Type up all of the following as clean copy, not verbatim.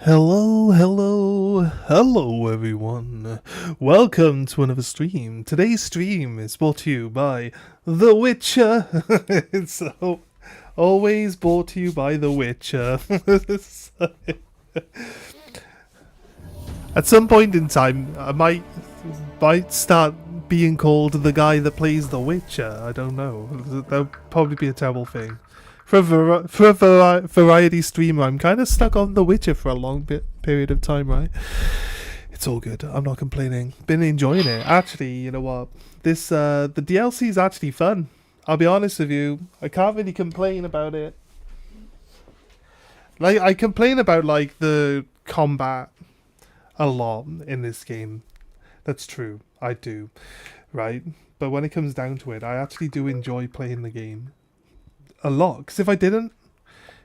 Hello everyone. Welcome to another stream. Today's stream is brought to you by The Witcher. So, always brought to you by The Witcher. At some point in time, I might start being called the guy that plays The Witcher. I don't know. That would probably be a terrible thing. For a variety streamer, I'm kind of stuck on The Witcher for a long period of time, right? It's all good. I'm not complaining. Been enjoying it. Actually, you know what? This the DLC is actually fun. I'll be honest with you. I can't really complain about it. Like, I complain about like the combat a lot in this game. That's true. I do, right? But when it comes down to it, I actually do enjoy playing the game a lot. Because if I didn't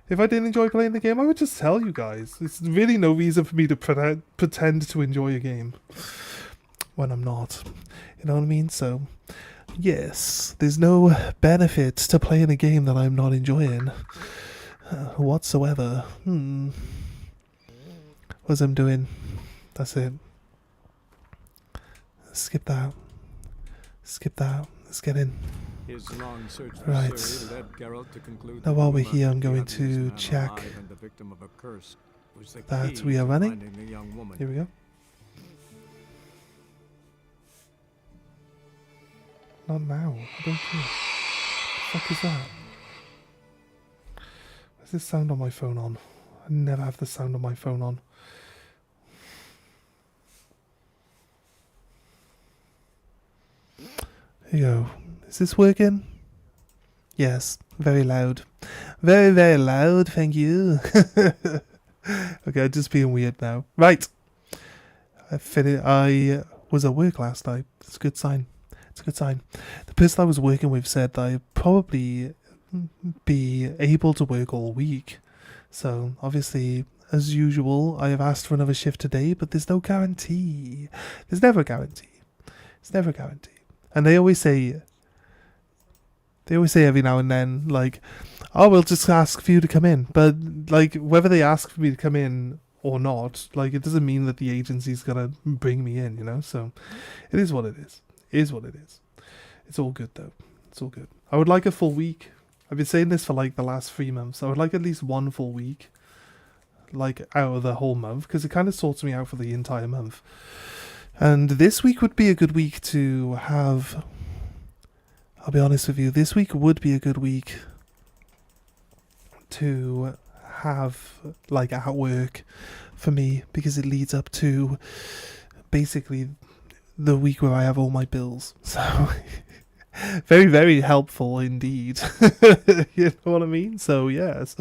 enjoy playing the game, I would just tell you guys. There's really no reason for me to pretend to enjoy a game when I'm not. You know what I mean? So, yes, there's no benefit to playing a game that I'm not enjoying whatsoever. What's I'm doing? That's it. Skip that. Let's get in. Right. Now while we're here, I'm going to check that we are running. Here we go. Not now. I don't care. What the fuck is that? Where's this sound on my phone on? I never have the sound on my phone on. Here you go. Is this working? Yes, very loud. Very, very loud, thank you. Okay, I'm just being weird now. Right. I was at work last night. It's a good sign. The person I was working with said that I'd probably be able to work all week. So, obviously, as usual, I have asked for another shift today, but there's no guarantee. There's never a guarantee. And they always say every now and then, like, oh, we'll just ask for you to come in. But, like, whether they ask for me to come in or not, like, it doesn't mean that the agency's gonna bring me in, you know? So, it is what it is. It's all good, though. It's all good. I would like a full week. I've been saying this for, like, the last 3 months. I would like at least one full week, like, out of the whole month, because it kind of sorts me out for the entire month. And this week would be a good week to have... I'll be honest with you, this week would be a good week to have, like, at work for me, because it leads up to basically the week where I have all my bills. So, very, very helpful indeed. You know what I mean? So, yes.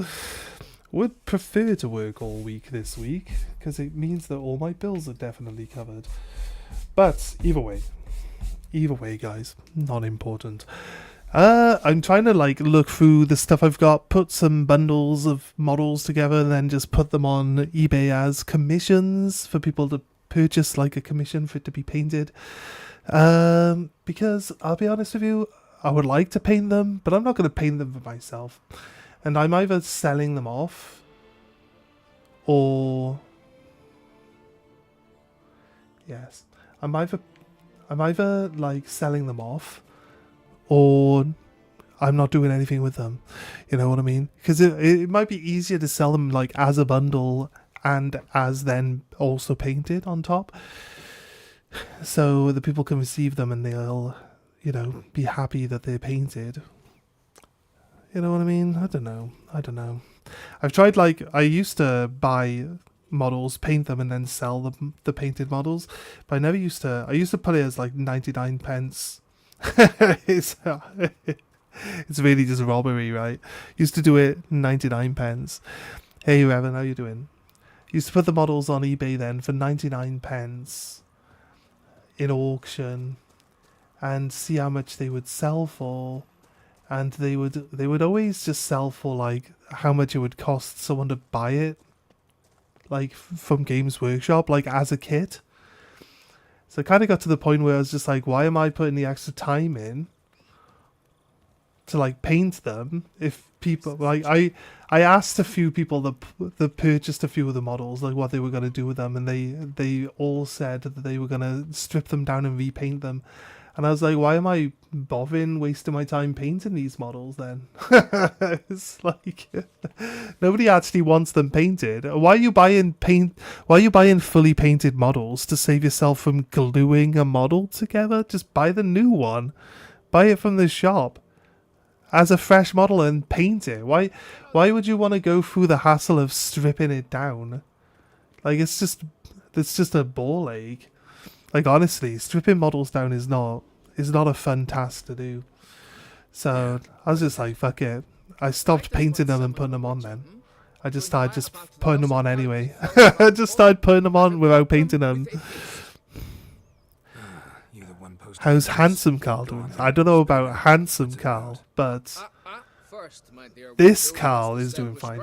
Would prefer to work all week this week, because it means that all my bills are definitely covered. But either way, guys, not important. I'm trying to, like, look through the stuff I've got, put some bundles of models together, and then just put them on eBay as commissions for people to purchase, like, a commission for it to be painted. Because I'll be honest with you, I would like to paint them, but I'm not going to paint them for myself. And I'm either selling them off, or... Yes. I'm either like selling them off, or I'm not doing anything with them. You know what I mean? Because it might be easier to sell them like as a bundle and as then also painted on top, so the people can receive them and they'll, you know, be happy that they're painted. You know what I mean? I don't know. I've tried, like, I used to buy models, paint them, and then sell them, the painted models, but I used to put it as like 99 pence. It's really just robbery, right? Used to do it 99 pence. Hey Revan, how you doing? Used to put the models on eBay then for 99 pence in auction and see how much they would sell for, and they would always just sell for like how much it would cost someone to buy it, like from Games Workshop, like as a kit. So it kind of got to the point where I was just like, why am I putting the extra time in to like paint them. If people like, I asked a few people that purchased a few of the models like what they were gonna do with them, and they all said that they were gonna strip them down and repaint them. And I was like, why am I bothering wasting my time painting these models then? It's like nobody actually wants them painted. Why are you buying paint? Why are you buying fully painted models to save yourself from gluing a model together? Just buy the new one. Buy it from the shop as a fresh model and paint it. Why would you want to go through the hassle of stripping it down? Like it's just a ball ache. Like honestly, stripping models down is not a fun task to do. So I was just like, fuck it. I stopped painting them and putting them on then. I just started just putting them on anyway. I just started putting them on without painting them. How's Handsome Carl doing? I don't know about Handsome Carl, but this Carl is doing fine.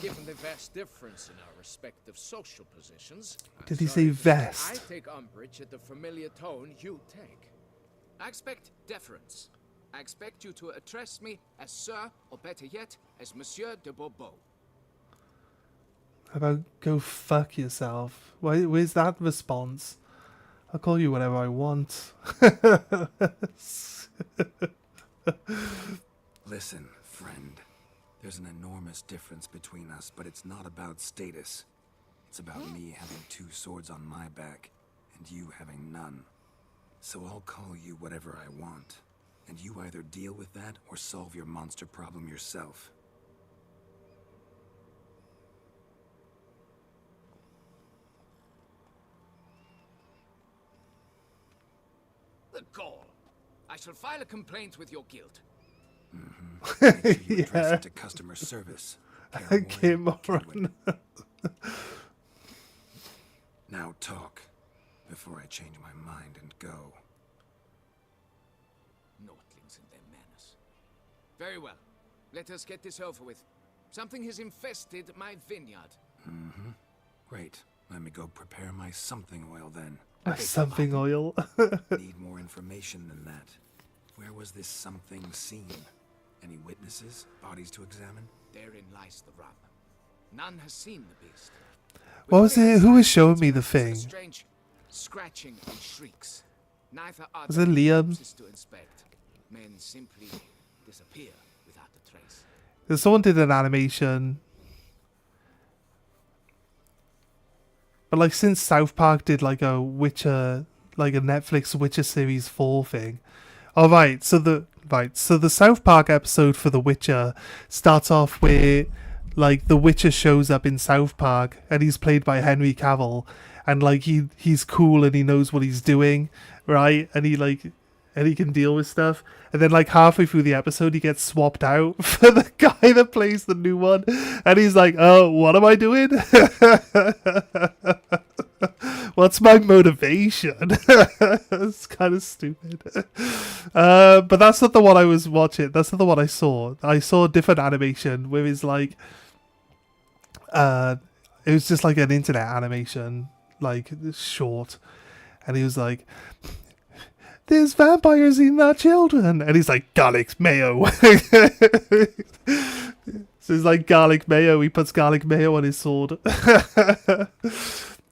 Given the vast difference in our respective social positions, Did he say vest? I take umbrage at the familiar tone you take. I expect deference. I expect you to address me as Sir, or better yet, as Monsieur de Bourbeau. How about go fuck yourself? Where's that response? I'll call you whatever I want. Listen, friend. There's an enormous difference between us, but it's not about status. It's about me having two swords on my back, and you having none. So I'll call you whatever I want, and you either deal with that or solve your monster problem yourself. The gall. I shall file a complaint with your guild. Make sure you address it to customer service. Okay, moron. Now talk, before I change my mind and go. Naughtlings and their manners. Very well. Let us get this over with. Something has infested my vineyard. Great. Let me go prepare my something oil then. Something oil. Need more information than that. Where was this something seen? Any witnesses? Bodies to examine? Therein lies the rub. None has seen the beast. What was it? Who was showing me the thing? Strange scratching and shrieks. Neither are Was it Liam? to inspect. Men simply disappear without a trace. Someone did an animation. But like since South Park did like a Witcher, like a Netflix Witcher series 4 thing. Oh right, so the South Park episode for The Witcher starts off where like the Witcher shows up in South Park and he's played by Henry Cavill, and like he's cool and he knows what he's doing, right? And he can deal with stuff. And then like halfway through the episode he gets swapped out for the guy that plays the new one, and he's like, oh, what am I doing? What's my motivation? It's kind of stupid. But that's not the one I was watching. That's not the one I saw. I saw a different animation where it's like, it was just like an internet animation, like short. And he was like, there's vampires eating our children. And he's like, garlic mayo. So it's like garlic mayo. He puts garlic mayo on his sword.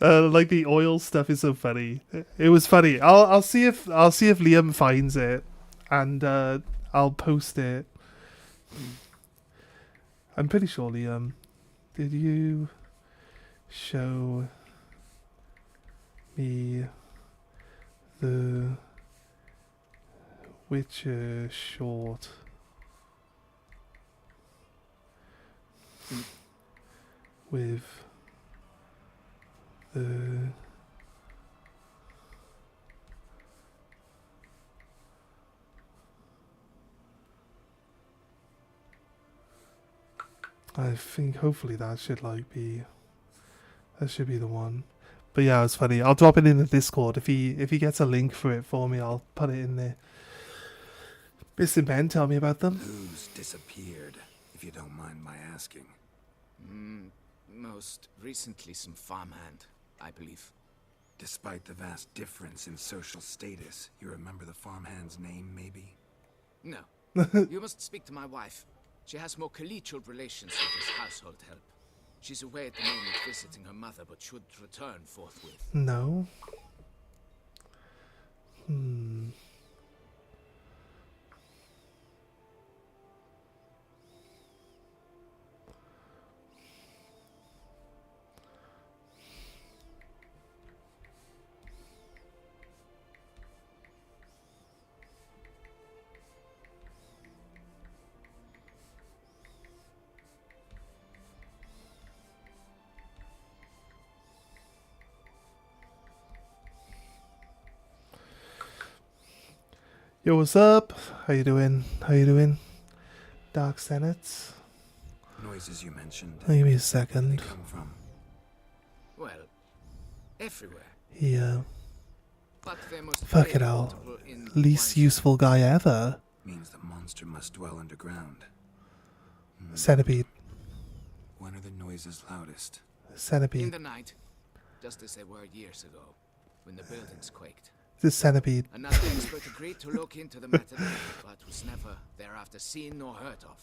Like the oil stuff is so funny. It was funny. I'll see if Liam finds it, and I'll post it. I'm pretty sure, Liam. Did you show me the Witcher short with the I think hopefully that should be the one. But yeah, it's funny. I'll drop it in the Discord. If he gets a link for it for me, I'll put it in there. Mr. Ben, tell me about them. Who's disappeared, if you don't mind my asking? Most recently some farmhand, I believe. Despite the vast difference in social status, you remember the farmhand's name, maybe? No, You must speak to my wife. She has more collegial relations with this household help. She's away at the moment visiting her mother, but should return forthwith. No. Yo, what's up? How you doing? How you doing? Dark Senate. Noises you mentioned. Give me a Where they second. come from. Well, everywhere. Yeah. But they must Fuck play it all. multiple in Least one- useful guy ever. Means the monster must dwell underground. Centipede. When are the noises loudest? In Centipede. the night, just as they were years ago, when the buildings quaked. The centipede. Another expert agreed to look into the matter, but was never thereafter seen nor heard of.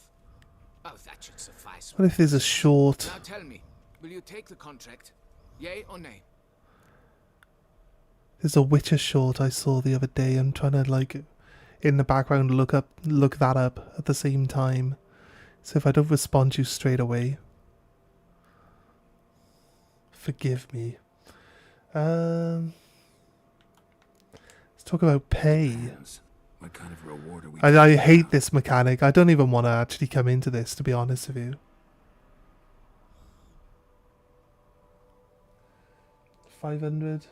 Oh, that should suffice. What if there's a short? Now tell me, will you take the contract? Yay or nay? There's a Witcher short I saw the other day. I'm trying to like, in the background, look that up at the same time. So if I don't respond to you straight away, forgive me. Let's talk about pay. Hands. What kind of reward are we I talking hate about? this mechanic. I don't even want to actually come into this, to be honest with you. 500.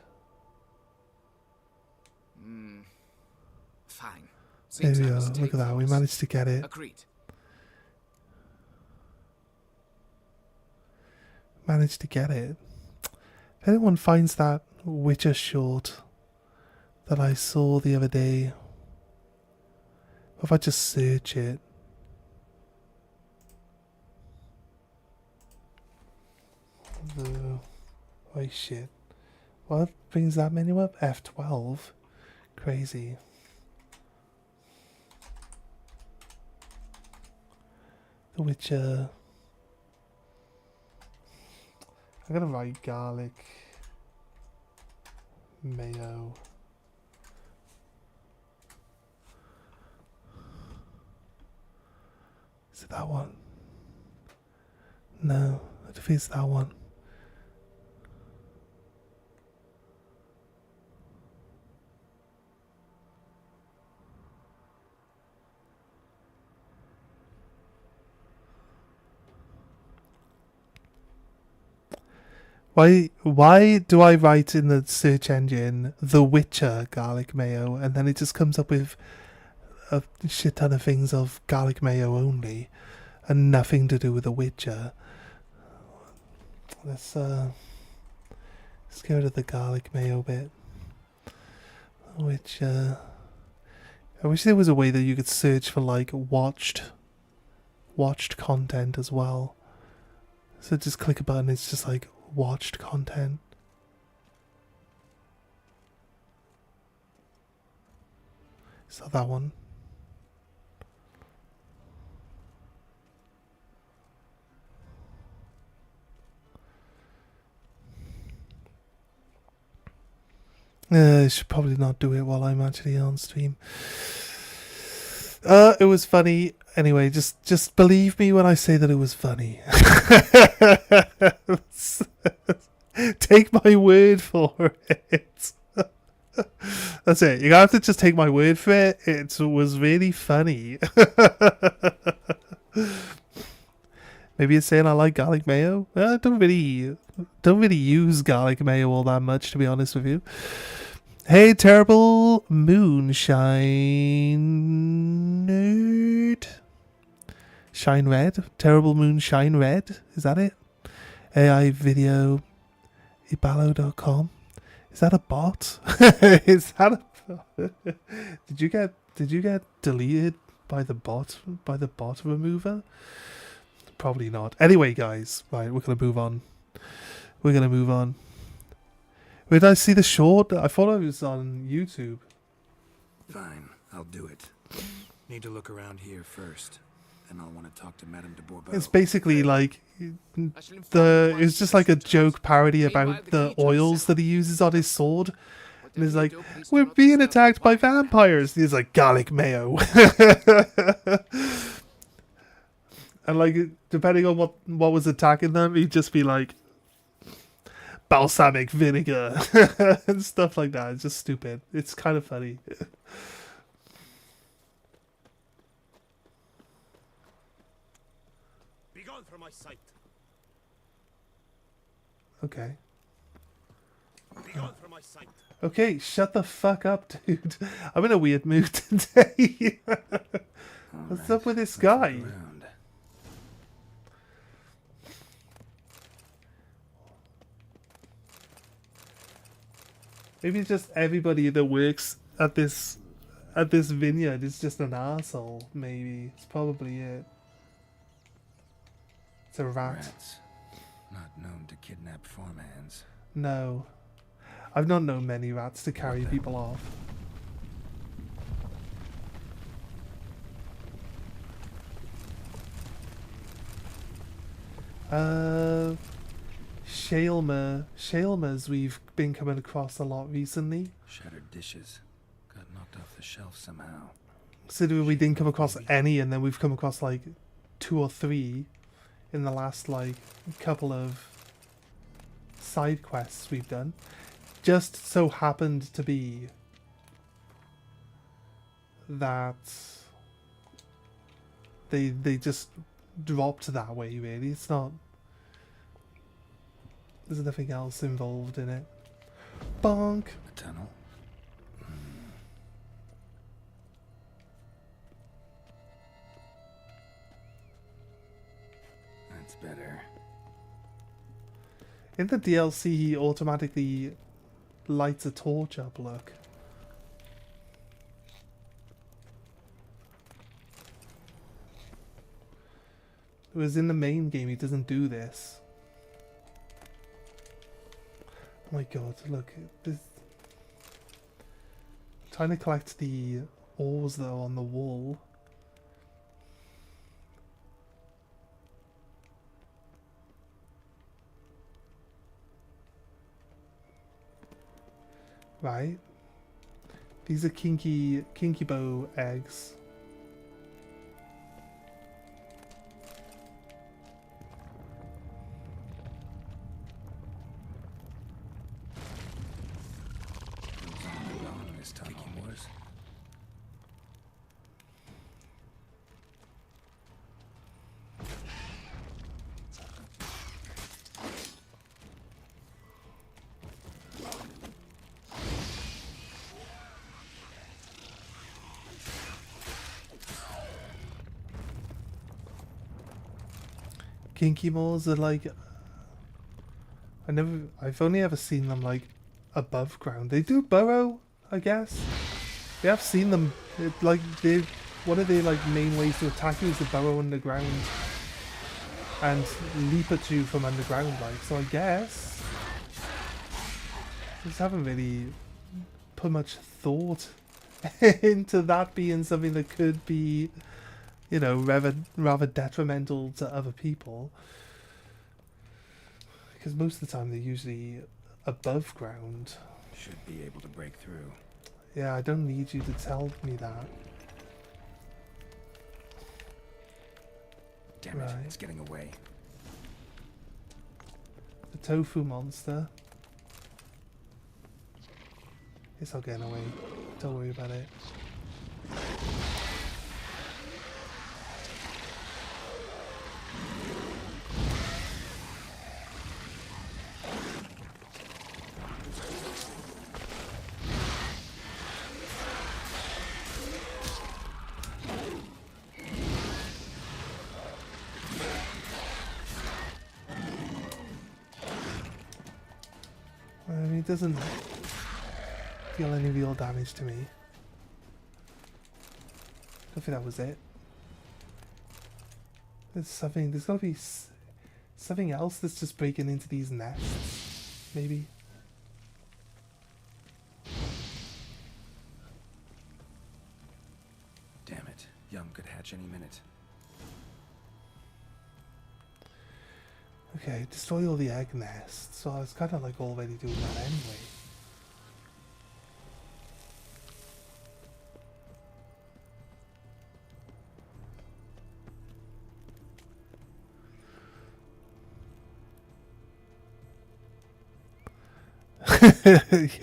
Fine. There Seems we I are. must Look take at that. We those. managed to get it. Agreed. Managed to get it. If anyone finds that Witcher short that I saw the other day, if I just search it. Oh shit. What brings that menu up? F12. Crazy. The Witcher. I'm gonna write garlic mayo. Is it that one? No, I don't think it's that one. Why do I write in the search engine The Witcher garlic mayo and then it just comes up with a shit ton of things of garlic mayo only and nothing to do with The Witcher? Let's go to the garlic mayo bit. Which I wish there was a way that you could search for like watched content as well. So just click a button, it's just like watched content. It's not that one. I should probably not do it while I'm actually on stream. It was funny. Anyway, just believe me when I say that it was funny. Take my word for it. That's it. You have to just take my word for it. It was really funny. Maybe it's saying I like garlic mayo. I don't really use garlic mayo all that much, to be honest with you. Hey, terrible moonshine nerd. Shine red. Terrible moonshine red. Is that it? AI video. Ibalo.com. Is that a bot? Is that a Did you get deleted by the bot remover? Probably not. Anyway, guys, right, we're gonna move on. Where did I see the short? I thought I was on YouTube. Fine, I'll do it. Need to look around here first. Then I'll want to talk to Madame de Bourbeau. It's basically like it's just like a joke parody about the oils that he uses on his sword. And he's like, we're being attacked by vampires. And he's like, garlic mayo. And like, depending on what was attacking them, he'd just be like, balsamic vinegar and stuff like that. It's just stupid. It's kind of funny. Begone from my sight. Okay. Begone from my sight. Okay, shut the fuck up, dude. I'm in a weird mood today. What's up with this guy? Maybe it's just everybody that works at this vineyard is just an asshole. Maybe it's probably it. It's a rat. Rats. Not known to kidnap farmhands. No, I've not known many rats to carry people off. Shailmers we've been coming across a lot recently. Shattered dishes. Got knocked off the shelf somehow. So we didn't come across any, and then we've come across like 2 or 3 in the last like couple of side quests we've done. Just so happened to be that they just dropped that way, really. It's not, there's nothing else involved in it. Bonk. A tunnel. That's better. In the DLC, he automatically lights a torch up, look. Whereas in the main game, he doesn't do this. Oh my god, look. This... I'm trying to collect the ores that are on the wall. Right. These are kinky bow eggs. This tunnel was. Kinky moors are like, I've only ever seen them like above ground. They do burrow, I guess. We have seen them, like one of their like main ways to attack you is to burrow underground and leap at you from underground, like. So I guess I just haven't really put much thought into that being something that could be, you know, rather detrimental to other people. Because most of the time they're usually above ground. Should be able to break through. Yeah, I don't need you to tell me that. Damn it, Right. it's getting away. The tofu monster. It's not getting away. Don't worry about it. He doesn't deal any real damage to me. I think that was it. There's gotta be something else that's just breaking into these nests, maybe. Damn it. Young could hatch any minute. Okay, destroy all the egg nests. So I was kind of like already doing that anyway.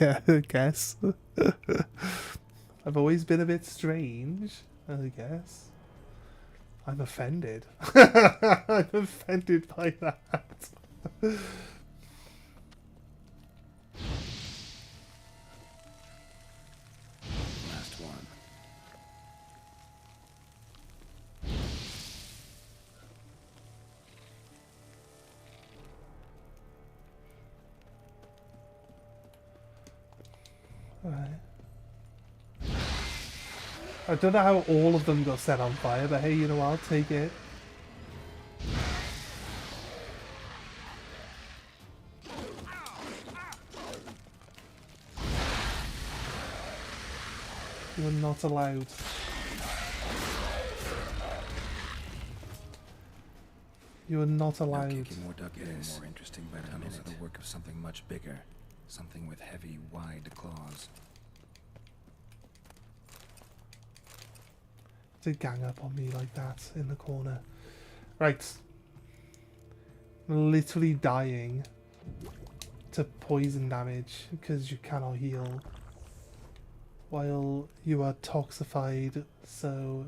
Yeah, I guess. I've always been a bit strange, I guess. I'm offended. I'm offended by that. Last one. Alright. I don't know how all of them got set on fire, but hey, you know what? I'll take it. You are not allowed. You are not No allowed. kicking more duck is more interesting by tunnels are the work of something much bigger. Something with heavy, wide claws. To gang up on me like that in the corner. Right. I'm literally dying to poison damage because you cannot heal while you are toxified, so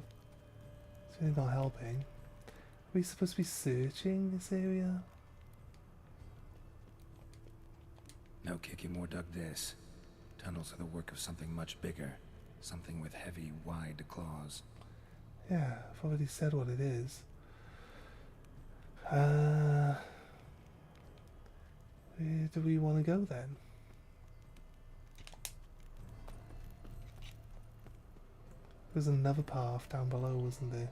it's really not helping. Are we supposed to be searching this area? No kicking more dug this. Tunnels are the work of something much bigger. Something with heavy, wide claws. Yeah, I've already said what it is. Where do we want to go then? There's another path down below, wasn't there?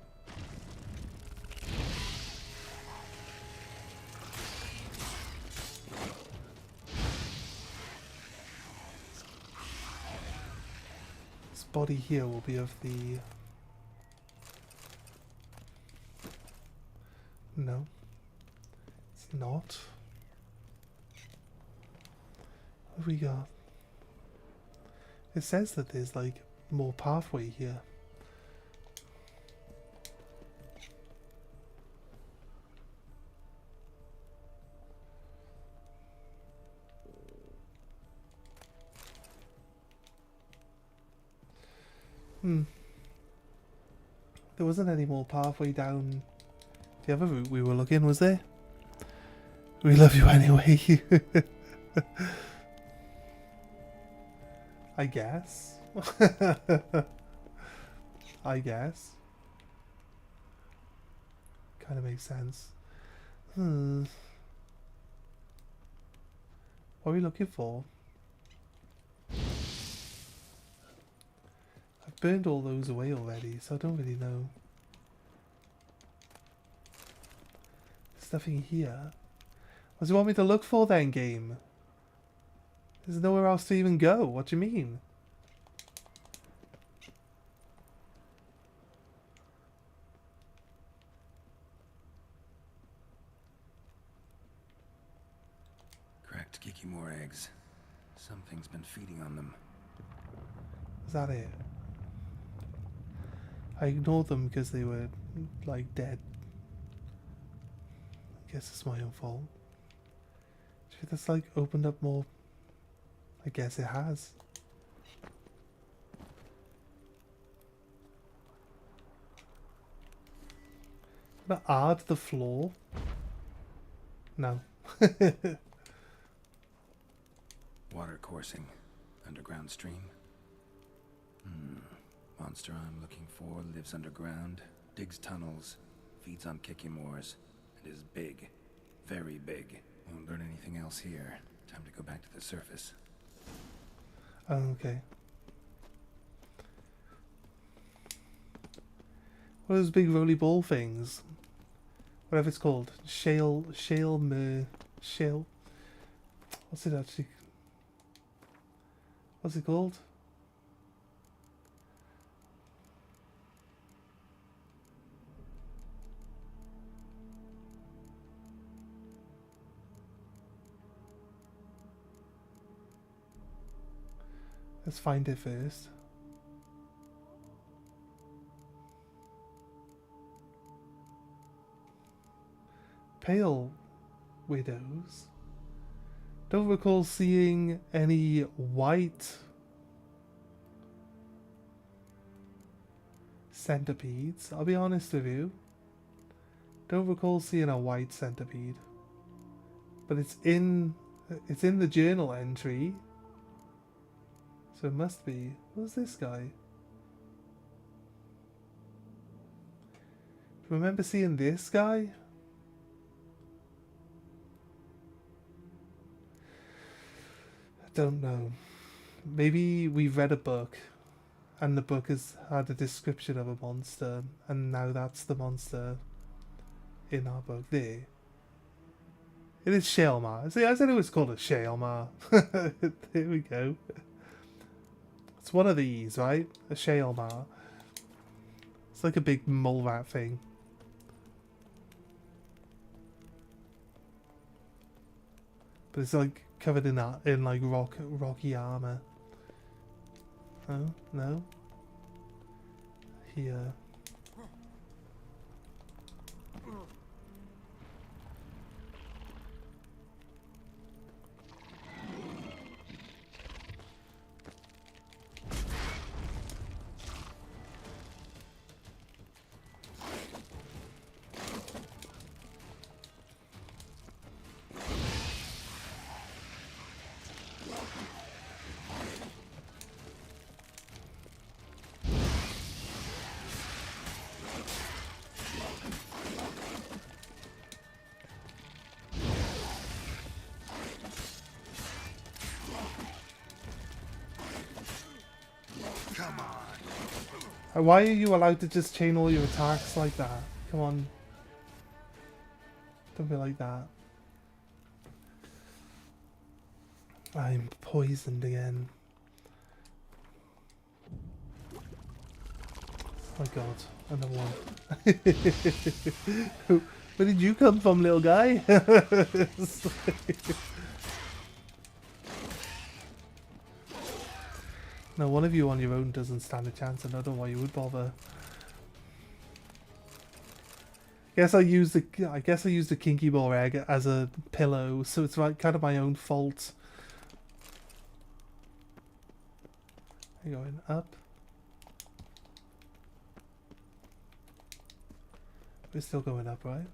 This body here will be of the... No. It's not. What have we got? It says that there's like more pathway here. There wasn't any more pathway down the other route we were looking, was there? We love you anyway. I guess. I guess. Kind of makes sense. What are we looking for? I've burned all those away already, so I don't really know. There's nothing here. What do you want me to look for then, game? There's nowhere else to even go. What do you mean? Cracked Kikimore eggs. Something's been feeding on them. Is that it? I ignored them because they were, like, dead. I guess it's my own fault. Should this, like, opened up more? I guess it has. Can I add the floor? No. Water coursing. Underground stream. Monster I'm looking for lives underground, digs tunnels, feeds on Kikimores, and is big. Very big. Won't learn anything else here. Time to go back to the surface. Oh, okay. What are those big roly ball things? Whatever it's called. Shale. What's it actually? What's it called? Let's find it first. Pale widows. Don't recall seeing any white centipedes. I'll be honest with you. Don't recall seeing a white centipede. But it's in the journal entry. So it must be. What's this guy? Remember seeing this guy? I don't know. Maybe we've read a book and the book has had a description of a monster and now that's the monster in our book. There. It is Shaelmar. See, I said it was called a Shaelmar. There we go. It's one of these, right? A Shaelmar. It's like a big mole rat thing. But it's like covered in that, in like rocky armor. Oh, no. Here. Why are you allowed to just chain all your attacks like that? Come on. Don't be like that. I'm poisoned again. Oh my god, another one. Where did you come from, little guy? No, one of you on your own doesn't stand a chance. I don't know why you would bother. I guess I used the kinky ball egg as a pillow, so it's like kind of my own fault. You're going up. We're still going up, right?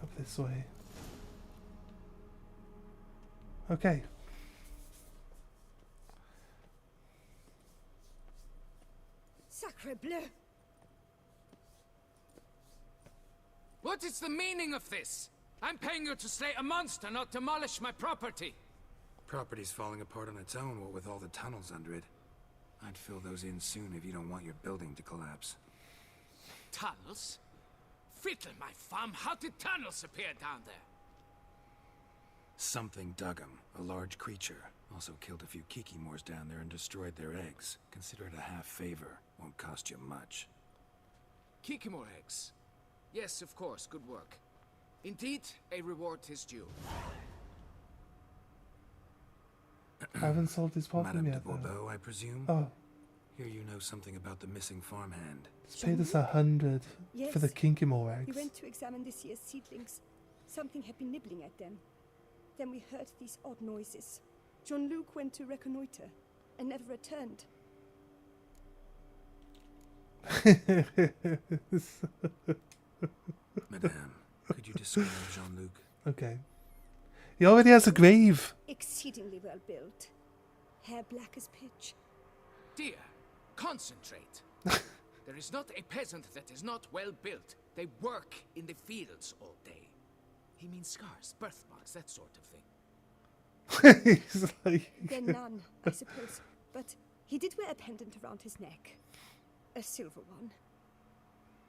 Up this way. Okay. Sacre bleu! What is the meaning of this? I'm paying you to slay a monster, not demolish my property. Property's falling apart on its own, what with all the tunnels under it. I'd fill those in soon if you don't want your building to collapse. Tunnels? Fiddle my farm, how did tunnels appear down there? Something dug 'em. A large creature. Also killed a few Kikimors down there and destroyed their eggs. Consider it a half favor. Won't cost you much. Kikimor eggs. Yes, of course, good work. Indeed, a reward is due. I haven't solved his problem Madame yet, de though. Bourbeau, I presume? Oh, Hear you know something about the missing farmhand. he's paid us 100 for the Yes. Kinkimore We eggs. went to examine this year's seedlings. Something had been nibbling at them. Then we heard these odd noises. Jean-Luc went to reconnoiter and never returned. Madame, could you describe Jean-Luc? Okay. He already has a grave. Exceedingly well built. Hair black as pitch. Dear, concentrate. There is not a peasant that is not well built. They work in the fields all day. He means scars, birthmarks, that sort of thing. He's like... Then none, I suppose. But he did wear a pendant around his neck. A silver one.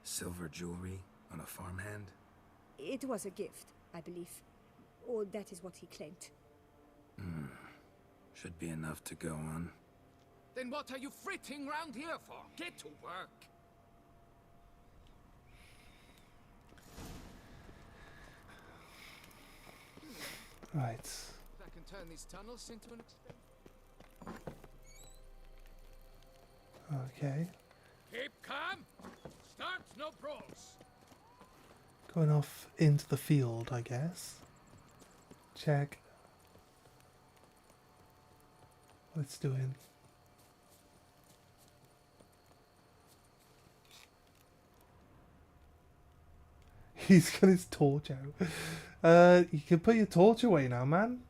Silver jewelry on a farmhand? It was a gift, I believe. Or that is what he claimed. Should be enough to go on. Then what are you fritting round here for? Get to work. Right. I can turn these tunnels into an Okay. Keep calm. Start no brawls. Going off into the field, I guess. Check what it's doing. He's got his torch out. You can put your torch away now, man.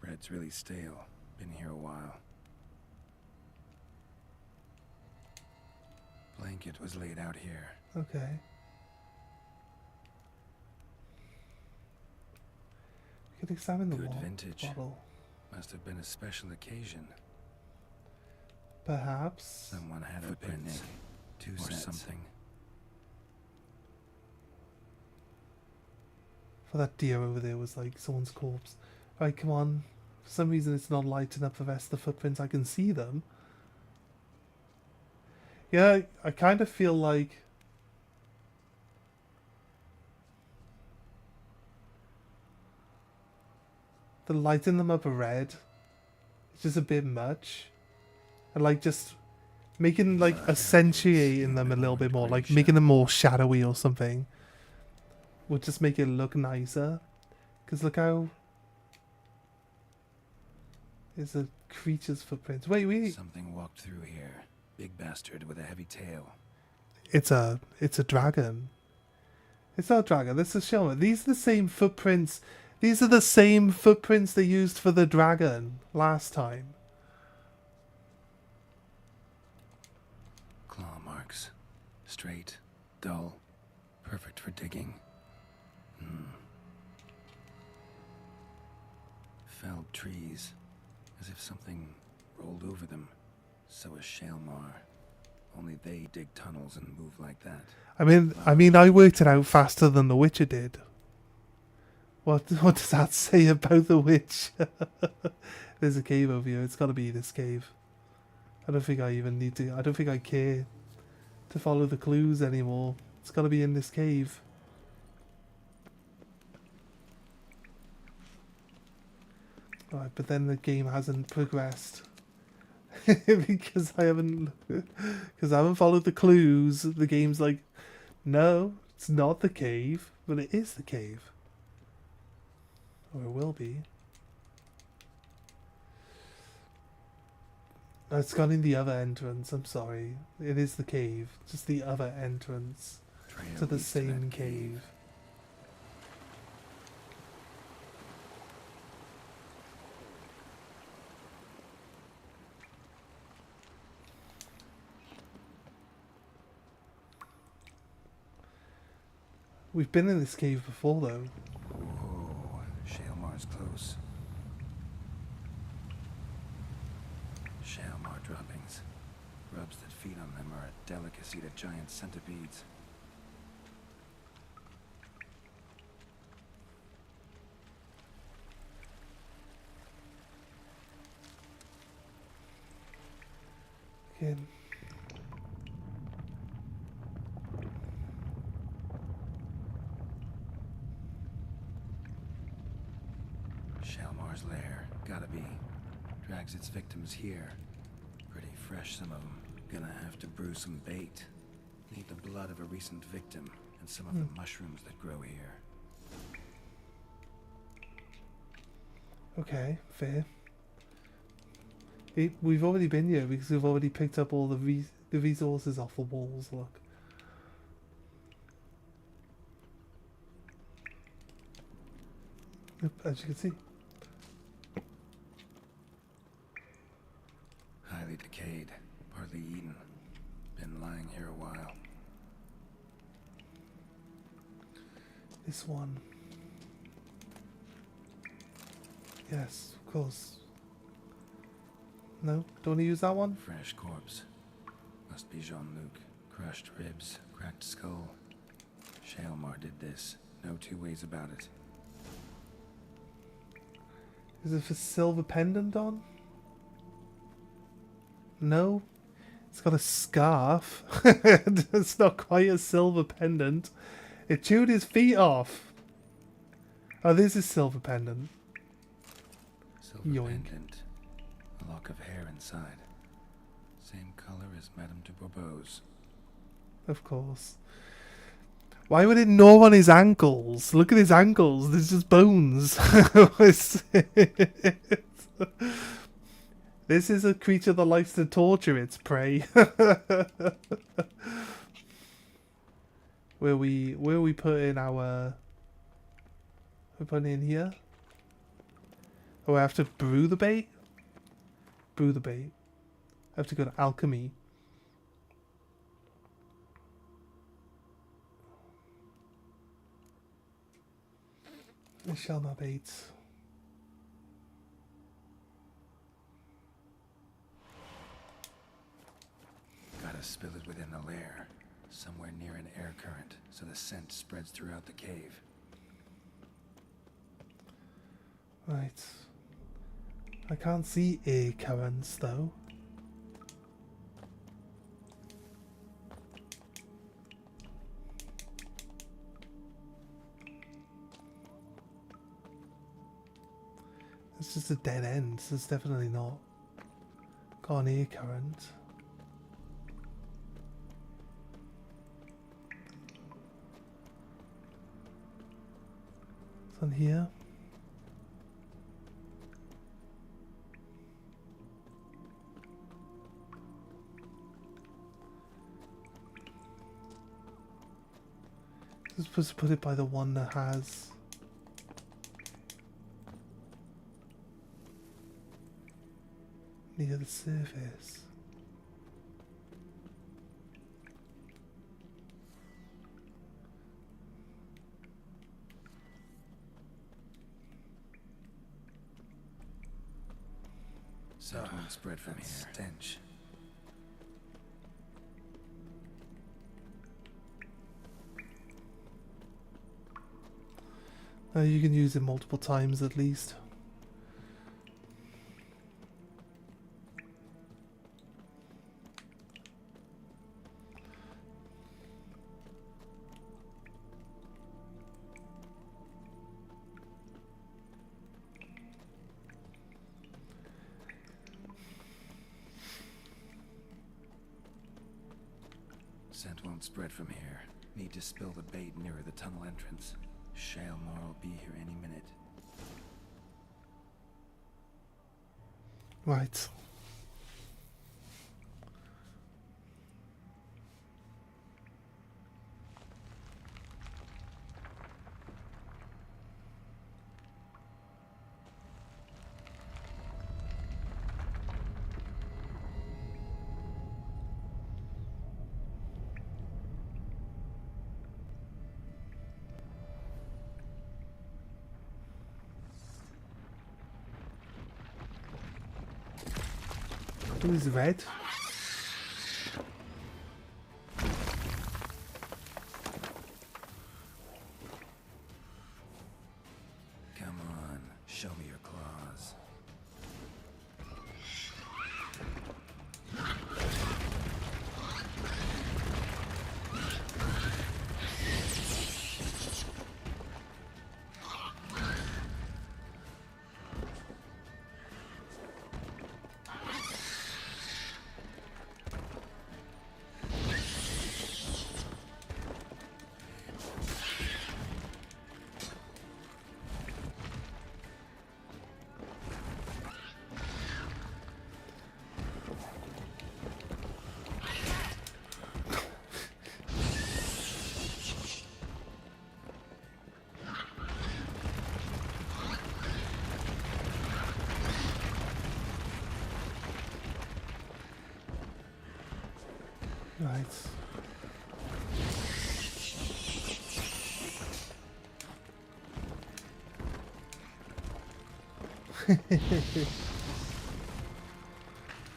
Bread's really stale. Been here a while. Blanket was laid out here. Okay. We could examine the Good water vintage. bottle. Must have been a special occasion. Perhaps. Someone had a picnic. Or something. For that deer over there was like someone's corpse. Right, come on. For some reason it's not lighting up the rest of the footprints. I can see them. Yeah, I kind of feel like the lighting them up red is just a bit much. And like just making like accentuating them a little bit more, like making them more shadowy or something would just make it look nicer. Because look how there's a creature's footprints. Wait. Something walked through here. Big bastard with a heavy tail. It's a dragon. It's not a dragon. This is showing. These are the same footprints. These are the same footprints they used for the dragon last time. Claw marks. Straight, dull, perfect for digging. Felled trees, as if something rolled over them. So is Shalmar. Only they dig tunnels and move like that. I mean, I worked it out faster than the Witcher did. What does that say about the witch? There's a cave over here. It's got to be this cave. I don't think I even need to. I don't think I care to follow the clues anymore. It's got to be in this cave. Right, but then the game hasn't progressed because I haven't followed the clues. The game's like, no, it's not the cave, but it is the cave. Or it will be. No, it's gone in the other entrance. I'm sorry. It is the cave. Just the other entrance to the same cave. We've been in this cave before, though. Whoa, Shalmar's close. Shalmar droppings. Grubs that feed on them are a delicacy to giant centipedes. Again. Shalmar's lair. Gotta be. Drags its victims here. Pretty fresh, some of them. Gonna have to brew some bait. Need the blood of a recent victim and some of the mushrooms that grow here. Okay, fair. We've already been here because we've already picked up all the resources off the walls, look. Yep, as you can see. Highly decayed, partly eaten. Been lying here a while. This one. Yes, of course. No, don't want to use that one? Fresh corpse. Must be Jean-Luc. Crushed ribs, cracked skull. Shalmar did this. No two ways about it. Is it a silver pendant on? No. It's got a scarf. It's not quite a silver pendant. It chewed his feet off. Oh, this is silver pendant. Silver Yoink. pendant. A lock of hair inside. Same color as Madame de Bourbeau's. Of course. Why would it gnaw on his ankles? Look at his ankles. There's just bones. This is a creature that likes to torture its prey. Where we put in our... We're putting in here? Oh, I have to brew the bait? Brew the bait. I have to go to alchemy. I shall my baits. Gotta spill it within the lair, somewhere near an air current, so the scent spreads throughout the cave. Right. I can't see air currents though. It's just a dead end, so it's definitely not got an air current. It's on here. I'm supposed to put it by the one that has near the surface. Scent won't spread from here. Stench. You can use it multiple times at least. Scent won't spread from here. Need to spill the bait nearer the tunnel entrance. Shalemore will be here any minute. Right. Who's red? Come on, show me your claws. Right.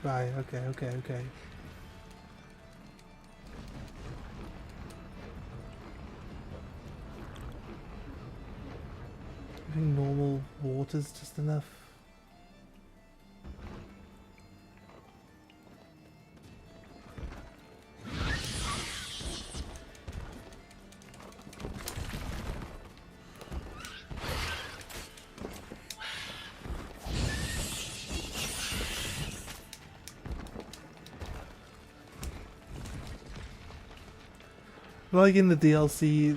Right, okay. I think normal water's just enough. Like in the DLC,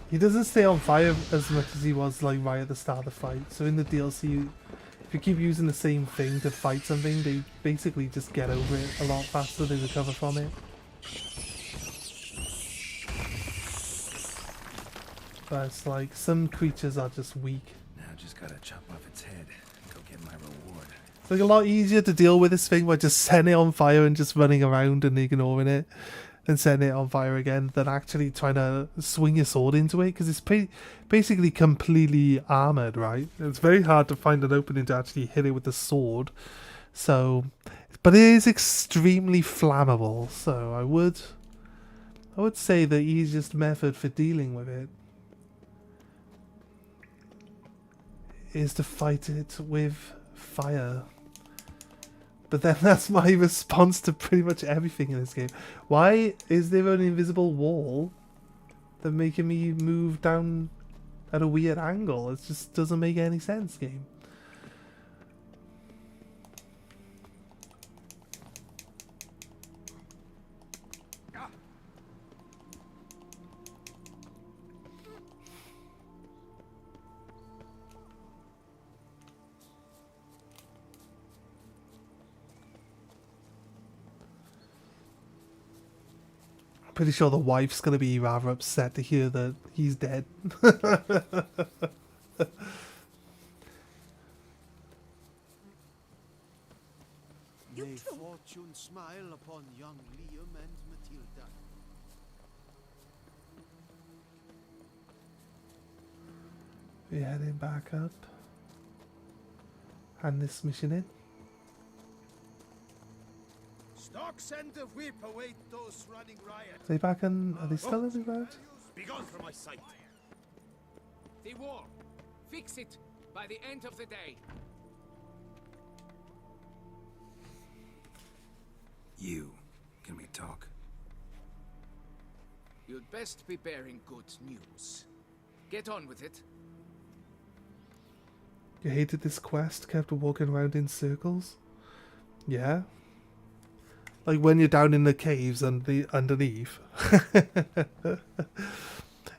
he doesn't stay on fire as much as he was like right at the start of the fight. So in the DLC, if you keep using the same thing to fight something, they basically just get over it a lot faster. They recover from it. But it's like some creatures are just weak. Now just gotta chop off its head and go get my reward. It's like a lot easier to deal with this thing by just setting it on fire and just running around and ignoring it and setting it on fire again than actually trying to swing your sword into it, because it's basically completely armored, right? It's very hard to find an opening to actually hit it with the sword. So, but it is extremely flammable, so I would say the easiest method for dealing with it is to fight it with fire. But then that's my response to pretty much everything in this game. Why is there an invisible wall that making me move down at a weird angle? It just doesn't make any sense, game. Pretty sure the wife's gonna be rather upset to hear that he's dead. May fortune smile upon young Liam and Matilda. We're heading back up. Hand this mission in. Stocks and the whip await those running riot. Are they back in? Are they still in the road? Begone from my sight. The wall. Fix it by the end of the day. Can we talk? You'd best be bearing good news. Get on with it. You hated this quest, kept walking around in circles? Yeah? Like when you're down in the caves underneath.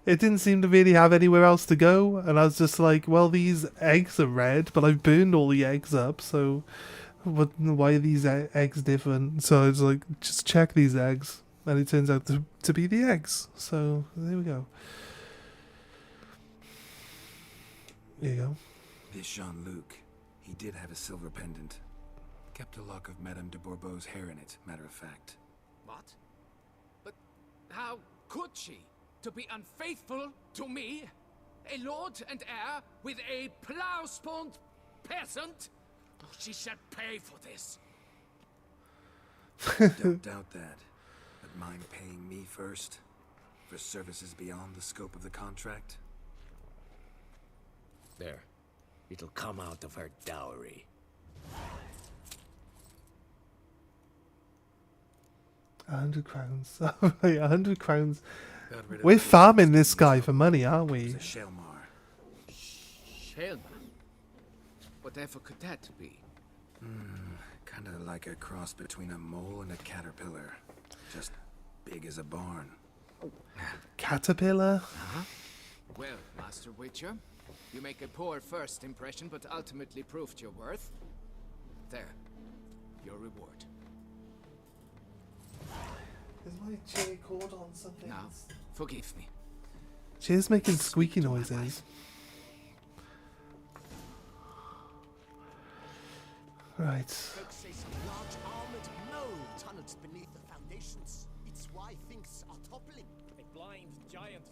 It didn't seem to really have anywhere else to go, and I was just like, well, these eggs are red, but I've burned all the eggs up, so why are these eggs different? So it's like, just check these eggs, and it turns out to be the eggs. So there we go. There you go. This Jean-Luc, he did have a silver pendant. Kept a lock of Madame de Bourbeau's hair in it, matter of fact. What? But how could she? To be unfaithful to me? A lord and heir with a plow-spawned peasant? Oh, she shall pay for this. Don't doubt that. But mind paying me first? For services beyond the scope of the contract? There. It'll come out of her dowry. 100 crowns. Alright, 100 crowns. Got rid of We're the farming this guy for money, aren't we? It's a Shelmar. Shelma? Whatever could that be? Kinda like a cross between a mole and a caterpillar. Just big as a barn. Caterpillar? Well, Master Witcher, you make a poor first impression, but ultimately proved your worth. There, your reward. Is my chair cord on something? Now, forgive me. Chair's making squeaky noises. Right. Folks say some large armored gnome tunnels beneath the foundations. It's why things are toppling. A blind giant.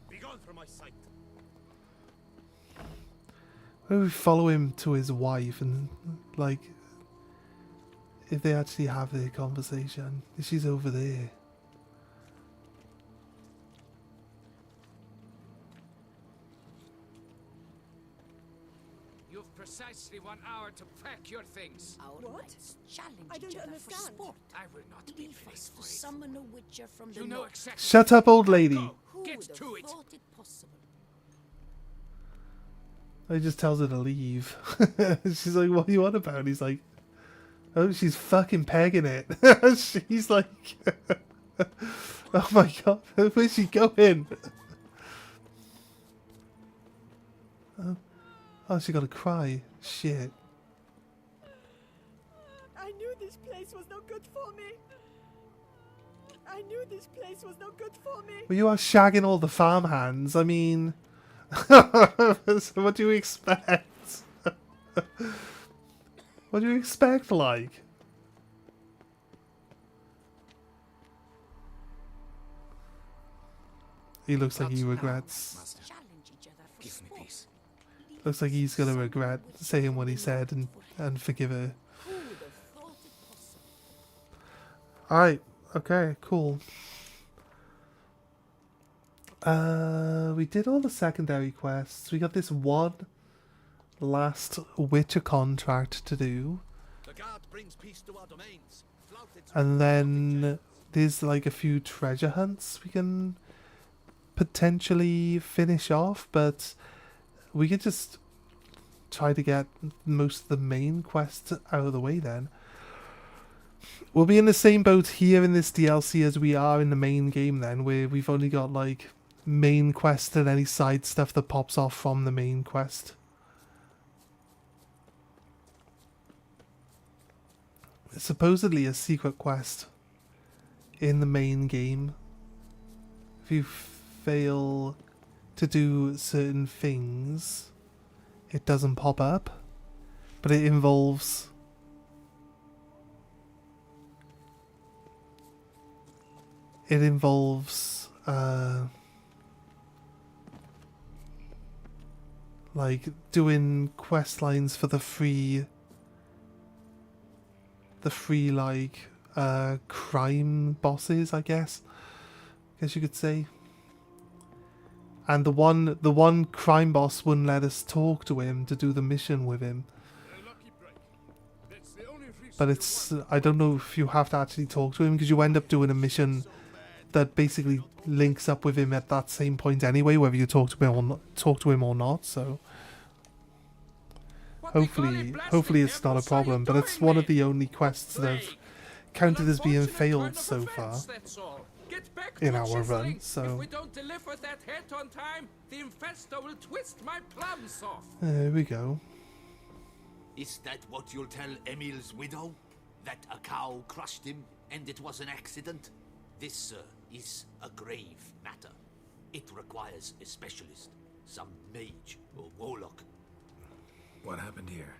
Begone from my sight. Why don't we follow him to his wife and, like, if they actually have their conversation? She's over there. You've precisely 1 hour to pack your things. Our What? knights challenge I don't each other understand. for sport. I will not be Leave us to afraid. summon a witcher from the You know north. exactly. Shut up, old lady. Who Get would have to it. thought it possible? He just tells her to leave. She's like, what are you on about? He's like, Oh, she's fucking pegging it. She's like... Oh my god, where's she going? Oh, she gotta cry. Shit. I knew this place was no good for me. I knew this place was no good for me. Well, you are shagging all the farmhands. I mean... So what do you expect? What do you expect, like? He looks like he regrets. Master, Challenge each other for give me sport. peace. Looks like he's gonna regret saying what he said and forgive her. Who would have thought it possible? Alright, okay, cool. We did all the secondary quests. We got this one last Witcher contract to do. The guard brings peace to our domains. Flouted And then there's like a few treasure hunts we can potentially finish off, but we could just try to get most of the main quests out of the way then. We'll be in the same boat here in this DLC as we are in the main game then, where we've only got like main quest and any side stuff that pops off from the main quest. It's supposedly a secret quest in the main game. If you fail to do certain things, it doesn't pop up, but it involves like doing quest lines for the free like crime bosses, I guess you could say. And the one crime boss wouldn't let us talk to him to do the mission with him. But it's, I don't know if you have to actually talk to him, because you end up doing a mission that basically links up with him at that same point anyway, whether you talk to him or not. So hopefully it's not a problem. But it's one of the only quests that have counted as being failed so far in our run. So if we don't deliver that head on time, the infestor will twist my plums off. there we go. Is that what you'll tell Emil's widow? That a cow crushed him and it was an accident? This, sir, is a grave matter. It requires a specialist, some mage or warlock. What happened here?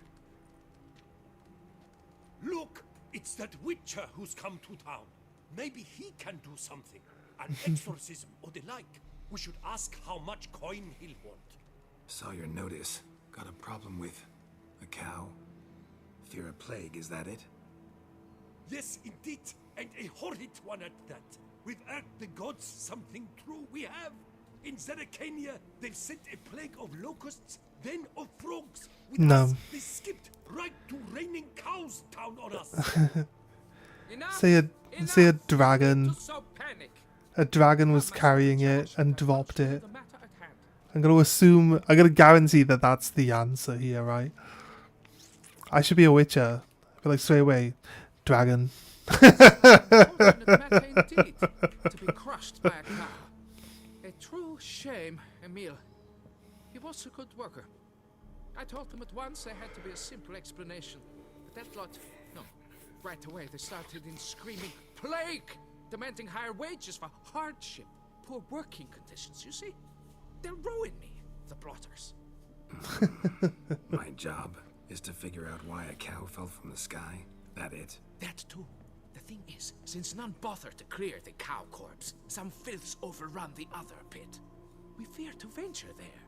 Look, it's that Witcher who's come to town. Maybe he can do something. An exorcism or the like. We should ask how much coin he'll want. Saw your notice. Got a problem with a cow? Fear a plague, is that it? Yes, indeed, and a horrid one at that. We've earned the gods something true we have. In Zeracania, they've sent a plague of locusts, then of frogs. With No. us, they skipped right to raining cows down on us. Say a dragon. So panic. A dragon was carrying it and dropped it. I'm gonna guarantee that that's the answer here, right? I should be a witcher. But like straight away, dragon. Indeed, to be crushed by a cow. A true shame, Emil. He was a good worker. I told them at once there had to be a simple explanation. But that lot, no. Right away they started in screaming, plague! Demanding higher wages for hardship, poor working conditions, you see? They'll ruin me, the blotters. My job is to figure out why a cow fell from the sky. That it? That too. The thing is, since none bother to clear the cow corpse, some filths overrun the other pit. We fear to venture there.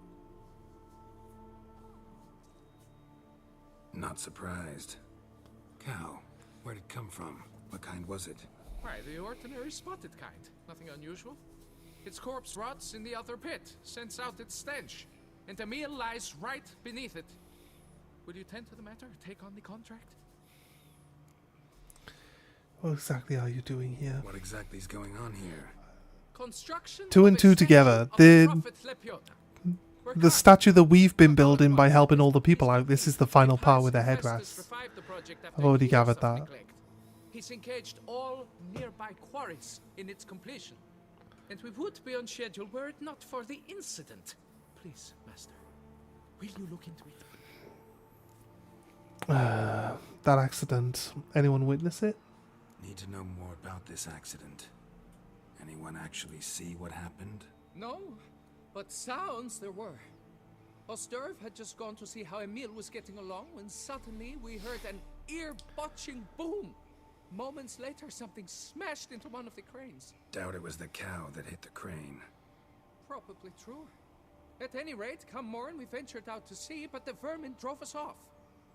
Not surprised. Cow. Where'd it come from? What kind was it? Why, the ordinary spotted kind. Nothing unusual. Its corpse rots in the other pit, sends out its stench, and Emil lies right beneath it. Will you tend to the matter, take on the contract? What exactly are you doing here? What exactly is going on here? Construction Two of and two extension together. of the The Prophet Lepiota. the statue that we've been building by helping all the people out, this is the final part with the headrest. I've already gathered that. He's engaged all nearby quarries in its completion. And we would be on schedule were it not for the incident. Please, Master, will you look into it? That accident. Anyone witness it? Need to know more about this accident. Anyone actually see what happened? No, but sounds there were. Osterv had just gone to see how Emil was getting along when suddenly we heard an ear-botching boom. Moments later, something smashed into one of the cranes. Doubt it was the cow that hit the crane. Probably true. At any rate, come morn we ventured out to sea, but the vermin drove us off.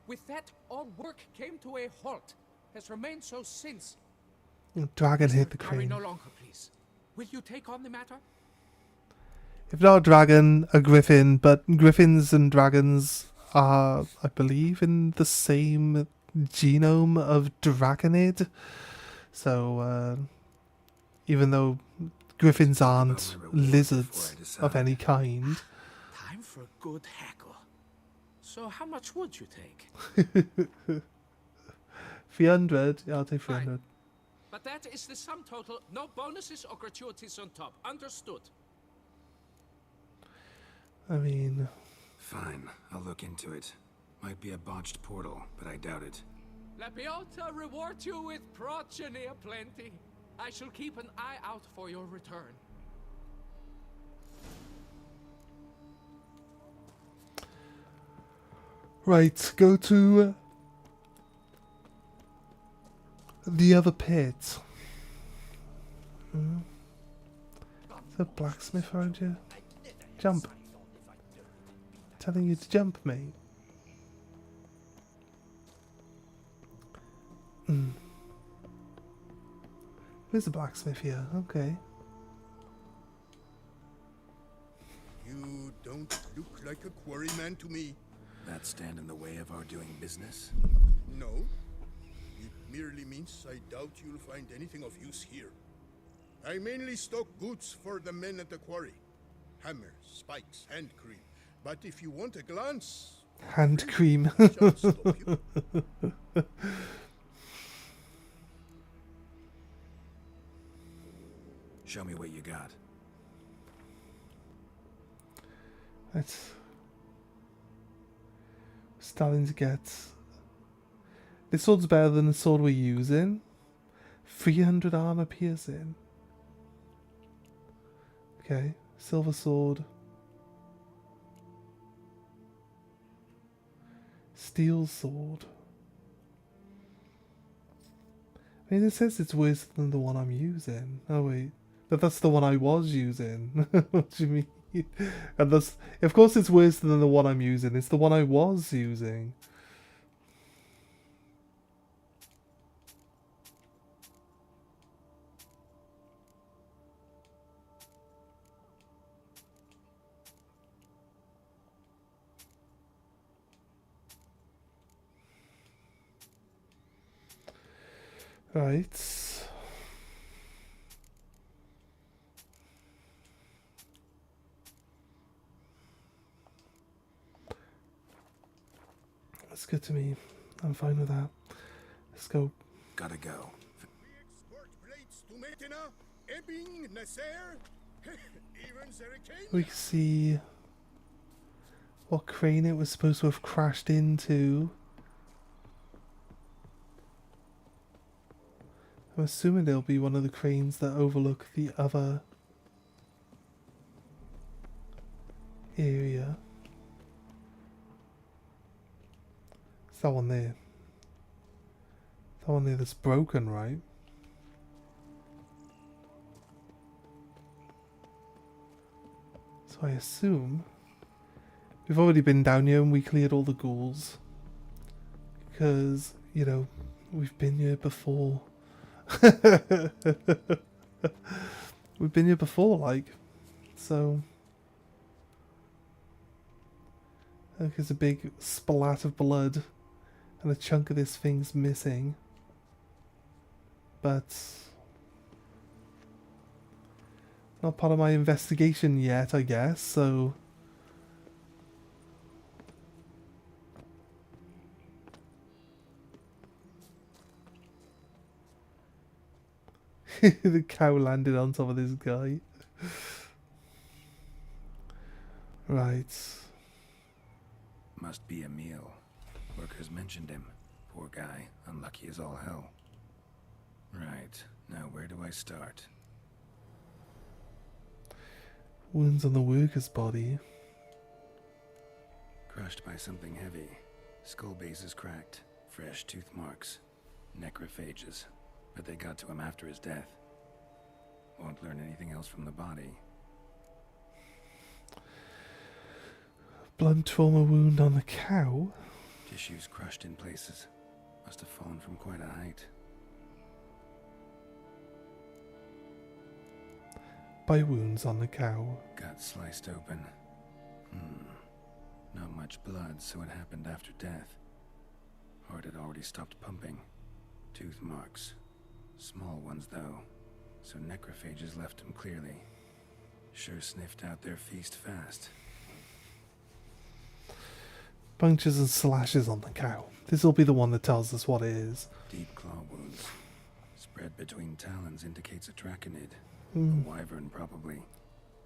With that, all work came to a halt. Has remained so since. Dragon hit the Hurry crane. no longer, please. Will you take on the matter? If not a dragon, a griffin, but griffins and dragons are, I believe, in the same genome of dragonid. So, even though griffins aren't lizards of any kind. Time for a good hackle. So how much would you take? 300? Yeah, I'll take 300. Fine. But that is the sum total. No bonuses or gratuities on top. Understood? I mean... Fine, I'll look into it. Might be a botched portal, but I doubt it. Lapiota reward you with progeny aplenty. I shall keep an eye out for your return. Right, go to the other pit. Is there a blacksmith around here? Jump. Telling you to jump, mate. There's a blacksmith here, okay. You don't look like a quarryman to me. That stand in the way of our doing business? No. It merely means I doubt you'll find anything of use here. I mainly stock goods for the men at the quarry. Hammers, spikes, hand cream. But if you want a glance... Hand cream. Shall stop you. Show me what you got. That's starting to get. This sword's better than the sword we're using. 300 armor piercing. Okay, silver sword. Steel sword. I mean, it says it's worse than the one I'm using. Oh wait, but that's the one I was using. What do you mean? And that's, of course it's worse than the one I'm using. It's the one I was using. Right. That's good to me. I'm fine with that. Let's go. Gotta go. We export blades to Metena, Ebbing, Nasser, even Zerikania. We can see what crane it was supposed to have crashed into. I'm assuming it'll be one of the cranes that overlook the other area. It's that one there. That one there that's broken, right? So I assume we've already been down here and we cleared all the ghouls. Because, you know, we've been here before. We've been here before, like. So look, there's a big splat of blood and a chunk of this thing's missing. But not part of my investigation yet, I guess, so The cow landed on top of this guy. Right. Must be Emil. Workers mentioned him. Poor guy. Unlucky as all hell. Right. Now where do I start? Wounds on the worker's body. Crushed by something heavy. Skull base is cracked. Fresh tooth marks. Necrophages. But they got to him after his death. Won't learn anything else from the body. Blunt trauma wound on the cow. Tissues crushed in places. Must have fallen from quite a height. By wounds on the cow. Gut sliced open. Not much blood, so it happened after death. Heart had already stopped pumping. Tooth marks. Small ones, though. So necrophages left him clearly. Sure sniffed out their feast fast. Punctures and slashes on the cow. This will be the one that tells us what it is. Deep claw wounds. Spread between talons indicates a draconid. A wyvern, probably.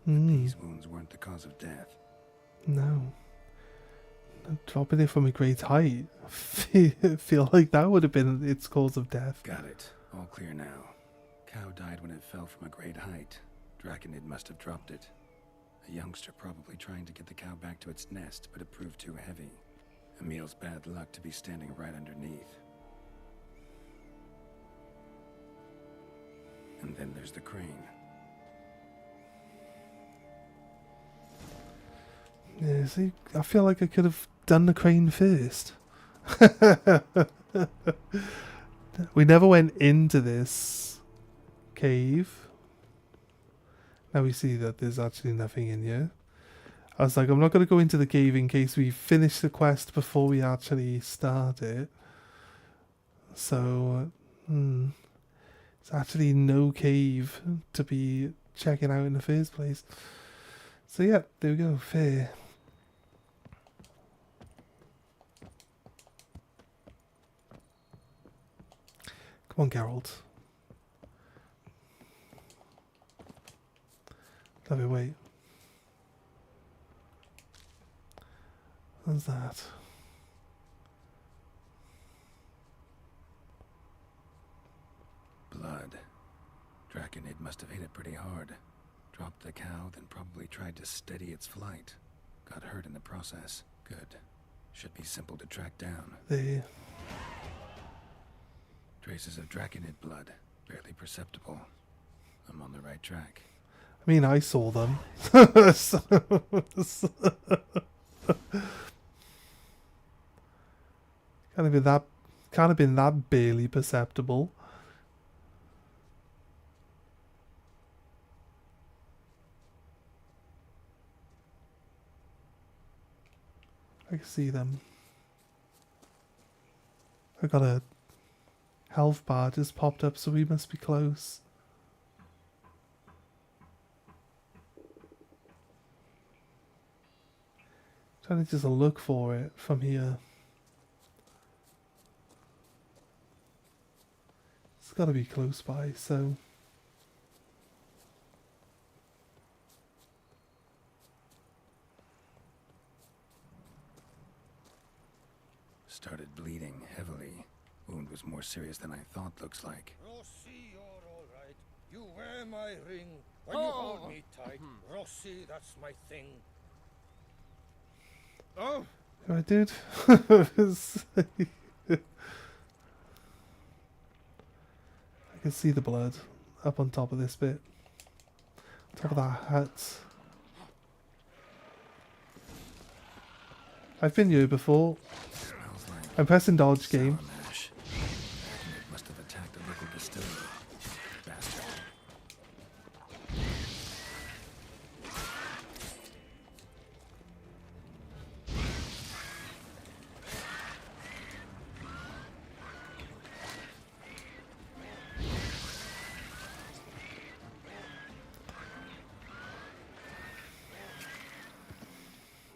But these wounds weren't the cause of death. No. Dropping it from a great height. I feel like that would have been its cause of death. Got it. All clear now. Cow died when it fell from a great height. Draconid must have dropped it. A youngster probably trying to get the cow back to its nest, but it proved too heavy. Emil's bad luck to be standing right underneath. And then there's the crane. Yeah, see, I feel like I could have done the crane first. We never went into this cave. Now we see that there's actually nothing in here. I was like, I'm not going to go into the cave in case we finish the quest before we actually start it. So, it's actually no cave to be checking out in the first place. So yeah, there we go, fair. Come on, Geralt. Let me wait. What's that? Blood. Draconid must have hit it pretty hard. Dropped the cow, then probably tried to steady its flight. Got hurt in the process. Good. Should be simple to track down. There. Traces of Draconid blood. Barely perceptible. I'm on the right track. I mean, I saw them. So- Can't have been that barely perceptible. I can see them. I got a health bar just popped up, so we must be close. Trying to just look for it from here. It's got to be close by, so... Started bleeding heavily. Wound was more serious than I thought, looks like. Rossi, you're all right. You wear my ring when you hold me tight. Rossi, that's my thing. Oh, Right, dude? I can see the blood up on top of this bit. Top of that hut. I've been here before. Smells like I'm pressing dodge game. sour mash. Draconid must have attacked a local distillery. Bastard.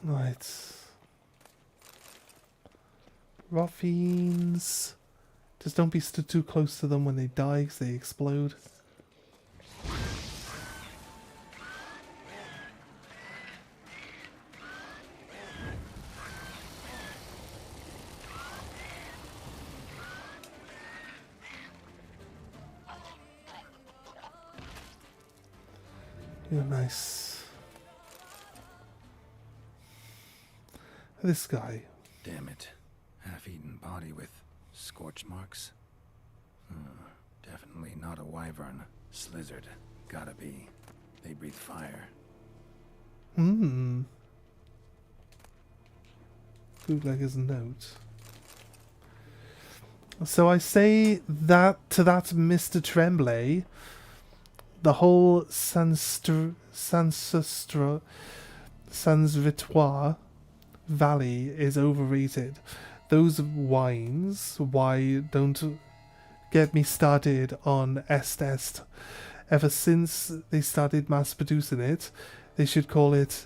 Right. Raw fiends. Just don't be stood too close to them when they die, because they explode. You're nice. This guy. Damn it. Half-eaten body with scorch marks. Definitely not a wyvern. Slizzard. Gotta be. They breathe fire. Hmm. Bootlegger's note. So I say that to that Mr. Tremblay, the whole Sansritoire Valley is overrated. Those wines, why don't get me started on Est. Ever since they started mass producing it, they should call it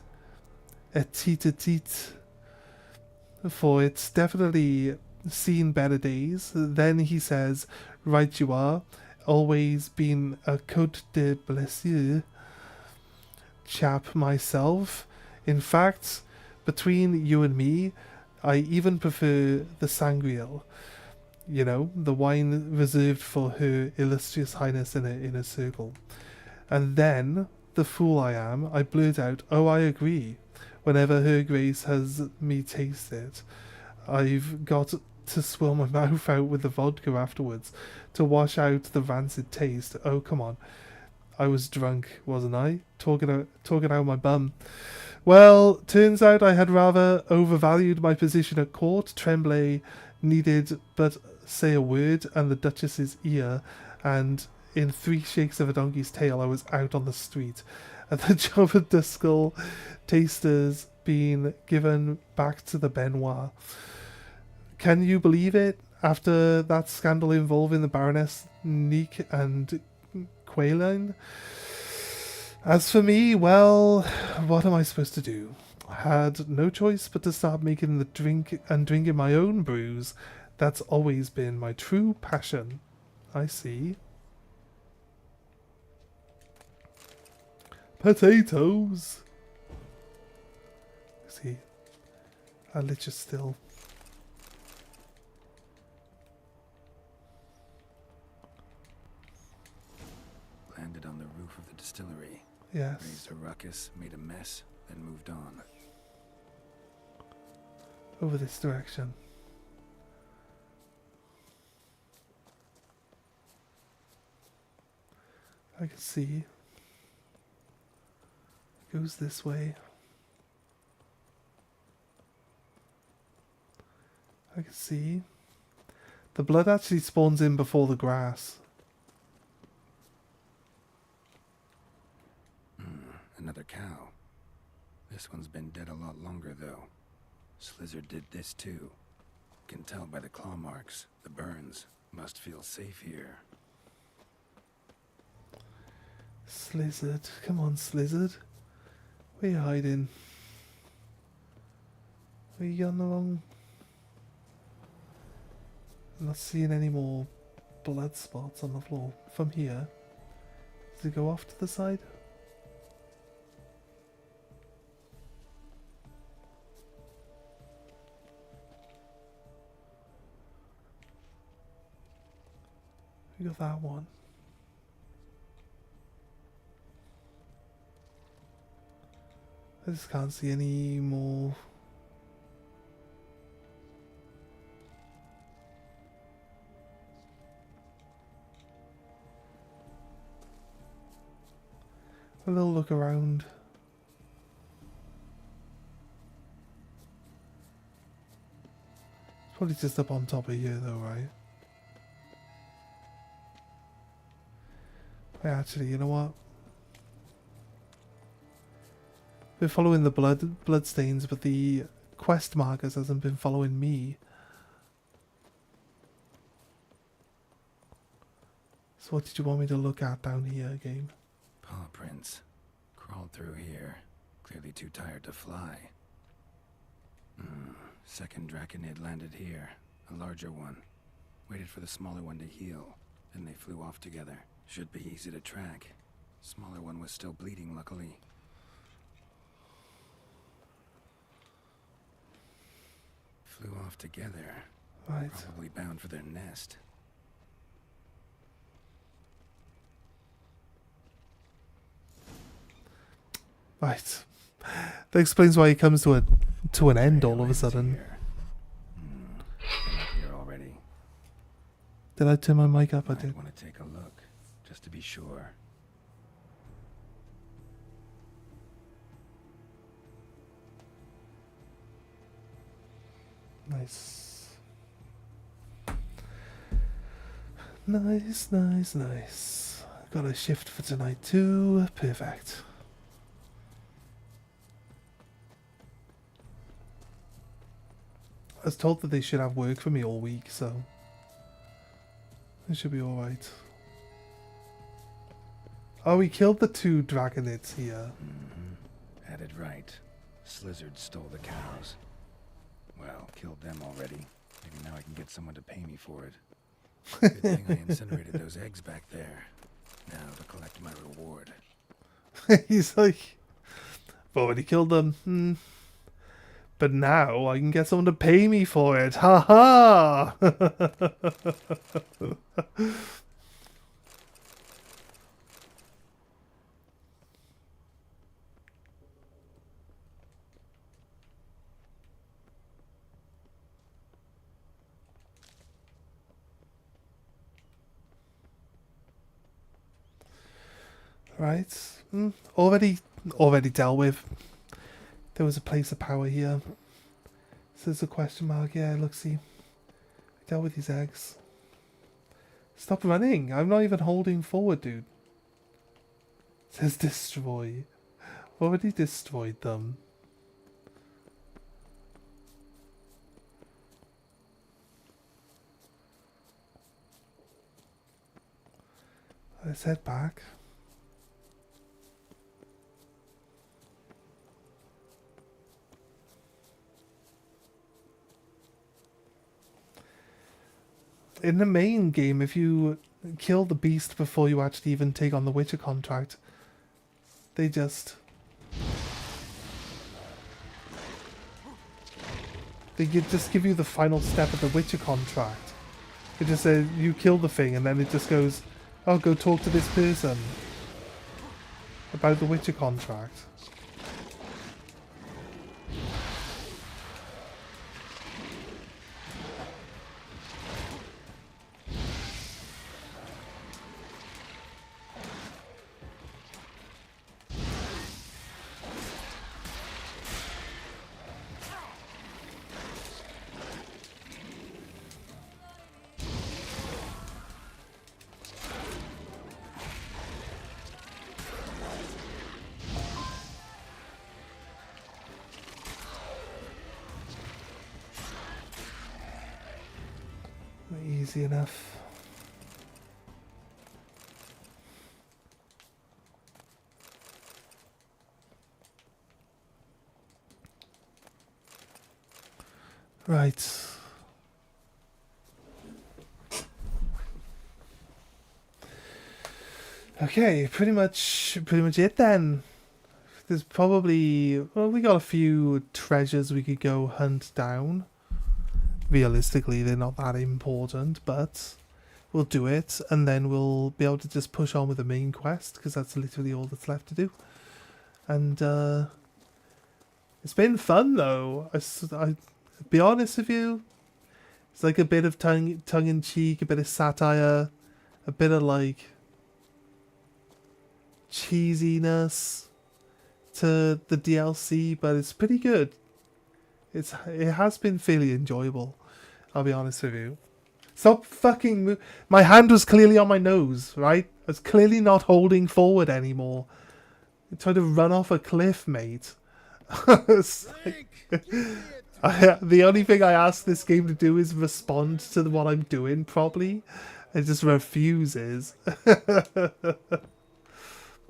Etitit, for it's definitely seen better days. Then he says, right you are, always been a Côte de Blessure chap myself. In fact, between you and me, I even prefer the Sangreal. You know, the wine reserved for Her Illustrious Highness in a circle. And then, the fool I am, I blurt out, oh, I agree. Whenever Her Grace has me taste it, I've got to swirl my mouth out with the vodka afterwards to wash out the rancid taste. Oh, come on. I was drunk, wasn't I? Talking out my bum. Well, turns out I had rather overvalued my position at court. Tremblay needed but say a word and the Duchess's ear, and in 3 shakes of a donkey's tail I was out on the street, and the job of Duskull tasters being given back to the Benoit. Can you believe it? After that scandal involving the Baroness Neek and Quayline? As for me, well, what am I supposed to do? I had no choice but to start making the drink and drinking my own brews. That's always been my true passion. I see. Potatoes! See, our lich is still. Landed on the roof of the distillery. Yes. Raised a ruckus, made a mess, then moved on. Over this direction. I can see. It goes this way. I can see. The blood actually spawns in before the grass. Another cow. This one's been dead a lot longer, though. Slizzard did this, too. Can tell by the claw marks, the burns. Must feel safe here. Slizzard. Come on, Slizzard. Where you hiding? Are you on the wrong... I'm not seeing any more blood spots on the floor. From here. Does it go off to the side? We got that one. I just can't see any more. A little look around. It's probably just up on top of here though, right? Actually, you know what? We're following the blood stains, but the quest markers hasn't been following me. So what did you want me to look at down here, game? Paw prints. Crawled through here. Clearly too tired to fly. Second Draconid landed here. A larger one. Waited for the smaller one to heal. Then they flew off together. Should be easy to track. Smaller one was still bleeding, luckily. Flew off together. Right. Probably bound for their nest. Right. That explains why he comes to an end all of a sudden. Here already. Did I turn my mic up? I Might did. want to take a look, just to be sure. Nice. Nice, nice, nice. Got a shift for tonight too. Perfect. I was told that they should have work for me all week, so it should be alright. Oh, we killed the 2 dragonids here. Had it right. Slizzard stole the cows. Well, killed them already. Maybe now I can get someone to pay me for it. Good thing I incinerated those eggs back there. Now to collect my reward. He's like, I've already killed them. But now I can get someone to pay me for it. Ha ha! Right. Already dealt with. There was a place of power here. So there's a question mark. Yeah, look, see. I dealt with these eggs. Stop running. I'm not even holding forward, dude. It says destroy. Already destroyed them. Let's head back. In the main game, if you kill the beast before you actually even take on the Witcher contract, they just give you the final step of the Witcher contract. It just says you kill the thing, and then it just goes, "Oh, go talk to this person about the Witcher contract." Easy enough. Right. Okay, pretty much it then. There's probably, well, we got a few treasures we could go hunt down. Realistically, they're not that important, but we'll do it, and then we'll be able to just push on with the main quest, because that's literally all that's left to do. And it's been fun, though. I be honest with you, it's like a bit of tongue-in-cheek, a bit of satire, a bit of like cheesiness to the DLC, but it's pretty good. It has been fairly enjoyable, I'll be honest with you. Stop fucking my hand was clearly on my nose, right? I was clearly not holding forward anymore. I tried to run off a cliff, mate. Like, the only thing I ask this game to do is respond to what I'm doing properly. It just refuses.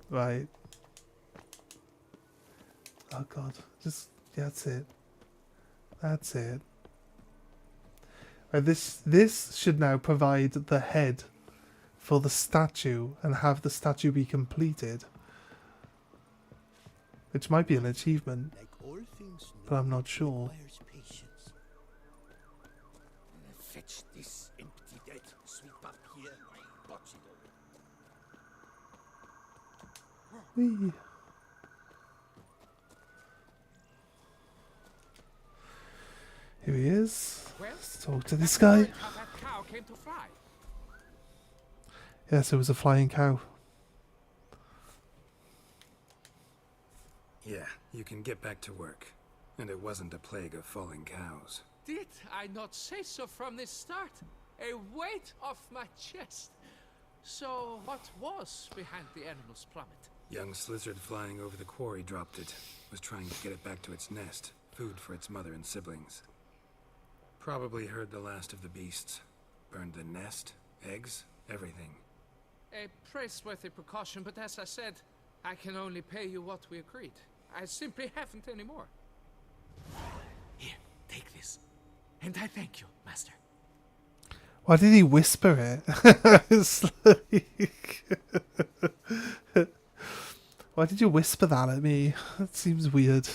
Right. Oh god. Just, yeah, that's it. That's it. This should now provide the head for the statue and have the statue be completed. Which might be an achievement, but I'm not sure. Fetch this empty dead, sweep up here, botch it all. Whee. Here he is. Well, Let's talk to this that's guy. how that cow came to fly. Yes, it was a flying cow. Yeah, you can get back to work. And it wasn't a plague of falling cows. Did I not say so from the start? A weight off my chest. So, what was behind the animal's plummet? Young lizard flying over the quarry dropped it. Was trying to get it back to its nest. Food for its mother and siblings. Probably heard the last of the beasts. Burned the nest, eggs, everything. A praiseworthy precaution, but as I said, I can only pay you what we agreed. I simply haven't any more. Here, take this. And I thank you, Master. Why did he whisper it? It's like... Why did you whisper that at me? That seems weird.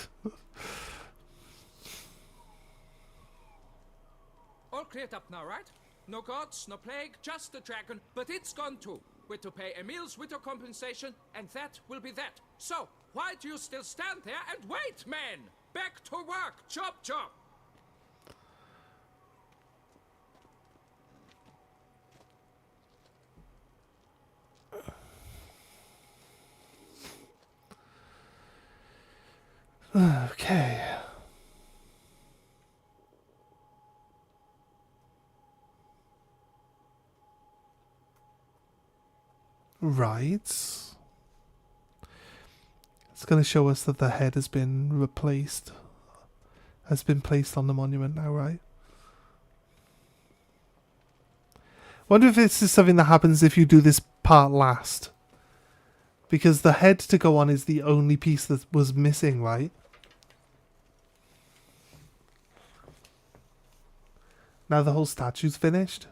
All cleared up now, right? No gods, no plague, just the dragon, but it's gone too. We're to pay Emil's widow compensation, and that will be that. So, why do you still stand there and wait, men? Back to work! Chop, chop! Okay. Right. It's going to show us that the head has been replaced. Has been placed on the monument now, right? Wonder if this is something that happens if you do this part last. Because the head to go on is the only piece that was missing, right? Now the whole statue's finished.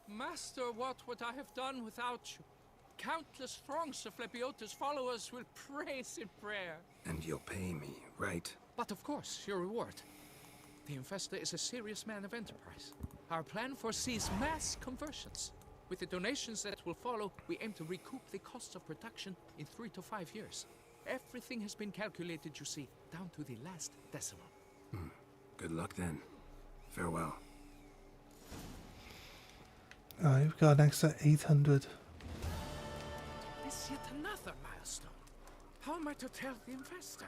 Master, what would I have done without you? Countless throngs of Lebiota's followers will praise in prayer. And you'll pay me, right? But of course, your reward. The investor is a serious man of enterprise. Our plan foresees mass conversions. With the donations that will follow, we aim to recoup the costs of production in 3 to 5 years. Everything has been calculated, you see, down to the last decimal. Good luck then. Farewell. Alright, we've got an extra 800. Is yet another milestone. How am I to tell the investor?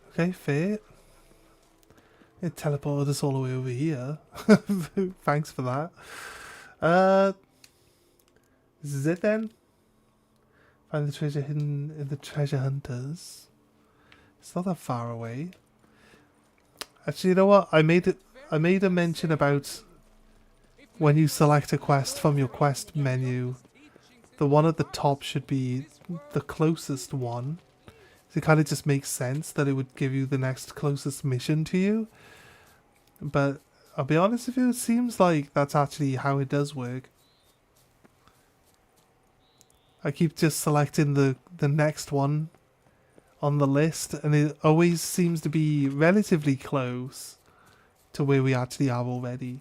Okay, fair. It teleported us all the way over here. Thanks for that. This is it then? Find the treasure hidden in the treasure hunters. It's not that far away. Actually, you know what? I made a mention about when you select a quest from your quest menu, the one at the top should be the closest one. It kind of just makes sense that it would give you the next closest mission to you. But I'll be honest with you, it seems like that's actually how it does work. I keep just selecting the next one on the list, and it always seems to be relatively close to where we actually are already.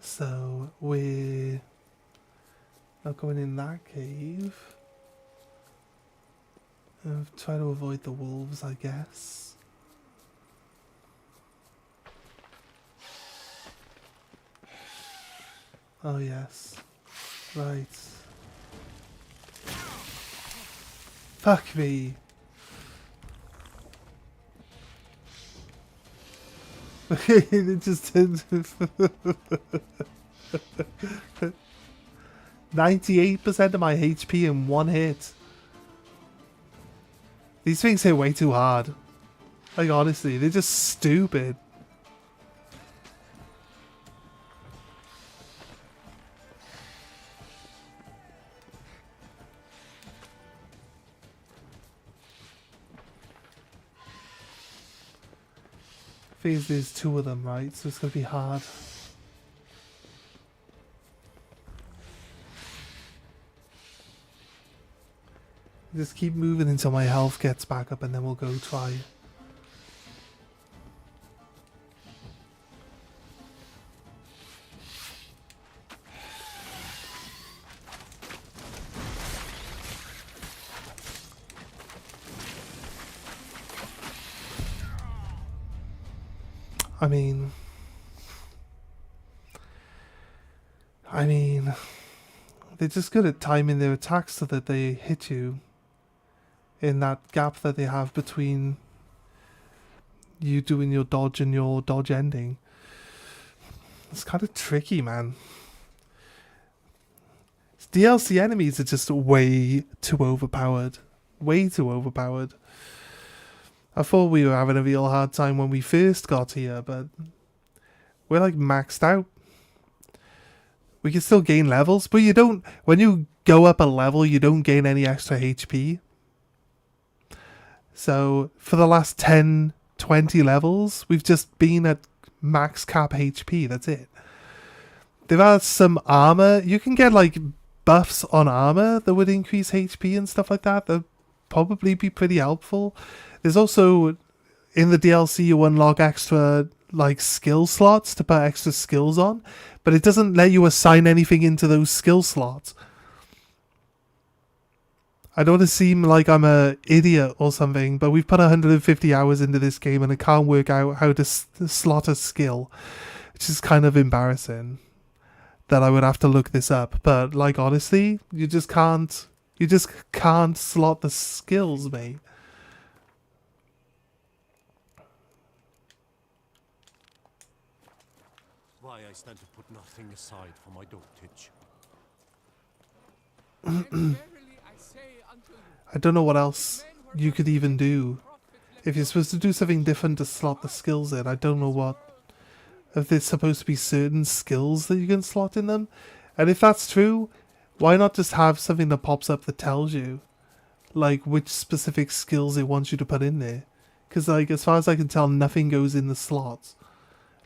So we're not going in that cave. Try to avoid the wolves, I guess. Oh yes. Right. Fuck me. It just 98% of my HP in one hit. These things hit way too hard. Like honestly, they're just stupid. There's 2 of them, right? So it's gonna be hard. Just keep moving until my health gets back up and then we'll go try. I mean, they're just good at timing their attacks so that they hit you in that gap that they have between you doing your dodge and your dodge ending. It's kind of tricky, man. DLC enemies are just way too overpowered. Way too overpowered. I thought we were having a real hard time when we first got here, but we're like maxed out. We can still gain levels, but you don't, when you go up a level, you don't gain any extra HP. So for the last 10, 20 levels, we've just been at max cap HP, that's it. There are some armor, you can get like buffs on armor that would increase HP and stuff like that. That'd probably be pretty helpful. There's also, in the DLC, you unlock extra like skill slots to put extra skills on, but it doesn't let you assign anything into those skill slots. I don't want to seem like I'm an idiot or something, but we've put 150 hours into this game and I can't work out how to slot a skill, which is kind of embarrassing that I would have to look this up. But like honestly, you just can't slot the skills, mate. Why I stand to put nothing aside for my dotage. I don't know what else you could even do. If you're supposed to do something different to slot the skills in, I don't know what. If there's supposed to be certain skills that you can slot in them. And if that's true, why not just have something that pops up that tells you, like, which specific skills it wants you to put in there? Because, like, as far as I can tell, nothing goes in the slots.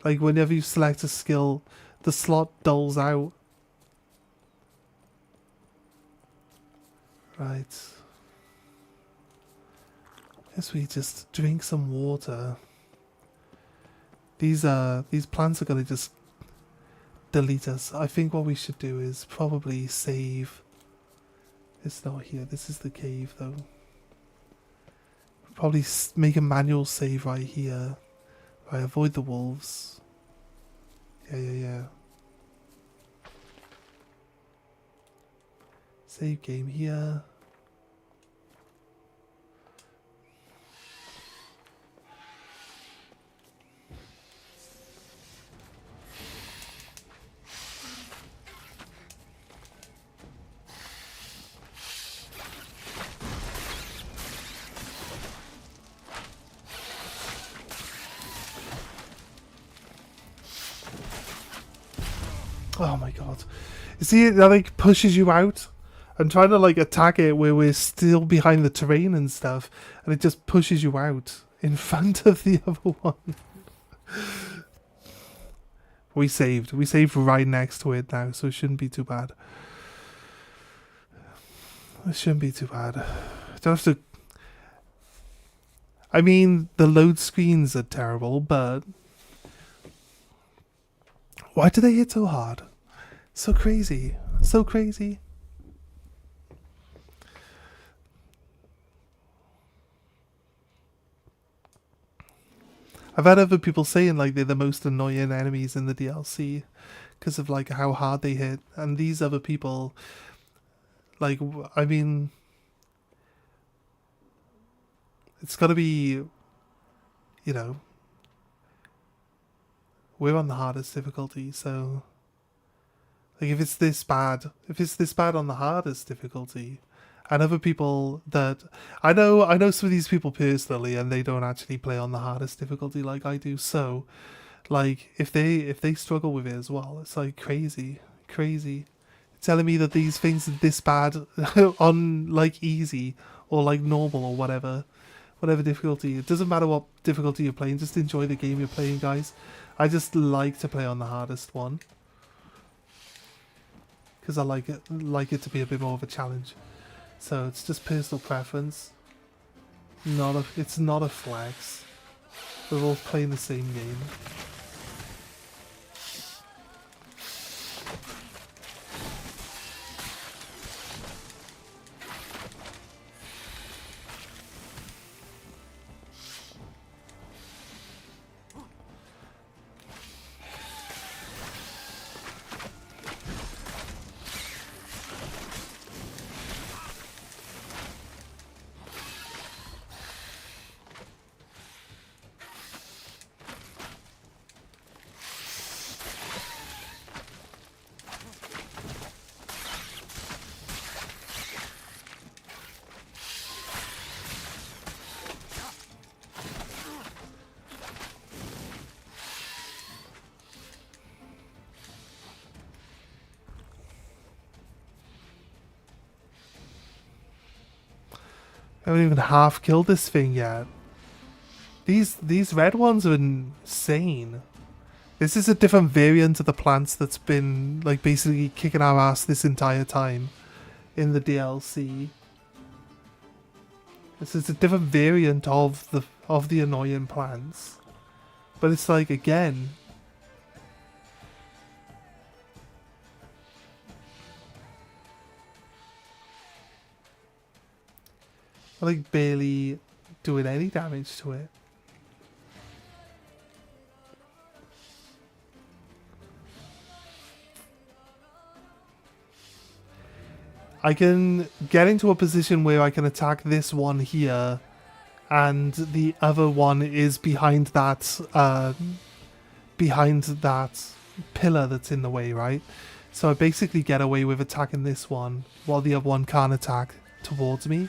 Like, whenever you select a skill, the slot dulls out. Right. Guess we just drink some water. These plants are gonna just delete us. I think what we should do is probably save. It's not here. This is the cave, though. Probably make a manual save right here. Right, avoid the wolves. Yeah. Save game here. Oh my god. You see it, that like pushes you out? I'm trying to like attack it where we're still behind the terrain and stuff, and it just pushes you out in front of the other one. We saved right next to it now, so it shouldn't be too bad. It shouldn't be too bad. Don't have to. I mean, the load screens are terrible, but why do they hit so hard? So crazy. So crazy. I've had other people saying like they're the most annoying enemies in the DLC because of like how hard they hit, and these other people, like, I mean, it's got to be, you know, we're on the hardest difficulty, so like if it's this bad on the hardest difficulty, and other people that I know some of these people personally, and they don't actually play on the hardest difficulty like I do, so like if they struggle with it as well, it's like crazy. Telling me that these things are this bad on like easy or like normal or whatever difficulty. It doesn't matter what difficulty you're playing, just enjoy the game you're playing, guys. I just like to play on the hardest one because I like it to be a bit more of a challenge. So it's just personal preference. It's not a flex. We're all playing the same game. I haven't even half killed this thing yet. These red ones are insane. This is a different variant of the plants that's been like basically kicking our ass this entire time in the DLC. This is a different variant of the annoying plants. But it's like again, like barely doing any damage to it. I can get into a position where I can attack this one here, and the other one is behind that pillar that's in the way, right? So I basically get away with attacking this one while the other one can't attack towards me.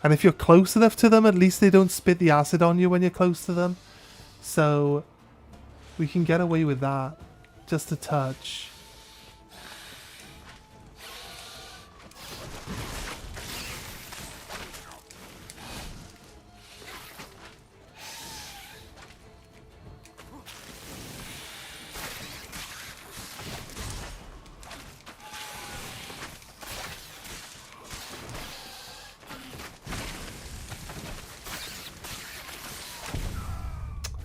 And if you're close enough to them, at least they don't spit the acid on you when you're close to them. So we can get away with that. Just a touch.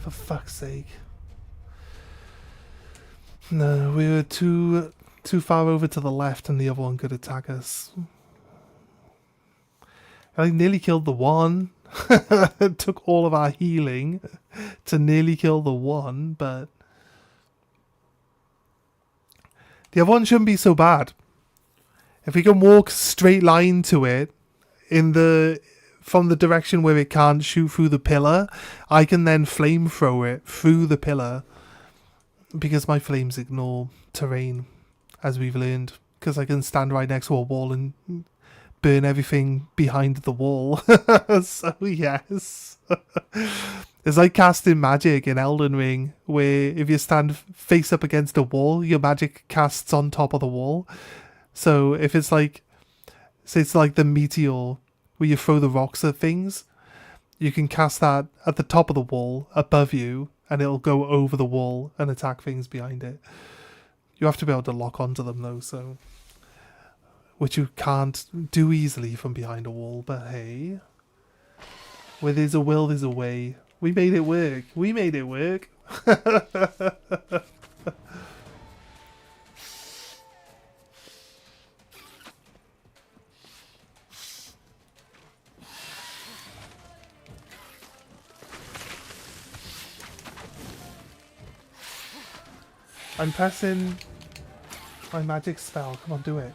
For fuck's sake. No, we were too far over to the left and the other one could attack us. I nearly killed the one. It took all of our healing to nearly kill the one, but the other one shouldn't be so bad. If we can walk straight line to it from the direction where it can't shoot through the pillar, I can then flamethrower it through the pillar, because my flames ignore terrain, as we've learned, because I can stand right next to a wall and burn everything behind the wall. So yes. It's like casting magic in Elden Ring, where if you stand face up against a wall, your magic casts on top of the wall. So if it's like, say it's like the meteor, where you throw the rocks at things, you can cast that at the top of the wall above you, and it'll go over the wall and attack things behind it. You have to be able to lock onto them though, so which you can't do easily from behind a wall, but hey, where there's a will, there's a way. We made it work. We made it work. I'm pressing my magic spell. Come on, do it.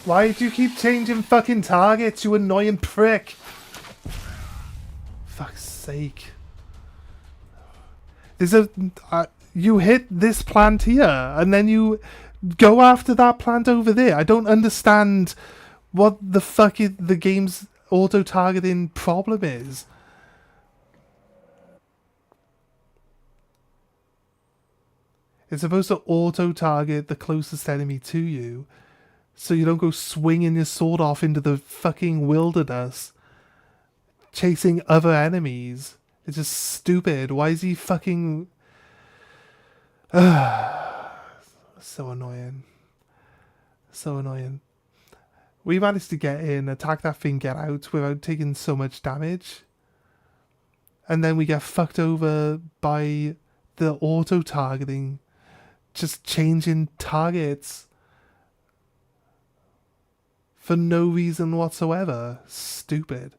Why do you keep changing fucking targets, you annoying prick? Fuck's sake. There's a you hit this plant here, and then you go after that plant over there. I don't understand what the fuck the game's auto targeting problem is. It's supposed to auto target the closest enemy to you, so you don't go swinging your sword off into the fucking wilderness, chasing other enemies. It's just stupid. Why is he fucking... So annoying. So annoying. We managed to get in, attack that thing, get out without taking so much damage. And then we get fucked over by the auto-targeting. Just changing targets. For no reason whatsoever. Stupid.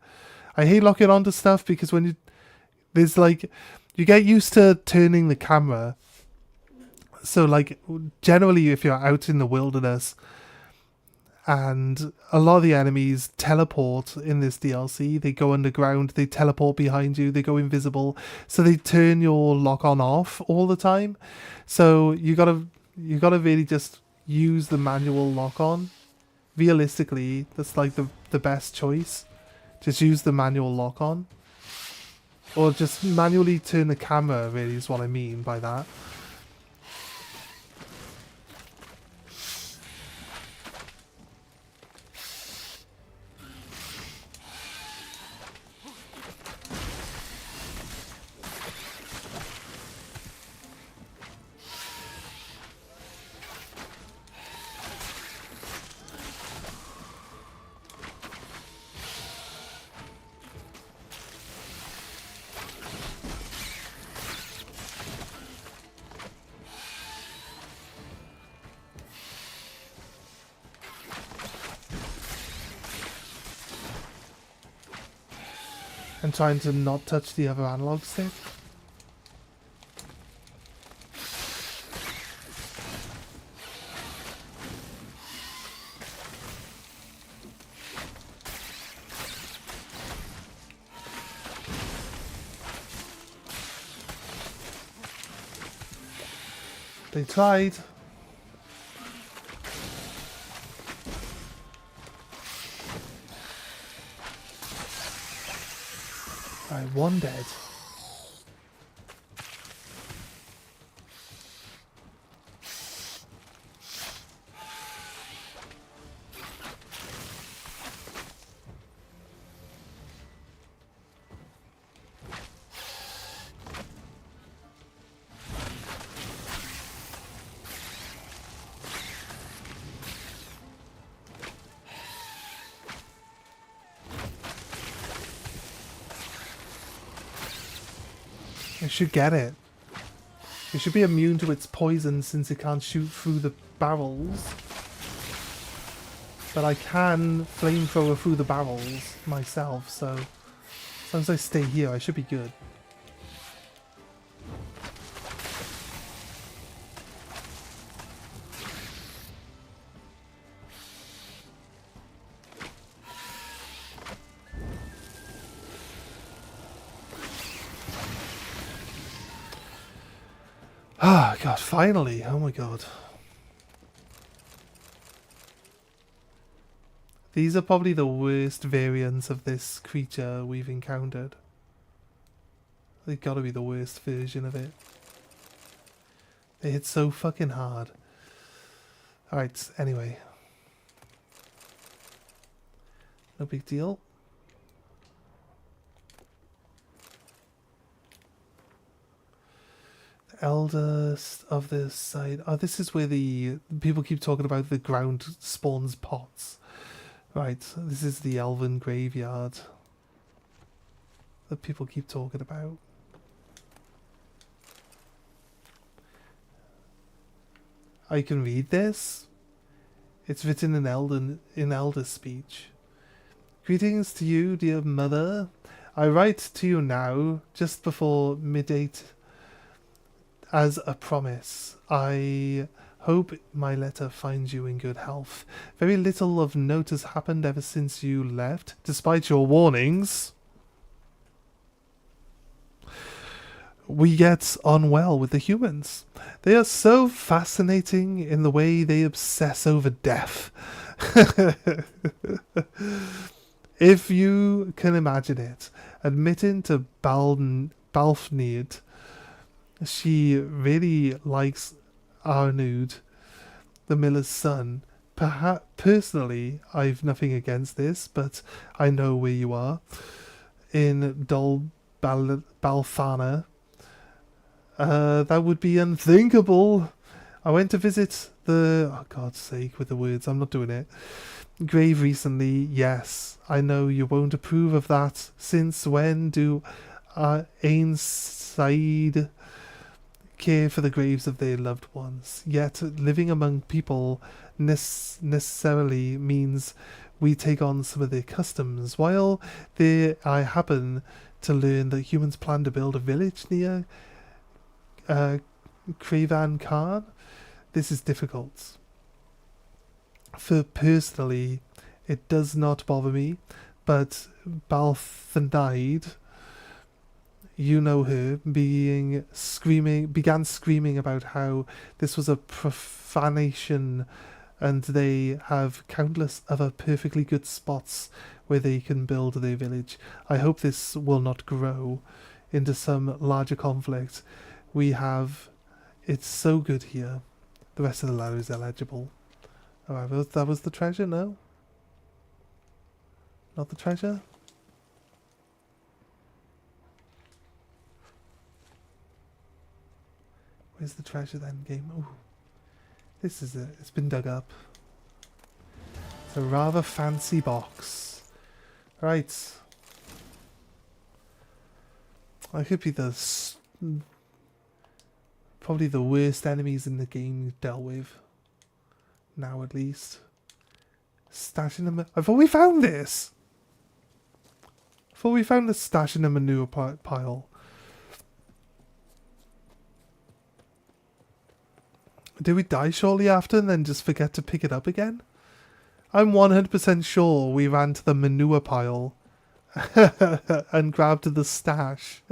I hate locking onto stuff because when you... There's like... You get used to turning the camera. So like, generally if you're out in the wilderness and a lot of the enemies teleport in this DLC, they go underground, they teleport behind you, they go invisible, so they turn your lock on off all the time. So you gotta really just use the manual lock on. Realistically, that's like the best choice. Just use the manual lock on. Or just manually turn the camera, really, is what I mean by that. And trying to not touch the other analog stick. They tried. Right, one dead. I should get it. It should be immune to its poison since it can't shoot through the barrels. But I can flamethrower through the barrels myself, so as long as I stay here, I should be good. Ah, God, finally. Oh my God. These are probably the worst variants of this creature we've encountered. They've got to be the worst version of it. They hit so fucking hard. Alright, anyway. No big deal. Eldest of this side. Oh, this is where the people keep talking about the ground spawns pots. Right, this is the elven graveyard that people keep talking about. I can read this. It's written in Elder speech. Greetings to you, dear mother. I write to you now, just before midnight. As a promise, I hope my letter finds you in good health. Very little of note has happened ever since you left, despite your warnings. we get on well with the humans. They are so fascinating in the way they obsess over death. If you can imagine it, admitting to Balfnid, she really likes Arnud, the miller's son. Perhaps personally, I've nothing against this, but I know where you are. In Balthana, that would be unthinkable. I went to visit the... Oh, God's sake, with the words, I'm not doing it. Grave recently, yes. I know you won't approve of that. Since when do Ainside care for the graves of their loved ones? Yet living among people necessarily means we take on some of their customs. While there I happen to learn that humans plan to build a village near Kravan Khan, this is difficult. For personally, it does not bother me, but Balthanide, you know her, began screaming about how this was a profanation, and they have countless other perfectly good spots where they can build their village. I hope this will not grow into some larger conflict. We have... It's so good here. The rest of the letter is illegible. Alright, that was the treasure? No? Not the treasure? Where's the treasure then, game? Ooh. This is it. It's been dug up. It's a rather fancy box. Right. I could be the... probably the worst enemies in the game you've dealt with. Now at least. Stash in the... I thought we found this! I thought we found the stash in the manure pile. Did we die shortly after and then just forget to pick it up again? I'm 100% sure we ran to the manure pile and grabbed the stash.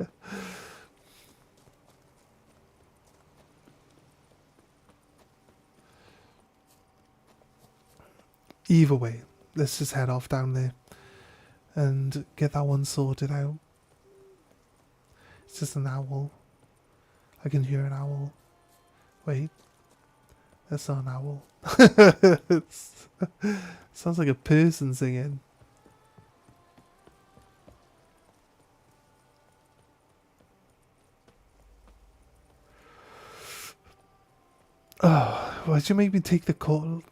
Either way, let's just head off down there and get that one sorted out. It's just an owl. I can hear an owl. Wait. That's not an owl. Sounds like a person singing. Oh, why'd you make me take the call?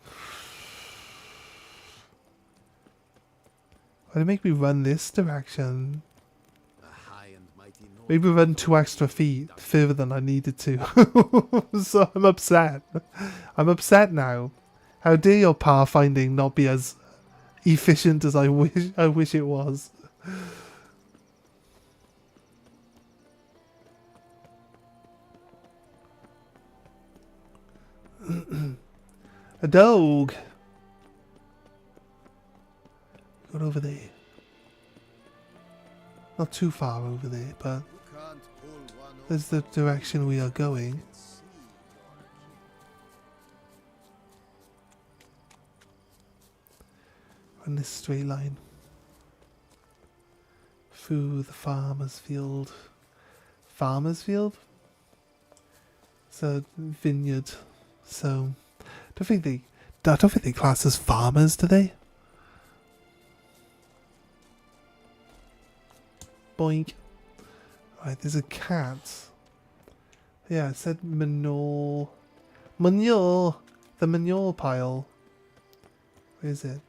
Why'd you make me run this direction? Maybe run 2 extra feet further than I needed to. So I'm upset. I'm upset now. How dare your pathfinding not be as efficient as I wish it was. A dog. Got over there. Not too far over there, but there's the direction we are going. On this straight line. Through the farmer's field. Farmer's field? It's a vineyard. So I don't think they class as farmers, do they? Boink. Right, there's a cat. Yeah, it said manure. Manure! The manure pile. Where is it?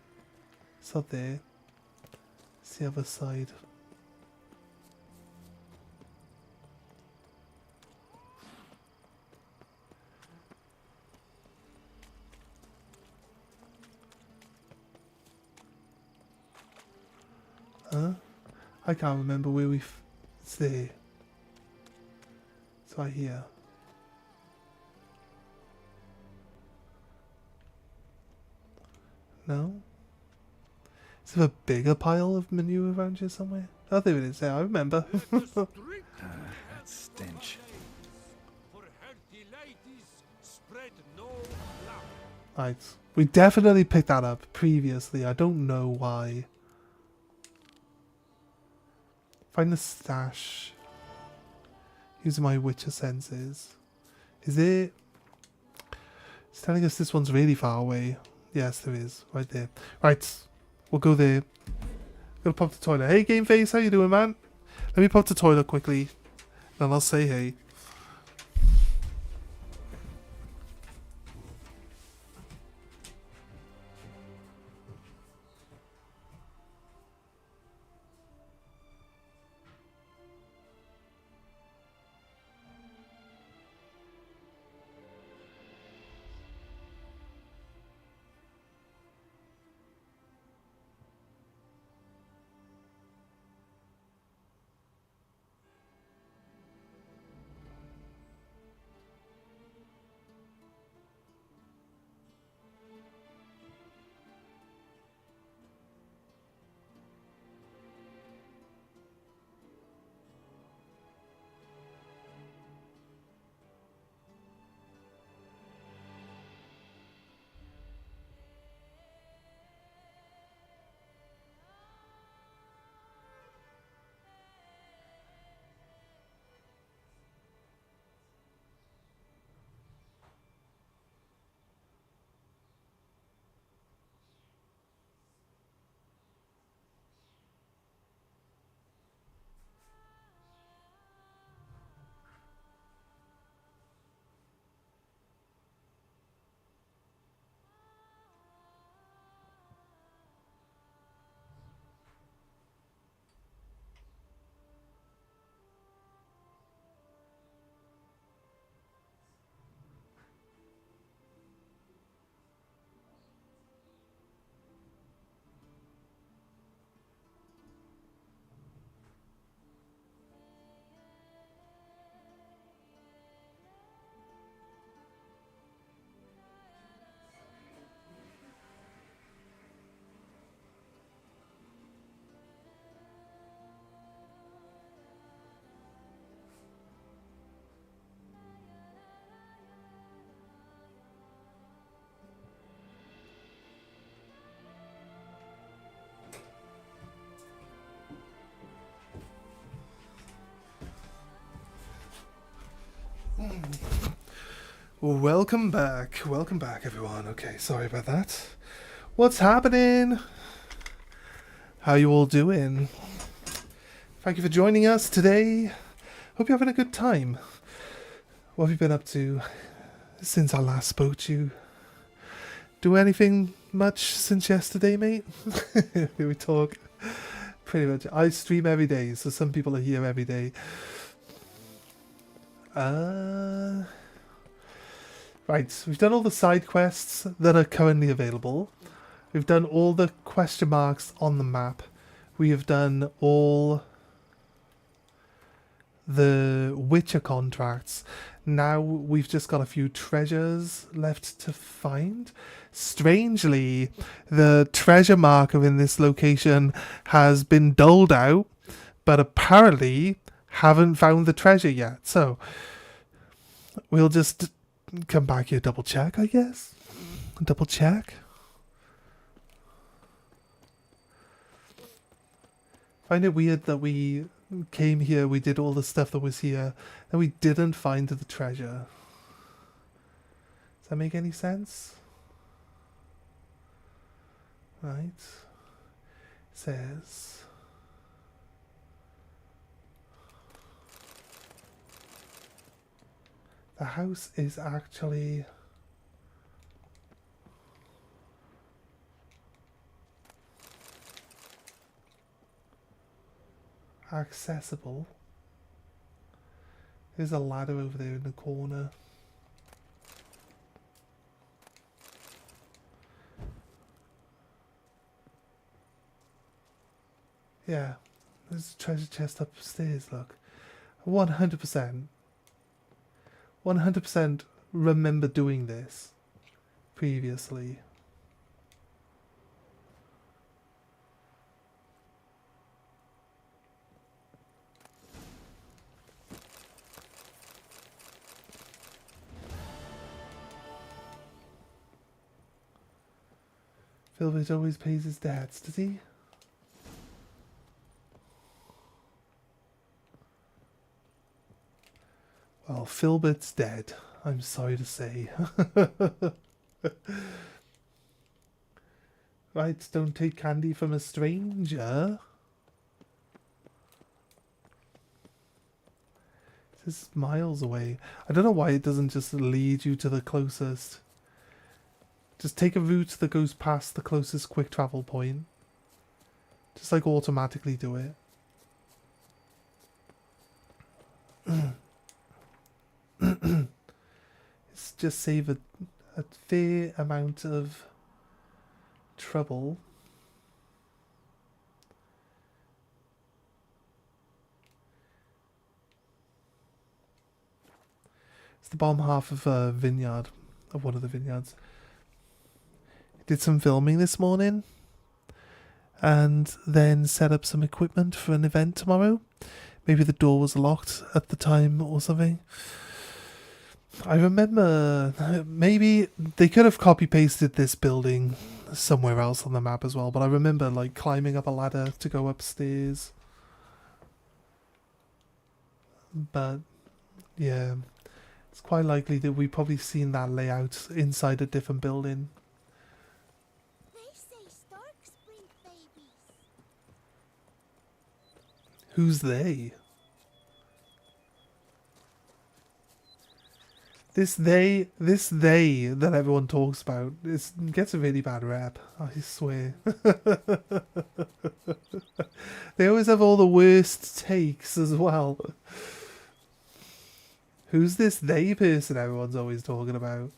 It's up there. It's the other side. Huh? I can't remember where it's there. It's right here. No? Is there a bigger pile of manure around here somewhere? Oh, there it is. There, I remember. That's stench. For healthy ladies, spread no lamp. Right. We definitely picked that up previously. I don't know why. Find the stash. Using my Witcher senses. Is it? It's telling us this one's really far away. Yes, there is. Right there. Right. We'll go there. Gonna pop to the toilet. Hey, Game Face, how you doing, man? Let me pop to the toilet quickly. Then I'll say hey. Welcome back. Welcome back, everyone. Okay, sorry about that. What's happening? How you all doing? Thank you for joining us today. Hope you're having a good time. What have you been up to since I last spoke to you? Do anything much since yesterday, mate? We talk pretty much. I stream every day, so some people are here every day. Right, we've done all the side quests that are currently available. We've done all the question marks on the map. We have done all the Witcher contracts. Now we've just got a few treasures left to find. Strangely, the treasure marker in this location has been doled out, but apparently haven't found the treasure yet. So we'll just come back here, double check, I guess. Double check. Find it weird that we came here, we did all the stuff that was here, and we didn't find the treasure. Does that make any sense? Right. It says the house is actually accessible. There's a ladder over there in the corner. Yeah, there's a treasure chest upstairs, look. 100%. 100% remember doing this previously. Filbert always pays his debts, does he? Well, Filbert's dead, I'm sorry to say. Right, don't take candy from a stranger. This is miles away. I don't know why it doesn't just lead you to the closest. Just take a route that goes past the closest quick travel point. Just like automatically do it. It's just save a fair amount of trouble. It's the bottom half of a vineyard, of one of the vineyards. Did some filming this morning and then set up some equipment for an event tomorrow. Maybe the door was locked at the time or something. I remember maybe they could have copy pasted this building somewhere else on the map as well, but I remember like climbing up a ladder to go upstairs. But yeah, it's quite likely that we've probably seen that layout inside a different building. They say storks bring babies. Who's they? This they that everyone talks about gets a really bad rap, I swear. They always have all the worst takes as well. Who's this they person everyone's always talking about?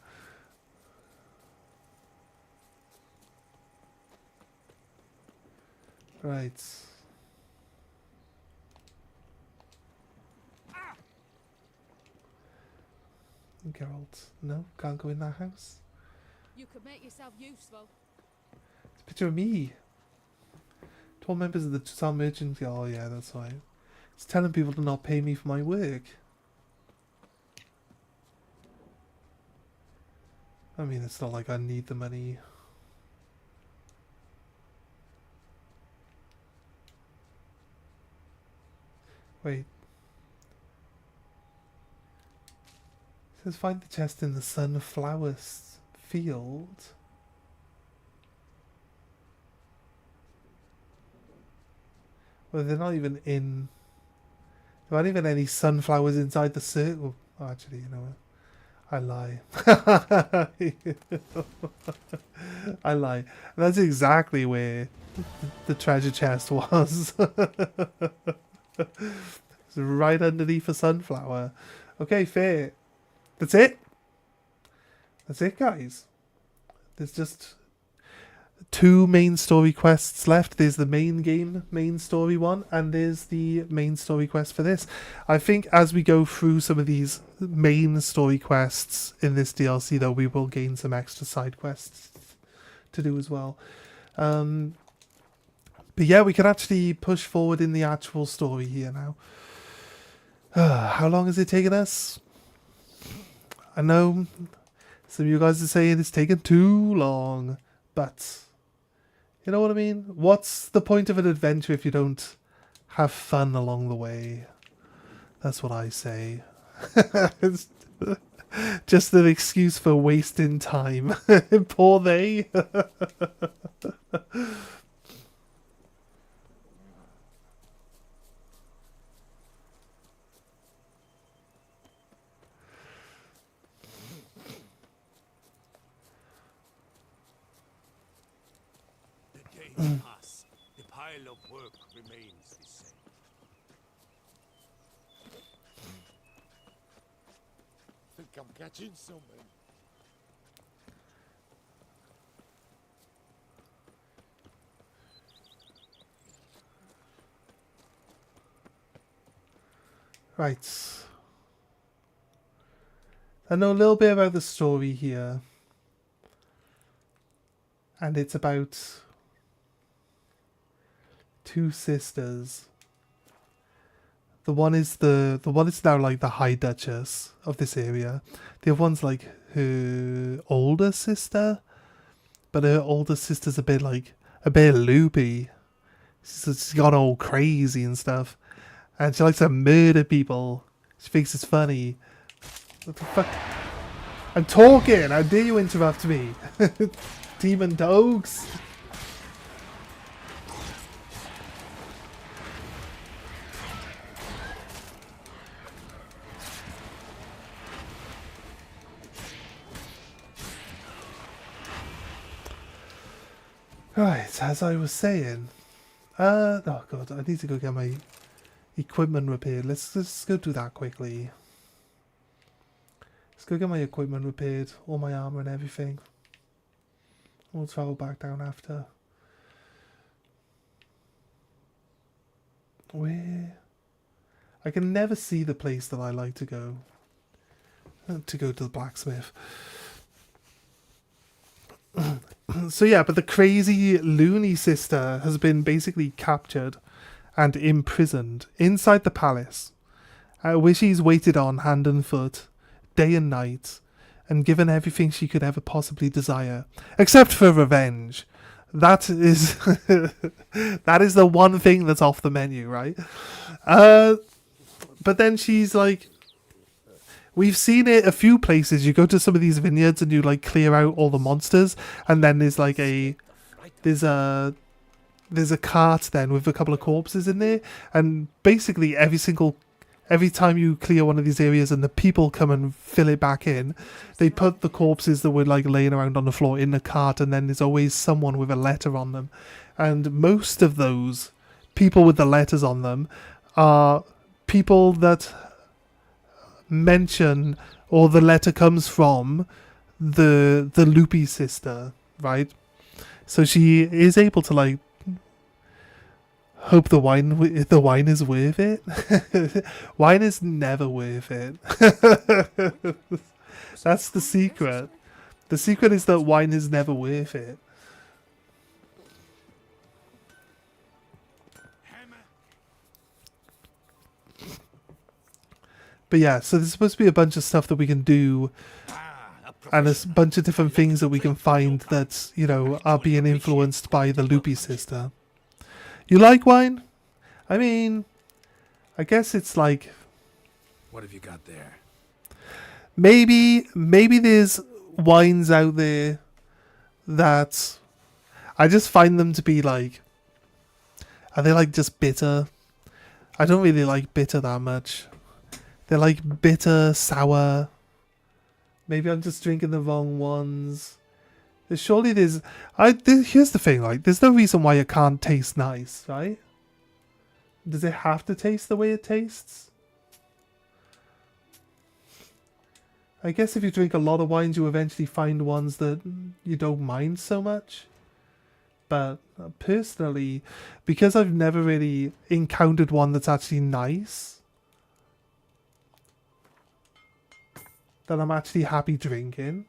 Right. Geralt, no, can't go in that house. You could make yourself useful. It's a picture of me. 12 members of the Town Merchant. Oh yeah, that's right. It's telling people to not pay me for my work. I mean, it's not like I need the money. Wait. It says find the chest in the sunflower field. Well, they're not even in... There aren't even any sunflowers inside the circle. Oh, actually, you know what? I lie. I lie. That's exactly where the treasure chest was. It's right underneath a sunflower. Okay, fair. That's it. That's it, guys. There's just 2 main story quests left. There's the main game, main story one, and there's the main story quest for this. I think as we go through some of these main story quests in this DLC, though, we will gain some extra side quests to do as well. But yeah, we can actually push forward in the actual story here now. How long has it taken us? I know some of you guys are saying it's taken too long, but you know what I mean? What's the point of an adventure if you don't have fun along the way? That's what I say. It's just an excuse for wasting time. Poor they. Pass. The pile of work remains the same. Think I'm catching someone. Right. I know a little bit about the story here. And it's about 2 sisters. The one is now like the High Duchess of this area. The other one's like her older sister, but her older sister's a bit loopy. She's gone all crazy and stuff, and she likes to murder people. She thinks it's funny. What the fuck? I'm talking. How dare you interrupt me? Demon dogs. Right, as I was saying, oh god, I need to go get my equipment repaired. Let's go do that quickly. Let's go get my equipment repaired, all my armor and everything. We'll travel back down after. Where? I can never see the place that I like to go. To go to the blacksmith. So yeah, but the crazy loony sister has been basically captured and imprisoned inside the palace, where she's waited on hand and foot, day and night, and given everything she could ever possibly desire, except for revenge. That is that is the one thing that's off the menu, right? But then she's like, we've seen it a few places. You go to some of these vineyards and you like clear out all the monsters, and then there's like there's a cart then with a couple of corpses in there, and basically every time you clear one of these areas and the people come and fill it back in, they put the corpses that were like laying around on the floor in the cart, and then there's always someone with a letter on them, and most of those people with the letters on them are people that mention, or the letter comes from the loopy sister, right? So she is able to like hope the wine is worth it. Wine is never worth it. That's the secret. The secret is that wine is never worth it. But yeah, so there's supposed to be a bunch of stuff that we can do, and a bunch of different things that we can find that, you know, are being influenced by the loopy sister. You like wine? I mean, I guess it's like... What have you got there? Maybe there's wines out there that I just find them to be like... Are they like just bitter? I don't really like bitter that much. They're like bitter, sour. Maybe I'm just drinking the wrong ones. Surely here's the thing, like, there's no reason why it can't taste nice, right? Does it have to taste the way it tastes? I guess if you drink a lot of wines, you eventually find ones that you don't mind so much. But personally, because I've never really encountered one that's actually nice, that I'm actually happy drinking,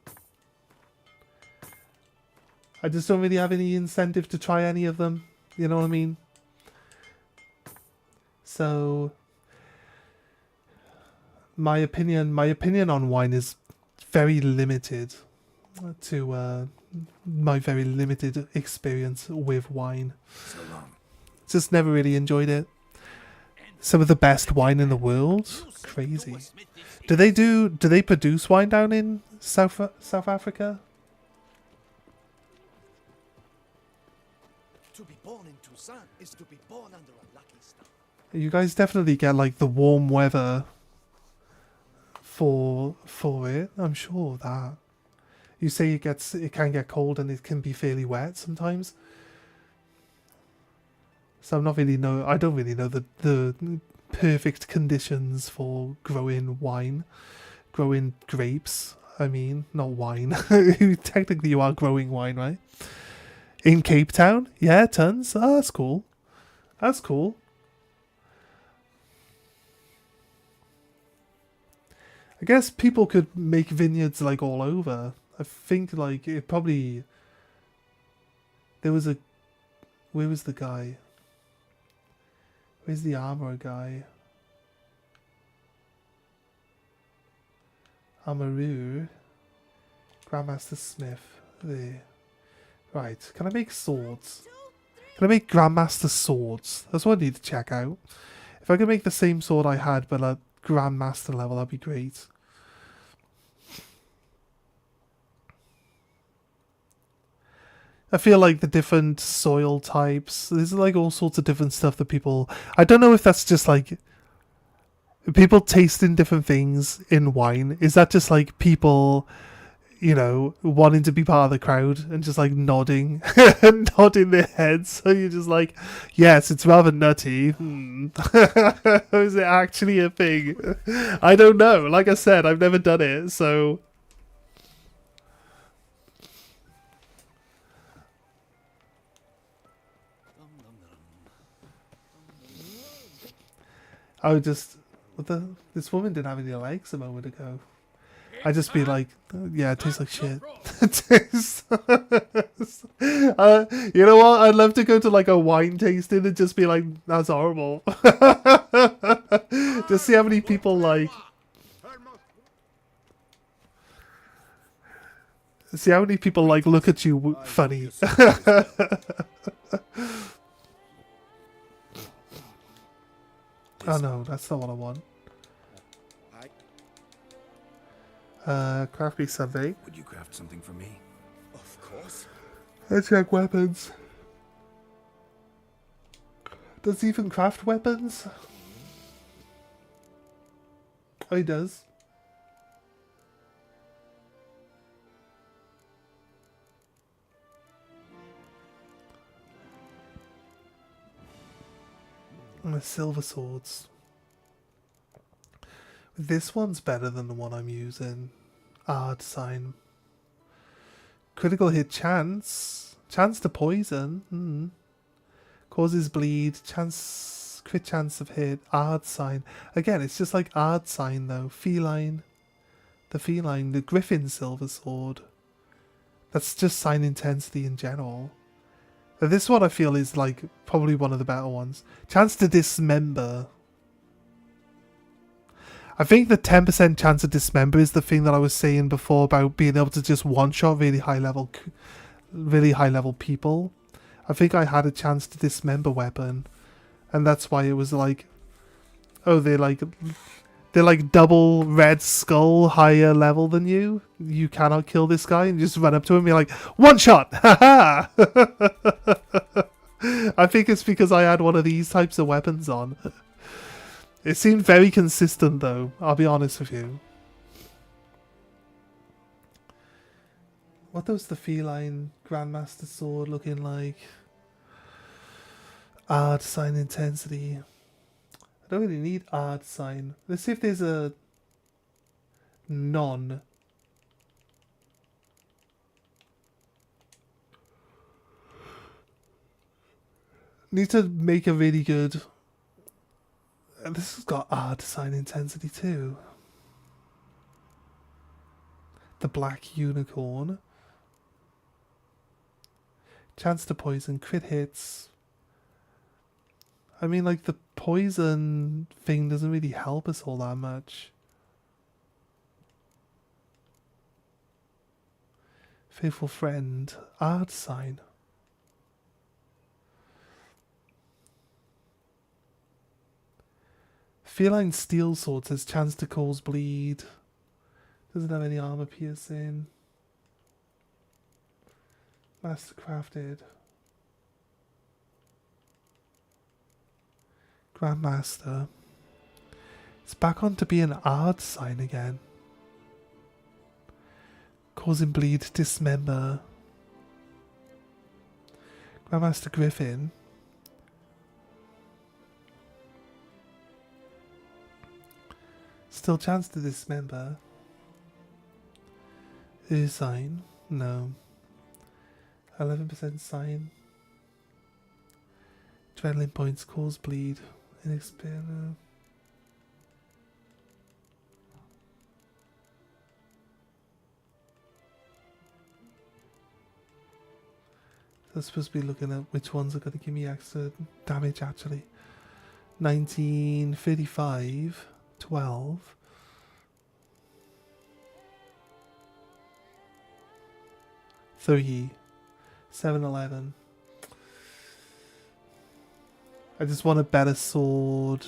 I just don't really have any incentive to try any of them. You know what I mean? So my opinion on wine is very limited to my very limited experience with wine. So long. Just never really enjoyed it. Some of the best wine in the world? Crazy. Do they produce wine down in South Africa? To be born in Tucson is to be born under a lucky star. You guys definitely get like the warm weather for it. I'm sure of that. You say it can get cold and it can be fairly wet sometimes. So I don't really know the perfect conditions for growing grapes. I mean, not wine. Technically you are growing wine, right? In Cape Town? Yeah, tons. Oh, that's cool. That's cool. I guess people could make vineyards like all over. I think like it probably... Where was the guy? Where's the armor guy? Amaru. Grandmaster Smith. There. Right, can I make swords? Can I make Grandmaster swords? That's what I need to check out. If I could make the same sword I had but at Grandmaster level, that'd be great. I feel like the different soil types, there's like all sorts of different stuff that people... I don't know if that's just like... people tasting different things in wine. Is that just like people, you know, wanting to be part of the crowd and just like nodding, nodding their heads? So you're just like, yes, it's rather nutty. Is it actually a thing? I don't know. Like I said, I've never done it, so... I would just... This woman didn't have any legs a moment ago. I'd just be like, yeah, it tastes like shit. It tastes... you know what? I'd love to go to like a wine tasting and just be like, that's horrible. Just see how many people like... See how many people like look at you funny. Oh no, that's not what I want. Craft me something. Would you craft something for me? Of course. Let's check weapons. Does he even craft weapons? Oh, he does. The silver swords. This one's better than the one I'm using. Ard sign. Critical hit chance. Chance to poison. Causes bleed. Chance. Crit chance of hit. Ard sign. Again, it's just like Ard sign though. Feline. The feline. The griffin silver sword. That's just sign intensity in general. This one I feel is like probably one of the better ones. Chance to dismember. I think the 10% chance to dismember is the thing that I was saying before about being able to just one-shot really high level people. I think I had a chance to dismember weapon, and that's why it was like, oh, they're like double red skull higher level than you. You cannot kill this guy, and you just run up to him and be like, one shot! Haha! I think it's because I had one of these types of weapons on. It seemed very consistent though, I'll be honest with you. What was the feline Grandmaster sword looking like? Ard sign intensity. I don't really need ard sign. Let's see if there's a non. Need to make a really good... This has got ard sign intensity too. The black unicorn. Chance to poison, crit hits. I mean, like, the poison thing doesn't really help us all that much. Faithful friend, ard sign. Feline steel sword says chance to cause bleed. Doesn't have any armor piercing. Mastercrafted. Grandmaster. It's back on to be an ard sign again. Causing bleed, dismember. Grandmaster Griffin. Still chance to dismember. Is sign? No. 11% sign. Adrenaline points cause bleed. Inexperiment. So I'm supposed to be looking at which ones are going to give me extra damage actually. 1935. 12. 7-11. I just want a better sword.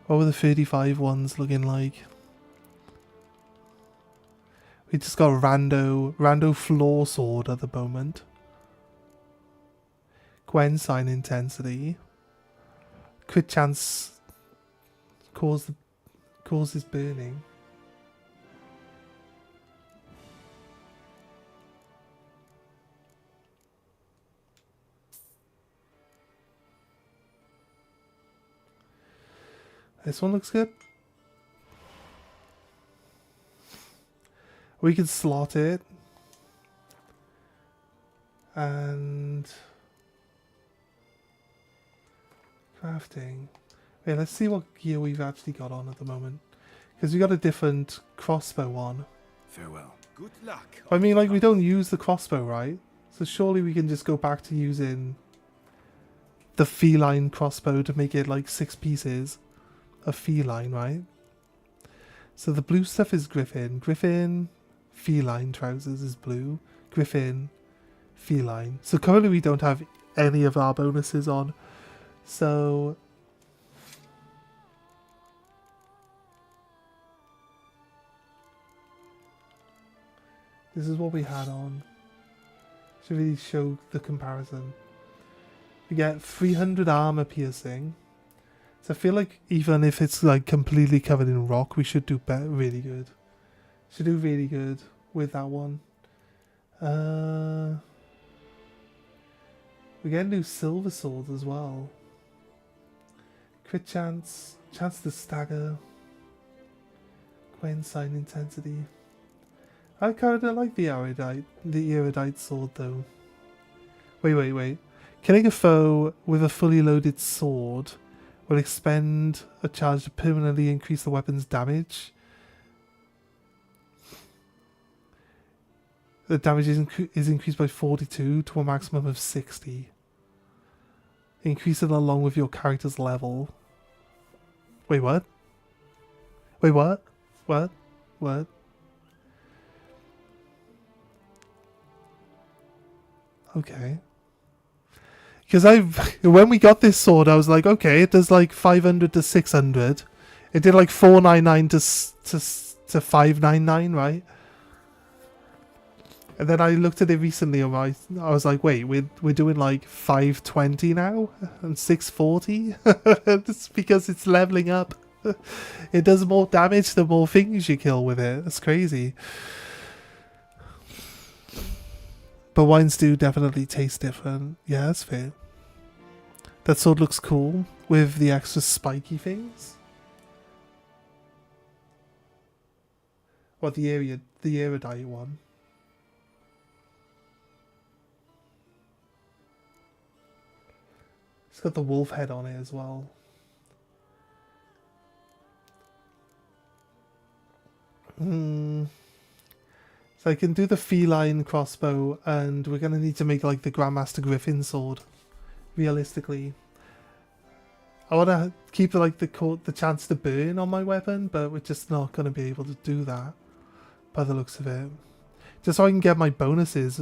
What were the 35 ones looking like? We just got rando floor sword at the moment. Gwen sign intensity. Crit chance causes burning. This one looks good. We can slot it. And crafting. Wait, let's see what gear we've actually got on at the moment. Because we got a different crossbow on. Farewell. Good luck. I mean, like, we don't use the crossbow, right? So surely we can just go back to using the feline crossbow to make it like 6 pieces of feline, right? So the blue stuff is Griffin. Griffin, feline trousers is blue. Griffin, feline. So currently we don't have any of our bonuses on. So this is what we had on. Should really show the comparison. We get 300 armor piercing. So I feel like even if it's like completely covered in rock, we should do really good. Should do really good with that one. We get new silver swords as well. Crit chance, chance to stagger. Gwen sign intensity. I kind of like the erudite sword though. Wait. Killing a foe with a fully loaded sword will expend a charge to permanently increase the weapon's damage. The damage is increased by 42 to a maximum of 60. Increase it along with your character's level. Wait, what? Wait, what? What? Okay. Because when we got this sword, I was like, okay, it does like 500 to 600. It did like 499 to 599, right? And then I looked at it recently, and I was like, wait, we're doing like 520 now and 640. It's because it's leveling up. It does more damage the more things you kill with it. That's crazy. But wines do definitely taste different. Yeah, that's fair. That sword looks cool with the extra spiky things. Or the erudite one. It's got the wolf head on it as well. So I can do the feline crossbow, and we're going to need to make like the Grandmaster Griffin sword. Realistically. I want to keep like the chance to burn on my weapon, but we're just not going to be able to do that by the looks of it. Just so I can get my bonuses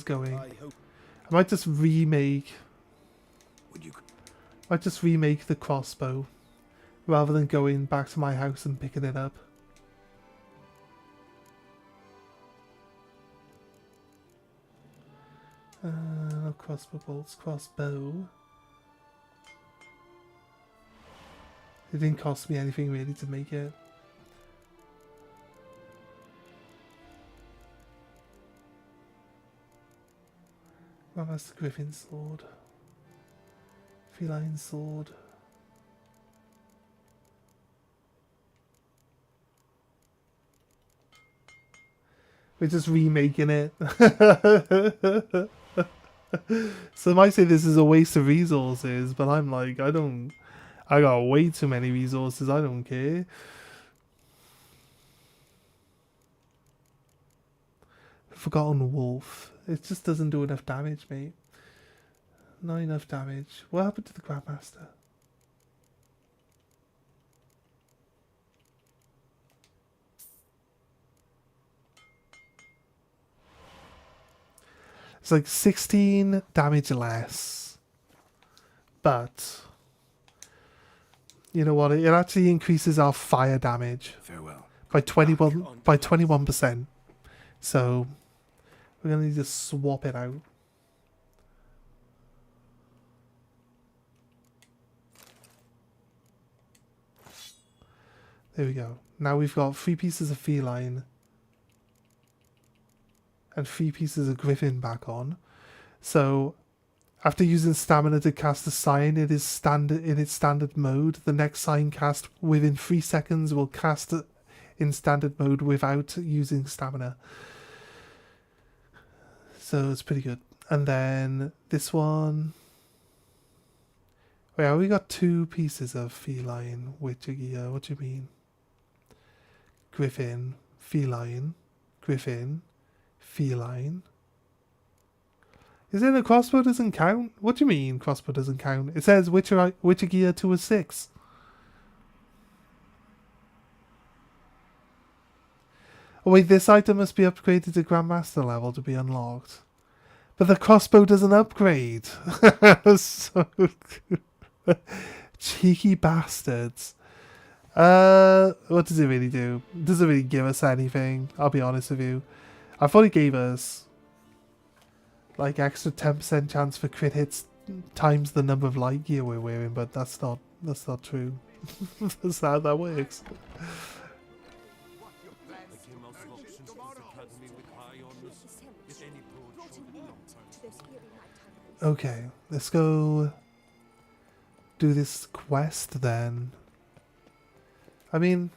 going. I might just remake the crossbow rather than going back to my house and picking it up. No crossbow bolts, crossbow. It didn't cost me anything really to make it. Well, that's the Griffin sword. Feline sword. We're just remaking it. So I might say this is a waste of resources, but I'm like, I got way too many resources, I don't care. Forgotten Wolf. It just doesn't do enough damage, mate. Not enough damage. What happened to the Grandmaster? It's like 16 damage less. But you know what? It actually increases our fire damage Farewell. by 21%. So we're gonna need to swap it out. There we go. Now we've got 3 pieces of feline and 3 pieces of griffin back on. So after using stamina to cast a sign, it is standard in its standard mode. The next sign cast within 3 seconds will cast it in standard mode without using stamina. So it's pretty good. And then this one. Wait, we got 2 pieces of feline witcher gear. What do you mean? Griffin, feline, griffin, feline. Is it a crossbow doesn't count? What do you mean crossbow doesn't count? It says Witcher gear 2 of 6. Oh wait, this item must be upgraded to Grandmaster level to be unlocked. But the crossbow doesn't upgrade. So cheeky bastards. What does it really do? It doesn't really give us anything, I'll be honest with you. I thought it gave us like extra 10% chance for crit hits times the number of light gear we're wearing, but that's not true. That's how that works. Okay, let's go do this quest then. I mean,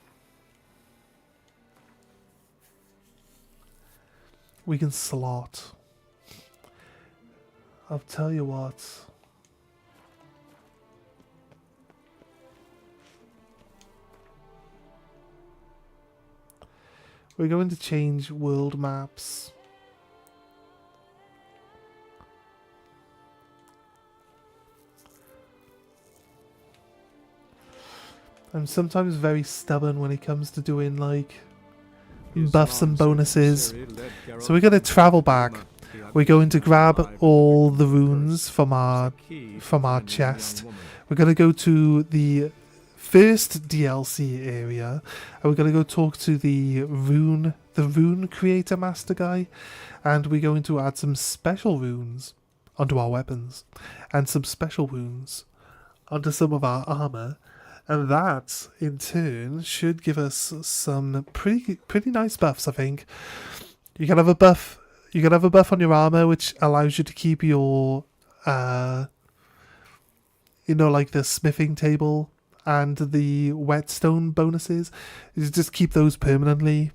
we can slot. I'll tell you what. We're going to change world maps. I'm sometimes very stubborn when it comes to doing like buffs and bonuses. So we're going to travel back. We're going to grab all the runes from our chest. We're going to go to the first DLC area, and we're going to go talk to the rune creator master guy, and we're going to add some special runes onto our weapons and some special runes onto some of our armor. And that, in turn, should give us some pretty nice buffs, I think. You can have a buff. You can have a buff on your armor, which allows you to keep your, like the smithing table and the whetstone bonuses. You just keep those permanently.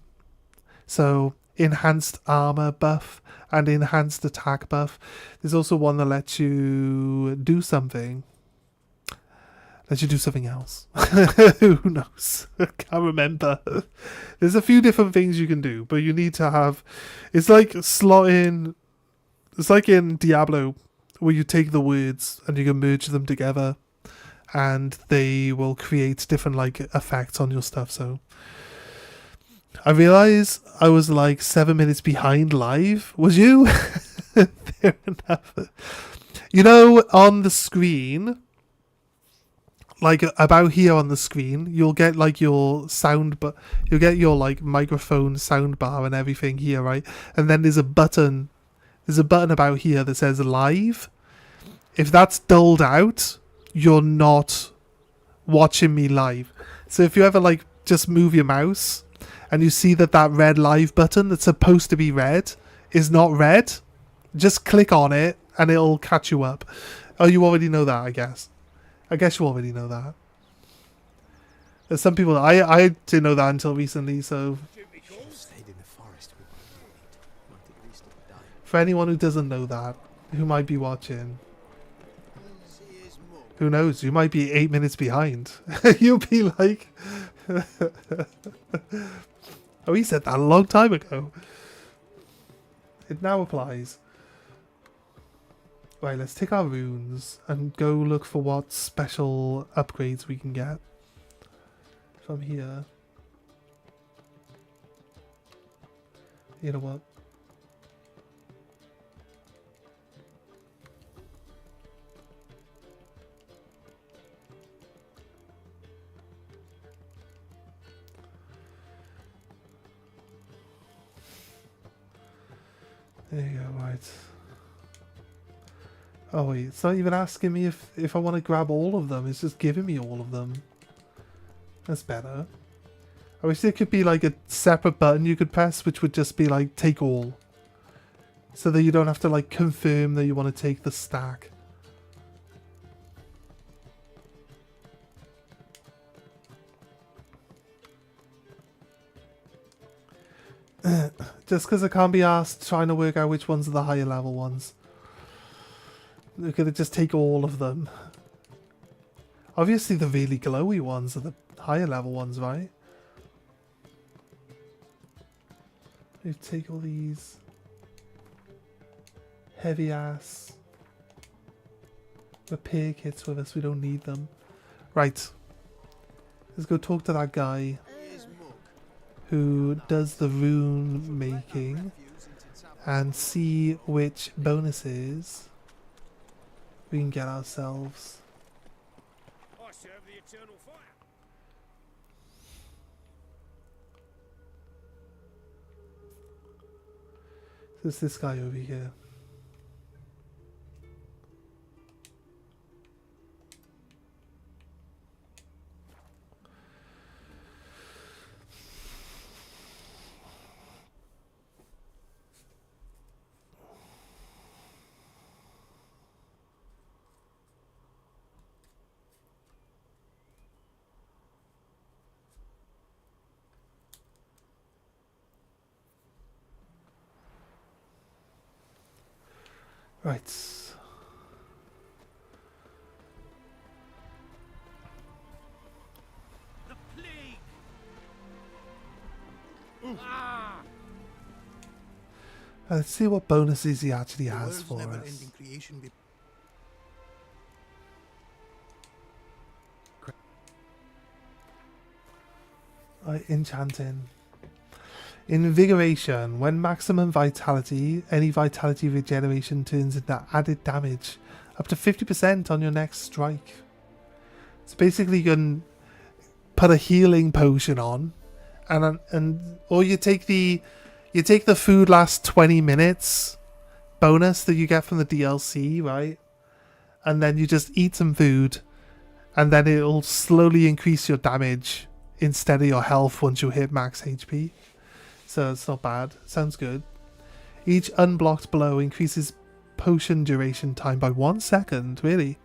So, enhanced armor buff and enhanced attack buff. There's also one that lets you do something. Let you do something else. Who knows? I can't remember. There's a few different things you can do, but you need to have... It's like slotting... It's like in Diablo, where you take the words and you can merge them together, and they will create different effects on your stuff. So I realize I was 7 minutes behind live. Was you? Fair enough. On the screen... about here on the screen, you'll get your sound, but you'll get your microphone sound bar and everything here, right? And then there's a button about here that says live. If that's dulled out, you're not watching me live. So if you ever just move your mouse and you see that red live button that's supposed to be red is not red, just click on it and it'll catch you up. Oh, you already know that, I guess. I guess you already know that. There's some people... I didn't know that until recently, so... For anyone who doesn't know that, who might be watching... Who knows? You might be 8 minutes behind. You'll be like... Oh, he said that a long time ago. It now applies. Right, let's take our runes and go look for what special upgrades we can get from here. You know what? There you go, right. Oh wait, it's not even asking me if I want to grab all of them, it's just giving me all of them. That's better. I wish there could be like a separate button you could press which would just be like take all. So that you don't have to like confirm that you want to take the stack. Just because I can't be asked trying to work out which ones are the higher level ones. We're going to just take all of them. Obviously the really glowy ones are the higher level ones, right? We take all these heavy ass repair kits with us, we don't need them. Right. Let's go talk to that guy who does the rune making and see which bonuses we can get ourselves. I serve the eternal fire. So it's this guy over here. Right. The plague. Ah. Let's see what bonuses he actually has for us. Enchanting. Invigoration. When maximum vitality, any vitality regeneration turns into added damage. Up to 50% on your next strike. So basically you can put a healing potion on. Or you take the food lasts 20 minutes bonus that you get from the DLC, right? And then you just eat some food. And then it'll slowly increase your damage instead of your health once you hit max HP. So it's not bad. Sounds good. Each unblocked blow increases potion duration time by 1 second. Really?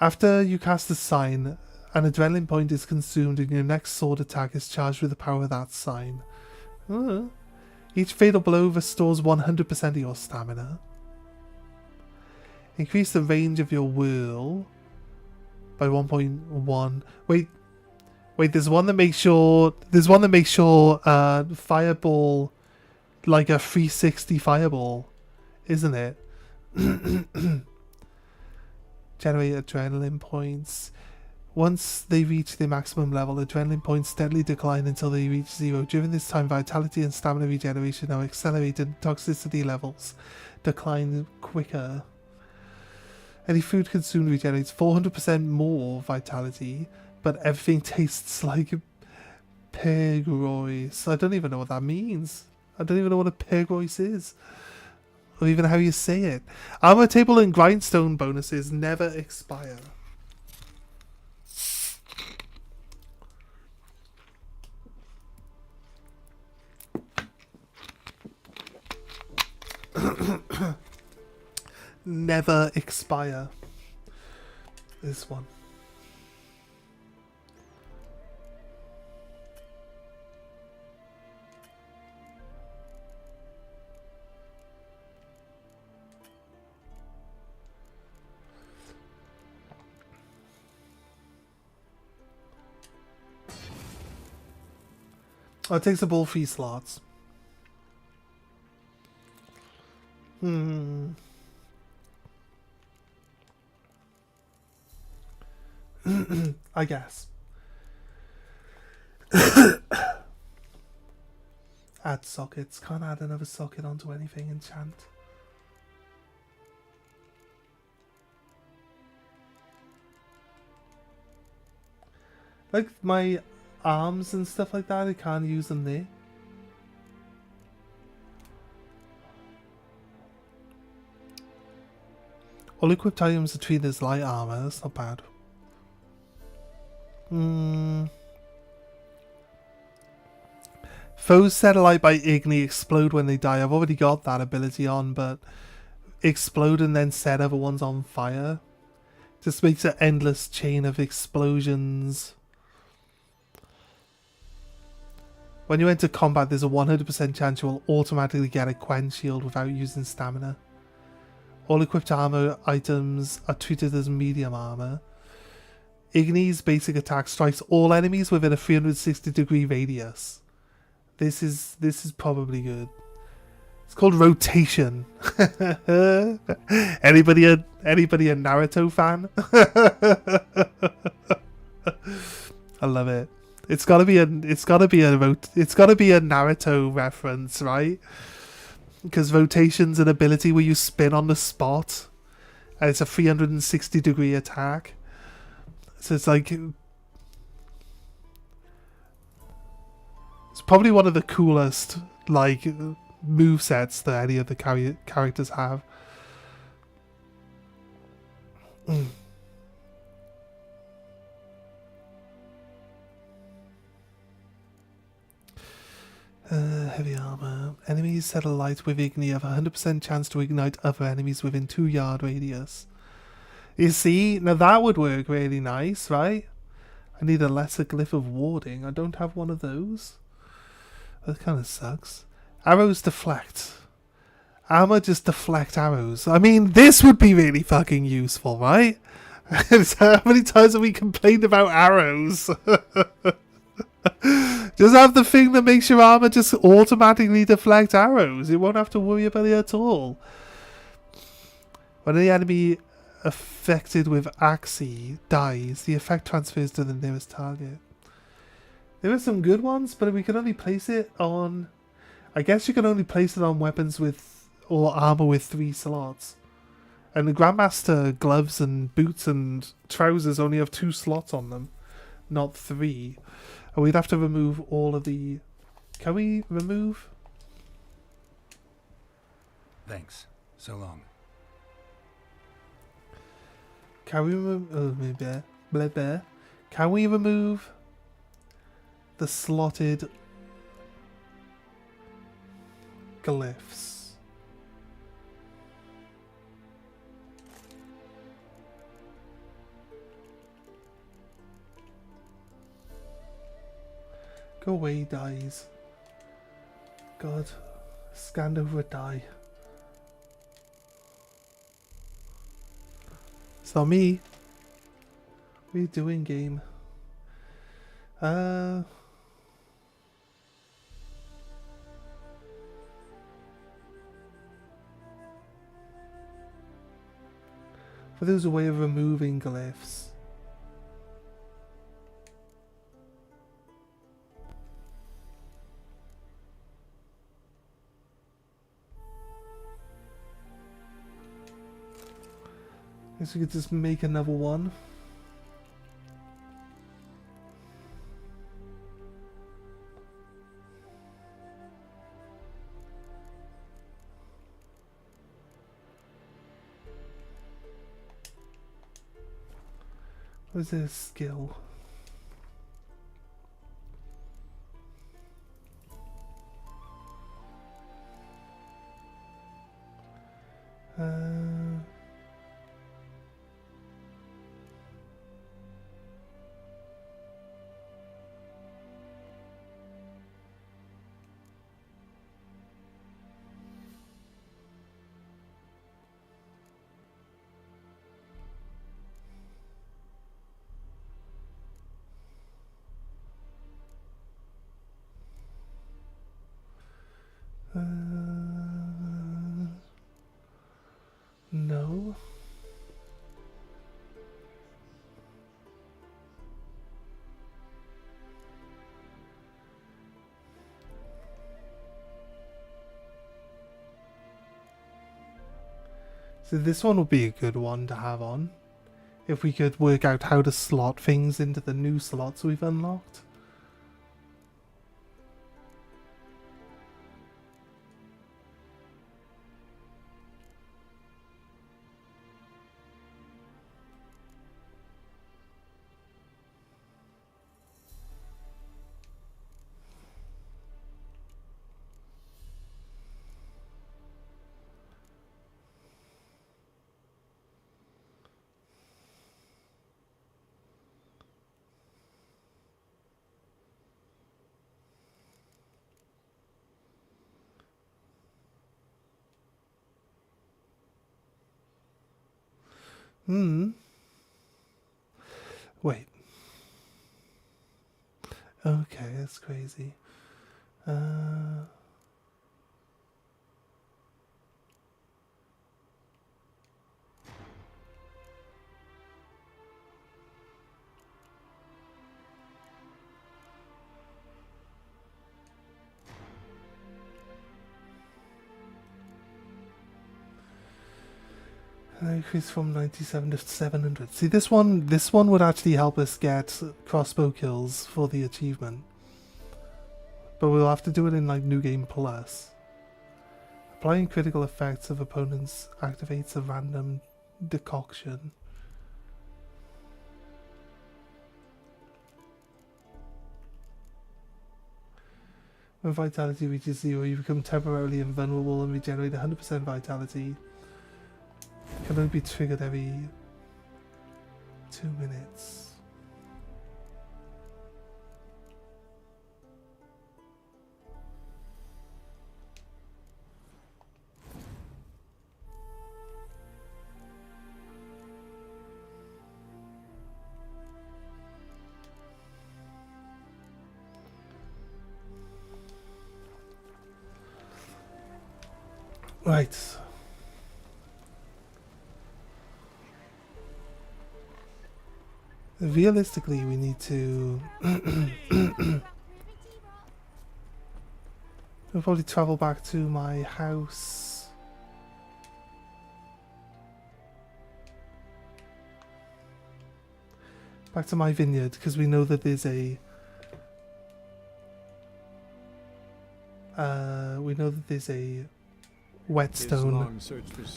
After you cast a sign, an adrenaline point is consumed and your next sword attack is charged with the power of that sign. Each fatal blow restores 100% of your stamina. Increase the range of your whirl by 1.1. Wait, there's one that makes sure fireball like a 360 fireball, isn't it? Generate adrenaline points. Once they reach their maximum level, adrenaline points steadily decline until they reach 0. During this time, vitality and stamina regeneration are accelerated. Toxicity levels decline quicker. Any food consumed regenerates 400% more vitality, but everything tastes like Pergrois. I don't even know what that means. I don't even know what a Pergrois is. Or even how you say it. Armor table and grindstone bonuses never expire. Never expire. This one. Oh, it takes up all 3 slots. I guess. Add sockets. Can't add another socket onto anything enchant. Like my arms and stuff like that, I can't use them there. All equipped items are treated as light armor. That's not bad. Foes set alight by Igni explode when they die. I've already got that ability on, but explode and then set other ones on fire just makes an endless chain of explosions. When you enter combat, there's a 100% chance you will automatically get a Quen shield without using stamina. All equipped armor items are treated as medium armor. Igni's basic attack strikes all enemies within a 360-degree radius. This is probably good. It's called rotation. Anybody a Naruto fan? I love it. It's gotta be a Naruto reference, right? Because rotation's an ability where you spin on the spot, and it's a 360-degree attack. So it's like, it's probably one of the coolest like movesets that any of the characters have. Heavy armor. Enemies set alight with Igni have a 100% chance to ignite other enemies within 2-yard radius. You see, now that would work really nice, right? I need a lesser glyph of warding. I don't have one of those. That kind of sucks. Arrows deflect. Armor just deflect arrows. I mean, this would be really fucking useful, right? How many times have we complained about arrows? Just have the thing that makes your armor just automatically deflect arrows. You won't have to worry about it at all. When the enemy affected with Axii dies, the effect transfers to the nearest target. There are some good ones, but we can only place it on... I guess you can only place it on weapons with... or armor with 3 slots. And the Grandmaster gloves and boots and trousers only have 2 slots on them, not 3. And we'd have to remove all of the... Can we remove? Thanks. So long. Can we remove... Oh, maybe. Blah, blah. Can we remove the slotted glyphs? Go away, dies. God. Scanned over a die. It's not me. What are you doing, game? For there's a way of removing glyphs. Guess we could just make another one. What is this skill? No. So this one would be a good one to have on. If we could work out how to slot things into the new slots we've unlocked. Wait. Okay, that's crazy. Increase from 97 to 700. See, this one would actually help us get crossbow kills for the achievement. But we'll have to do it in like New Game Plus. Applying critical effects of opponents activates a random decoction. When vitality reaches 0, you become temporarily invulnerable and regenerate 100% vitality. Can only be triggered every 2 minutes. Right. Realistically, we need to I'll probably travel back to my house. Back to my vineyard, because we know that there's a whetstone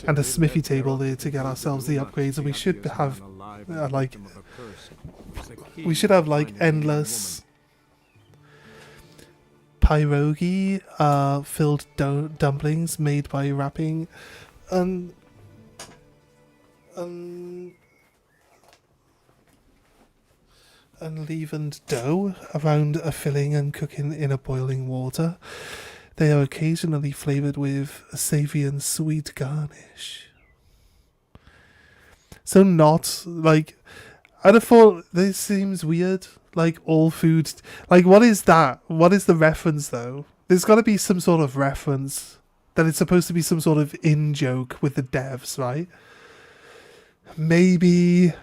and a smithy table there to get ourselves the upgrades, and we should have endless pierogi filled dumplings made by wrapping unleavened dough around a filling and cooking in a boiling water. They are occasionally flavoured with a savoury and sweet garnish. So not, like, I'd have thought this seems weird. Like, all food, like, what is that? What is the reference, though? There's got to be some sort of reference that it's supposed to be some sort of in-joke with the devs, right? Maybe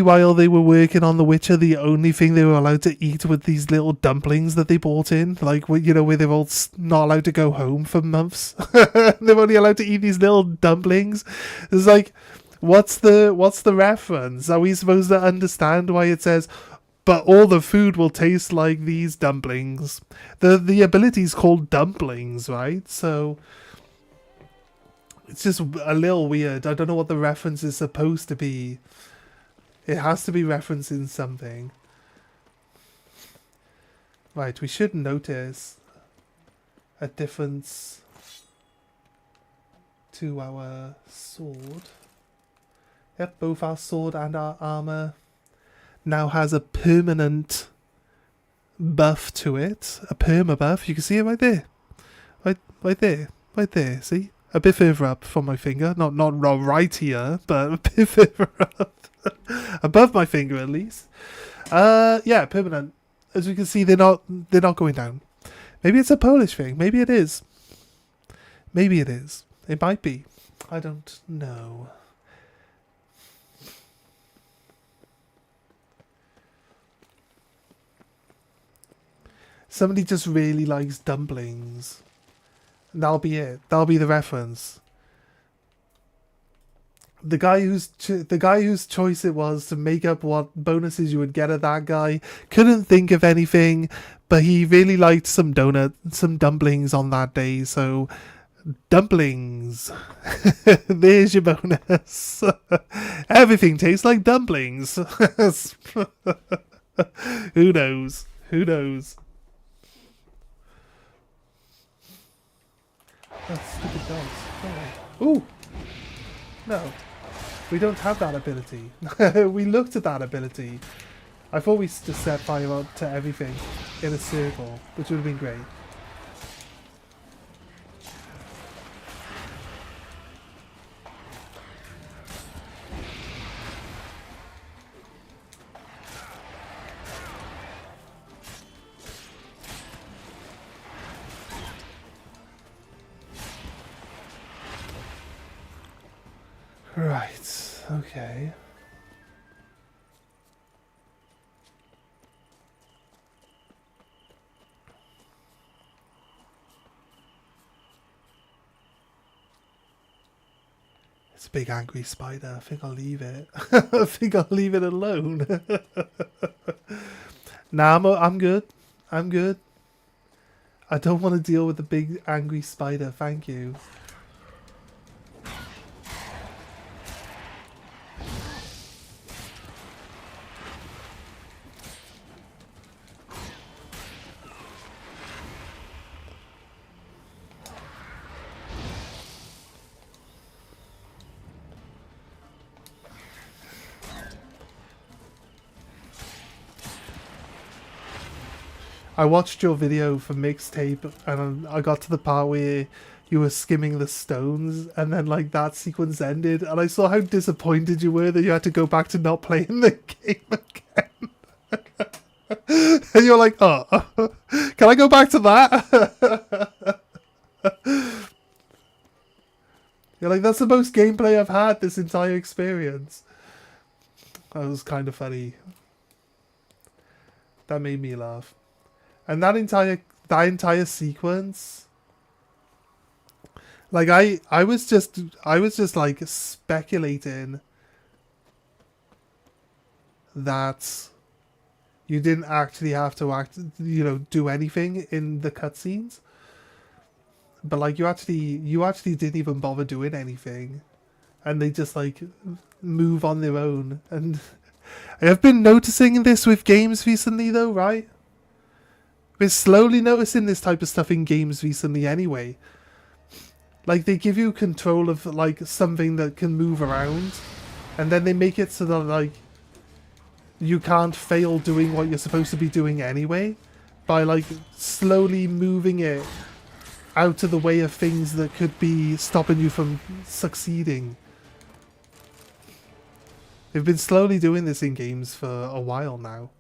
while they were working on The Witcher, the only thing they were allowed to eat were these little dumplings that they brought in, like, you know, where they're all not allowed to go home for months. They're only allowed to eat these little dumplings. It's like, what's the reference? Are we supposed to understand why it says, but all the food will taste like these dumplings? The ability's called dumplings, right? So it's just a little weird. I don't know what the reference is supposed to be. It has to be referencing something. Right, we should notice a difference to our sword. Yep, both our sword and our armor now has a permanent buff to it. A perma buff. You can see it right there. Right there. Right there, see? A bit further up from my finger. Not right here, but a bit further up. Above my finger, at least. Yeah, permanent. As we can see, they're not going down. Maybe it's a Polish thing. Maybe it is. Maybe it is. It might be. I don't know. Somebody just really likes dumplings. And that'll be it. That'll be the reference. The guy whose choice it was to make up what bonuses you would get at that guy couldn't think of anything, but he really liked some dumplings on that day, so dumplings. There's your bonus. Everything tastes like dumplings. Who knows? Who knows? That's stupid dogs. Oh. Ooh. No. We don't have that ability. We looked at that ability. I thought we just set fire up to everything in a circle, which would have been great. Right, okay. It's a big angry spider. I think I'll leave it. I think I'll leave it alone. Nah, I'm good. I'm good. I don't want to deal with the big angry spider. Thank you. I watched your video for mixtape and I got to the part where you were skimming the stones and then like that sequence ended and I saw how disappointed you were that you had to go back to not playing the game again. And you're like, oh, can I go back to that? You're like, that's the most gameplay I've had this entire experience. That was kind of funny. That made me laugh. And that entire sequence, like I was just like speculating that you didn't actually have to do anything in the cutscenes, but like you actually didn't even bother doing anything, and they just like move on their own. And I have been noticing this with games recently, though, right? We're slowly noticing this type of stuff in games recently anyway. Like, they give you control of, like, something that can move around. And then they make it so that, like, you can't fail doing what you're supposed to be doing anyway. By, like, slowly moving it out of the way of things that could be stopping you from succeeding. They've been slowly doing this in games for a while now.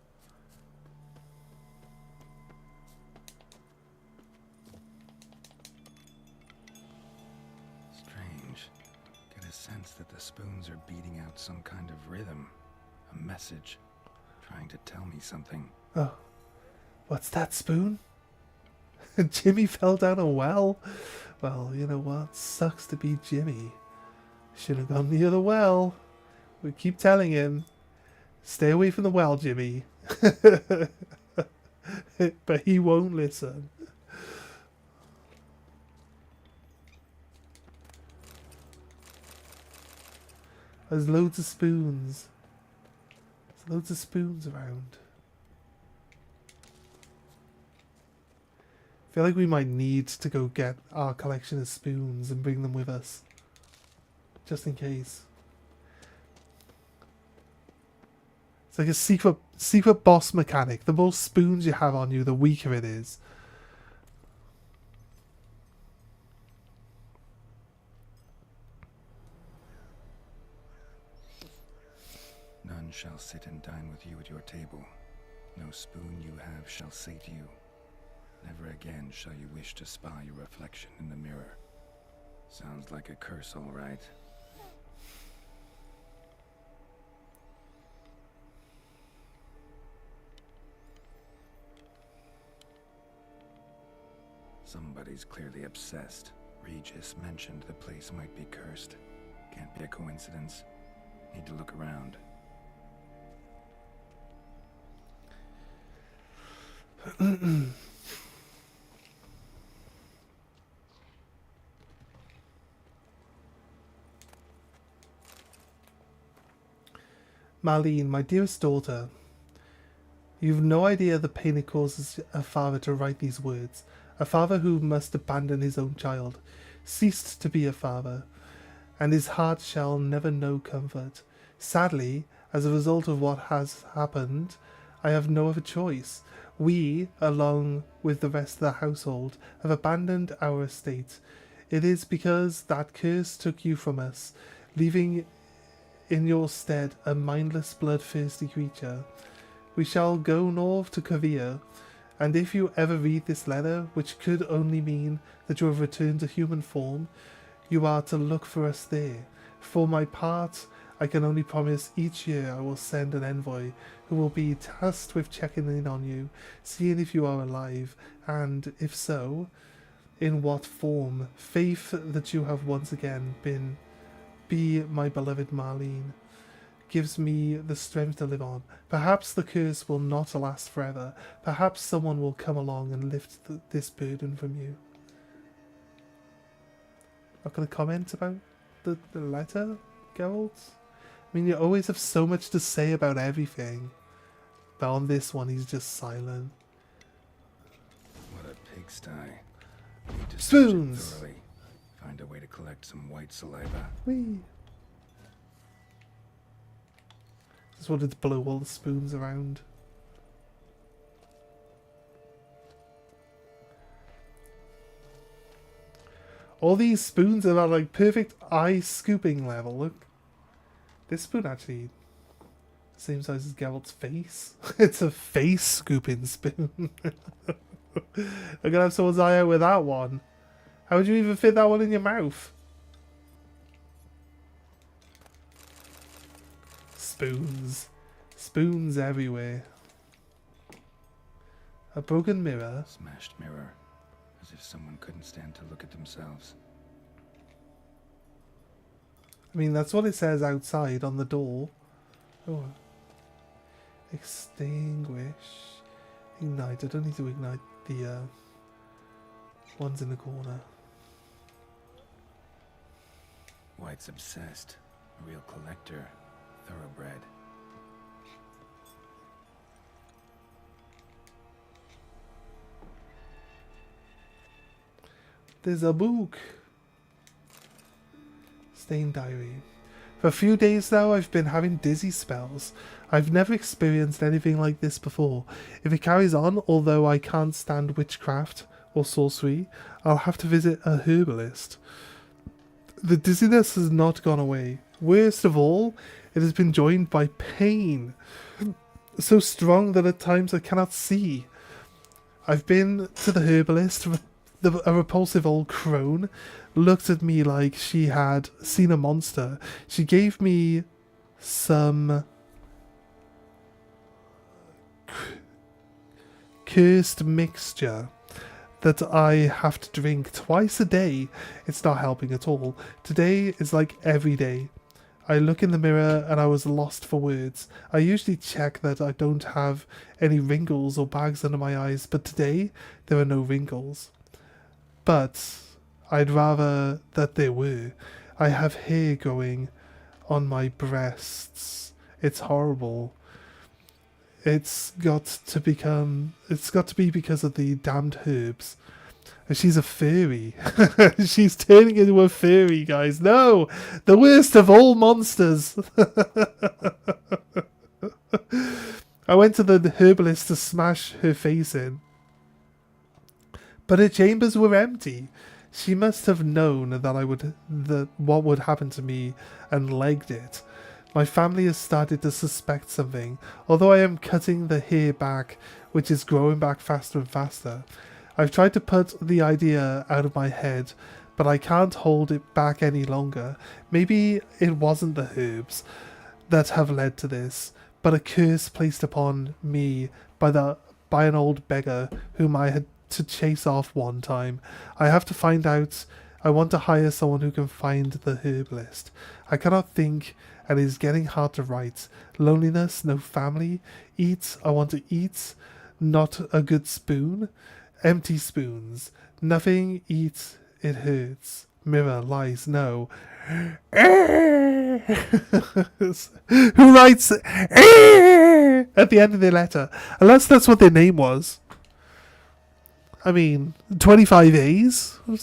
That the spoons are beating out some kind of rhythm, a message, trying to tell me something. Oh, what's that, Spoon? Jimmy fell down a well? Well, you know what? Sucks to be Jimmy. Should have gone near the well. We keep telling him, stay away from the well, Jimmy. But he won't listen. There's loads of spoons. There's loads of spoons around. I feel like we might need to go get our collection of spoons and bring them with us. Just in case. It's like a secret boss mechanic. The more spoons you have on you, the weaker it is. None shall sit and dine with you at your table. No spoon you have shall sate you. Never again shall you wish to spy your reflection in the mirror. Sounds like a curse, all right. Somebody's clearly obsessed. Regis mentioned the place might be cursed. Can't be a coincidence. Need to look around. Marlene, my dearest daughter, you've no idea the pain it causes a father to write these words. A father who must abandon his own child, ceased to be a father, and his heart shall never know comfort. Sadly, as a result of what has happened, I have no other choice. We, along with the rest of the household, have abandoned our estate. It is because that curse took you from us, leaving in your stead a mindless, bloodthirsty creature. We shall go north to Korea, and if you ever read this letter, which could only mean that you have returned to human form, you are to look for us there. For my part, I can only promise each year I will send an envoy who will be tasked with checking in on you, seeing if you are alive, and, if so, in what form. Faith that you have once again be my beloved Marlene gives me the strength to live on. Perhaps the curse will not last forever. Perhaps someone will come along and lift this burden from you. Not going to comment about the letter, Geralt? I mean, you always have so much to say about everything. But on this one, he's just silent. What a pigsty. Need to search it Spoons! thoroughly. Find a way to collect some white saliva. Whee! Just wanted to blow all the spoons around. All these spoons are at like perfect eye scooping level. Look. This spoon actually same size as Geralt's face. It's a face scooping spoon. I'm gonna have someone's eye out with that one. How would you even fit that one in your mouth? Spoons. Spoons everywhere. A broken mirror. Smashed mirror. As if someone couldn't stand to look at themselves. I mean, that's what it says outside on the door. Oh. Extinguish. Ignite. I don't need to ignite the ones in the corner. White's obsessed. A real collector. Thoroughbred. There's a book. Stained diary. For a few days now, I've been having dizzy spells. I've never experienced anything like this before. If it carries on, although I can't stand witchcraft or sorcery, I'll have to visit a herbalist. The dizziness has not gone away. Worst of all, it has been joined by pain. So strong that at times I cannot see. I've been to the herbalist. A repulsive old crone looked at me like she had seen a monster. She gave me some cursed mixture that I have to drink twice a day. It's not helping at all. Today is like every day. I look in the mirror and I was lost for words. I usually check that I don't have any wrinkles or bags under my eyes, but today there are no wrinkles. But I'd rather that there were. I have hair growing on my breasts. It's horrible. It's got to be because of the damned herbs. And she's a fairy. She's turning into a fairy, guys. No! The worst of all monsters! I went to the herbalist to smash her face in. But her chambers were empty. She must have known that what would happen to me and legged it. My family has started to suspect something, although I am cutting the hair back, which is growing back faster and faster. I've tried to put the idea out of my head, but I can't hold it back any longer. Maybe it wasn't the herbs that have led to this, but a curse placed upon me by an old beggar whom I had to chase off one time. I have to find out. I want to hire someone who can find the herbalist. I cannot think, and it is getting hard to write. Loneliness, no family. Eat, I want to eat. Not a good spoon. Empty spoons. Nothing, eat, it hurts. Mirror, lies, no. Who writes at the end of their letter? Unless that's what their name was. I mean, 25 A's? You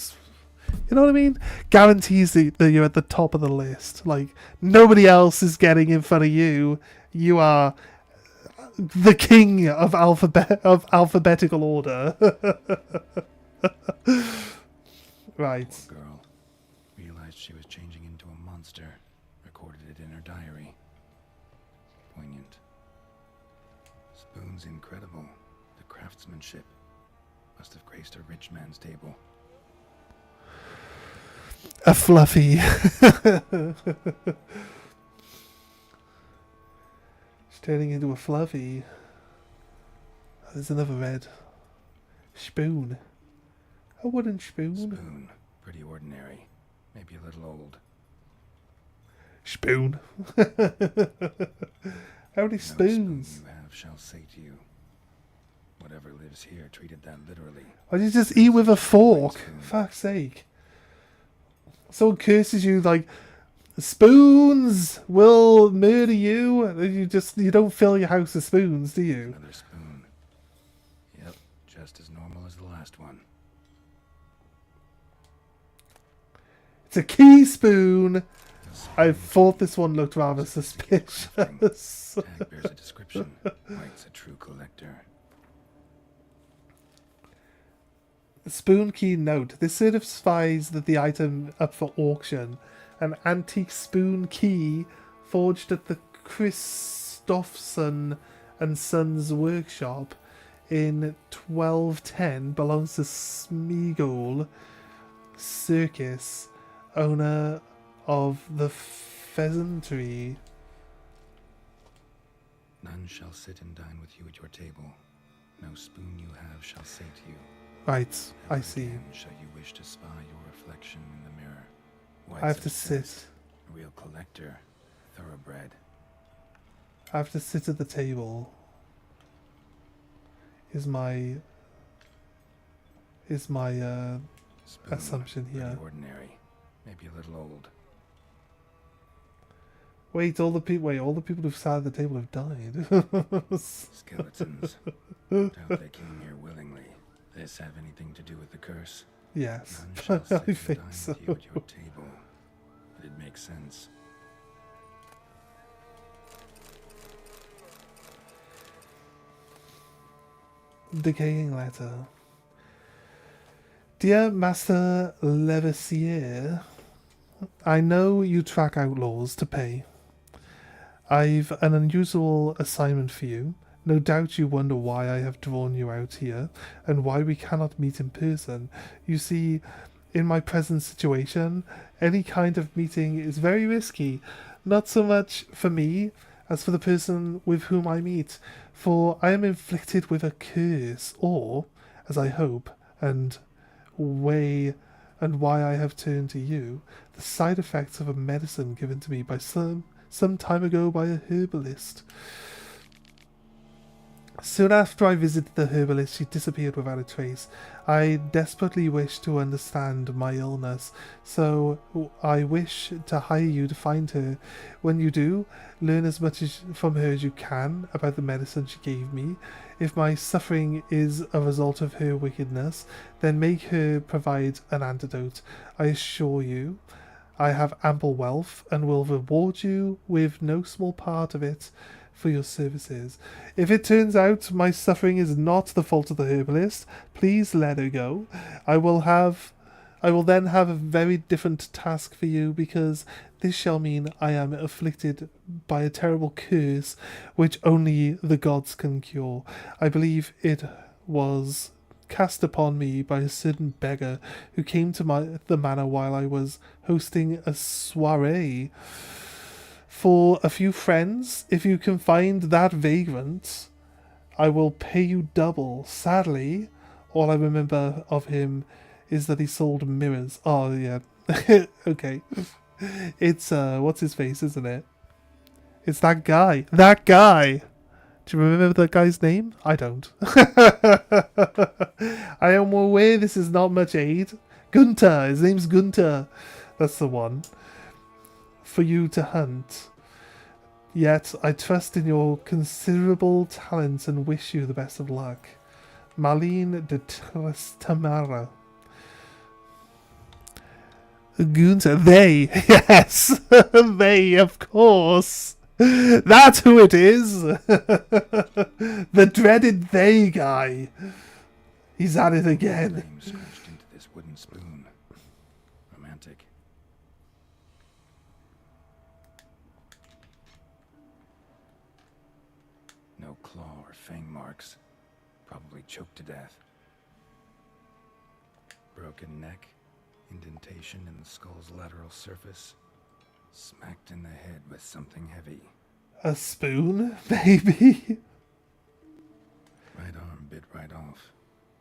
know what I mean? Guarantees that you're at the top of the list. Like, nobody else is getting in front of you. You are the king of alphabetical order. Right. Poor girl. Realized she was changing into a monster. Recorded it in her diary. Poignant. Spoon's incredible. The craftsmanship. Must have graced a rich man's table. A fluffy. She's turning into a fluffy. Oh, there's another red. Spoon. A wooden spoon. Spoon. Pretty ordinary. Maybe a little old. Spoon. How many spoons? Spoon you have shall say to you. Whatever lives here treated that literally. Why don't you just eat with a fork? Fuck's sake. Someone curses you like, spoons will murder you. You don't fill your house with spoons, do you? Another spoon. Yep, just as normal as the last one. It's a key spoon. I thought this one looked rather suspicious. Tag bears a description. White's a true collector. Spoon key note. This certifies that the item up for auction. An antique spoon key forged at the Christophson and Sons workshop in 1210 belongs to Smeagol Circus, owner of the Pheasantry. None shall sit and dine with you at your table. No spoon you have shall say to you. Right, I Never see. again shall you wish to spy your reflection in the mirror. I have to success, sit. A real collector, thoroughbred. I have to sit at the table. Is my Spoon, assumption here. pretty ordinary, maybe a little old. Wait, all the people who've sat at the table have died. Skeletons. Doubt they came here willingly. This have anything to do with the curse? Yes, None shall I sit and think dine so. with you at your table. But it makes sense. Decaying letter. Dear Master Levassier, I know you track outlaws to pay. I've an unusual assignment for you. No doubt you wonder why I have drawn you out here, and why we cannot meet in person. You see, in my present situation, any kind of meeting is very risky, not so much for me as for the person with whom I meet, for I am inflicted with a curse, or, as I hope, and why I have turned to you, the side effects of a medicine given to me by some time ago by a herbalist. Soon after I visited the herbalist, she disappeared without a trace. I desperately wish to understand my illness, so I wish to hire you to find her. When you do, learn as much from her as you can about the medicine she gave me. If my suffering is a result of her wickedness, then make her provide an antidote. I assure you, I have ample wealth, and will reward you with no small part of it for your services. If it turns out my suffering is not the fault of the herbalist, please let her go. I will then have a very different task for you, because this shall mean I am afflicted by a terrible curse which only the gods can cure. I believe it was cast upon me by a certain beggar who came to the manor while I was hosting a soiree for a few friends. If you can find that vagrant, I will pay you double. Sadly, all I remember of him is that he sold mirrors. Oh, yeah. Okay. It's, what's his face, isn't it? It's that guy. That guy! Do you remember that guy's name? I don't. I am aware this is not much aid. Gunter! His name's Gunter. That's the one. For you to hunt. Yet, I trust in your considerable talents and wish you the best of luck. Marlene de Trastamara. Gunter. They. Yes. They, of course. That's who it is. The dreaded they guy. He's at it again. Flame scratched into this wooden spoon. Romantic. No claw or fang marks. Probably choked to death. Broken neck. Indentation in the skull's lateral surface. Smacked in the head with something heavy. A spoon, maybe? Right arm bit right off.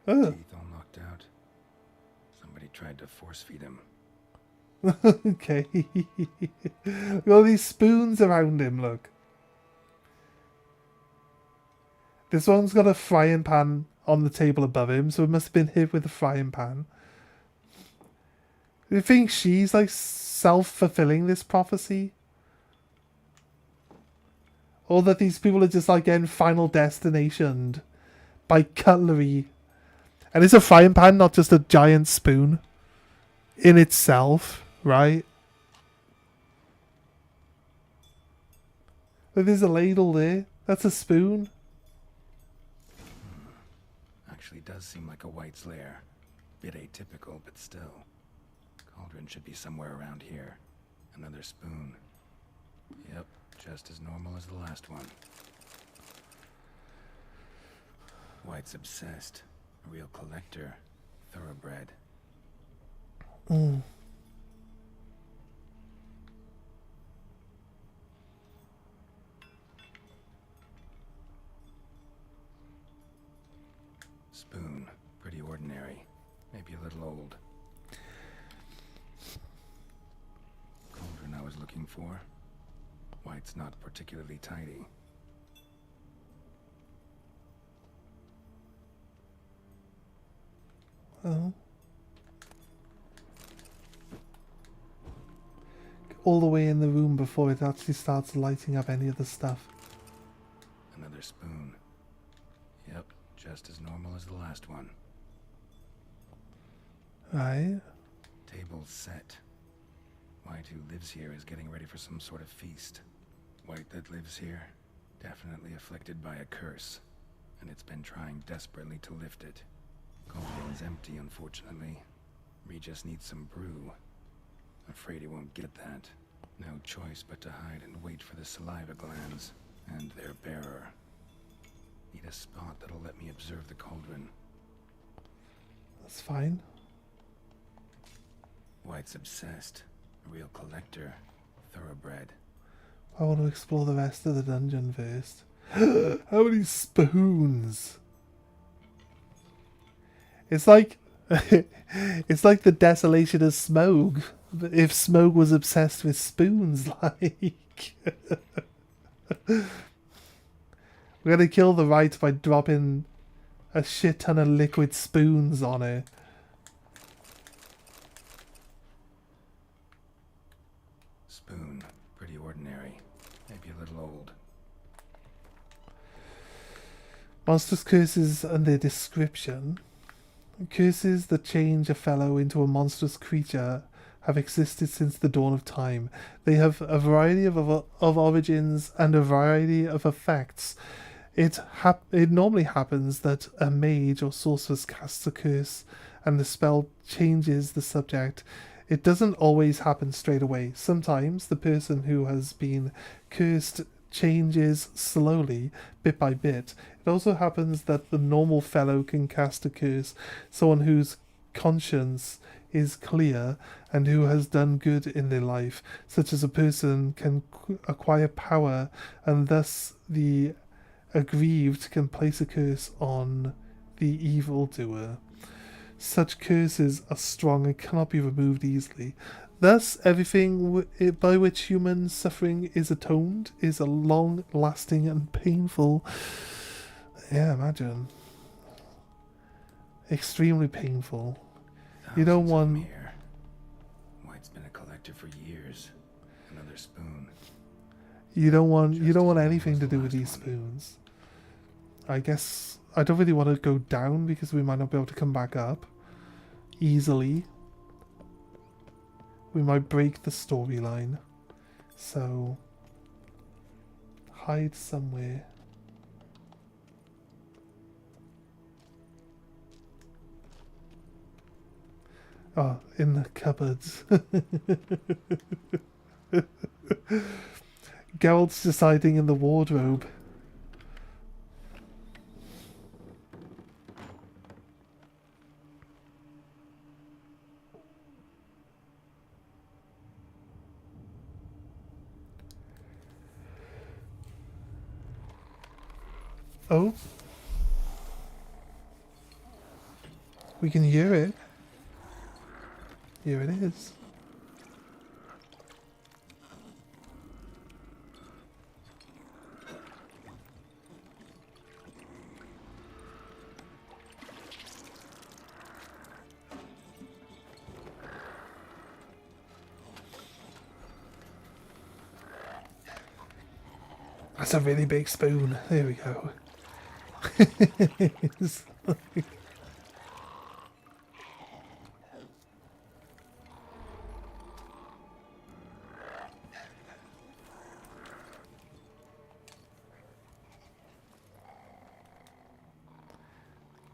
Oh. Teeth all knocked out. Somebody tried to force feed him. Okay. All these spoons around him, look. This one's got a frying pan on the table above him, so it must have been hit with a frying pan. Do you think she's like self-fulfilling this prophecy? Or that these people are just like getting final destinationed by cutlery? And it's a frying pan, not just a giant spoon in itself, right? But there's a ladle there. That's a spoon. Actually does seem like a White's lair. Bit atypical, but still. Cauldron should be somewhere around here. Another spoon. Yep, just as normal as the last one. White's obsessed. A real collector. Thoroughbred. Mm. Spoon. Pretty ordinary. Maybe a little old. Cauldron I was looking for. White's not particularly tidy. Oh. All the way in the room before it actually starts lighting up any of the stuff. Another spoon. Yep, just as normal as the last one. Right. Table's set. White, who lives here, is getting ready for some sort of feast. White that lives here, definitely afflicted by a curse, and it's been trying desperately to lift it. Cauldron's empty, unfortunately. We just need some brew. Afraid he won't get that. No choice but to hide and wait for the saliva glands and their bearer. Need a spot that'll let me observe the cauldron. That's fine. White's obsessed. A real collector. Thoroughbred. I want to explore the rest of the dungeon first. How many spoons? It's like it's like the desolation of Smough. If Smough was obsessed with spoons, like we're gonna kill the right by dropping a shit ton of liquid spoons on it. Spoon. Pretty ordinary. Maybe a little old. Monstrous curses and their description. Curses that change a fellow into a monstrous creature have existed since the dawn of time. They have a variety of origins and a variety of effects. It normally happens that a mage or sorceress casts a curse and the spell changes the subject. It doesn't always happen straight away. Sometimes the person who has been cursed changes slowly, bit by bit. It also happens that the normal fellow can cast a curse, someone whose conscience is clear and who has done good in their life, such as a person can acquire power, and thus the aggrieved can place a curse on the evildoer. Such curses are strong and cannot be removed easily. Thus, everything by which human suffering is atoned is a long-lasting and painful... Yeah, imagine. Extremely painful. You don't want... Here. White's been a collector for years. Another spoon. You don't want anything to do with these spoons. I guess I don't really want to go down because we might not be able to come back up easily. We might break the storyline. So hide somewhere. Oh, in the cupboards. Geralt's just hiding in the wardrobe. Oh. We can hear it. Here it is. That's a really big spoon. There we go.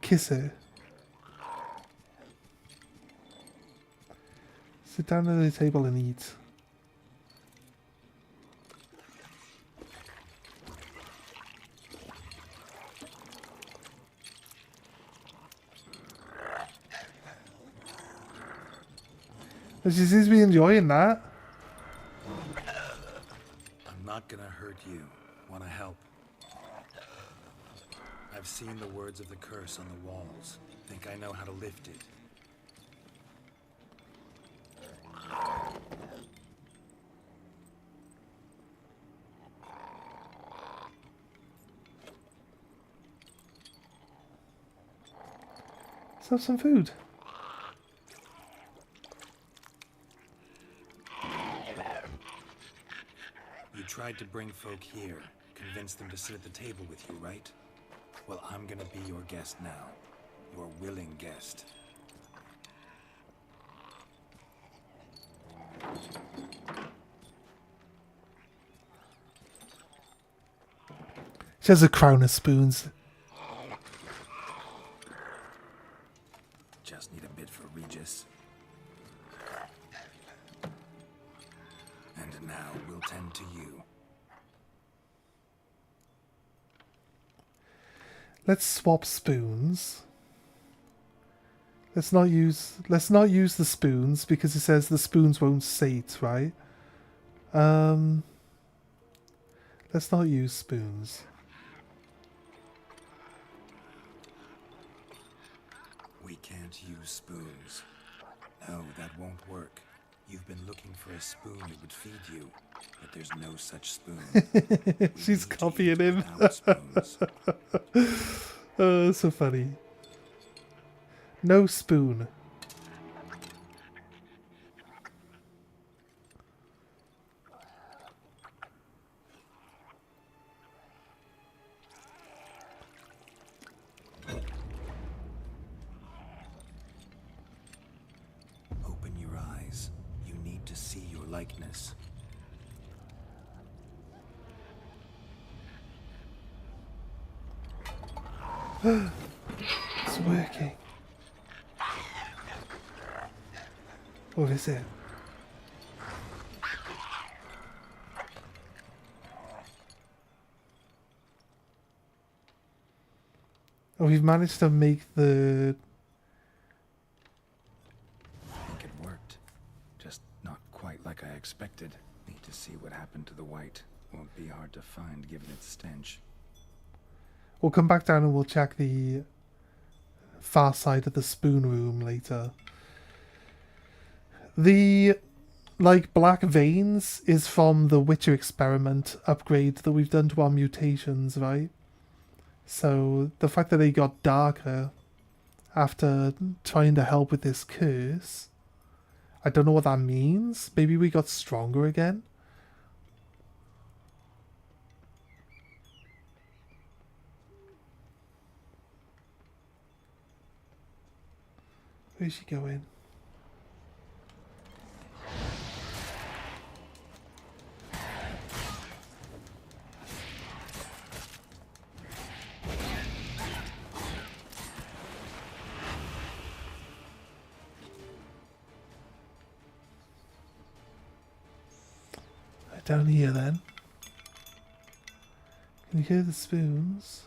Kiss her. Sit down at the table and eat. She seems to be enjoying that. I'm not gonna hurt you. Wanna help? I've seen the words of the curse on the walls. Think I know how to lift it. Let's have some food. You tried to bring folk here, convince them to sit at the table with you, right? Well, I'm gonna be your guest now. Your willing guest. She has a crown of spoons. Just need a bit for Regis. And now we'll tend to you. Let's swap spoons. Let's not use the spoons because it says the spoons won't sate, right? Let's not use spoons. We can't use spoons. No, that won't work. You've been looking for a spoon that would feed you, but there's no such spoon. She's copying him. Oh, so funny. No spoon. Open your eyes. You need to see your likeness. It's working. What is it? Oh, we've managed to make the... I think it worked. Just not quite like I expected. Need to see what happened to the white. Won't be hard to find given its stench. We'll come back down and we'll check the far side of the spoon room later. The, like, black veins is from the Witcher experiment upgrade that we've done to our mutations, right? So the fact that they got darker after trying to help with this curse, I don't know what that means. Maybe we got stronger again? Where's she going? Down here then. Can you hear the spoons?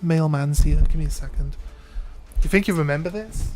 Mailman's here. Give me a second. you think you remember this?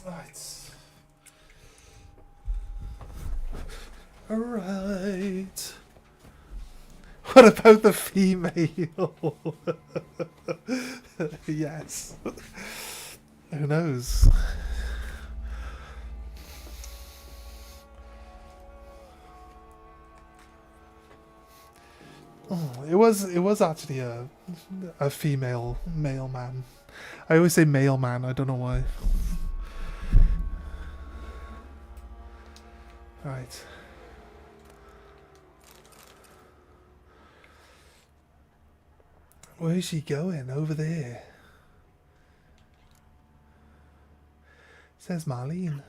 Right. Alright. What about the female? Yes. Who knows? Oh, it was actually a female mailman. I always say mailman, I don't know why. Right. Where is she going? Over there. Says Marlene.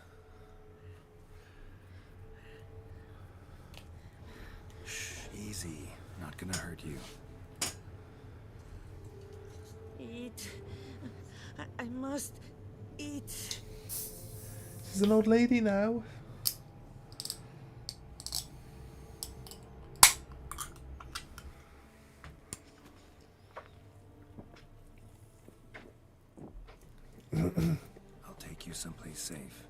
Shh, easy. Not gonna hurt you. Eat. I must eat. She's an old lady now. I'll take you someplace safe.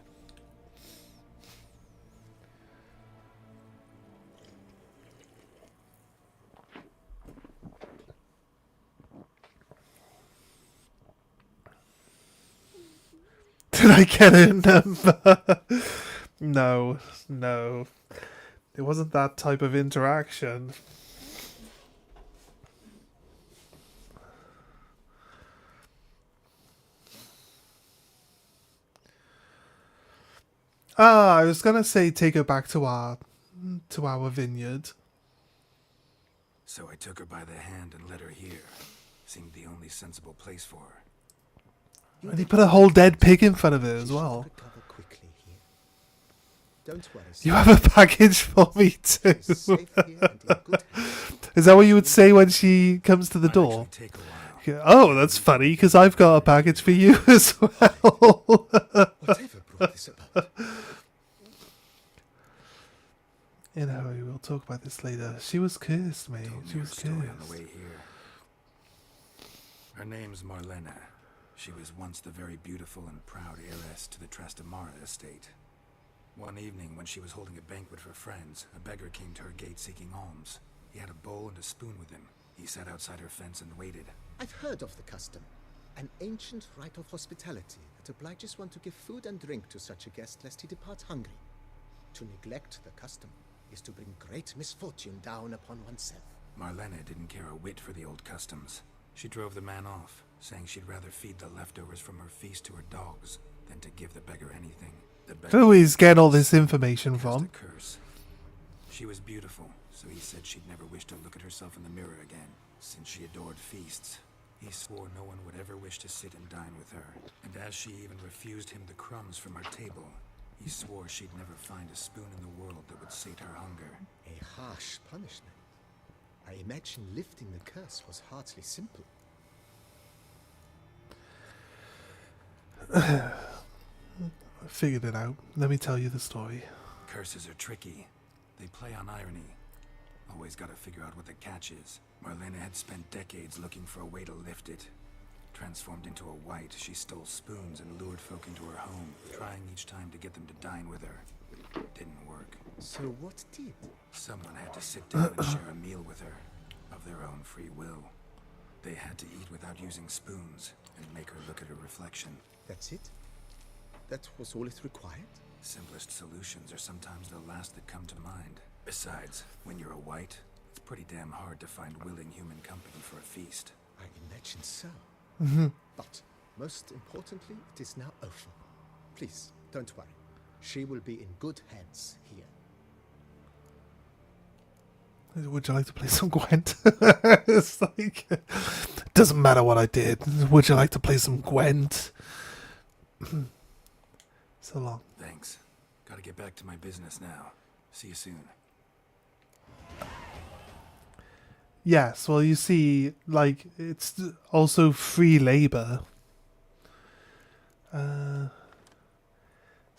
Did I get her number? No, no. It wasn't that type of interaction. Ah, I was gonna say take her back to our vineyard. So I took her by the hand and led her here. Seemed the only sensible place for her. And he put a whole dead pig in front of her as well. Don't worry. You have a package for me too. Is that what you would say when she comes to the door? Oh, that's funny because I've got a package for you as well. Whatever brought this about? You know, we'll talk about this later. She was cursed, mate. She was cursed. On the way here. Her name's Marlena. She was once the very beautiful and proud heiress to the Trastamara estate. One evening, when she was holding a banquet for friends, a beggar came to her gate seeking alms. He had a bowl and a spoon with him. He sat outside her fence and waited. I've heard of the custom. An ancient rite of hospitality that obliges one to give food and drink to such a guest lest he depart hungry. To neglect the custom is to bring great misfortune down upon oneself. Marlena didn't care a whit for the old customs. She drove the man off, saying she'd rather feed the leftovers from her feast to her dogs than to give the beggar anything. Who is getting all this information from? Curse. She was beautiful, so he said she'd never wish to look at herself in the mirror again. Since she adored feasts, he swore no one would ever wish to sit and dine with her. And as she even refused him the crumbs from her table, He swore she'd never find a spoon in the world that would sate her hunger. A harsh punishment. I imagine lifting the curse was hardly simple. I figured it out. Let me tell you the story. Curses are tricky. They play on irony. Always gotta figure out what the catch is. Marlena had spent decades looking for a way to lift it. Transformed into a wight, she stole spoons and lured folk into her home, trying each time to get them to dine with her. Didn't work. So what did? Someone had to sit down and share a meal with her, of their own free will. They had to eat without using spoons, and make her look at her reflection. That's it? That was all it required? Simplest solutions are sometimes the last that come to mind. Besides, when you're a wight, it's pretty damn hard to find willing human company for a feast. I imagine so. But, most importantly, it is now over. Please, don't worry. She will be in good hands here. Would you like to play some Gwent? It's like, doesn't matter what I did. Would you like to play some Gwent? So long. Thanks. Gotta get back to my business now. See you soon. Yes, well, you see, like, it's also free labor.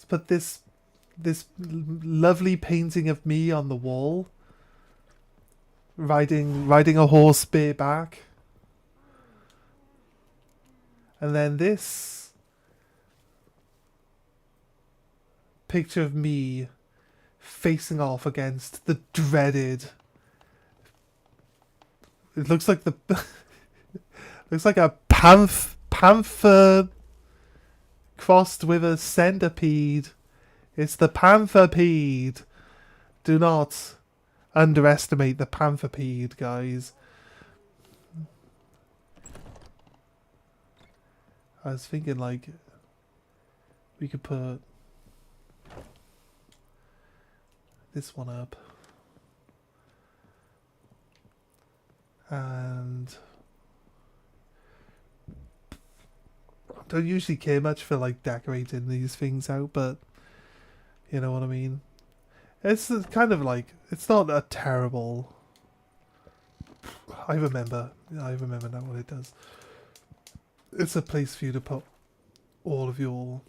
But this lovely painting of me on the wall, riding a horse bareback, and then this picture of me facing off against the dreaded. It looks like looks like a panther crossed with a centipede. It's the pantherpede. Do not underestimate the pantherpede, guys. I was thinking, like, we could put this one up. And I don't usually care much for like decorating these things out, but you know what I mean. It's kind of like, it's not a terrible. I remember now what it does. It's a place for you to put all of your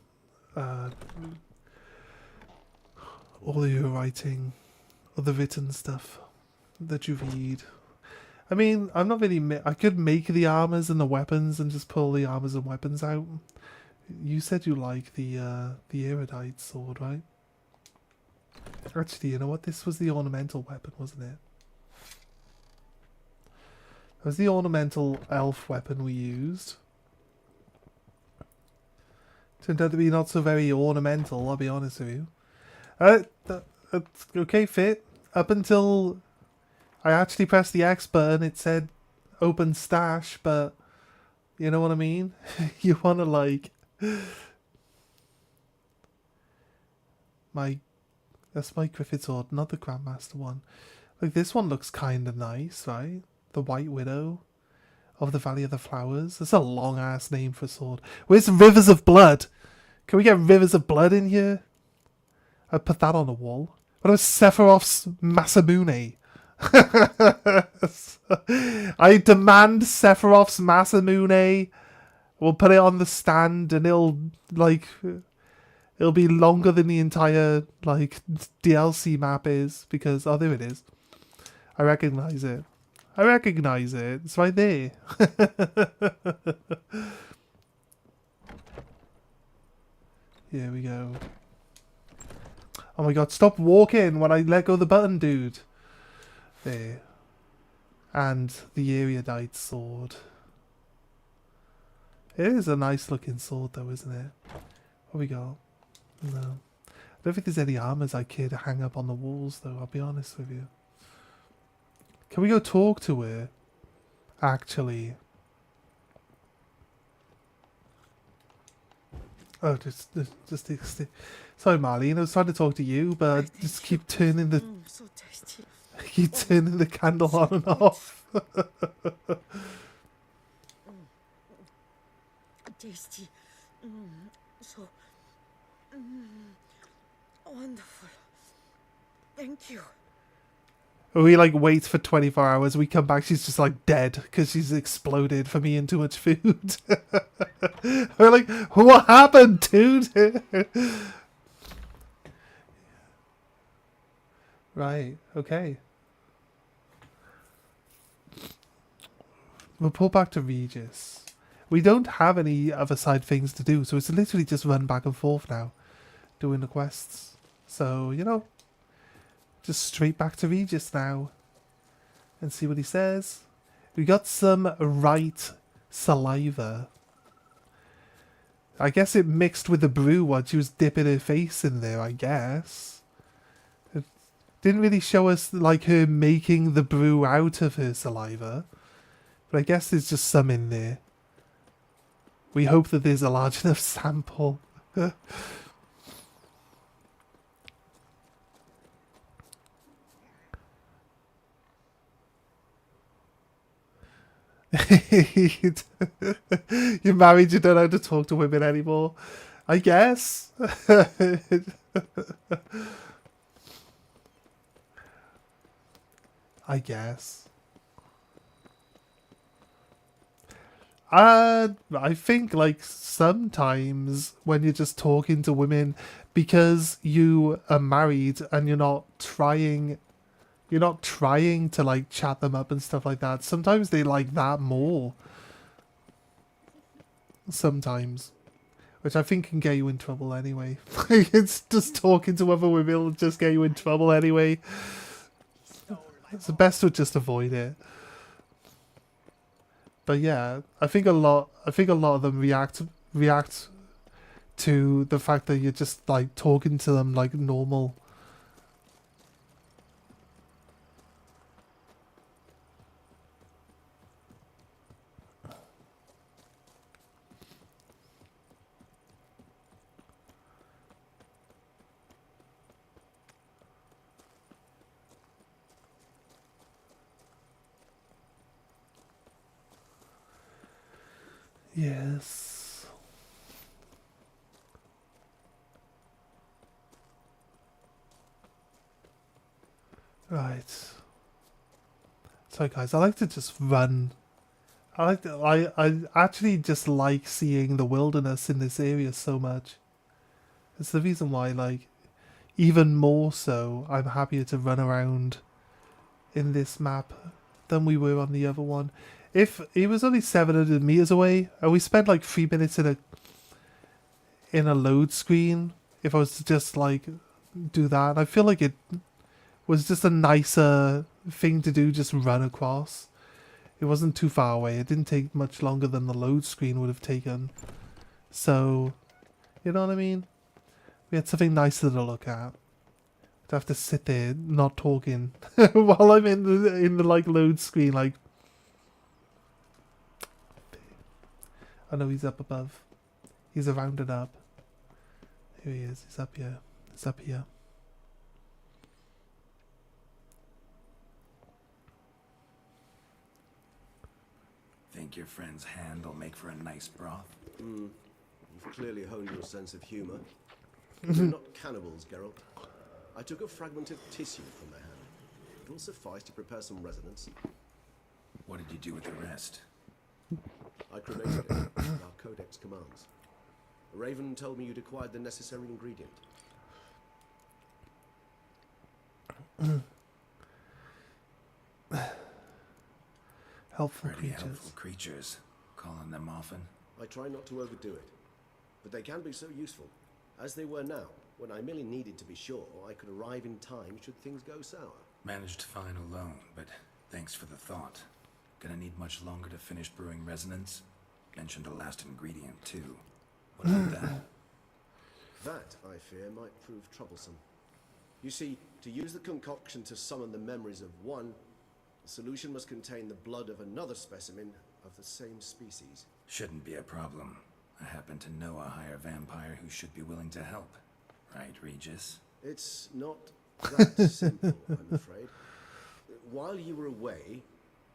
writing, or the written stuff that you read. I mean, I'm not really. I could make the armors and the weapons and just pull the armors and weapons out. You said you like the erudite sword, right? Actually, you know what? This was the ornamental weapon, wasn't it? That was the ornamental elf weapon we used. Turned out to be not so very ornamental, I'll be honest with you. Okay, Fit. Up until I actually pressed the X button, it said open stash, but you know what I mean? You want to like... That's my Griffith sword, not the Grandmaster one. Like, this one looks kind of nice, right? The White Widow of the Valley of the Flowers. That's a long-ass name for a sword. Where's Rivers of Blood? Can we get Rivers of Blood in here? I'd put that on the wall. What about Sephiroth's Masamune? I demand Sephiroth's Masamune. We'll put it on the stand and it'll be longer than the entire like DLC map is, because oh, there it is. I recognize it. It's right there. Here we go. Oh my god, stop walking when I let go of the button, dude. There. And the erudite sword. It is a nice looking sword though, isn't it? What we got? No. I don't think there's any armors I care to hang up on the walls though, I'll be honest with you. Can we go talk to her? Actually. Oh, just sorry, Marlene. I was trying to talk to you, but I just keep turning the So tasty. keep turning the candle on and off. Tasty. So Wonderful. Thank you. We like wait for 24 hours. We come back. She's just like dead because she's exploded from eating too much food. We're like, what happened, dude? Right. Okay. We'll pull back to Regis. We don't have any other side things to do, so it's literally just run back and forth now, doing the quests. So, you know, just straight back to Regis now and see what he says. We got some right saliva. I guess it mixed with the brew while she was dipping her face in there, I guess. It didn't really show us like her making the brew out of her saliva. But I guess there's just some in there. We hope that there's a large enough sample. You're married, you don't know how to talk to women anymore. I guess. I guess. I think like sometimes when you're just talking to women because you are married and you're not trying to like chat them up and stuff like that. Sometimes they like that more. Sometimes. Which I think can get you in trouble anyway. It's just talking to other women will just get you in trouble anyway. It's the best to just avoid it. But yeah, I think a lot of them react to the fact that you're just like talking to them like normal. Yes. Right. So guys, I like to just run. I actually just like seeing the wilderness in this area so much. It's the reason why, like, even more so, I'm happier to run around in this map than we were on the other one. If it was only 700 meters away, and we spent like 3 minutes in a load screen, if I was to just like do that, I feel like it was just a nicer thing to do, just run across. It wasn't too far away. It didn't take much longer than the load screen would have taken. So, you know what I mean? We had something nicer to look at. I'd have to sit there not talking while I'm in the like load screen, like. I know he's up above. He's around and up. Here he is. He's up here. He's up here. Think your friend's hand will make for a nice broth? You've clearly honed your sense of humor. We're not cannibals, Geralt. I took a fragment of tissue from their hand. It will suffice to prepare some resonance. What did you do with the rest? I cremated it, our codex commands. Raven told me you'd acquired the necessary ingredient. Helpful Pretty creatures. helpful creatures. Calling them often. I try not to overdo it, but they can be so useful, as they were now, when I merely needed to be sure I could arrive in time should things go sour. Managed fine alone, but thanks for the thought. Gonna need much longer to finish brewing resonance? Mentioned the last ingredient, too. What about that? That, I fear, might prove troublesome. You see, to use the concoction to summon the memories of one, the solution must contain the blood of another specimen of the same species. Shouldn't be a problem. I happen to know a higher vampire who should be willing to help. Right, Regis? It's not that simple, I'm afraid. While you were away,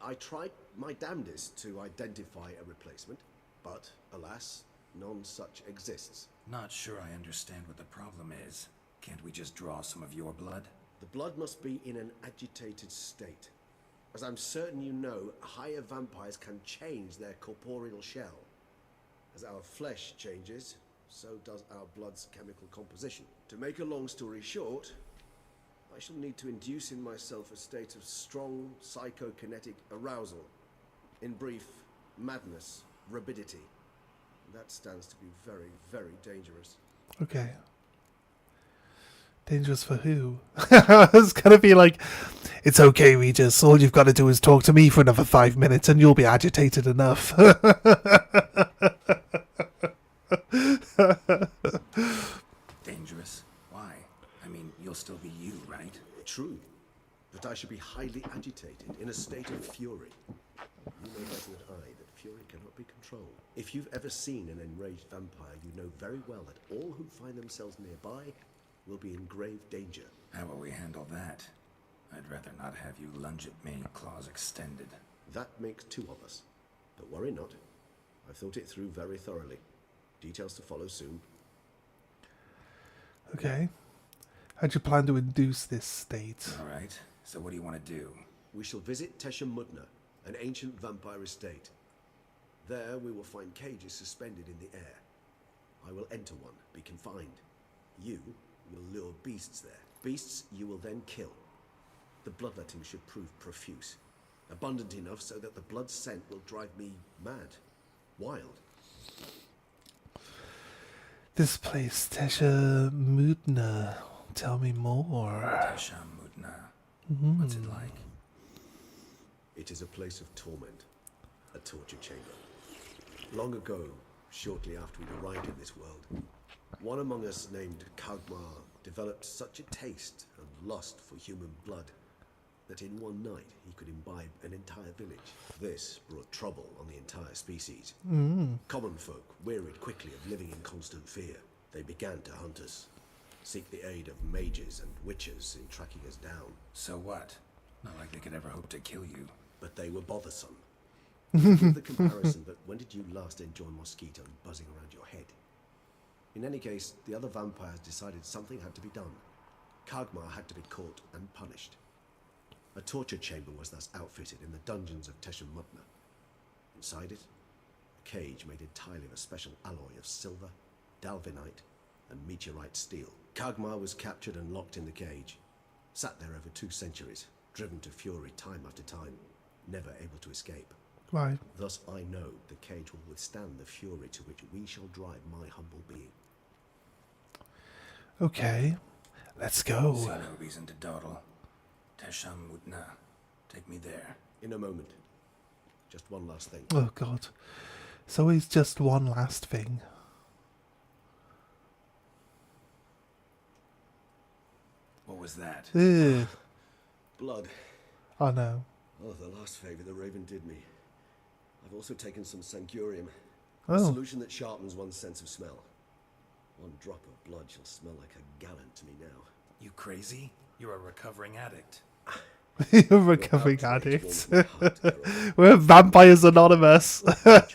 I tried my damnedest to identify a replacement, but, alas, none such exists. Not sure I understand what the problem is. Can't we just draw some of your blood? The blood must be in an agitated state. As I'm certain you know, higher vampires can change their corporeal shell. As our flesh changes, so does our blood's chemical composition. To make a long story short, I shall need to induce in myself a state of strong psychokinetic arousal. In brief, madness, rabidity. That stands to be very, very dangerous. Okay. Dangerous for who? It's gonna be like, it's okay, Regis. All you've got to do is talk to me for another 5 minutes and you'll be agitated enough. Dangerous? Why? I mean, you'll still be you, right? True. But I should be highly agitated, in a state of fury. You know better than I that fury cannot be controlled. If you've ever seen an enraged vampire, you know very well that all who find themselves nearby will be in grave danger. How will we handle that? I'd rather not have you lunge at me, claws extended. That makes 2 of us. But worry not. I've thought it through very thoroughly. Details to follow soon. Okay. How'd you plan to induce this state? Alright, so what do you want to do? We shall visit Tesha Mudna, an ancient vampire estate. There we will find cages suspended in the air. I will enter one, be confined. You will lure beasts there. Beasts you will then kill. The bloodletting should prove profuse. Abundant enough so that the blood scent will drive me mad. Wild. This place, Tesha Mudna. Tell me more. Tesha Mudna. What's it like? It is a place of torment. A torture chamber. Long ago, shortly after we arrived in this world, one among us named Kagmar developed such a taste and lust for human blood that in one night he could imbibe an entire village. This brought trouble on the entire species. Common folk wearied quickly of living in constant fear. They began to hunt us, seek the aid of mages and witches in tracking us down. So what? Not like they could ever hope to kill you. But they were bothersome. Forgive the comparison, but when did you last enjoy mosquitoes buzzing around your head? In any case, the other vampires decided something had to be done. Kagmar had to be caught and punished. A torture chamber was thus outfitted in the dungeons of Tesha Mudna. Inside it, a cage made entirely of a special alloy of silver, dalvinite, and meteorite steel. Kagmar was captured and locked in the cage. Sat there over 2 centuries, driven to fury time after time, never able to escape. Right. Thus I know the cage will withstand the fury to which we shall drive my humble being. Okay. Let's go. See no reason to dawdle. Tesha Mudna. Take me there. In a moment. Just one last thing. Oh, God. So it's just one last thing. What was that? Ugh. Blood. Oh, no. Oh, the last favour the Raven did me. I've also taken some Sancurium. Oh. A solution that sharpens one's sense of smell. One drop of blood shall smell like a gallon to me now. You crazy? You're a recovering addict. You're a recovering addict. We're Vampires Anonymous. As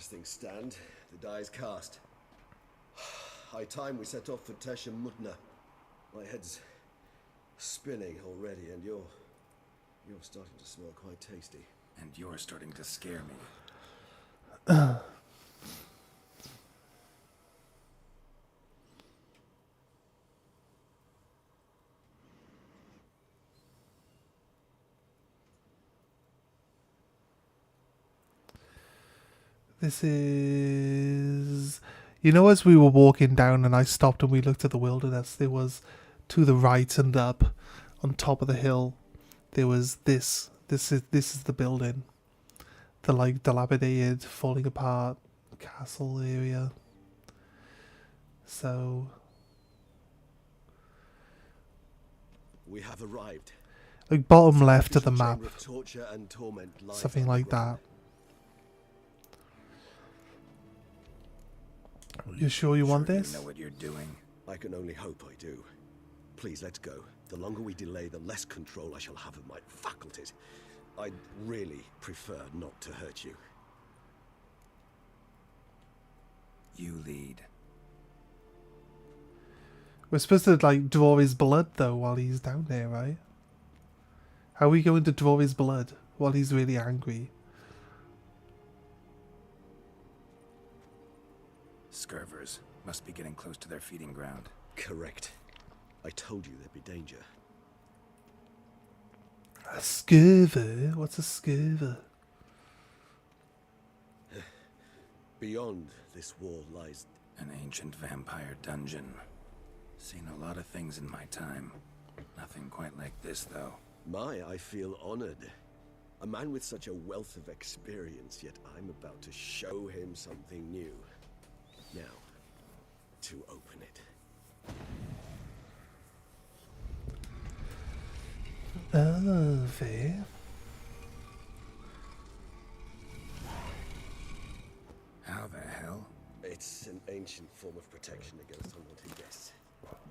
things stand, the die is cast. High time we set off for Tesha Mudna. My head's spinning already, and you're starting to smell quite tasty. And you're starting to scare me. This is... You know, as we were walking down and I stopped and we looked at the wilderness, there was, to the right and up, on top of the hill, there was this. This is the building. The, like, dilapidated, falling apart castle area. So... We have arrived. Like, bottom left of the map. Chamber of torture and torment lies Something like that. You sure you want this? You know what you're doing. I can only hope I do. Please, let's go. The longer we delay, the less control I shall have of my faculties. I'd really prefer not to hurt you. You lead. We're supposed to, like, draw his blood, though, while he's down there, right? How are we going to draw his blood while he's really angry? Scurvers must be getting close to their feeding ground. Correct. I told you there'd be danger. A scurver? What's a scurver? Beyond this wall lies an ancient vampire dungeon. Seen a lot of things in my time. Nothing quite like this, though. I feel honored. A man with such a wealth of experience, yet I'm about to show him something new. Now, to open it. Oh, fair. How the hell? It's an ancient form of protection against unwanted guests.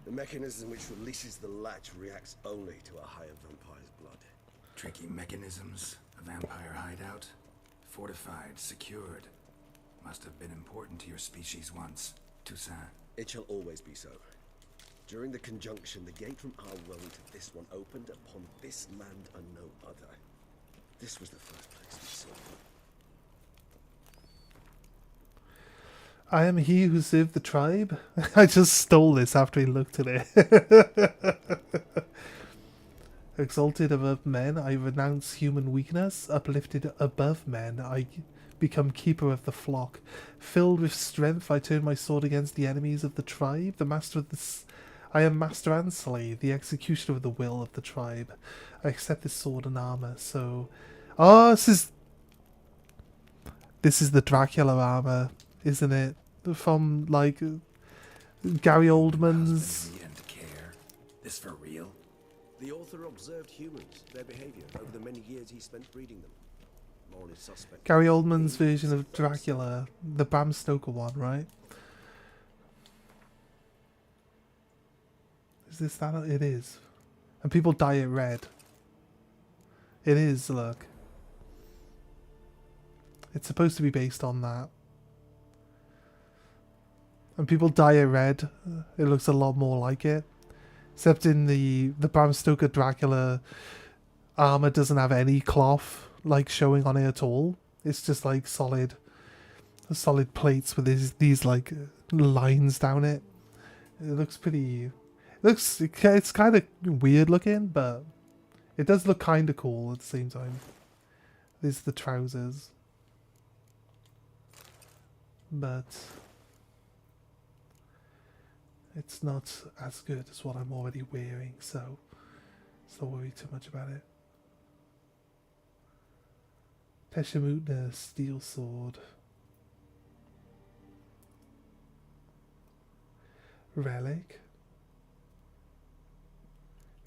The mechanism which releases the latch reacts only to a higher vampire's blood. Tricky mechanisms, a vampire hideout, fortified, secured. Must have been important to your species once, Toussaint. It shall always be so. During the conjunction, the gate from our realm to this one opened upon this land and no other. This was the first place we saw. I am he who served the tribe. I just stole this after he looked at it. Exalted above men, I renounce human weakness. Uplifted above men, I become keeper of the flock. Filled with strength, I turn my sword against the enemies of the tribe. The master of this, I am master and slave, the executioner of the will of the tribe. I accept this sword and armor. So, oh, this is the Dracula armor, isn't it? From like Gary Oldman's. This for real? The author observed humans, their behavior, over the many years he spent breeding them. Morally suspect. Gary Oldman's version of Dracula, the Bram Stoker one, right? Is this that? It is. And people dye it red. It is, look. It's supposed to be based on that. And people dye it red. It looks a lot more like it. Except in the Bram Stoker Dracula armor doesn't have any cloth like showing on it at all. It's just like solid plates with these like lines down it. It looks pretty. It's kind of weird looking, but it does look kind of cool at the same time. These are the trousers, but it's not as good as what I'm already wearing, so don't worry too much about it. Teshamutna steel sword. Relic.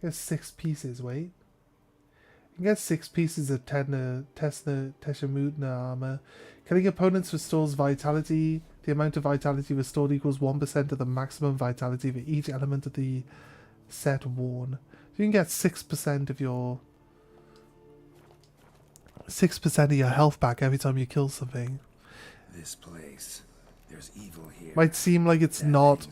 Get 6 pieces, wait. You can get 6 pieces of Teshamutna armor. Killing opponents restores vitality. The amount of vitality restored equals 1% of the maximum vitality for each element of the set worn. So you can get 6% of your 6% of your health back every time you kill something. This place. There's evil here. Might seem like it's not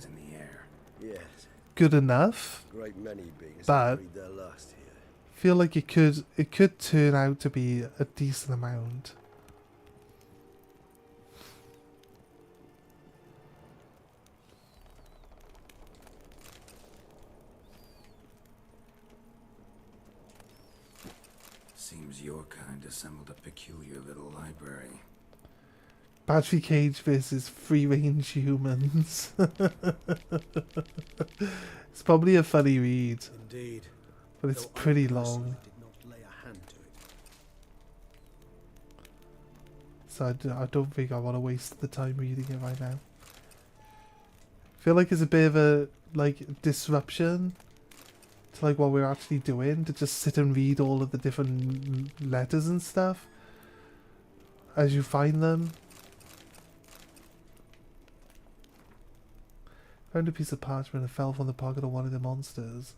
good enough, Great many beings but breed their last here. I feel like it could turn out to be a decent amount. Seems your kind assembled a peculiar little library. Battery Cage versus free-range humans. It's probably a funny read. Indeed. But it's Though I pretty personally long. did not lay a hand to it. So I don't think I want to waste the time reading it right now. I feel like it's a bit of a like disruption to like what we're actually doing, to just sit and read all of the different letters and stuff as you find them. Found a piece of parchment and fell from the pocket of one of the monsters.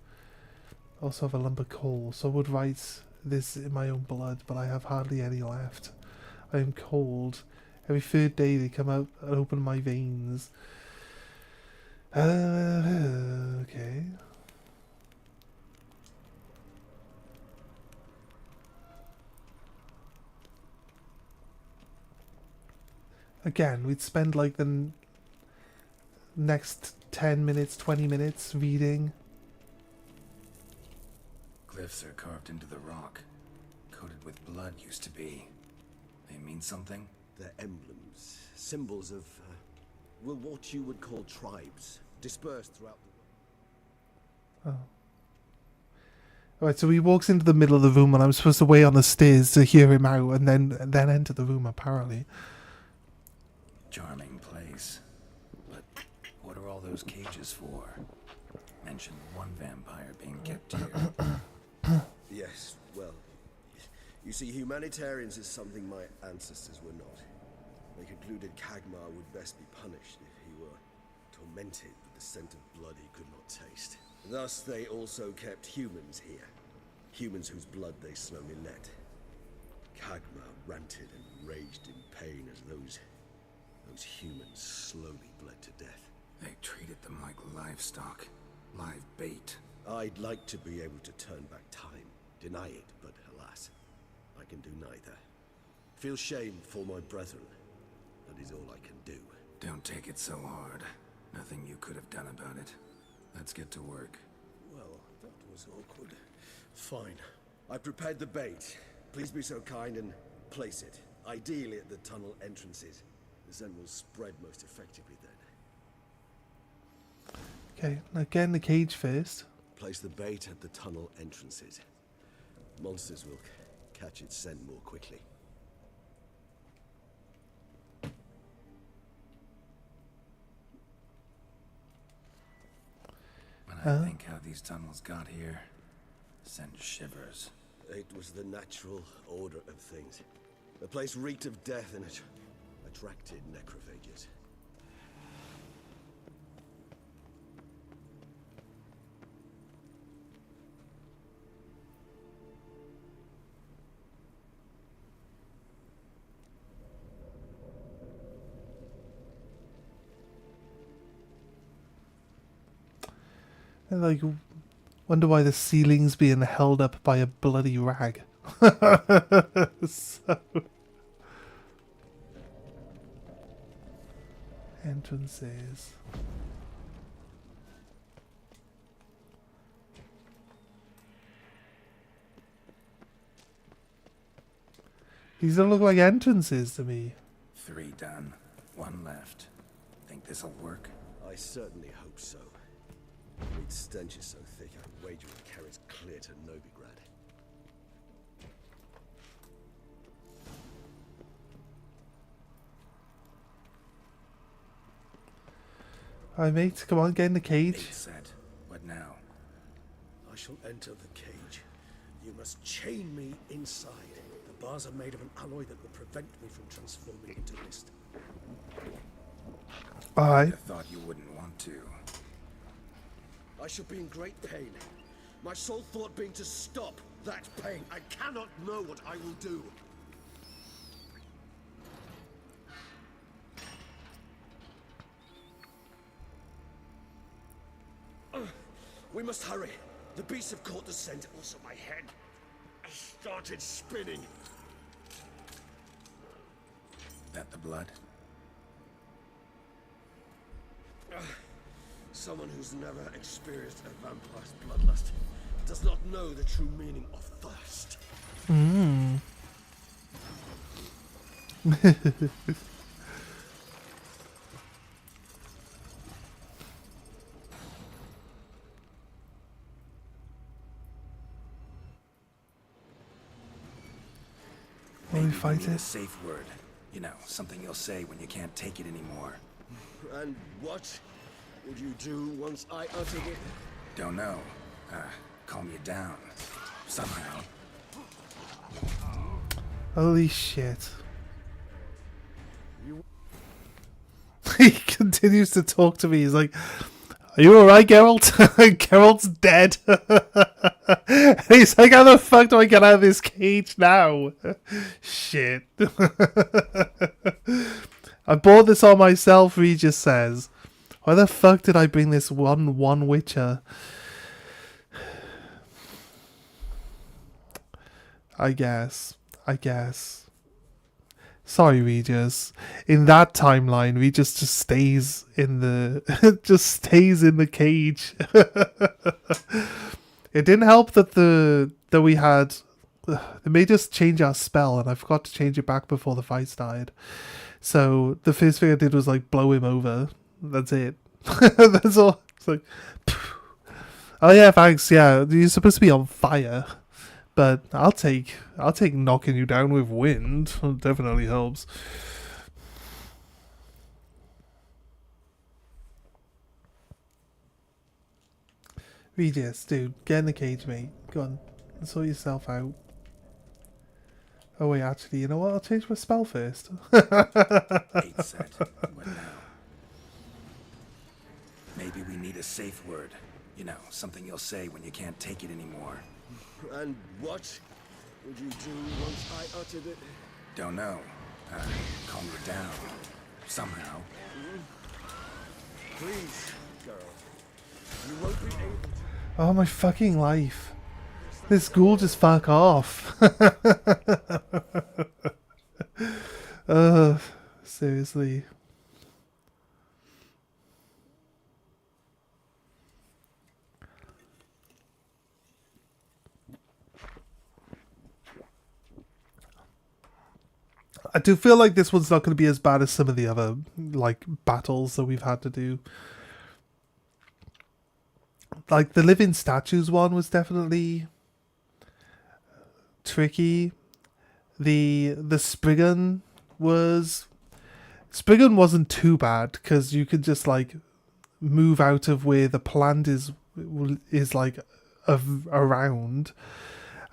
Also have a lump of coal, so I would write this in my own blood, but I have hardly any left. I am cold. Every third day they come out and open my veins. Okay. Again, we'd spend like the next 10 minutes, 20 minutes reading. Glyphs are carved into the rock. Coated with blood used to be. They mean something? They're emblems, symbols of, well, what you would call tribes, dispersed throughout the world. Oh. Alright, so he walks into the middle of the room and I'm supposed to wait on the stairs to hear him out and then enter the room, apparently. Charming place. But what are all those cages for? Mentioned one vampire being kept here. Yes, well, you see, humanitarians is something my ancestors were not. They concluded Kagmar would best be punished if he were tormented with the scent of blood he could not taste. Thus, they also kept humans here. Humans whose blood they slowly let. Kagmar ranted and raged in pain as those humans slowly bled to death. They treated them like livestock. Live bait. I'd like to be able to turn back time. Deny it, but alas, I can do neither. Feel shame for my brethren. That is all I can do. Don't take it so hard. Nothing you could have done about it. Let's get to work. Well, that was awkward. Fine. I prepared the bait. Please be so kind and place it. Ideally at the tunnel entrances. The scent will spread most effectively then. Okay, again the cage first. Place the bait at the tunnel entrances. Monsters will catch its scent more quickly. When I think how these tunnels got here, send shivers. It was the natural order of things. The place reeked of death and it attracted necrophages. And like, wonder why the ceiling's being held up by a bloody rag. So... Entrances. These don't look like entrances to me. 3 done. 1 left. Think this'll work? I certainly hope so. Its stench is so thick, I wager it carries clear to Novigrad. Alright, mate, come on, get in the cage. 8 set. What now? I shall enter the cage. You must chain me inside. The bars are made of an alloy that will prevent me from transforming into mist. Alright. I thought you wouldn't want to. I shall be in great pain. My sole thought being to stop that pain. I cannot know what I will do. We must hurry. The beasts have caught the scent. Also my head. I started spinning. That the blood? Someone who's never experienced a vampire's bloodlust does not know the true meaning of thirst. Maybe fight you need it. a safe word. You know, something you'll say when you can't take it anymore. And what would you do once I uttered it? Don't know. Calm you down. Somehow. Holy shit. He continues to talk to me. He's like, are you alright, Geralt? Geralt's dead. And he's like, how the fuck do I get out of this cage now? Shit. I bought this on myself, Regis says. Why the fuck did I bring this one Witcher? I guess. Sorry, Regis. In that timeline, Regis just stays in the just stays in the cage. It didn't help that we had they made us change our spell, and I forgot to change it back before the fight started. So the first thing I did was like blow him over. That's it. That's all. It's like, oh yeah, thanks. Yeah, you're supposed to be on fire. But I'll take knocking you down with wind. It definitely helps. Regis, dude, get in the cage, mate. Go on, sort yourself out. Oh wait, actually, you know what? I'll change my spell first. 8 set. What now? Maybe we need a safe word. You know, something you'll say when you can't take it anymore. And what would you do once I uttered it? Don't know. Calm you down. Somehow. Please, girl. You won't be able to. Oh my fucking life. This ghoul just fuck off. Seriously. I do feel like this one's not going to be as bad as some of the other like battles that we've had to do. Like the living statues one was definitely tricky. The Spriggan wasn't too bad because you could just like move out of where the plant is like around.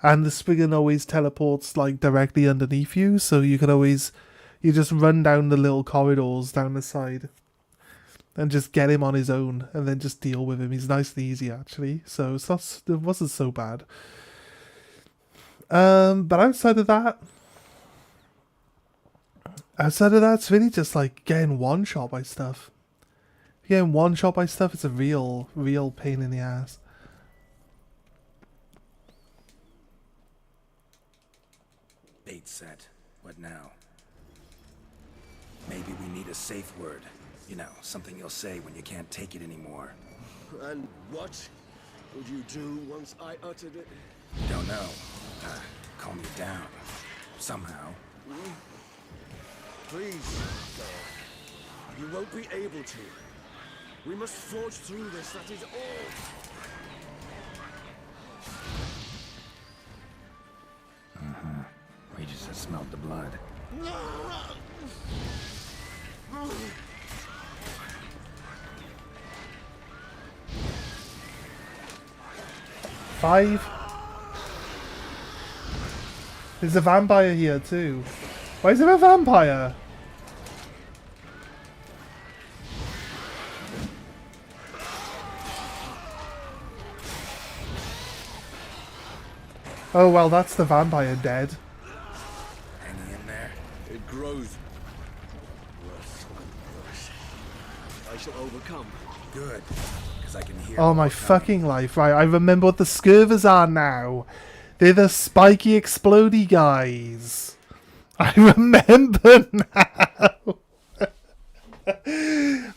And the Spriggan always teleports like directly underneath you, so you just run down the little corridors down the side and just get him on his own and then just deal with him. He's nice and easy actually, so it wasn't so bad. But outside of that, it's really just like getting one shot by stuff. Getting one shot by stuff, it's a real pain in the ass. Bait set. What now? Maybe we need a safe word. You know, something you'll say when you can't take it anymore. And what would you do once I uttered it? Don't know. Calm you down. Somehow. Please, girl. You won't be able to. We must forge through this, that is all. We just have smelled the blood. Five. There's a vampire here too. Why is there a vampire? Oh well, that's the vampire dead. Hanging in there. It grows worse and worse. I shall overcome. Good. Because I can hear. Oh my fucking life! Right, I remember what the Scurvers are now. They're the spiky, explodey guys. I remember now.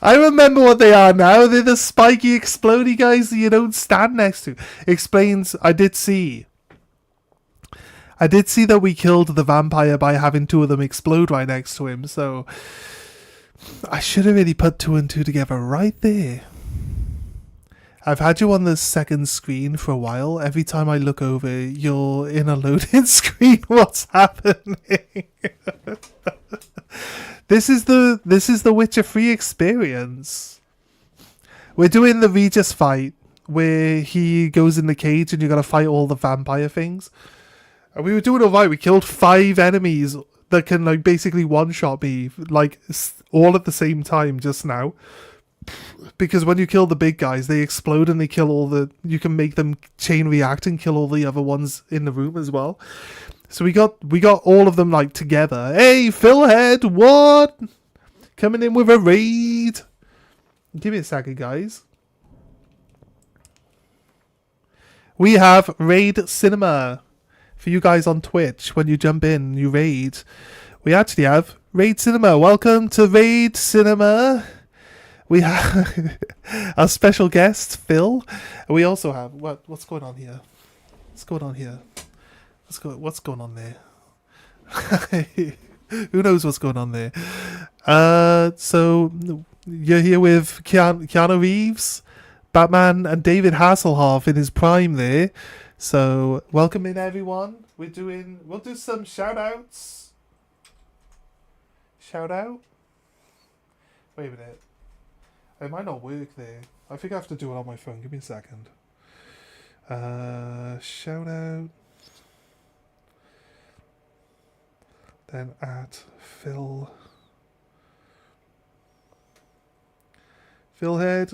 I remember what they are now. They're the spiky, explodey guys that you don't stand next to. Explains. I did see that we killed the vampire by having two of them explode right next to him. So I should have really put 2 and 2 together right there. I've had you on the second screen for a while. Every time I look over, you're in a loading screen. What's happening? This is the Witcher 3 experience. We're doing the Regis fight where he goes in the cage and you gotta fight all the vampire things. And we were doing alright. We killed 5 enemies that can like basically one-shot me like all at the same time just now. because when you kill the big guys, they explode and they kill all the... You can make them chain react and kill all the other ones in the room as well. So we got all of them like together. Hey, Philhead, what? Coming in with a raid. Give me a second, guys. We have Raid Cinema for you guys on Twitch. When you jump in, you raid. We actually have Raid Cinema. Welcome to Raid Cinema. We have our special guest, Phil. We also have... What's going on here? What's going on here? What's going on there? Who knows what's going on there? So you're here with Keanu Reeves, Batman, and David Hasselhoff in his prime there. So welcome in, everyone. We'll do some shout outs. Shout out. Wait a minute. It might not work there. I think I have to do it on my phone. Give me a second. Shout out. Then at Philhead.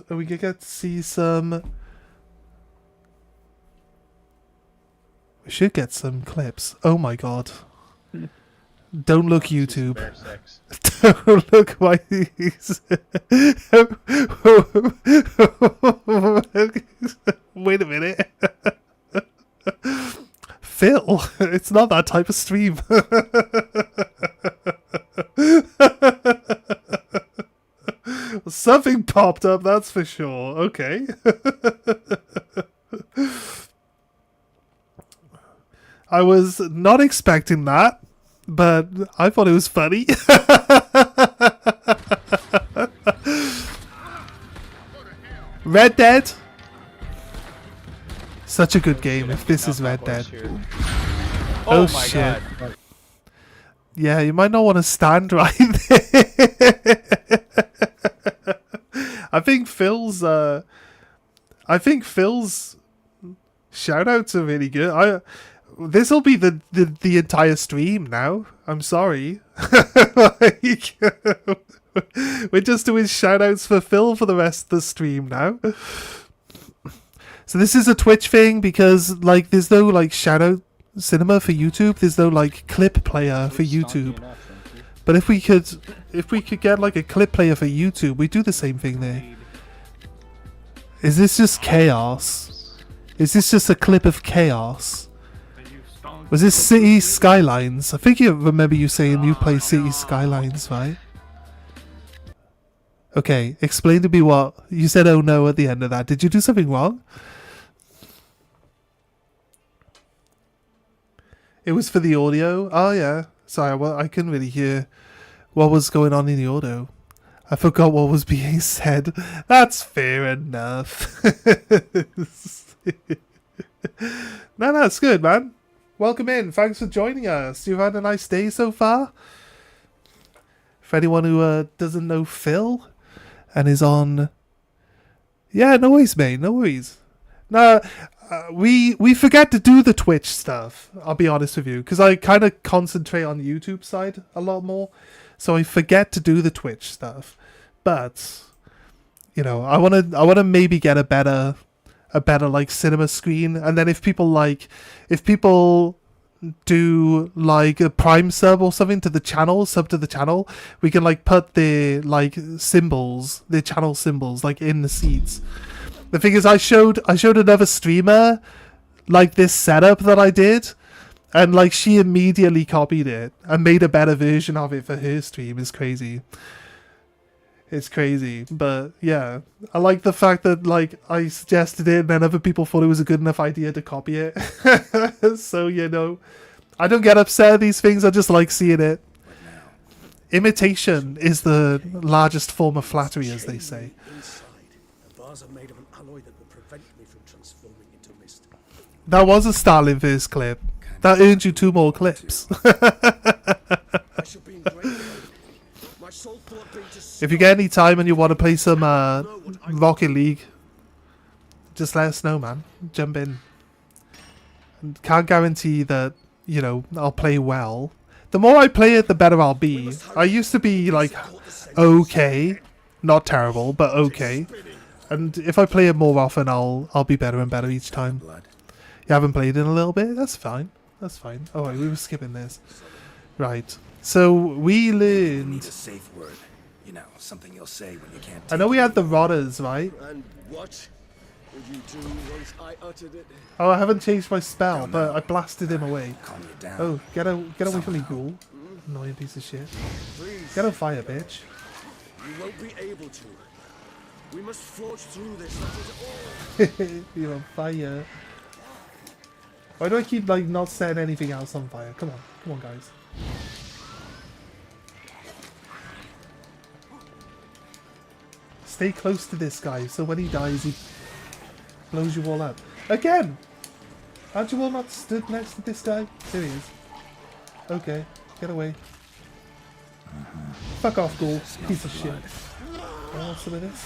And we can get to see some... We should get some clips. Oh my god. Don't look, YouTube. Don't look, my Wait a minute. Phil, it's not that type of stream. Something popped up, that's for sure. Okay. I was not expecting that, but I thought it was funny. Red Dead. Such a good game if this is Red Dead. Oh my shit. God. Yeah, you might not want to stand right there. I think Phil's shout outs are really good. This'll be the entire stream now. I'm sorry. Like, we're just doing shout outs for Phil for the rest of the stream now. So this is a Twitch thing because like there's no like shout out cinema for YouTube. There's no like clip player for YouTube. But if we could get like a clip player for YouTube, we do the same thing there. Is this just chaos? Is this just a clip of chaos? Was this City Skylines? I think I remember you saying you play City Skylines, right? Okay, explain to me what... You said oh no at the end of that. Did you do something wrong? It was for the audio? Oh yeah. Sorry, well, I couldn't really hear what was going on in the audio. I forgot what was being said. That's fair enough. No, it's good, man. Welcome in. Thanks for joining us. You've had a nice day so far? For anyone who doesn't know Phil and is on... Yeah, no worries, mate. No worries. No, we forget to do the Twitch stuff, I'll be honest with you, because I kind of concentrate on the YouTube side a lot more, so I forget to do the Twitch stuff. But, you know, I want to maybe get a better like cinema screen, and then if people do like a Prime sub or something to the channel, we can like put the like symbols, the channel symbols, like in the seats. The thing is, I showed another streamer like this setup that I did, and like she immediately copied it and made a better version of it for her stream. It's crazy. It's crazy, but yeah, I like the fact that like I suggested it and then other people thought it was a good enough idea to copy it. So, you know, I don't get upset at these things, I just like seeing it. Imitation is the largest form of flattery, as they say. The bars are made of an alloy that will prevent me from transforming into mist. That was a Starling Verse clip. That earned you 2 more clips. If you get any time and you want to play some Rocket League, just let us know, man. Jump in. And can't guarantee that, you know, I'll play well. The more I play it, the better I'll be. I used to be like okay. not terrible, but okay. And if I play it more often, I'll be better and better each time. You haven't played in a little bit? That's fine. That's fine. Oh wait, we were skipping this. Right. So we learned. Need a safe word. You know, something you'll say when you can't. I know we had the rodders, right? And what would you do once I uttered it? Oh, I haven't changed my spell, but I blasted him away. Calm you down. Oh, get away from me, ghoul. Annoying piece of shit. Get on fire, bitch. You won't be able to. We must forge through this. That is all. You're on fire. Why do I keep like not setting anything else on fire? Come on, guys. Stay close to this guy, so when he dies, he blows you all up. Again! Aren't you all not stood next to this guy? There he is. Okay, get away. Fuck off, ghoul. Piece of shit. I want some of this.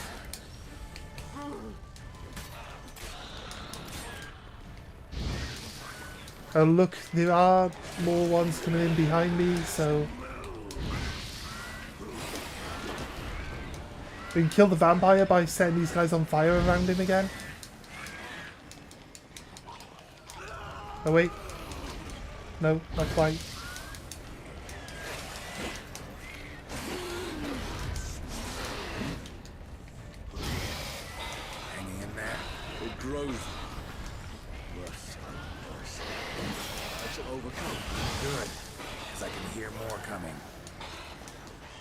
Oh look, there are more ones coming in behind me, so... We can kill the vampire by setting these guys on fire around him again. Oh wait. No, not quite. Hanging in there. It grows. Worse and worse. I shall overcome. Good. Because I can hear more coming.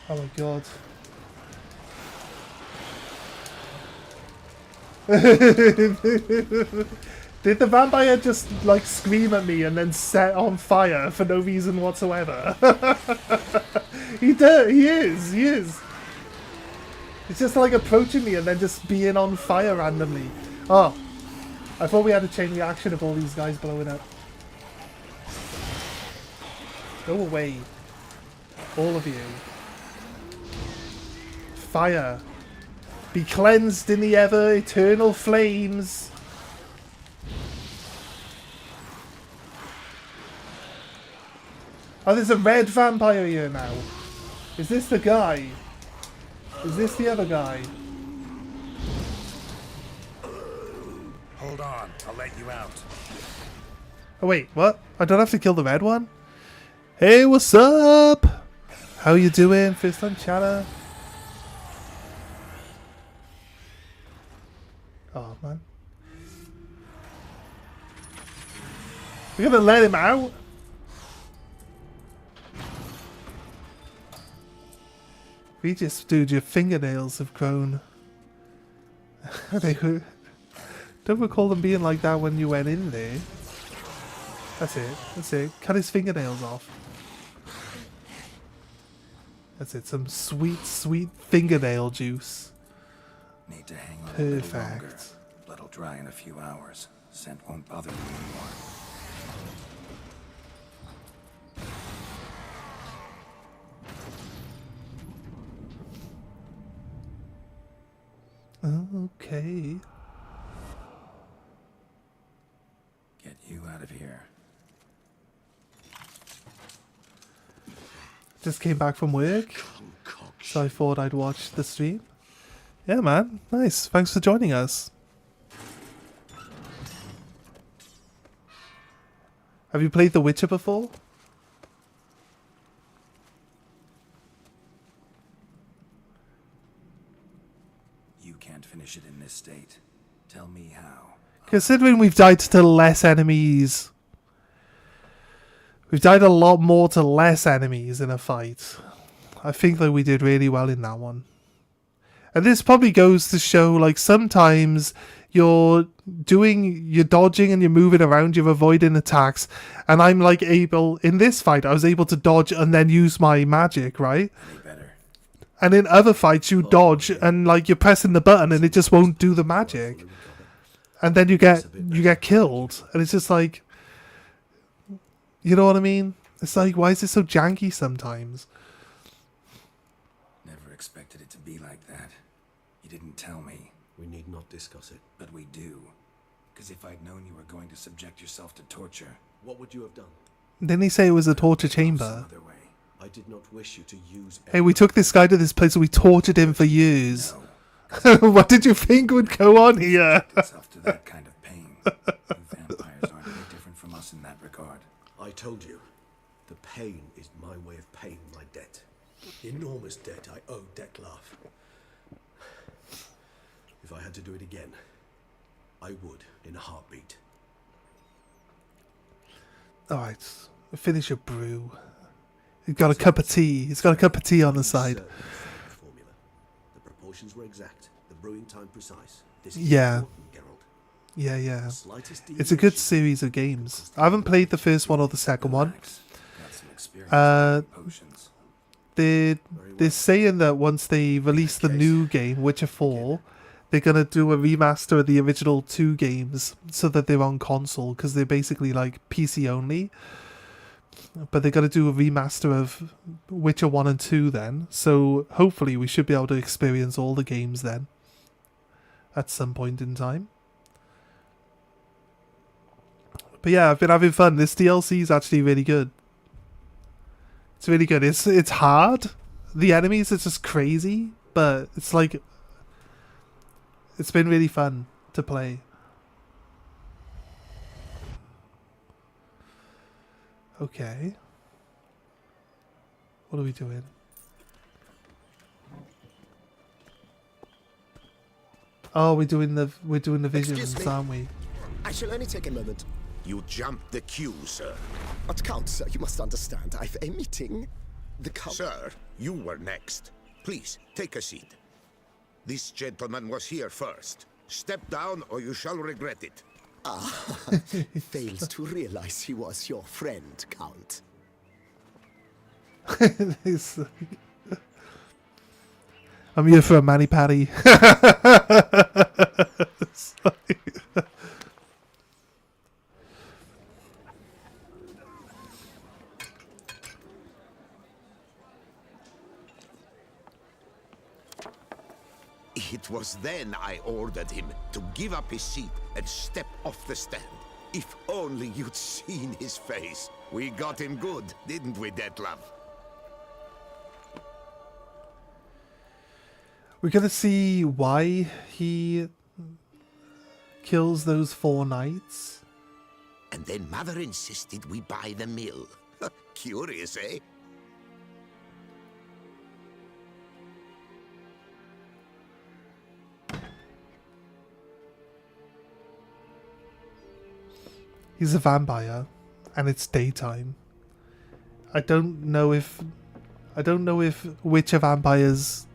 Oh my god. Did the vampire just like scream at me and then set on fire for no reason whatsoever? He is. It's just like approaching me and then just being on fire randomly. Oh, I thought we had a chain reaction of all these guys blowing up. Go away. All of you. Fire. Be cleansed in the ever eternal flames. Oh, there's a red vampire here now. Is this the guy? Is this the other guy? Hold on, I'll let you out. Oh wait, what? I don't have to kill the red one? Hey, what's up? How you doing? First time chatter? Oh man. We're gonna let him out? Regis, dude, your fingernails have grown. Don't recall them being like that when you went in there. That's it. Cut his fingernails off. That's it, some sweet, sweet fingernail juice. Need to hang on a little longer. Perfect. Blood'll dry in a few hours. Scent won't bother you anymore. Okay. Get you out of here. Just came back from work, so I thought I'd watch the stream. Yeah, man. Nice. Thanks for joining us. Have you played The Witcher before? You can't finish it in this state. Tell me how. Considering we've died to less enemies... We've died a lot more to less enemies in a fight. I think that we did really well in that one. And this probably goes to show, like, sometimes you're dodging and you're moving around, you're avoiding attacks, and I'm, like, in this fight, I was able to dodge and then use my magic, right? And in other fights, you dodge and, like, you're pressing the button and it just won't do the magic. And then you get killed. And it's just like... You know what I mean? It's like, why is it so janky sometimes? Never expected it to be like that. You didn't tell me. We need not discuss it. But we do. Because if I'd known you were going to subject yourself to torture... What would you have done? Didn't he say it was a torture chamber? I I did not wish you to use... Hey, we took this guy to this place and we tortured him for years. What did you think would go on here? Itself to that kind of pain. You vampires aren't any different from us in that regard. I told you, the pain is my way of paying my debt. The enormous debt I owe Dettlaff. If I had to do it again, I would in a heartbeat. Alright, finish your brew. He's got a cup of tea. He's got a cup of tea on the side. Formula. The proportions were exact. The brewing time precise. This Yeah. Yeah. It's a good series of games. I haven't played the first one or the second one. They're saying that once they release the new game, Witcher 4, they're going to do a remaster of the original 2 games so that they're on console, because they're basically like PC only. But they're going to do a remaster of Witcher 1 and 2 then. So hopefully we should be able to experience all the games then. At some point in time. But yeah, I've been having fun. This DLC is actually really good. It's really good. It's hard. The enemies are just crazy. But it's like... It's been really fun to play. Okay. What are we doing? Oh, we're doing the visions, aren't we? I shall only take a moment. You jumped the queue, sir. But Count, sir, you must understand. I've a meeting. The Count... Sir, you were next. Please, take a seat. This gentleman was here first. Step down or you shall regret it. Ah, fails to realize he was your friend, Count. I'm here for a mani-pedi. It was then I ordered him to give up his seat and step off the stand. If only you'd seen his face. We got him good, didn't we, Dettlaff? We're gonna see why he kills those 4 knights. And then Mother insisted we buy the mill. Curious, eh? He's a vampire, and it's daytime. I don't know if Witcher vampires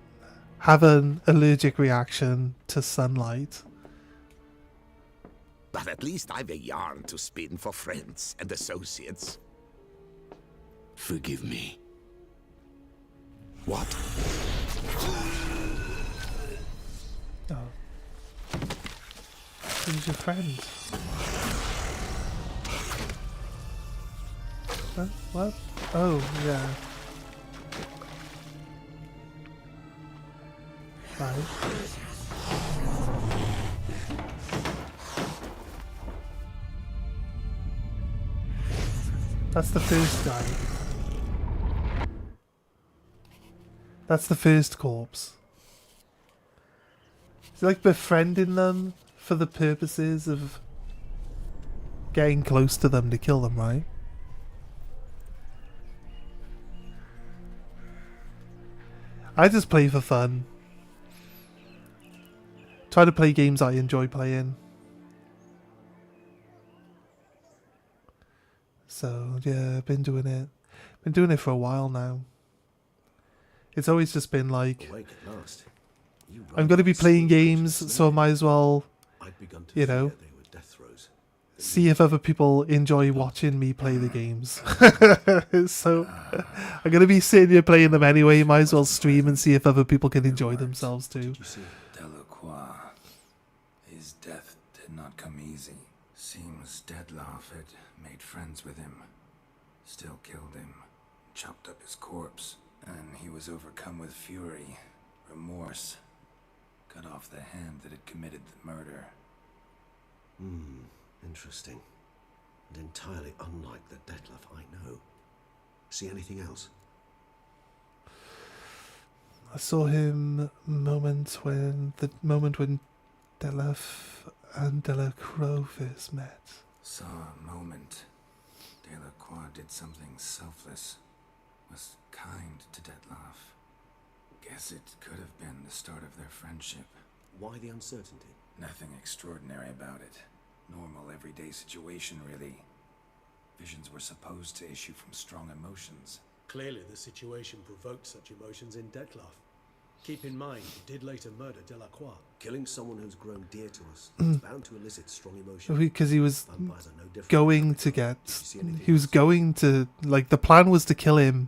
have an allergic reaction to sunlight. But at least I've a yarn to spin for friends and associates. Forgive me. What? Oh. Who's your friend? What? Oh, yeah. Right. That's the first guy. That's the first corpse. He's like befriending them for the purposes of getting close to them to kill them, right? I just play for fun. Try to play games I enjoy playing. So yeah, I've been doing it. Been doing it for a while now. It's always just been like, I'm going to be playing games, so I might as well, you know, see if other people enjoy watching me play the games. So I'm going to be sitting here playing them anyway. Might as well stream and see if other people can enjoy themselves too. Delacroix. His death did not come easy. Seems Dettlaff had made friends with him. Still killed him. Chopped up his corpse. And he was overcome with fury, remorse. Cut off the hand that had committed the murder. Interesting. And entirely unlike the Dettlaff I know. See anything else? I saw him the moment when Delaf and Delacroix first met. Saw a moment. Delacroix did something selfless. Was kind to Dettlaff. Guess it could have been the start of their friendship. Why the uncertainty? Nothing extraordinary about it. Normal, everyday situation, really. Visions were supposed to issue from strong emotions. Clearly the situation provoked such emotions in Dettlaff. Keep in mind, he did later murder Delacroix. Killing someone who's grown dear to us is bound to elicit strong emotion. Because he was Vampires are no different. going to get... He was going to... Like, the plan was to kill him.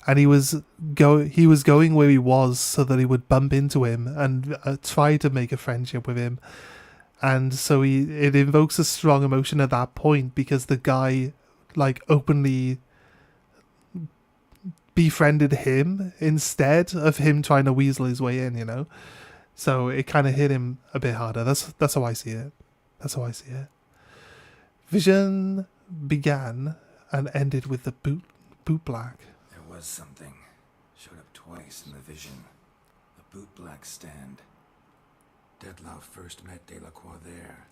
And he was going where he was so that he would bump into him and try to make a friendship with him. And so it invokes a strong emotion at that point because the guy, like, openly befriended him instead of him trying to weasel his way in, you know? So it kind of hit him a bit harder. That's how I see it. That's how I see it. Vision began and ended with the boot black. There was something. Showed up twice in the vision. A bootblack stand. Dettlaff first met Delacroix there.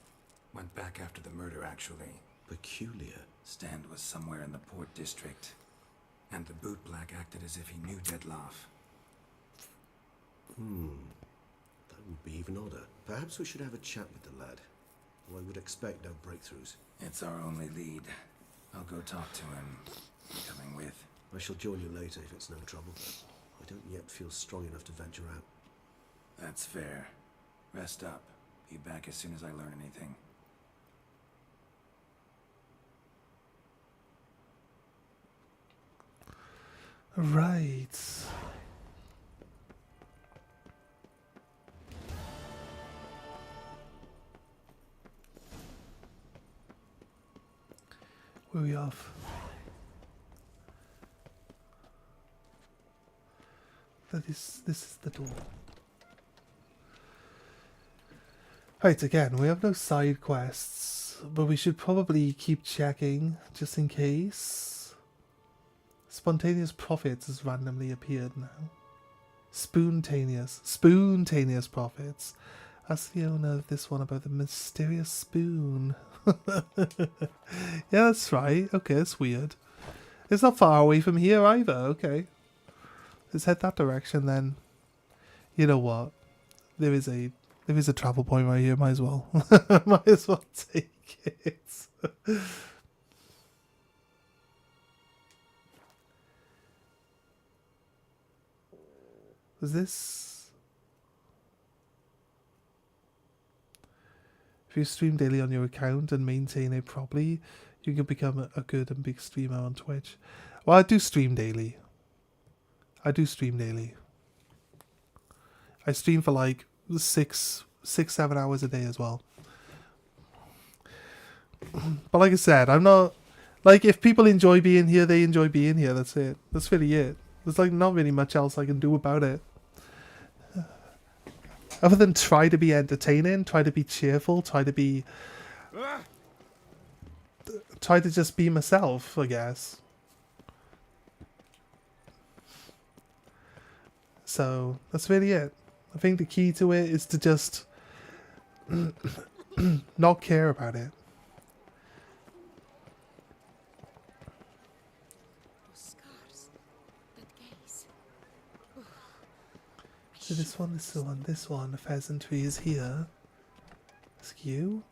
Went back after the murder, actually. Peculiar. Stand was somewhere in the port district. And the bootblack acted as if he knew Dettlaff. That would be even odder. Perhaps we should have a chat with the lad. Though I would expect no breakthroughs. It's our only lead. I'll go talk to him. You coming with? I shall join you later if it's no trouble. I don't yet feel strong enough to venture out. That's fair. Rest up. Be back as soon as I learn anything. Right. Where are we off? This is the door. Right, again, we have no side quests, but we should probably keep checking just in case. Spontaneous profits has randomly appeared now. Spoontaneous profits. Ask the owner of this one about the mysterious spoon. Yeah, that's right. Okay, that's weird. It's not far away from here either. Okay. Let's head that direction then. You know what? There is a travel point right here. Might as well. Might as well take it. Was this? If you stream daily on your account and maintain it properly, you can become a good and big streamer on Twitch. Well, I do stream daily. I stream for like 6-7 hours a day as well. But like I said, I'm not like, if people enjoy being here, they enjoy being here. That's it. That's really it. There's like not really much else I can do about it. Other than try to be entertaining, try to be cheerful, try to just be myself, I guess. So that's really it. I think the key to it is to just not care about it. So this one, the pheasantry is here. Ask you?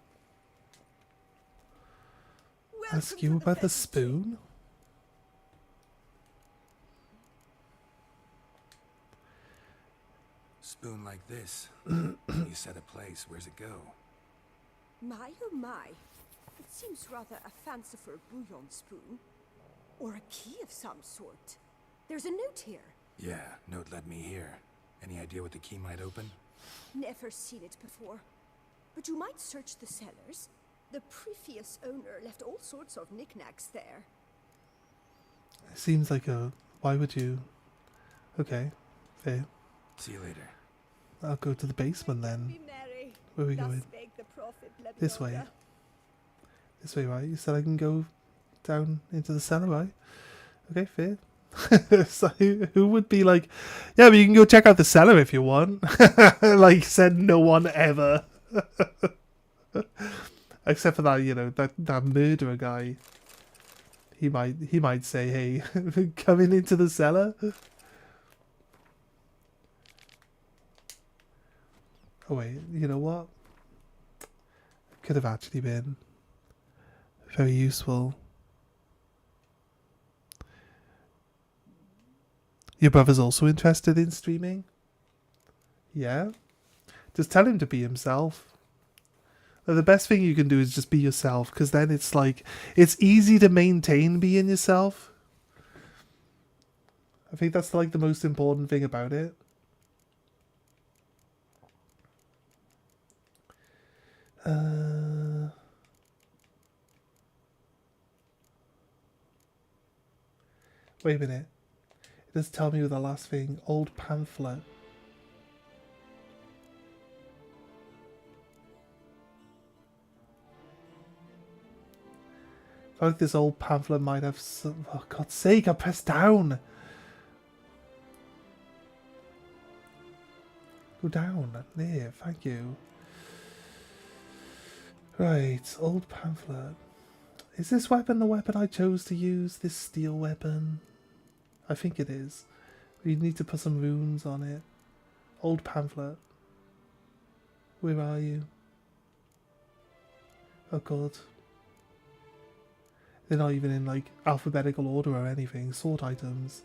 Ask you about the spoon? Spoon like this. You set a place, where's it go? My oh my. It seems rather a fanciful bouillon spoon. Or a key of some sort. There's a note here. Yeah, note led me here. Any idea what the key might open? Never seen it before. But you might search the cellars. The previous owner left all sorts of knickknacks there. It seems like a... Why would you... Okay, fair. See you later. I'll go to the basement then. Where are we going? This way. This way, right? You said I can go down into the cellar, right? Okay, fair. So who would be like, yeah, but you can go check out the cellar if you want. Like, said no one ever. Except for that, you know, that murderer guy. He might say, hey, coming into the cellar. Oh wait, you know what? Could have actually been very useful. Your brother's also interested in streaming? Yeah? Just tell him to be himself. The best thing you can do is just be yourself, because then it's like, it's easy to maintain being yourself. I think that's like the most important thing about it. Wait a minute. It does tell me with the last thing. Old pamphlet. I feel like this old pamphlet might have some... Oh, God's sake, I pressed down! Go down. There, thank you. Right, old pamphlet. Is this weapon the weapon I chose to use? This steel weapon? I think it is. We need to put some runes on it. Old pamphlet. Where are you? Oh God. They're not even in like alphabetical order or anything. Sword items.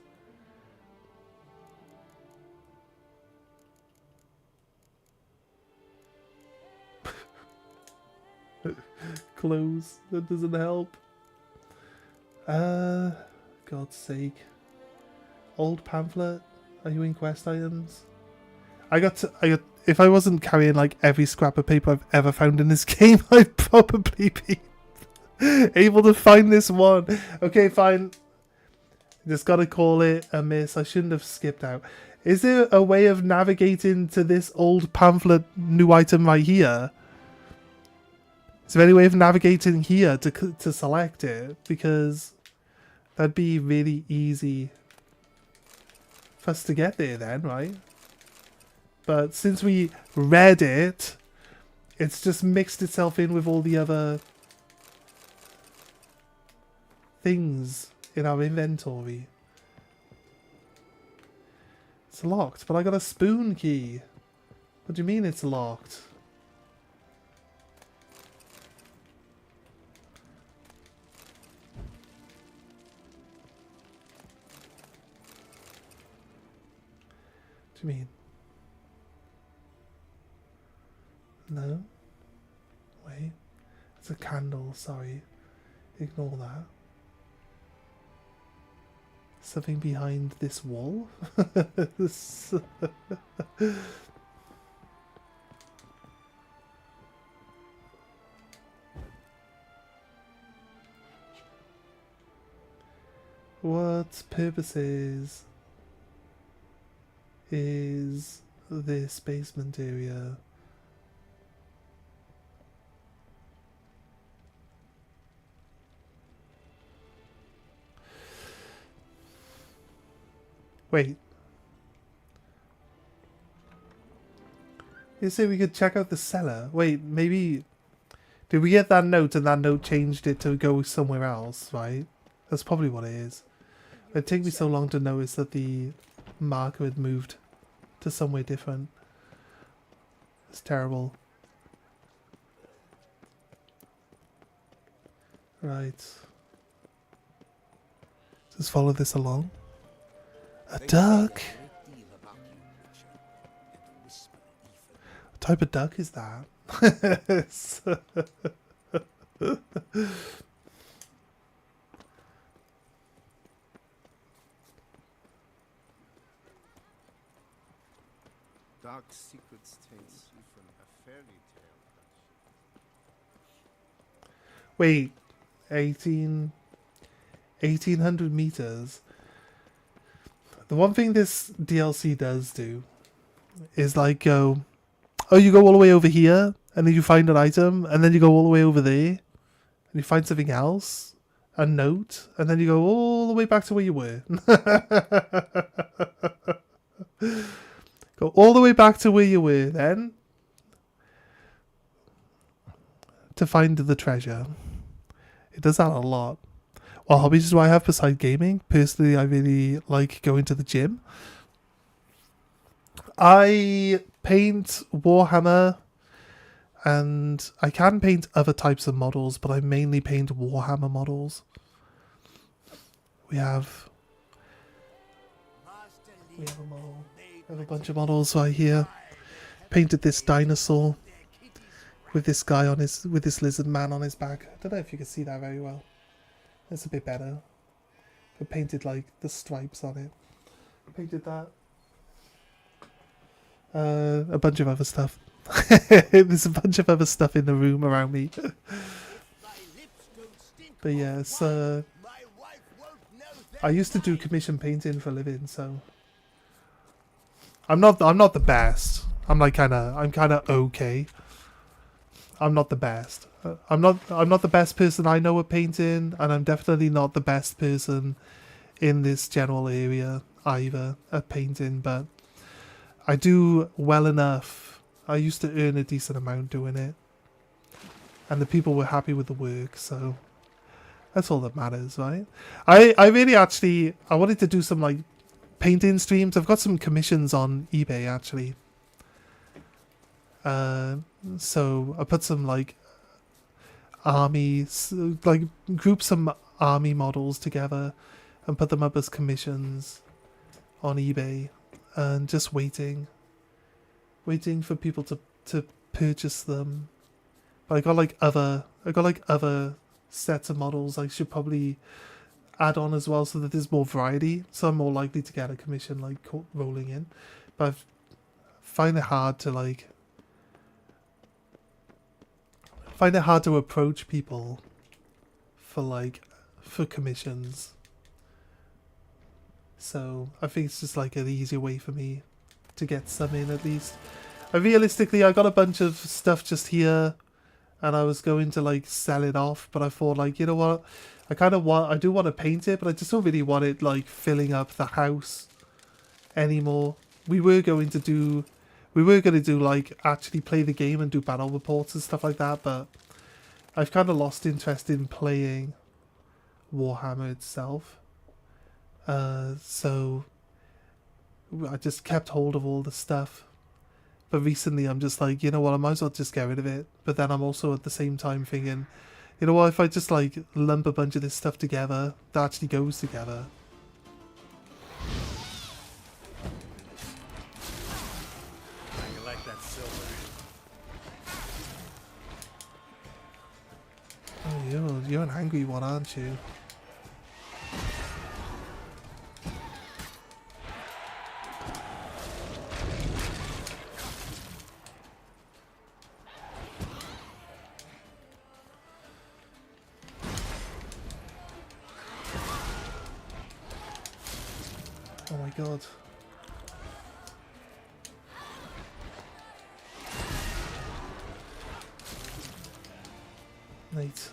Clothes. That doesn't help. God's sake. Old pamphlet. Are you in quest items? If I wasn't carrying like every scrap of paper I've ever found in this game, I'd probably be able to find this one. Okay, fine. Just gotta call it a miss. I shouldn't have skipped out. Is there a way of navigating to this old pamphlet new item right here? Is there any way of navigating here to select it? Because that'd be really easy for us to get there then, right? But since we read it, it's just mixed itself in with all the other things in our inventory. It's locked, but I got a spoon key. What do you mean it's locked? What do you mean? No? Wait. It's a candle, sorry. Ignore that. Something behind this wall? What purposes is this basement area? Wait. You say we could check out the cellar? Wait, maybe... Did we get that note and that note changed it to go somewhere else, right? That's probably what it is. It'd take me so long to notice that the marker had moved to somewhere different. It's terrible. Right. Just follow this along. A duck? What type of duck is that? Dark secrets taste you from a fairy tale. Wait, 1800 meters. The one thing this DLC does do is like go, oh, you go all the way over here and then you find an item and then you go all the way over there and you find something else, a note, and then you go all all the way back to where you were. Go all the way back to where you were then. To find the treasure. It does that a lot. What hobbies do I have beside gaming? Personally, I really like going to the gym. I paint Warhammer, and I can paint other types of models, but I mainly paint Warhammer models. We have a model. We have a bunch of models right here. Painted this dinosaur with this guy on with this lizard man on his back. I don't know if you can see that very well. That's a bit better. I painted like the stripes on it. Painted that. A bunch of other stuff. There's a bunch of other stuff in the room around me. But yeah, it's, I used to do commission painting for a living, so I'm not the best. I'm kind of okay. I'm not the best. I'm not the best person I know at painting, and I'm definitely not the best person in this general area either at painting, but I do well enough. I used to earn a decent amount doing it, and the people were happy with the work, so that's all that matters, right? I really actually, I wanted to do some like painting streams. I've got some commissions on eBay actually. So I put some like armies, like group some army models together and put them up as commissions on eBay, and just waiting for people to purchase them. But I got like other sets of models I should probably add on as well, so that there's more variety, so I'm more likely to get a commission like rolling in. But I find it hard to approach people for commissions. So I think it's just like an easier way for me to get some in at least. Realistically, I got a bunch of stuff just here, and I was going to like sell it off, but I thought like, you know what, I do want to paint it, but I just don't really want it like filling up the house anymore. We were going to do like actually play the game and do battle reports and stuff like that, but I've kind of lost interest in playing Warhammer itself. So I just kept hold of all the stuff. But recently I'm just like, you know what, I might as well just get rid of it. But then I'm also at the same time thinking, you know what, if I just like lump a bunch of this stuff together, that actually goes together. You like that silver? Oh, you're an angry one, aren't you? Oh my god. Right.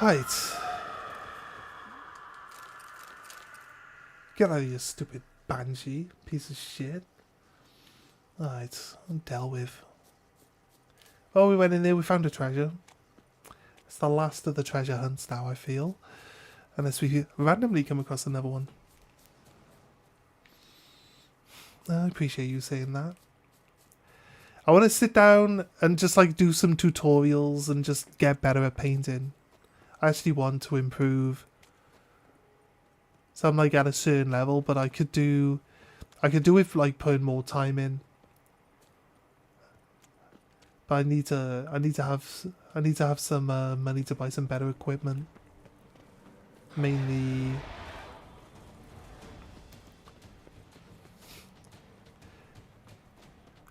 Right. Get out of here, stupid banshee, piece of shit. Alright, dealt with. Oh, we went in there, we found a treasure. It's the last of the treasure hunts now, I feel. Unless we randomly come across another one. I appreciate you saying that. I want to sit down and just like do some tutorials and just get better at painting. I actually want to improve. So I'm like at a certain level, but I could do with like putting more time in. But I need to have some money to buy some better equipment. Mainly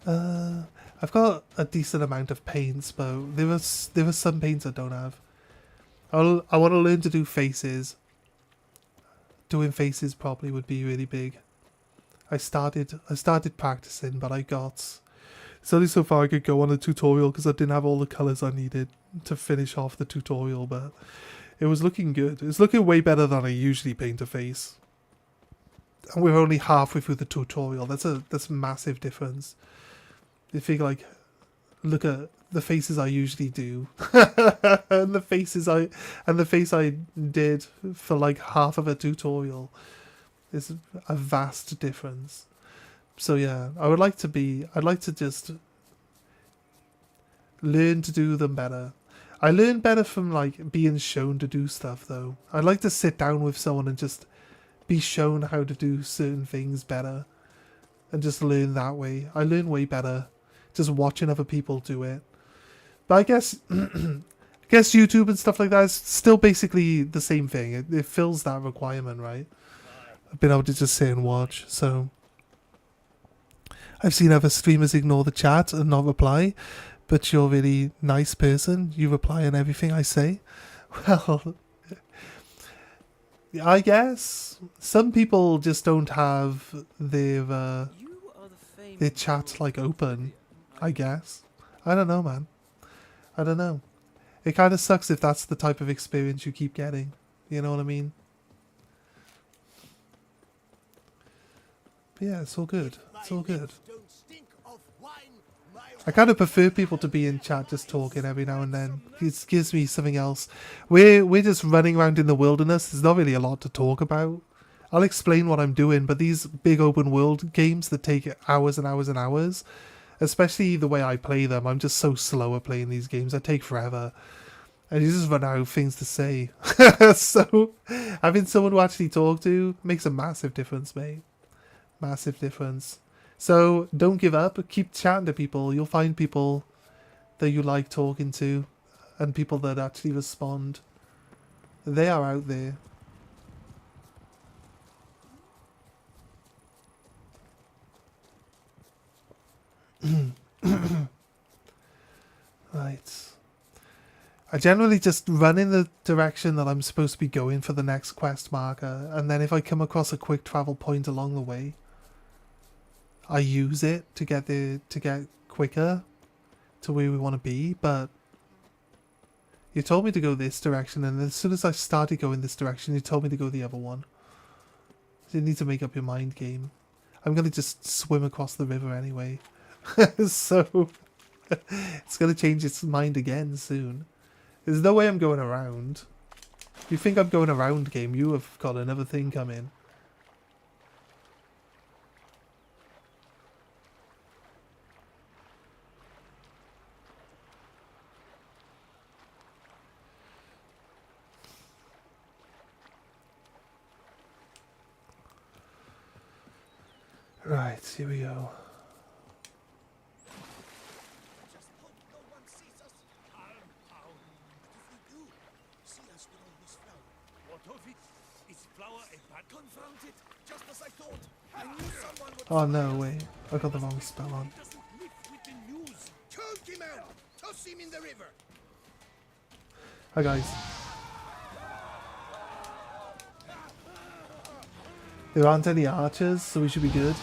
I've got a decent amount of paints, but there are some paints I don't have. I want to learn to do faces. doing faces properly would be really big. I started practicing, but I got... It's only so far I could go on a tutorial because I didn't have all the colours I needed to finish off the tutorial, but it was looking good. It's looking way better than I usually paint a face. And we're only halfway through the tutorial. That's a massive difference. You think like, look at the faces I usually do, and the face I did for like half of a tutorial. Is a vast difference. So yeah, I'd like to just learn to do them better. I learn better from like being shown to do stuff though. I'd like to sit down with someone and just be shown how to do certain things better and just learn that way. I learn way better just watching other people do it. But I guess YouTube and stuff like that is still basically the same thing. It fills that requirement, right? I've been able to just sit and watch, so I've seen other streamers ignore the chat and not reply, but you're a really nice person. You reply on everything I say. Well, I guess some people just don't have their chat like open. I guess. I don't know, man. I don't know. It kind of sucks if that's the type of experience you keep getting. You know what I mean? But yeah, it's all good. It's all good. I kind of prefer people to be in chat just talking every now and then. It gives me something else. We're just running around in the wilderness. There's not really a lot to talk about. I'll explain what I'm doing, but these big open world games that take hours and hours and hours, especially the way I play them, I'm just so slow at playing these games. I take forever. And you just run out of things to say. So having someone to actually talk to makes a massive difference, mate. Massive difference. So don't give up. Keep chatting to people. You'll find people that you like talking to and people that actually respond. They are out there. Right. I generally just run in the direction that I'm supposed to be going for the next quest marker, and then if I come across a quick travel point along the way, I use it to get quicker to where we want to be. But you told me to go this direction, and as soon as I started going this direction, you told me to go the other one. You need to make up your mind, game. I'm gonna just swim across the river anyway. So it's gonna change its mind again soon. There's no way I'm going around. If you think I'm going around, game, you have got another thing coming. Right, here we go. Oh no, wait. I got the wrong spell on. Hi guys. There aren't any archers, so we should be good.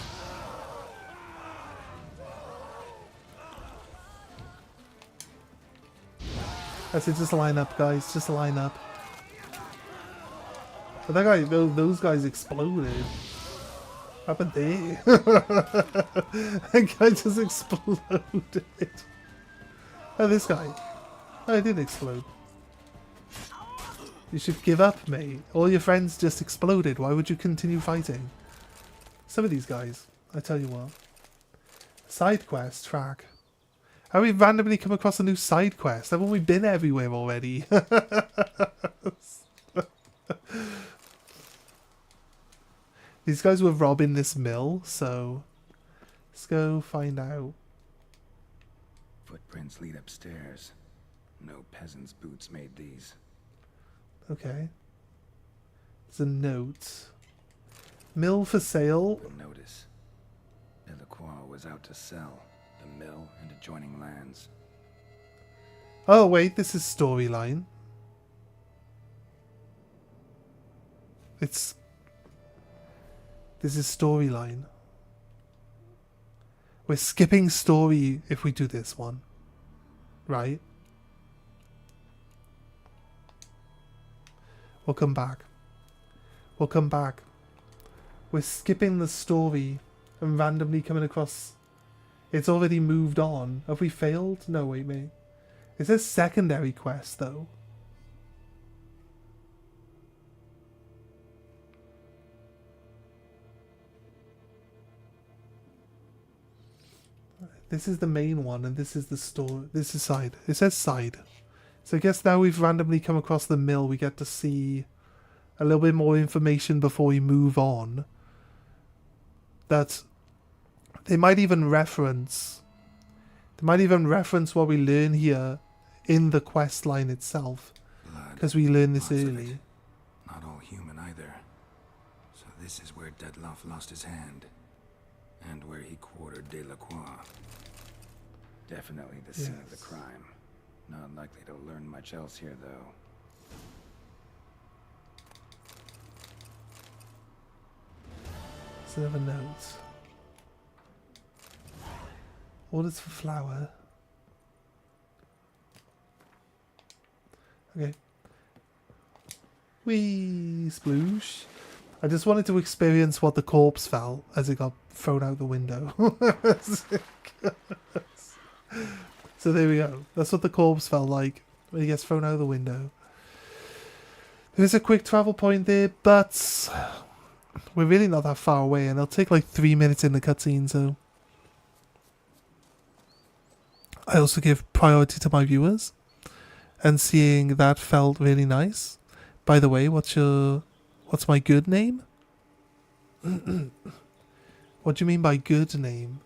That's it, just line up, guys. Just line up. But that guy, those guys exploded. What happened there? That guy just exploded. Oh, this guy. Oh, it did explode. You should give up, mate. All your friends just exploded. Why would you continue fighting? Some of these guys, I tell you what. Side quest track. How we randomly come across a new side quest? Haven't we been everywhere already? These guys were robbing this mill, so let's go find out. Footprints lead upstairs. No peasant's boots made these. Okay. There's a note. Mill for sale. Notice. Delacroix was out to sell the mill and adjoining lands. Oh wait, this is storyline. It's This is storyline. We're skipping story if we do this one. Right? We'll come back. We'll come back. We're skipping the story and randomly coming across... It's already moved on. Have we failed? No, wait, mate. It says secondary quest, though. This is the main one, and this is the store. This is side. It says side. So I guess now we've randomly come across the mill. We get to see a little bit more information before we move on. That they might even reference. They might even reference what we learn here in the quest line itself, because we learn this early. Not all human either. So this is where Dettlaff lost his hand, and where he quartered Delacroix. Definitely the scene of the crime. Not likely to learn much else here, though. Set of a note. Orders for flour. Okay. Wee sploosh. I just wanted to experience what the corpse felt as it got thrown out the window. So there we go. That's what the corpse felt like when he gets thrown out the window. There's a quick travel point there, but we're really not that far away, and it'll take like 3 minutes in the cutscene, so I also give priority to my viewers, and seeing that felt really nice. By the way, what's my good name? What do you mean by good name?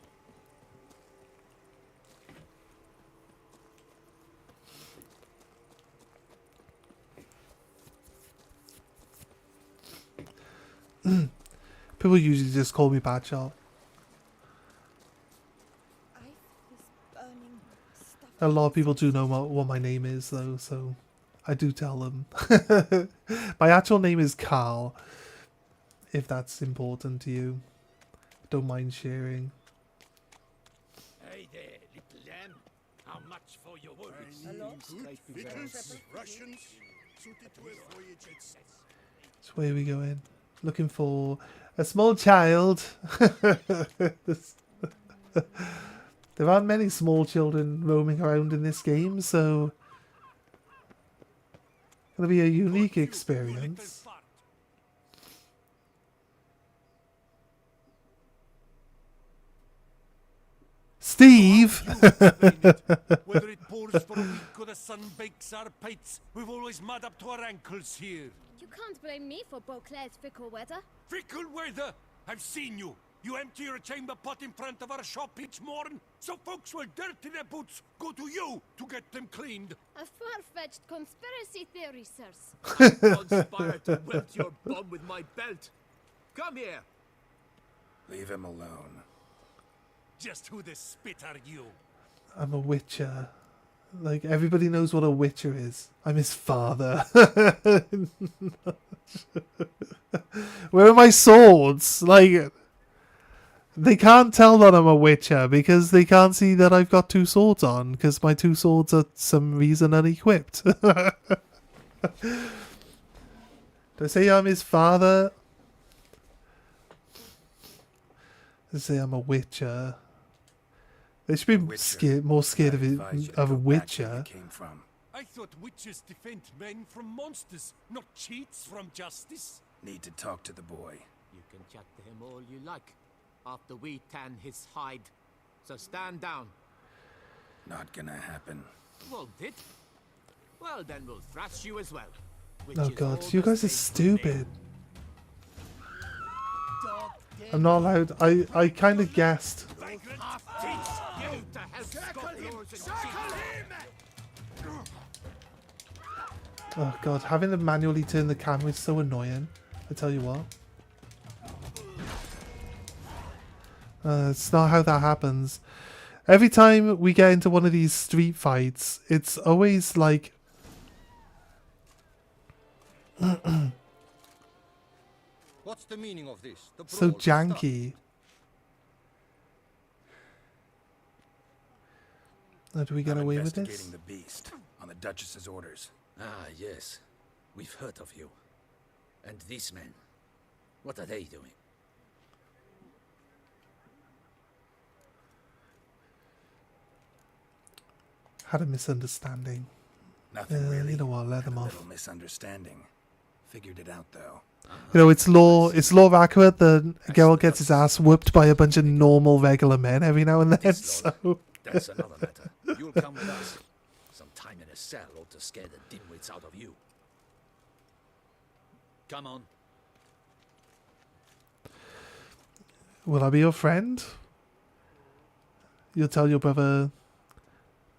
People usually just call me Badshot. A lot of people do know what my name is, though, so I do tell them. My actual name is Carl, if that's important to you. Don't mind sharing. Hey there, little lamb. How much for your words? Victuals, rations, suited to a voyage at sea. So where are we going? Looking for a small child. There aren't many small children roaming around in this game, so it's gonna be a unique experience. Steve! Whether it pours for a week or the sun bakes our pates, we've always mud up to our ankles here. You can't blame me for Beauclair's fickle weather. Fickle weather? I've seen you. You empty your chamber pot in front of our shop each morn, so folks will dirty their boots, go to you to get them cleaned. A far-fetched conspiracy theory, sirs. I conspire to welt your bum with my belt. Come here. Leave him alone. Just who the spit are you? I'm a witcher. Like, everybody knows what a witcher is. I'm his father. Where are my swords? Like, they can't tell that I'm a witcher because they can't see that I've got 2 swords on, because my 2 swords are some reason unequipped. Do I say I'm his father? Do I say I'm a witcher? They should be more scared of a witcher. I thought witches defend men from monsters, not cheats from justice. Need to talk to the boy. You can chat to him all you like, after we tan his hide. So stand down. Not gonna happen. Won't it? Well, then we'll thrash you as well. Oh god, you guys are stupid. I'm not allowed. I kind of guessed. Oh god, having to manually turn the camera is so annoying. I tell you what. It's not how that happens. Every time we get into one of these street fights, it's always like... What's the meaning of this? The So brawl started. janky. How do we get away with this? Investigating the beast on the Duchess's orders. Ah, yes. We've heard of you. And these men, what are they doing? Had a misunderstanding. Nothing really. You know what? Let them A off. little misunderstanding. Figured it out though. You know, it's law. It's law of accurate that Geralt gets his ass whooped by a bunch of normal, regular men every now and then. So That's another matter. You'll come with us. Some time in a cell ought to scare the dimwits out of you. Come on. will I be your friend? You'll tell your brother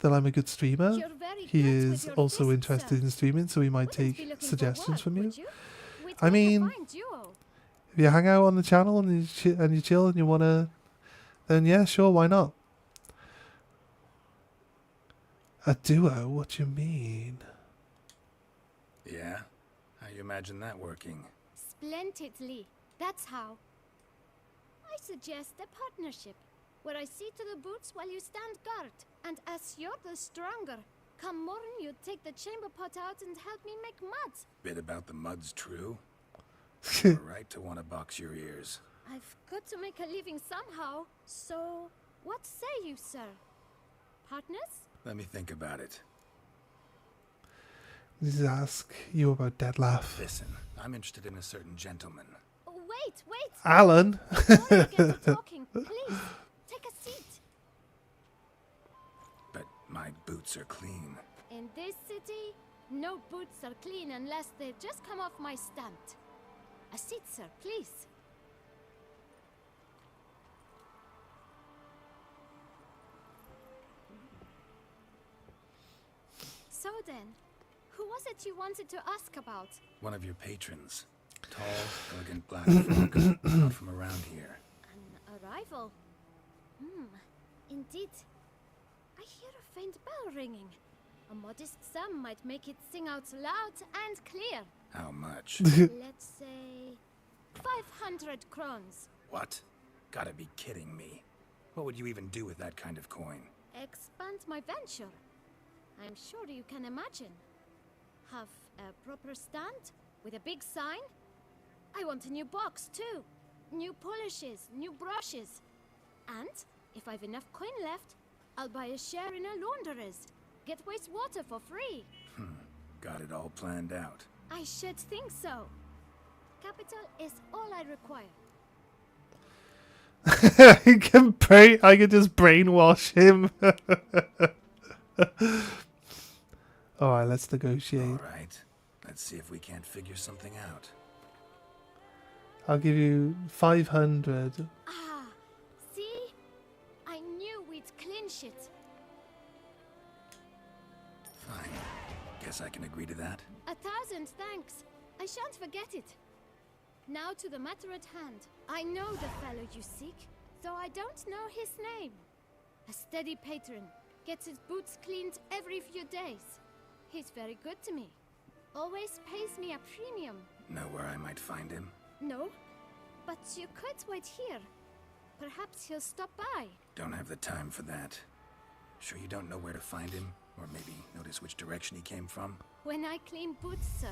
that I'm a good streamer. You're very He good with is your also fists, interested sir. in streaming, so he might Wouldn't be take looking for suggestions work, from you. would you? We'd I make a mean, fine duo. if you hang out on the channel and you chill and you wanna, then yeah, sure, why not? A duo? What do you mean? Yeah? How you imagine that working? Splendidly. That's how. I suggest a partnership, where I see to the boots while you stand guard. And as you're the stronger, come morn you take the chamber pot out and help me make mud. Bit about the mud's true? You're right to want to box your ears. I've got to make a living somehow, so what say you, sir? Partners? Let me think about it. Just ask you about Deadlaugh. Listen, I'm interested in a certain gentleman. Oh, wait, wait! Alan? Before you get to talking, please, take a seat. But my boots are clean. In this city, no boots are clean unless they just come off my stand. A seat, sir, please. So then, who was it you wanted to ask about? One of your patrons. Tall, elegant black folk, not from around here. An arrival? Indeed. I hear a faint bell ringing. A modest sum might make it sing out loud and clear. How much? Let's say 500 crowns. What? Gotta be kidding me. What would you even do with that kind of coin? Expand my venture. I'm sure you can imagine. Have a proper stand with a big sign. I want a new box too. New polishes, new brushes. And if I've enough coin left, I'll buy a share in a launderer's. Get wastewater for free. Got it all planned out. I should think so. Capital is all I require. I can just brainwash him. Alright, let's negotiate. Alright. Let's see if we can't figure something out. I'll give you 500. Ah, see? I knew we'd clinch it. Fine. Guess I can agree to that. 1,000 thanks. I shan't forget it. Now to the matter at hand. I know the fellow you seek, though I don't know his name. A steady patron. Gets his boots cleaned every few days. He's very good to me. Always pays me a premium. Know where I might find him? No, but you could wait here. Perhaps he'll stop by. Don't have the time for that. Sure you don't know where to find him? Or maybe notice which direction he came from? When I clean boots, sir,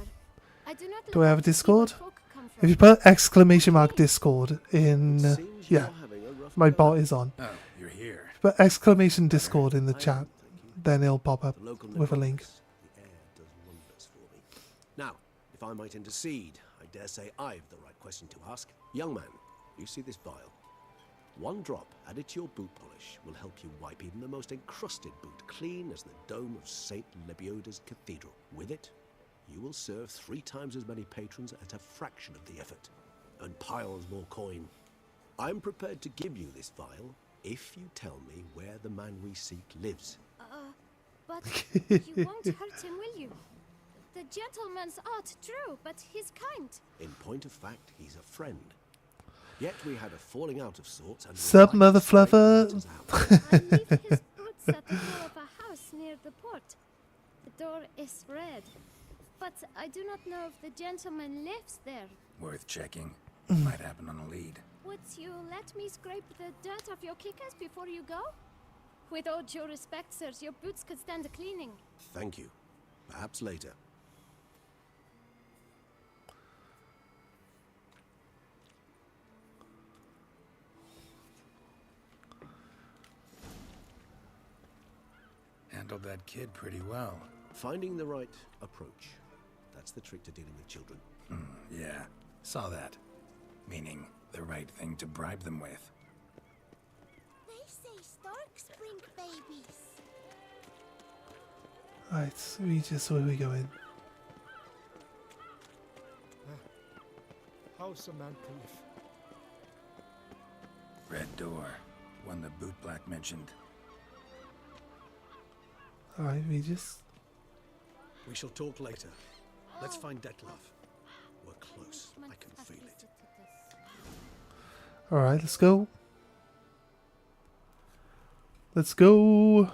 I do not Do look I have a up to see Discord? where folk come If you from. put exclamation mark Discord in... yeah, my bot is on. Oh, you're here. Put exclamation Discord in the chat, then it'll pop up with a link. The air does wonders for me. Now, if I might intercede, I dare say I've the right question to ask. Young man, you see this vial? One drop added to your boot polish will help you wipe even the most encrusted boot clean as the dome of St. Lebioda's Cathedral. With it, you will serve 3 times as many patrons at a fraction of the effort, and piles more coin. I'm prepared to give you this vial if you tell me where the man we seek lives. But you won't hurt him, will you? The gentleman's art, true, but he's kind. In point of fact, he's a friend. Yet we had a falling out of sorts and... Sup, mother fluffer? I leave his boots at the door of a house near the port. The door is red, but I do not know if the gentleman lives there. Worth checking. Might happen on a lead. Would you let me scrape the dirt off your kickers before you go? With all due respect, sirs, your boots could stand a cleaning. Thank you. Perhaps later. Handled that kid pretty well. Finding the right approach. That's the trick to dealing with children. Yeah, saw that. Meaning, the right thing to bribe them with. They say storks bring babies. Right, Regis, where are we going? How's a man to live? Red door. One the bootblack mentioned. Alright, Regis. We shall talk later. Let's find Detlef. We're close. I can feel it. Alright, let's go. Let's go.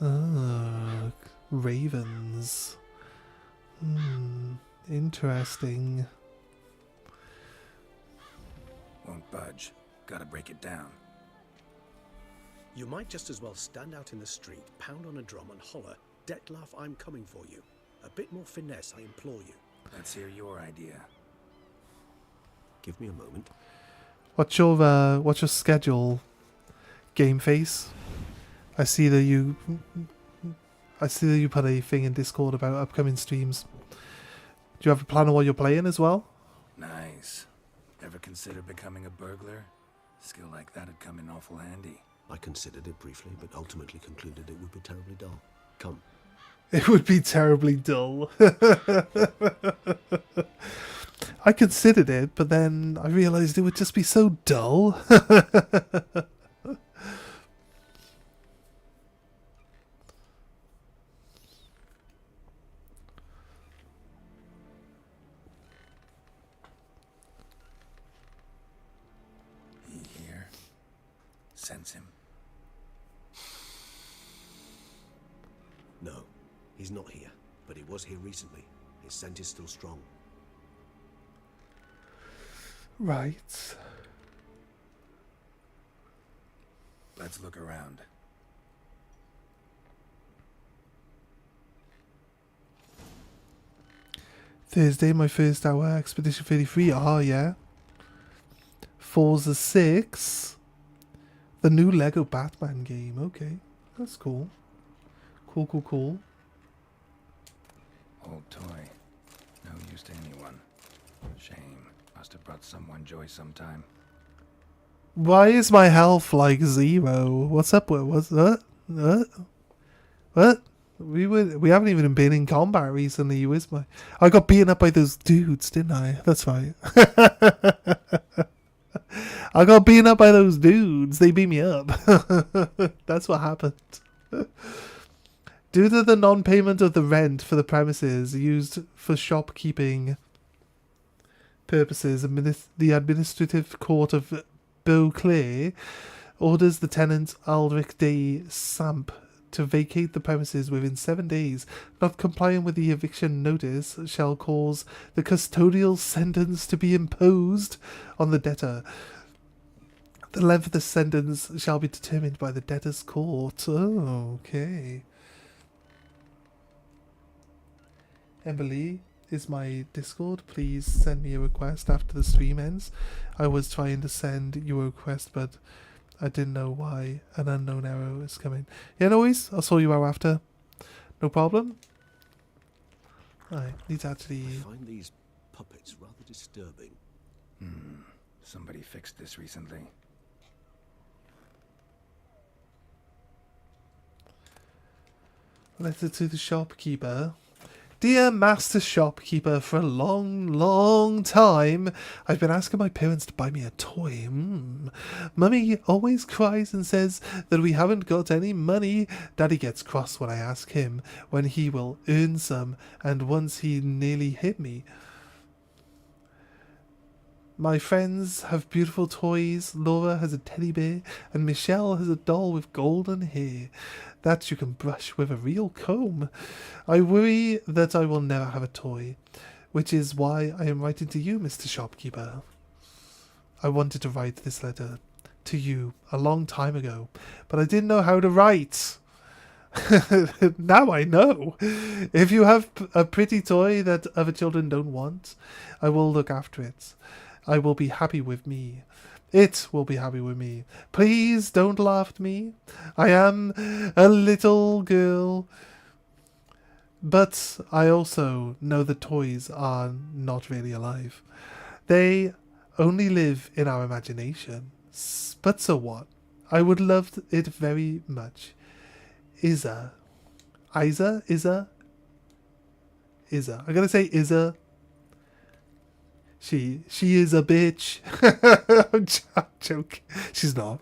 Ah, ravens. Interesting. Won't budge. Gotta break it down. You might just as well stand out in the street, pound on a drum and holler, Detlef, I'm coming for you. A bit more finesse, I implore you. Let's hear your idea. Give me a moment. What's your schedule, Game Face? I see that you put a thing in Discord about upcoming streams. Do you have a plan of what you're playing as well? Nice. Ever consider becoming a burglar? Skill like that'd come in awful handy. I considered it briefly, but ultimately concluded it would be terribly dull. Come. It would be terribly dull. I considered it, but then I realized it would just be so dull. He here? Sense him. No, he's not here, but he was here recently. His scent is still strong. Right. Let's look around. Thursday, my first hour, Expedition 33. Oh, yeah. Forza 6. The new Lego Batman game. Okay, that's cool. Cool. Old toy. No use to anyone. Shame. Must have brought someone joy sometime. Why is my health like 0? What's up with what? We haven't even been in combat recently. Where's my? I got beaten up by those dudes, didn't I? That's right. I got beaten up by those dudes. They beat me up. That's what happened. Due to the non-payment of the rent for the premises used for shopkeeping purposes, the Administrative Court of Beauclair orders the tenant Aldrich de Samp to vacate the premises within 7 days. Not complying with the eviction notice shall cause the custodial sentence to be imposed on the debtor. The length of the sentence shall be determined by the debtor's court. Oh, okay. Emily is my Discord. Please send me a request after the stream ends. I was trying to send you a request, but I didn't know why an unknown error is coming. Yeah, no worries. I'll sort you out after. No problem. I need to actually... I find these puppets rather disturbing. Somebody fixed this recently. Letter to the shopkeeper. Dear Master Shopkeeper, for a long time, I've been asking my parents to buy me a toy. Mummy always cries and says that we haven't got any money. Daddy gets cross when I ask him when he will earn some, and once he nearly hit me. My friends have beautiful toys. Laura has a teddy bear, and Michelle has a doll with golden hair that you can brush with a real comb. I worry that I will never have a toy. which is why I am writing to you, Mr. Shopkeeper. I wanted to write this letter to you a long time ago, but I didn't know how to write. Now I know. If you have a pretty toy that other children don't want, I will look after it. I will be happy with me. It will be happy with me. Please don't laugh at me. I am a little girl. But I also know that toys are not really alive. They only live in our imagination. But so what? I would love it very much. Isa. I'm gonna say Isa. She is a bitch. I'm joking. She's not.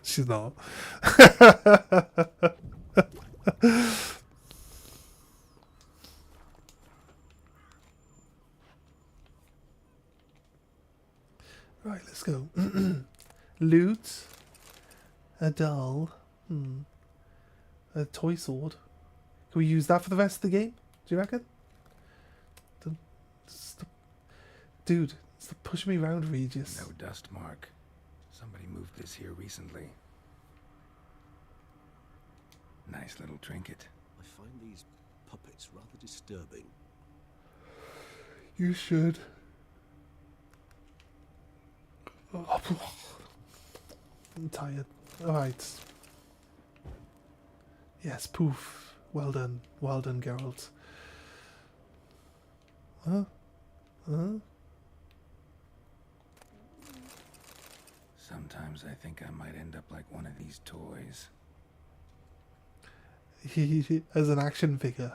Right, let's go. Loot. A doll. A toy sword. Can we use that for the rest of the game? Do you reckon? Dude, stop pushing me around, Regis. No dust mark. Somebody moved this here recently. Nice little trinket. I find these puppets rather disturbing. You should. I'm tired. Alright. Yes, poof. Well done, Geralt. Huh? Sometimes I think I might end up like one of these toys. As an action figure.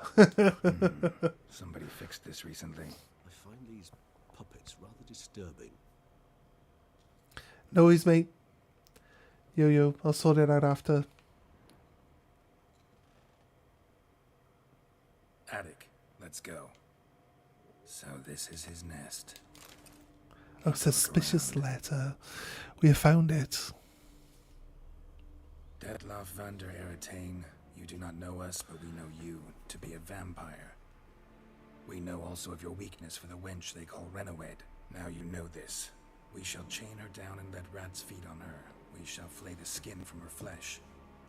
Somebody fixed this recently. I find these puppets rather disturbing. No worries, mate. Yo, I'll sort it out after. Attic, let's go. So this is his nest. Oh, suspicious letter. We have found it. Detlef van der Eretane, you do not know us, but we know you to be a vampire. We know also of your weakness for the wench they call Renowed. Now you know this. We shall chain her down and let rats feed on her. We shall flay the skin from her flesh.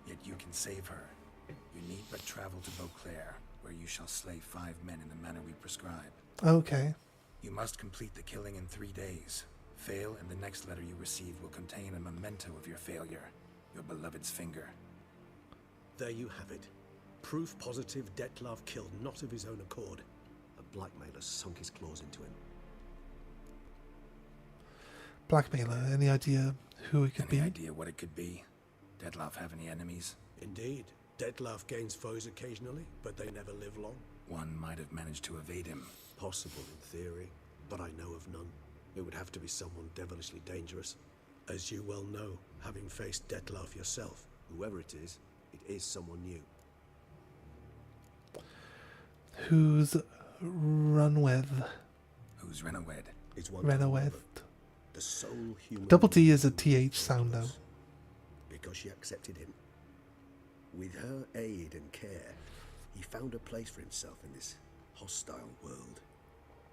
Yet you can save her. You need but travel to Beauclair, where you shall slay 5 men in the manner we prescribe. Okay. You must complete the killing in 3 days. Fail, and the next letter you receive will contain a memento of your failure. Your beloved's finger. There you have it. Proof positive Detlef killed not of his own accord. A blackmailer sunk his claws into him. Blackmailer, any idea who it could be? Any idea what it could be? Detlef have any enemies? Indeed. Detlef gains foes occasionally, but they never live long. One might have managed to evade him. Possible in theory, but I know of none. It would have to be someone devilishly dangerous. As you well know, having faced Detlef yourself. Whoever it is someone new. Who's Runweth? Who's Renowed? It's one Renowed. The sole human. Double T is a TH sound though. Because she accepted him. With her aid and care, he found a place for himself in this hostile world.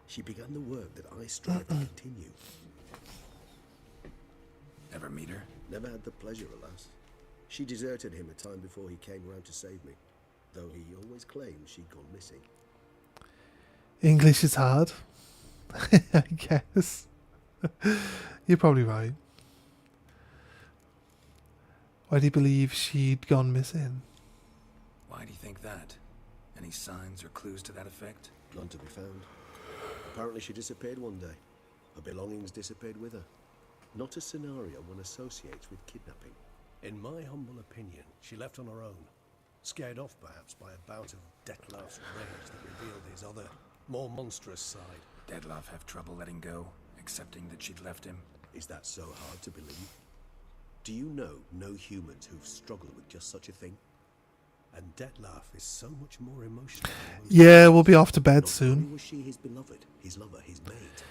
She began the work that I strive to continue. Ever meet her? Never had the pleasure, alas. She deserted him a time before he came round to save me, though he always claimed she'd gone missing. English is hard. I guess. You're probably right. Why do you believe she'd gone missing? Why do you think that? Any signs or clues to that effect? None to be found. Apparently she disappeared one day. Her belongings disappeared with her. Not a scenario one associates with kidnapping. In my humble opinion, she left on her own. Scared off perhaps by a bout of Detlef's rage that revealed his other, more monstrous side. Detlef have trouble letting go, accepting that she'd left him? Is that so hard to believe? Do you know no humans who've struggled with just such a thing? And Detlef is so much more emotional. Yeah, we'll be off to bed Not soon. only was she his beloved, his lover, his mate,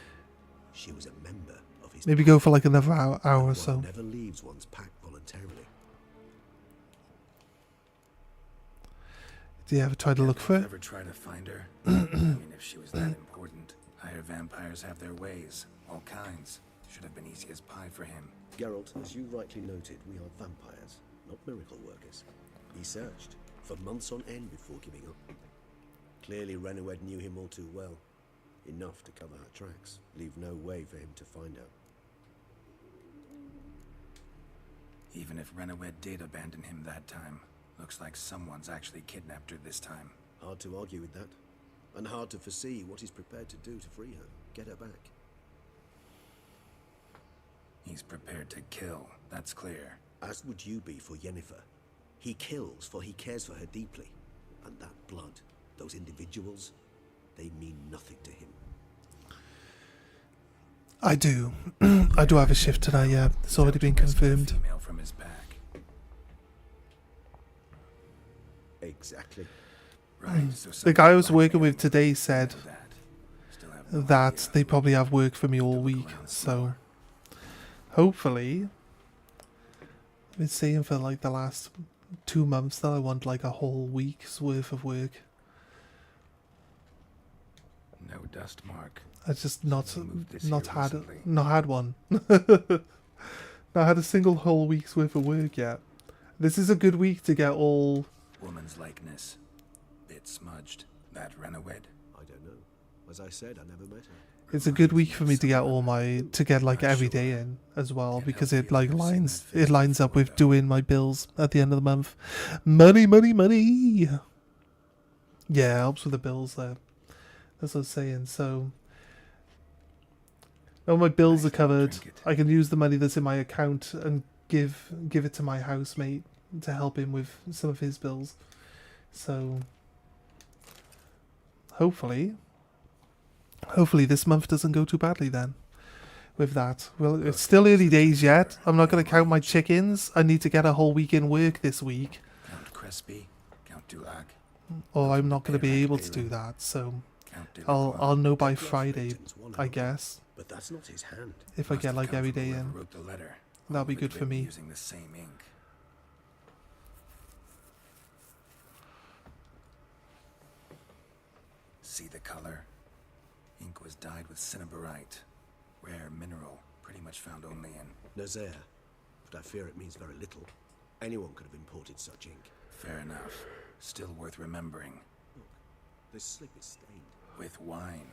she was a member of his Maybe pack. go for like another hour or One so. never leaves one's pack voluntarily. Do you ever try to look for it? Ever try to find her? I mean, if she was that important. Higher vampires have their ways, all kinds. Should have been easy as pie for him. Geralt, as you rightly noted, we are vampires, not miracle workers. He searched for months on end before giving up. Clearly Renowed knew him all too well. Enough to cover her tracks, leave no way for him to find out. Even if Renowed did abandon him that time, looks like someone's actually kidnapped her this time. Hard to argue with that. And hard to foresee what he's prepared to do to free her, get her back. He's prepared to kill, that's clear. As would you be for Yennefer. He kills for he cares for her deeply. And that blood, those individuals, they mean nothing to him. I do. I do have a shift tonight, yeah. It's already been confirmed. Female from his pack. Exactly. Right, so the guy I was working with today said that they probably have work for me all week, so hopefully I've been saying for like the last 2 months that I want like a whole week's worth of work. No dust mark. I just not had one. Not had a single whole week's worth of work yet. This is a good week to get all woman's likeness. Bit smudged. That Renowed? I don't know. As I said, I never met her. It's a good week for me to get like every day in as well, because it like lines up with doing my bills at the end of the month. Money, money, money. Yeah, helps with the bills there. That's what I was saying. So all my bills are covered. I can use the money that's in my account and give it to my housemate to help him with some of his bills. So hopefully this month doesn't go too badly then with that. Well, it's still early days yet. I'm not going to count my chickens. I need to get a whole week in work this week. Count Crespi, Count Dulac. Or I'm not going to be able to do that, so I'll know by Friday, I guess. But that's not his hand. If I get like every day in. Wrote the letter. That'll be good for me. Using the same ink. See the color? Ink was dyed with cinnabarite, rare mineral, pretty much found only in Nazaire, but I fear it means very little. Anyone could have imported such ink. Fair enough. Still worth remembering. Look, this slip is stained. With wine.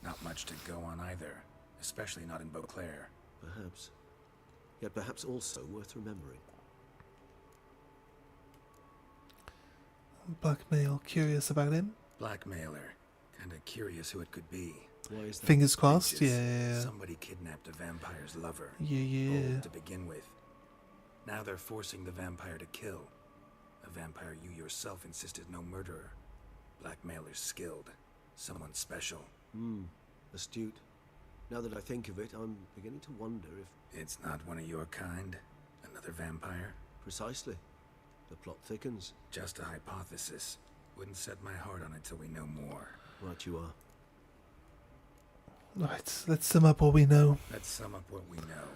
Not much to go on either, especially not in Beauclair. Perhaps. Yet perhaps also worth remembering. Blackmail, curious about him? Blackmailer. Kinda curious who it could be. Why is that? Fingers crossed, yeah. Somebody kidnapped a vampire's lover. Yeah. Old to begin with. Now they're forcing the vampire to kill. A vampire you yourself insisted no murderer. Blackmailer's skilled. Someone special. Astute. Now that I think of it, I'm beginning to wonder if... It's not one of your kind? Another vampire? Precisely. The plot thickens. Just a hypothesis. Wouldn't set my heart on it till we know more. Right you are. Right, let's sum up what we know. Let's sum up what we know.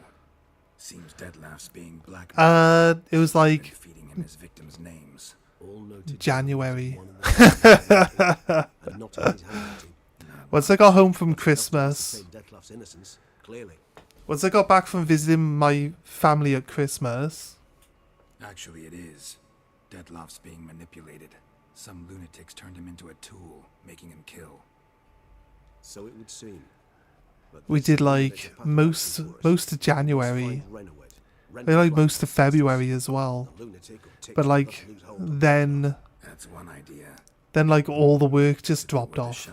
Seems Deadlauf's being black. It was like feeding him his victims' names. All noted January. Not in his handwriting. Once I got home from Christmas, Detlef's innocence, clearly. once I got back from visiting my family at Christmas. Actually, it is. Detlef's being manipulated. Some lunatics turned him into a tool, making him kill. So it would seem. We did like most of January. We like most of February as well. But like then That's one idea. Then like all the work just dropped off.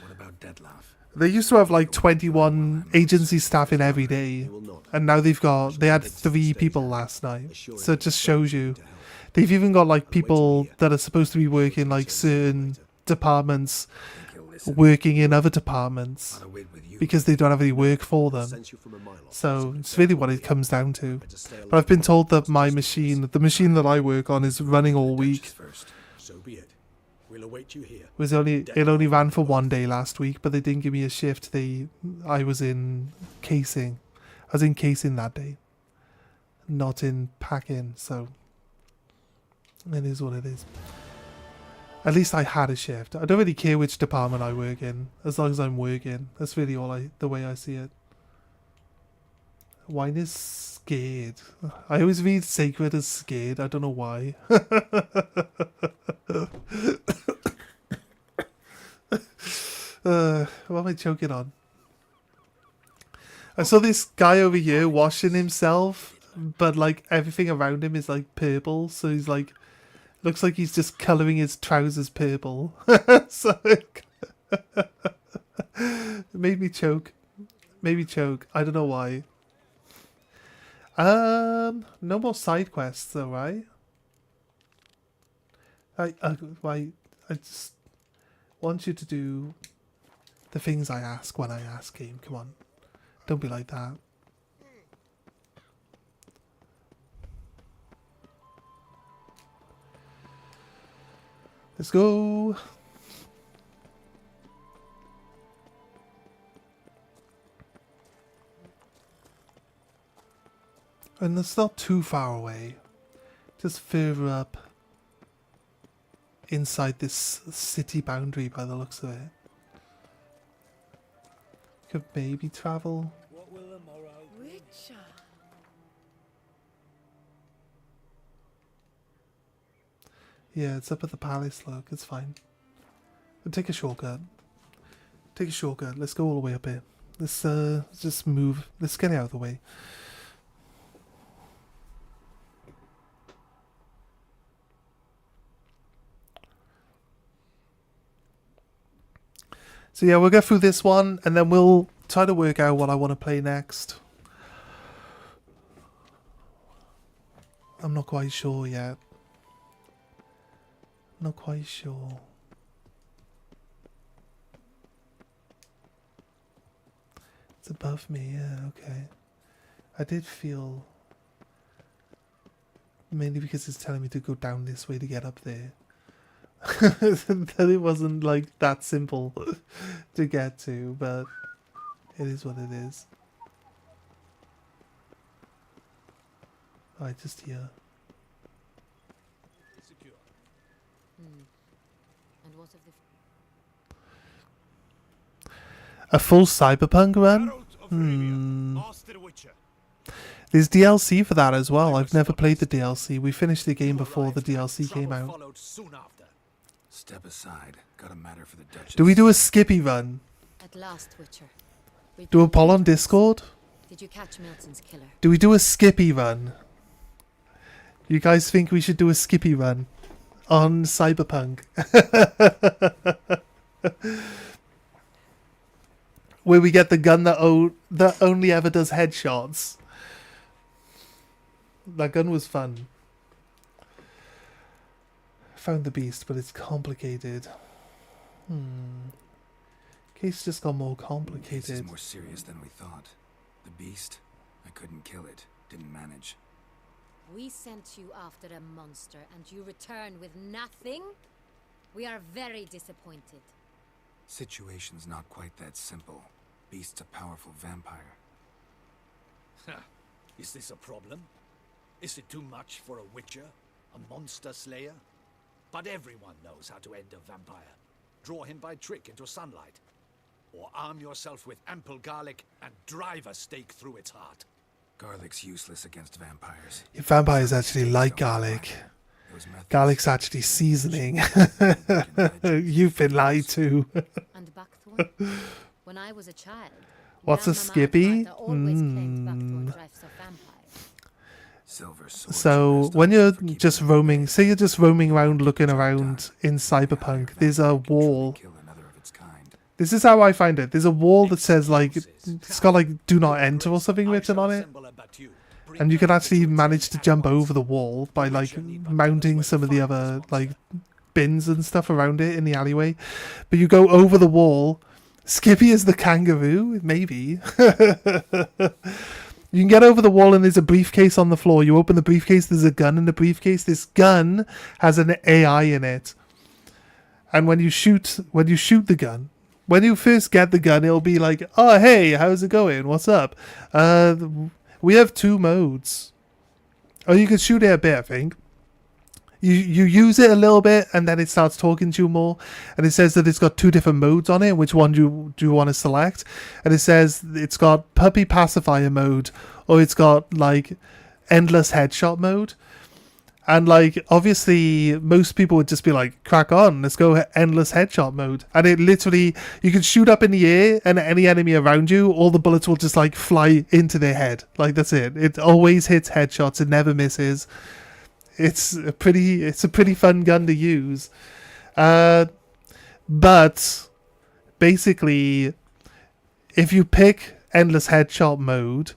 What about Detlef? They used to have like 21 agency staff in every day, and now they had 3 people last night. So it just shows you. They've even got like people that are supposed to be working like certain departments working in other departments because they don't have any work for them. So it's really what it comes down to. But I've been told that my machine, the machine that I work on, is running all week. So be it. We'll await you here. It only ran for 1 day last week, but they didn't give me a shift. I was in casing. I was in casing that day, not in packing. So it is what it is. At least I had a shift. I don't really care which department I work in, as long as I'm working. That's really the way I see it. Wine is scared. I always read sacred as scared. I don't know why. What am I choking on? I saw this guy over here washing himself, but like everything around him is like purple, so he's like, looks like he's just colouring his trousers purple. So it made me choke. Made me choke. I don't know why. No more side quests though, right? I just want you to do the things I ask when I ask, game. Come on. Don't be like that. Let's go. And it's not too far away. Just further up inside this city boundary by the looks of it. Could maybe travel. What will the morrow bring? Witcher. Yeah, it's up at the palace, look, it's fine. We'll take a shortcut. Take a shortcut, let's go all the way up here. Let's just move, let's get out of the way. So yeah, we'll go through this one, and then we'll try to work out what I want to play next. I'm not quite sure yet. Not quite sure. It's above me, yeah, okay. I did feel... Mainly because it's telling me to go down this way to get up there. That it wasn't like that simple to get to, but it is what it is. Alright, just here. Secure. And what of the... A full cyberpunk run? There's DLC for that as well. I've never played the DLC. We finished the game before the DLC came out. Step aside. Got a matter for the Duchess. Do we do a Skippy run? At last, Witcher. Do a poll on Discord? Did you catch Milton's killer? Do we do a Skippy run? You guys think we should do a Skippy run on Cyberpunk? Where we get the gun that only ever does headshots. That gun was fun. Found the beast, but it's complicated. Case just got more complicated. This is more serious than we thought. The beast, I couldn't kill it. Didn't manage. We sent you after a monster and you returned with nothing? We are very disappointed. Situation's not quite that simple. Beast's a powerful vampire. Is this a problem? Is it too much for a witcher? A monster slayer? But everyone knows how to end a vampire. Draw him by trick into sunlight. Or arm yourself with ample garlic and drive a stake through its heart. Garlic's useless against vampires. If vampires actually like garlic. Garlic's actually seasoning. You've been lied to. And buckthorn? When I was a child, what's a Skippy? So when you're just roaming, say you're just roaming around looking around in Cyberpunk, there's a wall. This is how I find it. There's a wall that says like, it's got like do not enter or something written on it. And you can actually manage to jump over the wall by like mounting some of the other like bins and stuff around it in the alleyway. But you go over the wall. Skippy is the kangaroo, maybe. You can get over the wall and there's a briefcase on the floor. You open the briefcase, there's a gun in the briefcase. This gun has an AI in it. And when you shoot the gun, when you first get the gun, it'll be like, oh, hey, how's it going? What's up? We have 2 modes. Oh, you can shoot it a bit, I think. you use it a little bit, and then it starts talking to you more. And it says that it's got 2 different modes on it. Which one do you want to select? And it says it's got puppy pacifier mode, or it's got like endless headshot mode. And like obviously most people would just be like, crack on, let's go endless headshot mode. And it literally, you can shoot up in the air, and any enemy around you, all the bullets will just like fly into their head. Like that's it. It always hits headshots. It never misses. It's a pretty fun gun to use. But basically, if you pick endless headshot mode,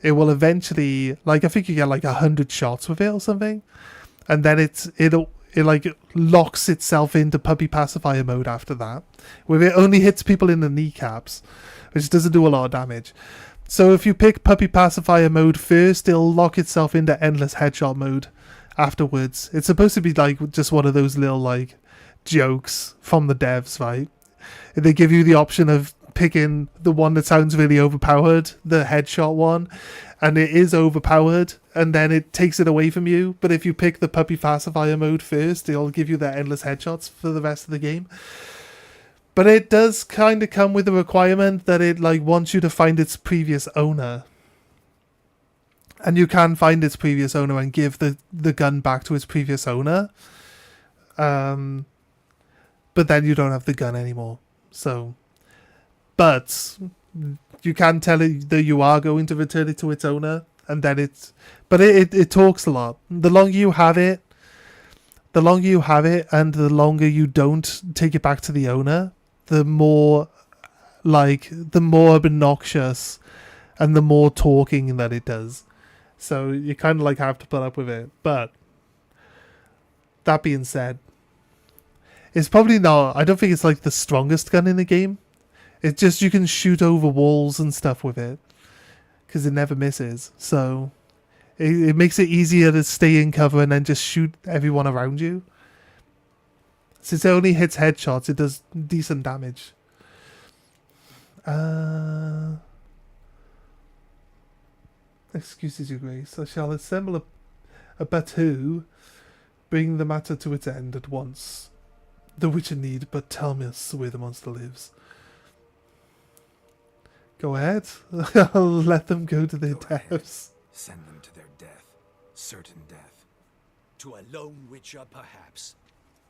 it will eventually, like, I think you get like 100 shots with it or something, and then it like locks itself into puppy pacifier mode after that, where it only hits people in the kneecaps, which doesn't do a lot of damage. So if you pick puppy pacifier mode first, it'll lock itself into endless headshot mode afterwards. It's supposed to be like just one of those little like jokes from the devs, right? They give you the option of picking the one that sounds really overpowered, the headshot one, and it is overpowered, and then it takes it away from you. But if you pick the puppy pacifier mode first, it'll give you the endless headshots for the rest of the game. But it does kind of come with the requirement that it like wants you to find its previous owner. And you can find its previous owner and give the gun back to its previous owner. But then you don't have the gun anymore. So, but you can tell it that you are going to return it to its owner, and then it talks a lot. The longer you have it, and the longer you don't take it back to the owner, the more obnoxious and the more talking that it does. So you kind of like have to put up with it. But that being said, it's probably not, I don't think it's like the strongest gun in the game. It's just you can shoot over walls and stuff with it, because it never misses. So it makes it easier to stay in cover and then just shoot everyone around you. Since it only hits headshots, it does decent damage. Excuses, Your Grace. I shall assemble a battue, bring the matter to its end at once. The Witcher need but tell me where the monster lives. Go ahead. I'll let them go to their deaths. Send them to their death. Certain death. To a lone witcher, perhaps.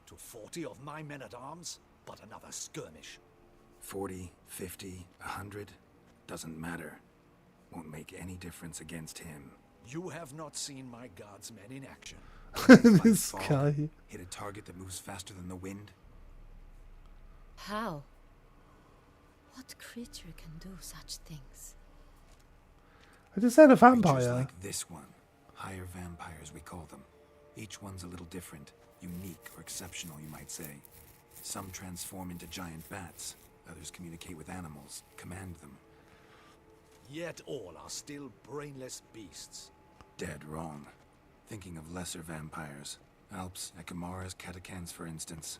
To 40 of my men-at-arms, but another skirmish. 40, 50, 100, doesn't matter. Won't make any difference against him. You have not seen my guards' men in action. This guy. Hit a target that moves faster than the wind. How? What creature can do such things? I just said a Creatures vampire. like this one. Higher vampires, we call them. Each one's a little different. Unique or exceptional, you might say. Some transform into giant bats. Others communicate with animals, command them. Yet all are still brainless beasts. Dead wrong. Thinking of lesser vampires. Alps, Ekamaras, Catacans, for instance.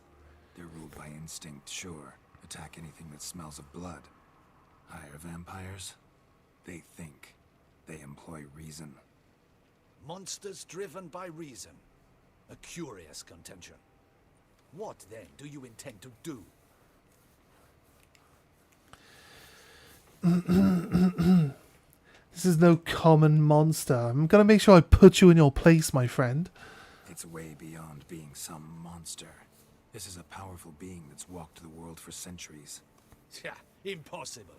They're ruled by instinct, sure. Attack anything that smells of blood. Higher vampires? They think. They employ reason. Monsters driven by reason. A curious contention. What, then, do you intend to do? This is no common monster. I'm gonna make sure I put you in your place, my friend. It's way beyond being some monster. This is a powerful being that's walked the world for centuries. Yeah, impossible.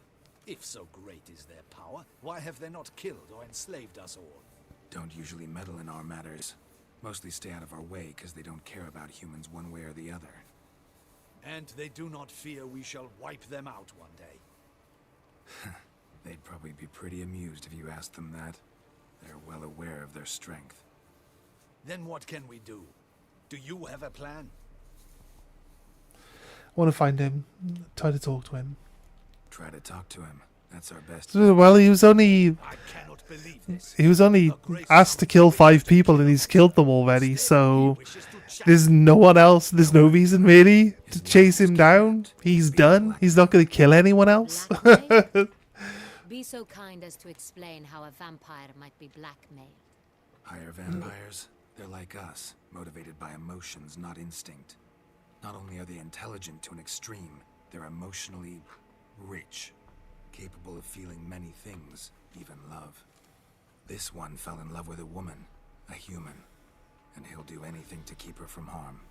If so great is their power, why have they not killed or enslaved us all? Don't usually meddle in our matters. Mostly stay out of our way because they don't care about humans one way or the other. And they do not fear we shall wipe them out one day. They'd probably be pretty amused if you asked them that. They're well aware of their strength. Then what can we do? Do you have a plan? I want to find him. Try to talk to him. Try to talk to him. That's our best. Well, he was only asked to kill 5 people, and he's killed them already. So there's no one else. There's no reason really to chase him down. He's done. He's not going to kill anyone else. Be so kind as to explain how a vampire might be blackmailed. Higher vampires? They're like us, motivated by emotions, not instinct. Not only are they intelligent to an extreme, they're emotionally rich, capable of feeling many things, even love. This one fell in love with a woman, a human, and he'll do anything to keep her from harm.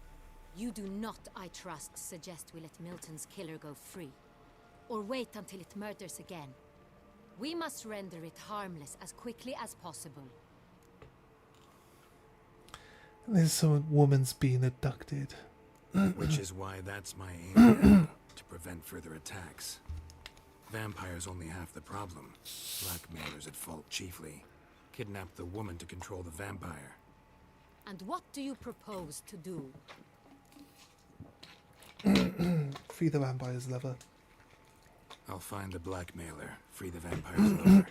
You do not, I trust, suggest we let Milton's killer go free. Or wait until it murders again. We must render it harmless as quickly as possible. There's some woman's being abducted. Which is why that's my aim now, to prevent further attacks. Vampires only half the problem. Blackmailers at fault chiefly. Kidnap the woman to control the vampire. And what do you propose to do? Free the vampire's lover. I'll find the blackmailer, free the vampire's lover.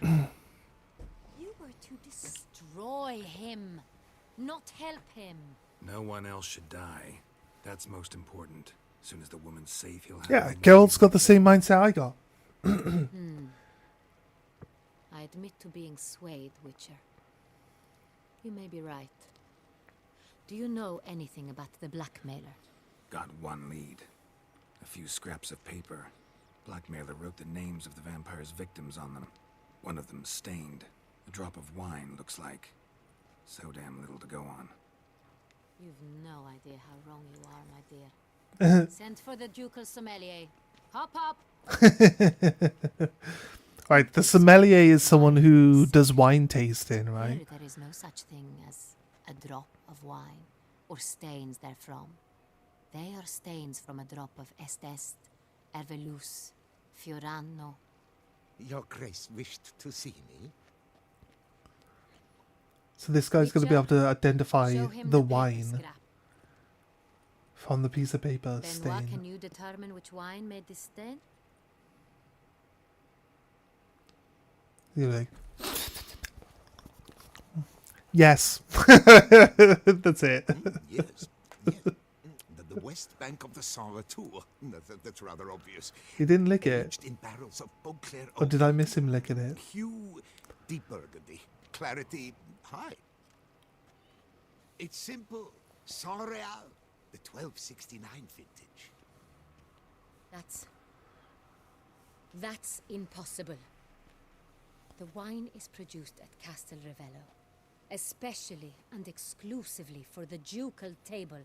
You were to destroy him, not help him. No one else should die. That's most important. As soon as the woman's safe, he'll have... Yeah, Geralt's got the same mindset I got. I admit to being swayed, Witcher. You may be right. Do you know anything about the blackmailer? Got one lead. A few scraps of paper. Blackmailer wrote the names of the vampire's victims on them. One of them stained. A drop of wine, looks like. So damn little to go on. You've no idea how wrong you are, my dear. Send for the ducal sommelier. Hop, hop! Right, the sommelier is someone who does wine tasting, right? There is no such thing as a drop of wine, or stains therefrom. They are stains from a drop of Est, Ervelus, Fiorano. Your Grace wished to see me? So this guy's going to be able to identify Show him the paper wine scrap. from the piece of paper Benoit, stain. can you determine which wine made this stain? You're like, yes. That's it. Yes. Yes. The west bank of the Saint Latour. That's rather obvious. He didn't lick it. Aged in barrels of Beauclair Or did I miss him licking it? Hue, deep burgundy. Clarity, high. It's simple. Saint Real, the 1269 vintage. That's impossible. The wine is produced at Castel Ravello, especially and exclusively for the ducal table.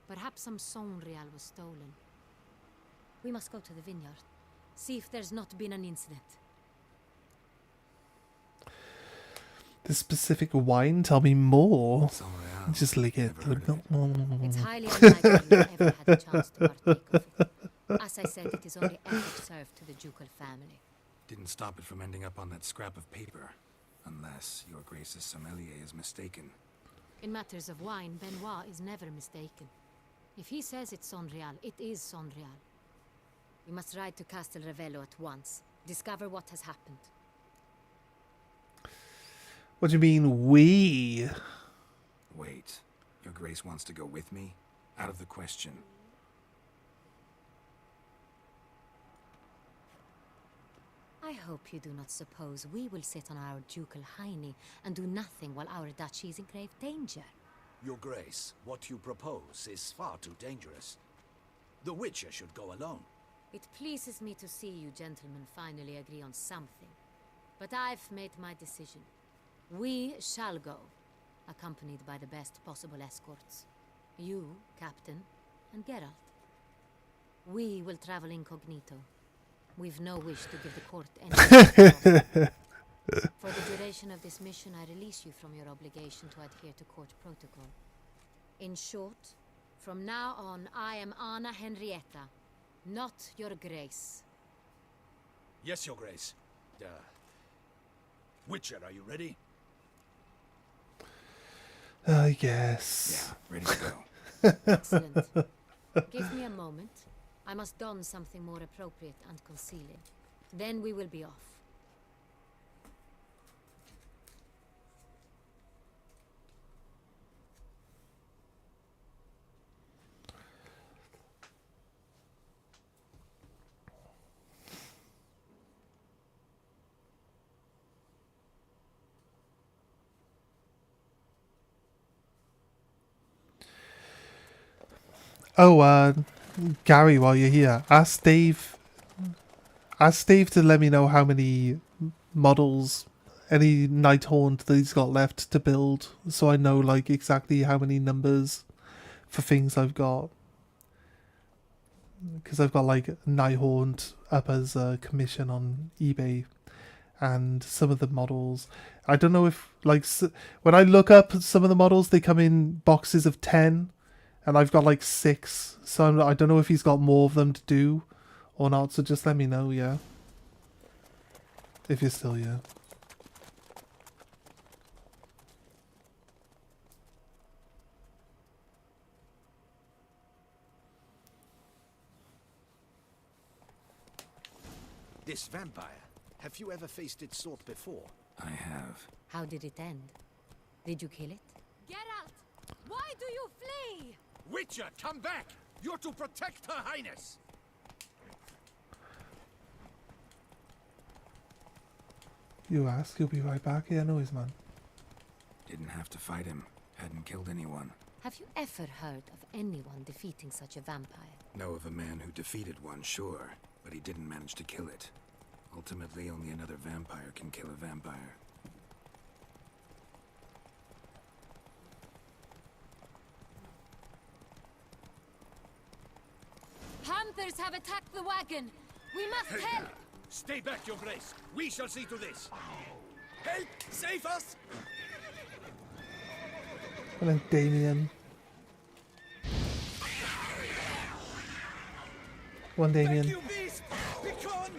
Perhaps some Saint Real was stolen. We must go to the vineyard, see if there's not been an incident. The specific wine? Tell me more. Just lick it. It's highly unlikely you ever had a chance to partake of it. As I said, it is only ever served to the ducal family. Didn't stop it from ending up on that scrap of paper. Unless your Grace's sommelier is mistaken. In matters of wine, Benoit is never mistaken. If he says it's Saint Real, it is Saint Real. We must ride to Castel Ravello at once. Discover what has happened. What do you mean, we? Wait, your Grace wants to go with me? Out of the question. I hope you do not suppose we will sit on our ducal hiney and do nothing while our duchy is in grave danger. Your Grace, what you propose is far too dangerous. The Witcher should go alone. It pleases me to see you gentlemen finally agree on something. But I've made my decision. We shall go, accompanied by the best possible escorts. You, Captain, and Geralt. We will travel incognito. We've no wish to give the court any... For the duration of this mission, I release you from your obligation to adhere to court protocol. In short, from now on, I am Anna Henrietta, not your Grace. Yes, Your Grace. Witcher, are you ready? Yes. Yeah, ready to go. Excellent. Give me a moment. I must don something more appropriate and concealing. Then we will be off. Oh, Gary, while you're here, ask Dave to let me know how many models, any Nighthaunt that he's got left to build, so I know like exactly how many numbers for things I've got. Because I've got like Nighthaunt up as a commission on eBay, and some of the models, I don't know if like when I look up some of the models, they come in boxes of 10, and I've got like 6, so I don't know if he's got more of them to do or not. So just let me know, yeah, if you're still here. This vampire, have you ever faced its sort before? I have. How did it end? Did you kill it? Get out! Why do you flee? Witcher, come back! You're to protect Her Highness! You ask, you'll be right back. Yeah, no worries, man. Didn't have to fight him. Hadn't killed anyone. Have you ever heard of anyone defeating such a vampire? Know of a man who defeated one, sure, but he didn't manage to kill it. Ultimately, only another vampire can kill a vampire. Panthers have attacked the wagon. We must help. Stay back, Your Grace. We shall see to this. Help! Save us! And then Damien. One Damien. You beast! Begone!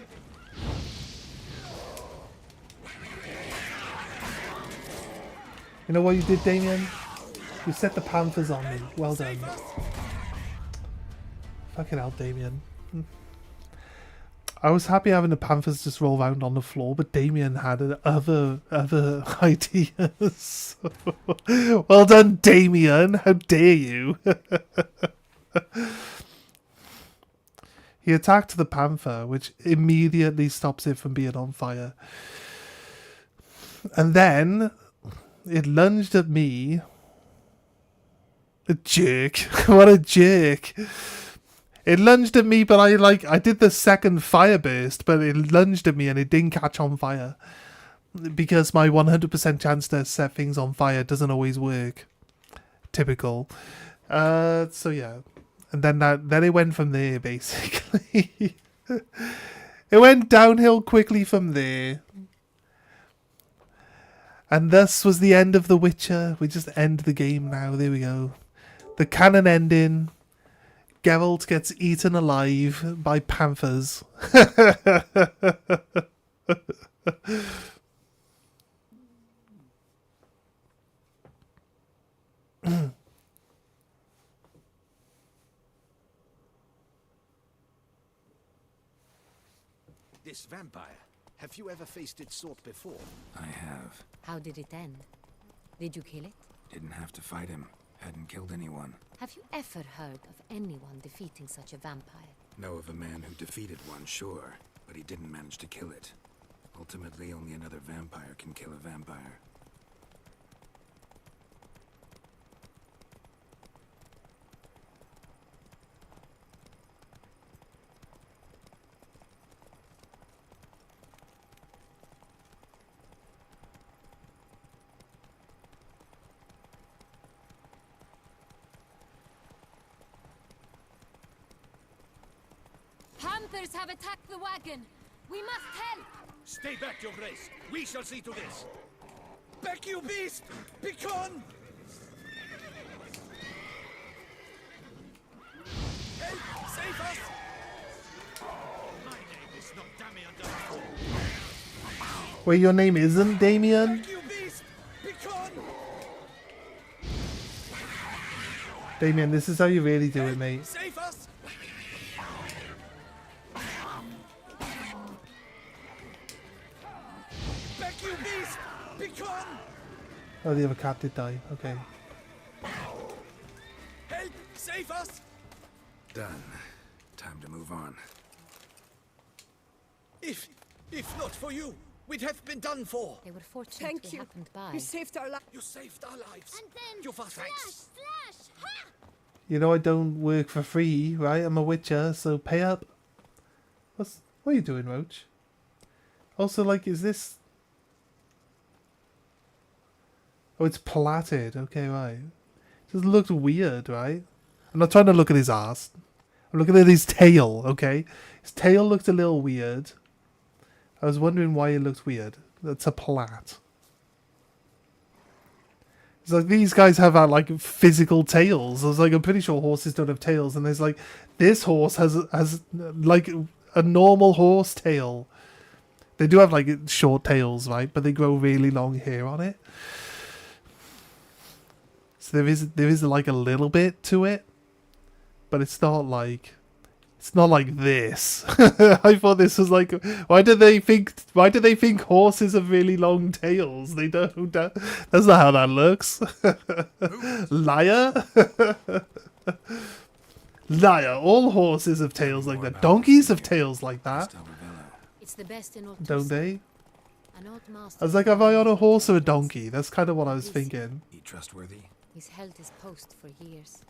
You know what you did, Damien? You set the Panthers on me. Well done. Fucking hell, Damien. I was happy having the Panthers just roll around on the floor, but Damien had other ideas. Well done, Damien. How dare you? He attacked the Panther, which immediately stops it from being on fire. And then it lunged at me. A jerk. What a jerk. It lunged at me, but I did the second fire burst, but it lunged at me and it didn't catch on fire. Because my 100% chance to set things on fire doesn't always work. Typical. So yeah. And then it went from there, basically. It went downhill quickly from there. And thus was the end of The Witcher. We just end the game now. There we go. The canon ending. Geralt gets eaten alive by panthers. This vampire, have you ever faced its sort before? I have. How did it end? Did you kill it? Didn't have to fight him. Hadn't killed anyone. Have you ever heard of anyone defeating such a vampire? Know of a man who defeated one, sure, but he didn't manage to kill it. Ultimately, only another vampire can kill a vampire. Panthers have attacked the wagon. We must help. Stay back, Your Grace. We shall see to this. Back, you beast! Begone! Help! Save us! My name is not Damien. Wait, your name isn't Damien? Back, you beast! Begone! Damien, this is how you really do it, mate. Save us! Back, you beast! Begone! Oh, the other cat did die. Okay. Help! Save us! Done. Time to move on. If not for you, we'd have been done for. They were fortunate Thank we you. happened by. You saved our lives. You saved our lives. And then You fast slash, thanks. slash, ha! You know I don't work for free, right? I'm a witcher, so pay up. What are you doing, Roach? Also, like, is this... Oh, it's plaited. Okay, right. Just looked weird, right? I'm not trying to look at his ass. I'm looking at his tail, okay? His tail looked a little weird. I was wondering why it looked weird. That's a plait. It's like these guys have like physical tails. I was like, I'm pretty sure horses don't have tails, and there's like this horse has like a normal horse tail. They do have like short tails, right? But they grow really long hair on it. So there is like a little bit to it, but it's not like this. I thought this was like, why do they think horses have really long tails? They don't. That's not how that looks. Liar. Liar. All horses have tails like that. Donkeys have tails like that. It's the best in all. Don't they? I was like, am I on a horse or a donkey? That's kind of what I was thinking. He trustworthy? He's held his post for years.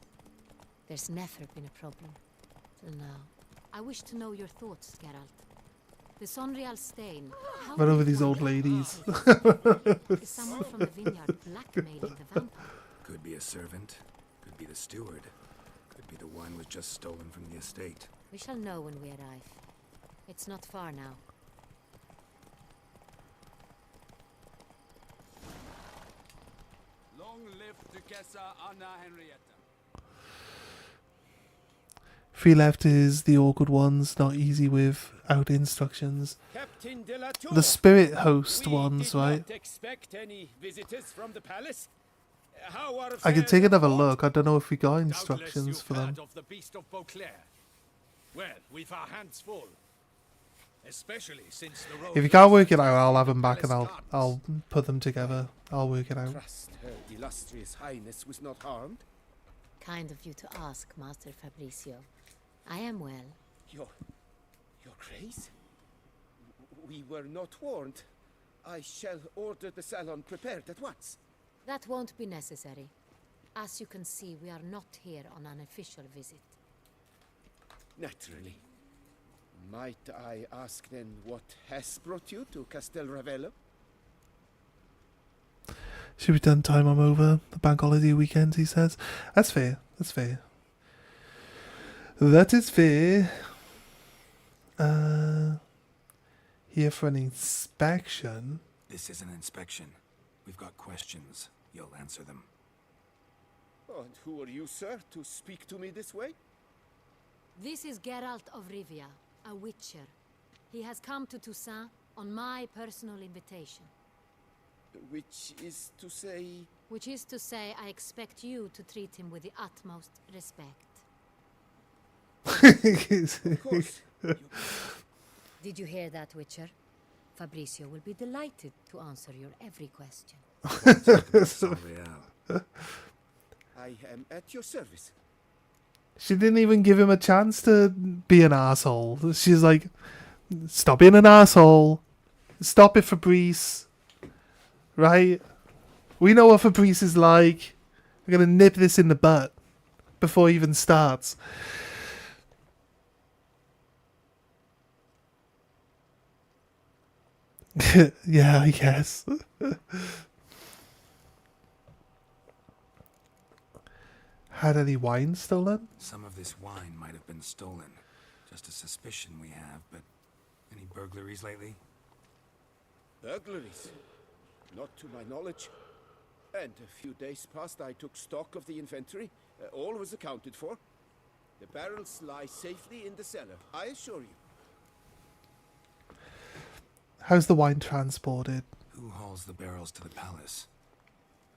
There's never been a problem. Till now. I wish to know your thoughts, Geralt. The Sonreal stain. Run over these old ladies. Is someone from the vineyard blackmailing the vampire? Could be a servant. Could be the steward. Could be the wine was just stolen from the estate. We shall know when we arrive. It's not far now. Long live Duchessa Anna Henrietta. 3 left is the awkward ones, not easy without instructions. The spirit host ones, right? Expect any visitors from the palace? How are I can take affairs another abroad? look. I don't know if we got Doubtless instructions you've for them. heard of the beast of Beauclair. Well, we've our hands full. Especially since the road If you can't work it out, I'll have them back and I'll put them together. I'll work it out. Trust her illustrious highness was not harmed. Kind of you to ask, Master Fabricio. I am well. Your grace? We were not warned. I shall order the salon prepared at once. That won't be necessary. As you can see, we are not here on an official visit. Naturally. Might I ask then what has brought you to Castel Ravello? Should be done time I'm over. The bank holiday weekend, he says. That's fair. That's fair. That is fair. Here for an inspection. This is an inspection. We've got questions. You'll answer them. Oh, and who are you, sir, to speak to me this way? This is Geralt of Rivia, a witcher. He has come to Toussaint on my personal invitation. Which is to say... Which is to say, I expect you to treat him with the utmost respect. Of course. Did you hear that, Witcher? Fabricio will be delighted to answer your every question. I am at your service. She didn't even give him a chance to be an asshole. She's like, stop being an asshole. Stop it, Fabrice. Right? We know what Fabrice is like. We're going to nip this in the butt before he even starts. Yeah, I guess. Had any wine stolen? Some of this wine might have been stolen. Just a suspicion we have, but any burglaries lately? Burglaries? Not to my knowledge. And a few days past I took stock of the inventory. All was accounted for. The barrels lie safely in the cellar, I assure you. How's the wine transported? Who hauls the barrels to the palace?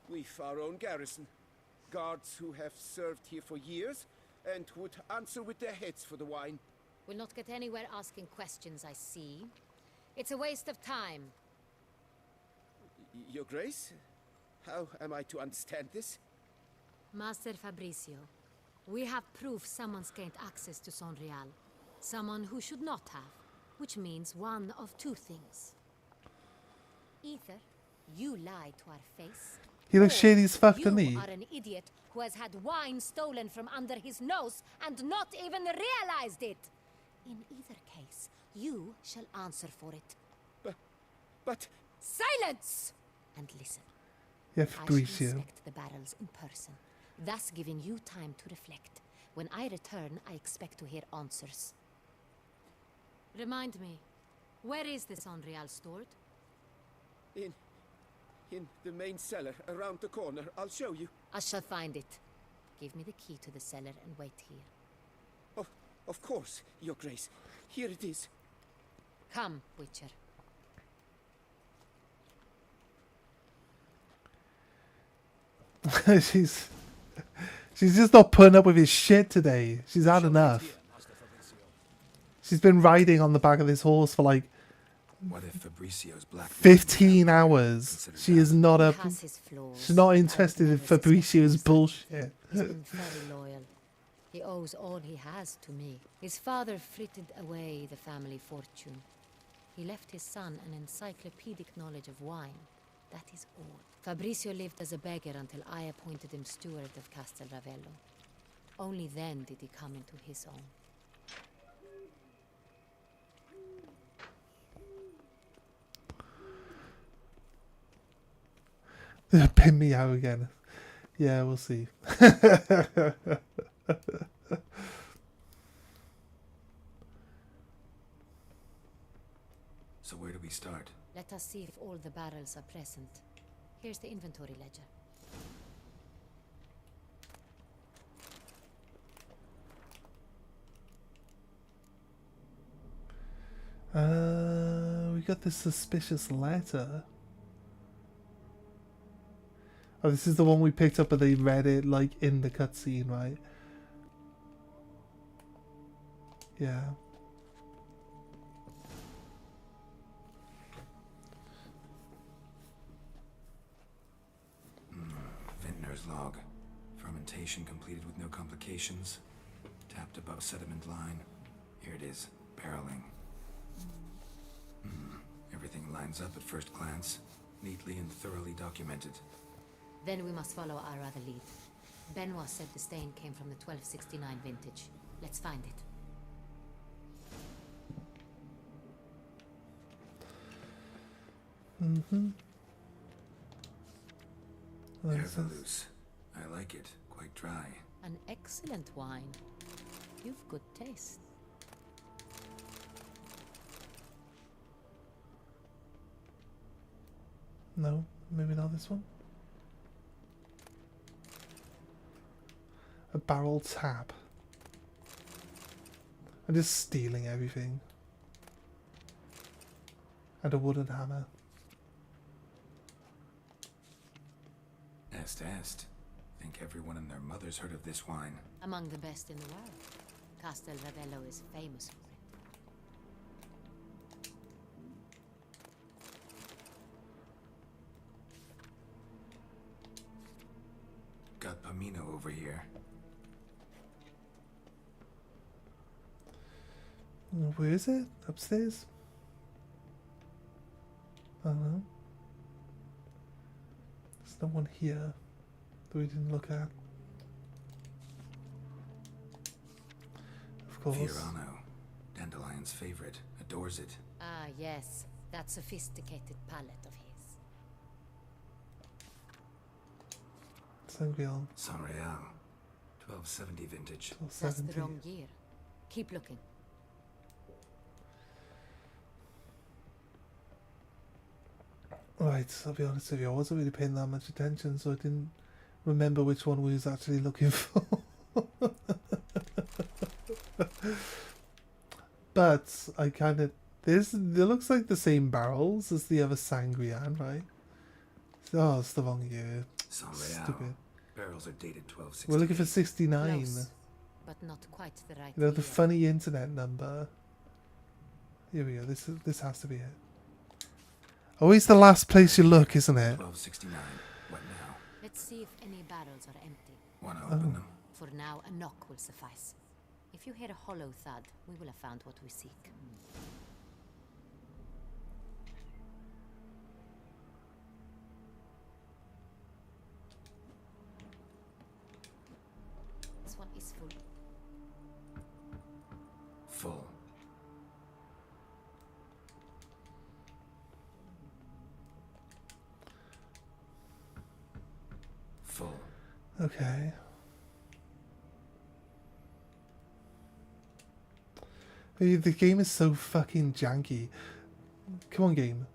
We've our own garrison. Guards who have served here for years and would answer with their heads for the wine. We'll not get anywhere asking questions, I see. It's a waste of time. Your Grace? How am I to understand this? Master Fabricio, we have proof someone's gained access to Sonreal. Someone who should not have. Which means one of two things. Either you lie to our face, He looks shady as fuck, doesn't You he? are an idiot who has had wine stolen from under his nose and not even realized it. In either case, you shall answer for it. But... Silence! And listen. Yeah, I shall Fabricio. inspect the barrels in person, thus giving you time to reflect. When I return, I expect to hear answers. Remind me, where is this Enreal stored? In the main cellar, around the corner. I'll show you. I shall find it. Give me the key to the cellar and wait here. Oh, of course, Your Grace. Here it is. Come, Witcher. she's just not putting up with his shit today. She's had enough. She's been riding on the back of this horse for like What if Fabricio's black 15 hours. She is not up. He has his flaws. She's not interested in Fabricio's bullshit. He's been very loyal. He owes all he has to me. His father frittered away the family fortune. He left his son an encyclopedic knowledge of wine. That is all. Fabricio lived as a beggar until I appointed him steward of Castel Ravello. Only then did he come into his own. Pin me out again. Yeah, we'll see. So where do we start? Let us see if all the barrels are present. Here's the inventory ledger. We got this suspicious letter. Oh, this is the one we picked up and they read it like in the cutscene, right? Yeah. Vintner's log. Fermentation completed with no complications. Tapped above sediment line. Here it is. Barreling. Everything lines up at first glance. Neatly and thoroughly documented. Then we must follow our other lead. Benoit said the stain came from the 1269 vintage. Let's find it. Herbalous. I like it. Quite dry. An excellent wine. You've good taste. No, maybe not this one. A barrel tap. I'm just stealing everything. And a wooden hammer. Est. Think everyone and their mother's heard of this wine. Among the best in the world. Castel Ravello is famous for it. Got Pomino over here. Where is it? Upstairs? I don't know. There's no one here that we didn't look at. Of course. Fiorano. Dandelion's favorite. Adores it. Ah, yes. That sophisticated palate of his. Sangreal. Sanreal. 1270 vintage. That's the wrong year. Keep looking. Right, I'll be honest with you, I wasn't really paying that much attention, so I didn't remember which one we was actually looking for. But I kind of... There looks like the same barrels as the other Sangrian, right? Oh, it's the wrong year. Sanreal. Stupid. Barrels are dated 1260. We're looking for 69. Close, but not quite the right You know, the year. funny internet number. Here we go, this has to be it. Always the last place you look, isn't it? 1269. What now? Let's see if any barrels are empty. Wanna open them? For now, a knock will suffice. If you hear a hollow thud, we will have found what we seek. one is full. Full. Full. Okay. The game is so fucking janky. Come on, game.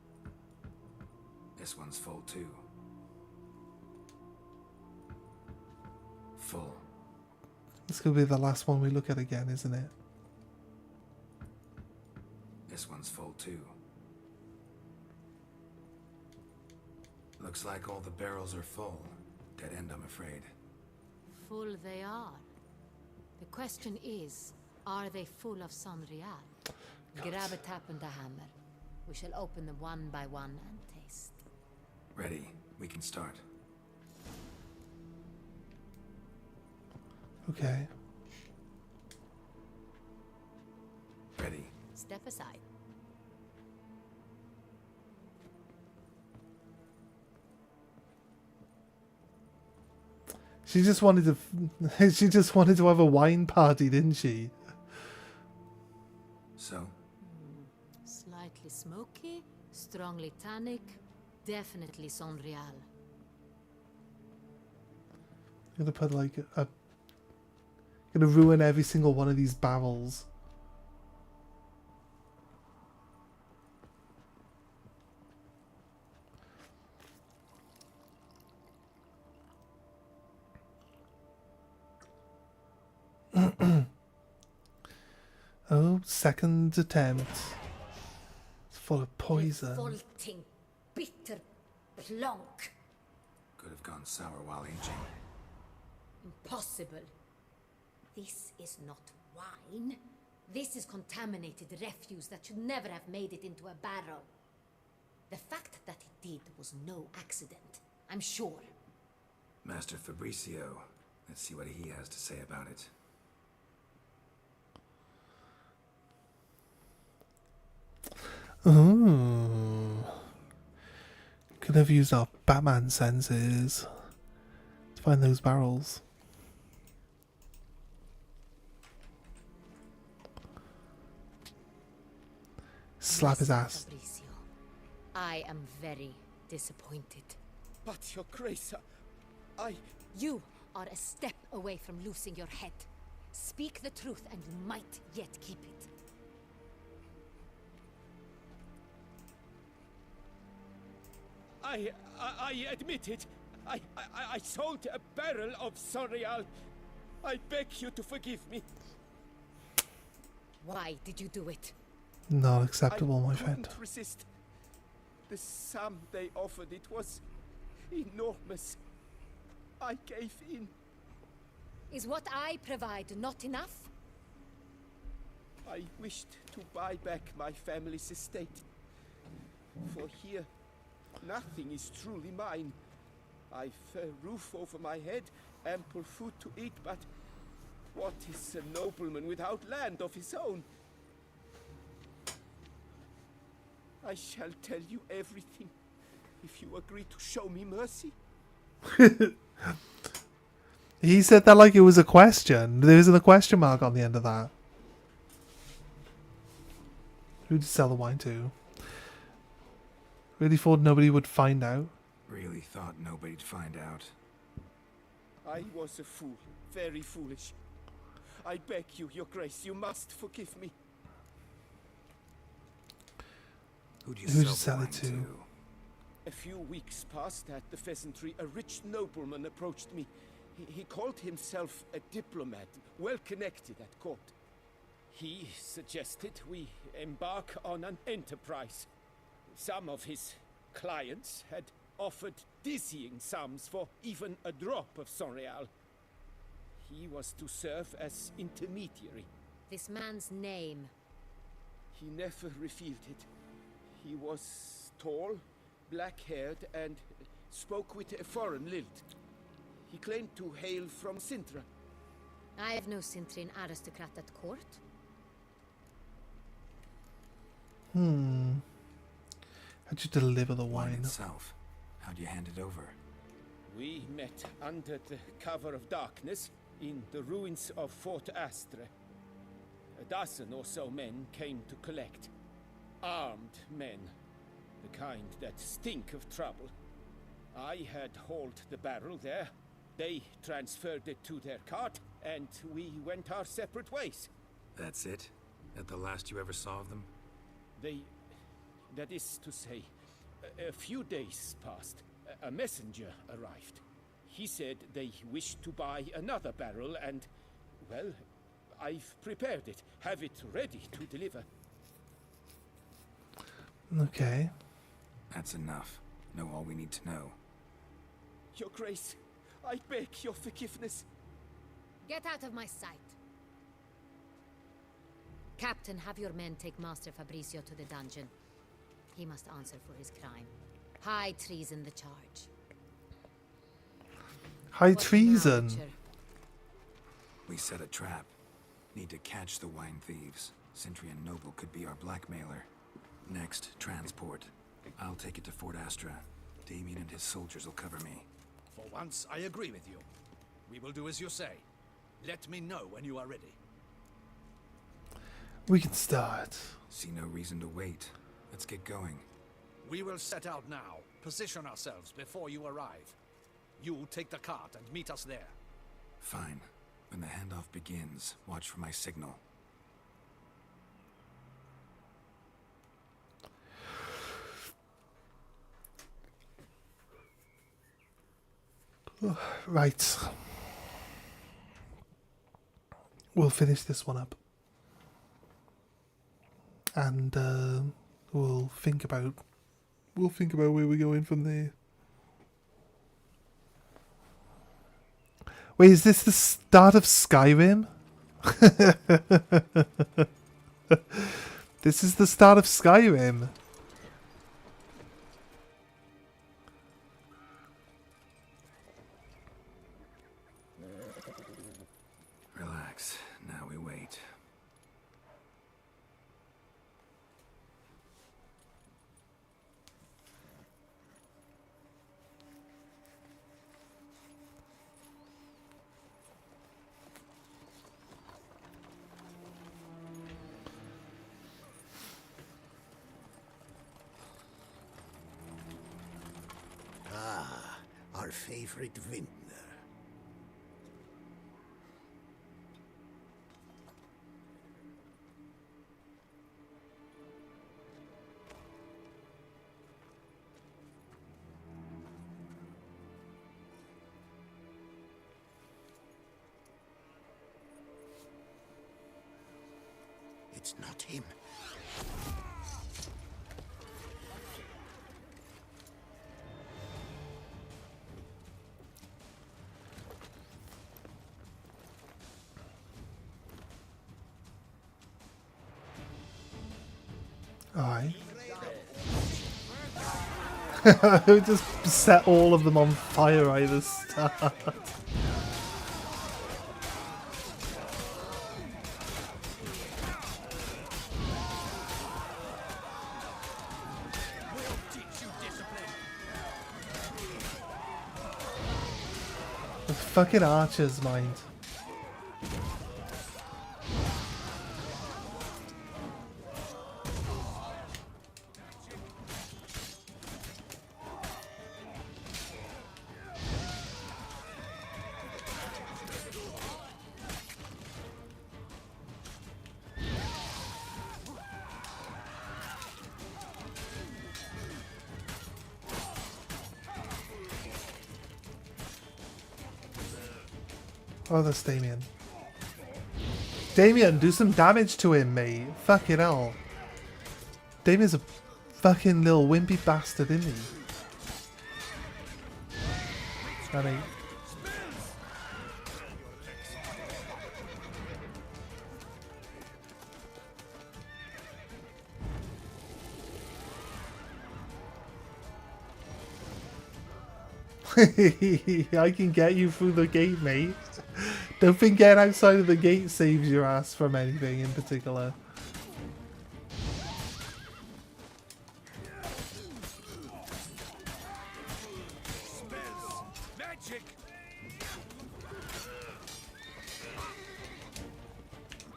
This one's full too. Full. This could be the last one we look at again, isn't it? This one's full too. Looks like all the barrels are full. Dead end, I'm afraid. Full they are. The question is, are they full of Sonreal? Grab a tap and a hammer. We shall open them one by one and taste. Ready. We can start. Okay. Ready. Step aside. She just wanted to. She just wanted to have a wine party, didn't she? So? Slightly smoky, strongly tannic, definitely Sonreal. I'm gonna put like a. Gonna ruin every single one of these barrels. Oh, second attempt. It's full of poison. Revolting, bitter plonk. Could have gone sour while aging. Impossible. This is not wine. This is contaminated refuse that should never have made it into a barrel. The fact that it did was no accident, I'm sure. Master Fabricio. Let's see what he has to say about it. Ooh. Could have used our Batman senses to find those barrels. Slap his ass. Fabricio, I am very disappointed. But, Your Grace, I... You are a step away from losing your head. Speak the truth and you might yet keep it. I admit it. I sold a barrel of Sonreal. I beg you to forgive me. Why did you do it? Not acceptable, my friend. I couldn't resist. The sum they offered, it was enormous. I gave in. Is what I provide not enough? I wished to buy back my family's estate. For here, nothing is truly mine. I've a roof over my head, ample food to eat, but what is a nobleman without land of his own? I shall tell you everything, if you agree to show me mercy. He said that like it was a question. There isn't a question mark on the end of that. Who'd you sell the wine to? Really thought nobody would find out? Really thought nobody'd find out. I was a fool, very foolish. I beg you, Your Grace, you must forgive me. Who'd you Who'd sell you the sell it wine to? A few weeks past at the pheasantry, a rich nobleman approached me. He called himself a diplomat, well connected at court. He suggested we embark on an enterprise. Some of his clients had offered dizzying sums for even a drop of Sonreal. He was to serve as intermediary. This man's name? He never revealed it. He was tall, black-haired, and spoke with a foreign lilt. He claimed to hail from Sintra. I have no Sintrian aristocrat at court. How'd you deliver the Wine wine? itself. How'd you hand it over? We met under the cover of darkness. in the ruins of Fort Astre. A dozen or so men came to collect. Armed men. The kind that stink of trouble. I had hauled the barrel there. They transferred it to their cart, and we went our separate ways. That's it? That the last you ever saw of them? That is to say, a few days passed. A messenger arrived. He said they wished to buy another barrel and, well, I've prepared it. Have it ready to deliver. Okay. That's enough. Know all we need to know. Your Grace, I beg your forgiveness. Get out of my sight. Captain, have your men take Master Fabrizio to the dungeon. He must answer for his crime. High treason the charge. High treason? We set a trap. Need to catch the wine thieves. Sentry and Noble could be our blackmailer. Next, transport. I'll take it to Fort Astra. Damien and his soldiers will cover me. For once, I agree with you. We will do as you say. Let me know when you are ready. We can start. See no reason to wait. Let's get going. We will set out now. Position ourselves before you arrive. You take the cart and meet us there. Fine. When the handoff begins, watch for my signal. Right. We'll finish this one up. And we'll think about where we're going from there. Wait, is this the start of Skyrim? This is the start of Skyrim. Relax. Now we wait. Ah, our favorite vintner. It's not him. Alright. We just set all of them on fire right at the start. The fucking archers, mind. Oh, that's Damien. Damien, do some damage to him, mate. Fucking hell. Damien's a fucking little wimpy bastard, isn't he? Honey. I can get you through the gate, mate. Don't think getting outside of the gate saves your ass from anything in particular.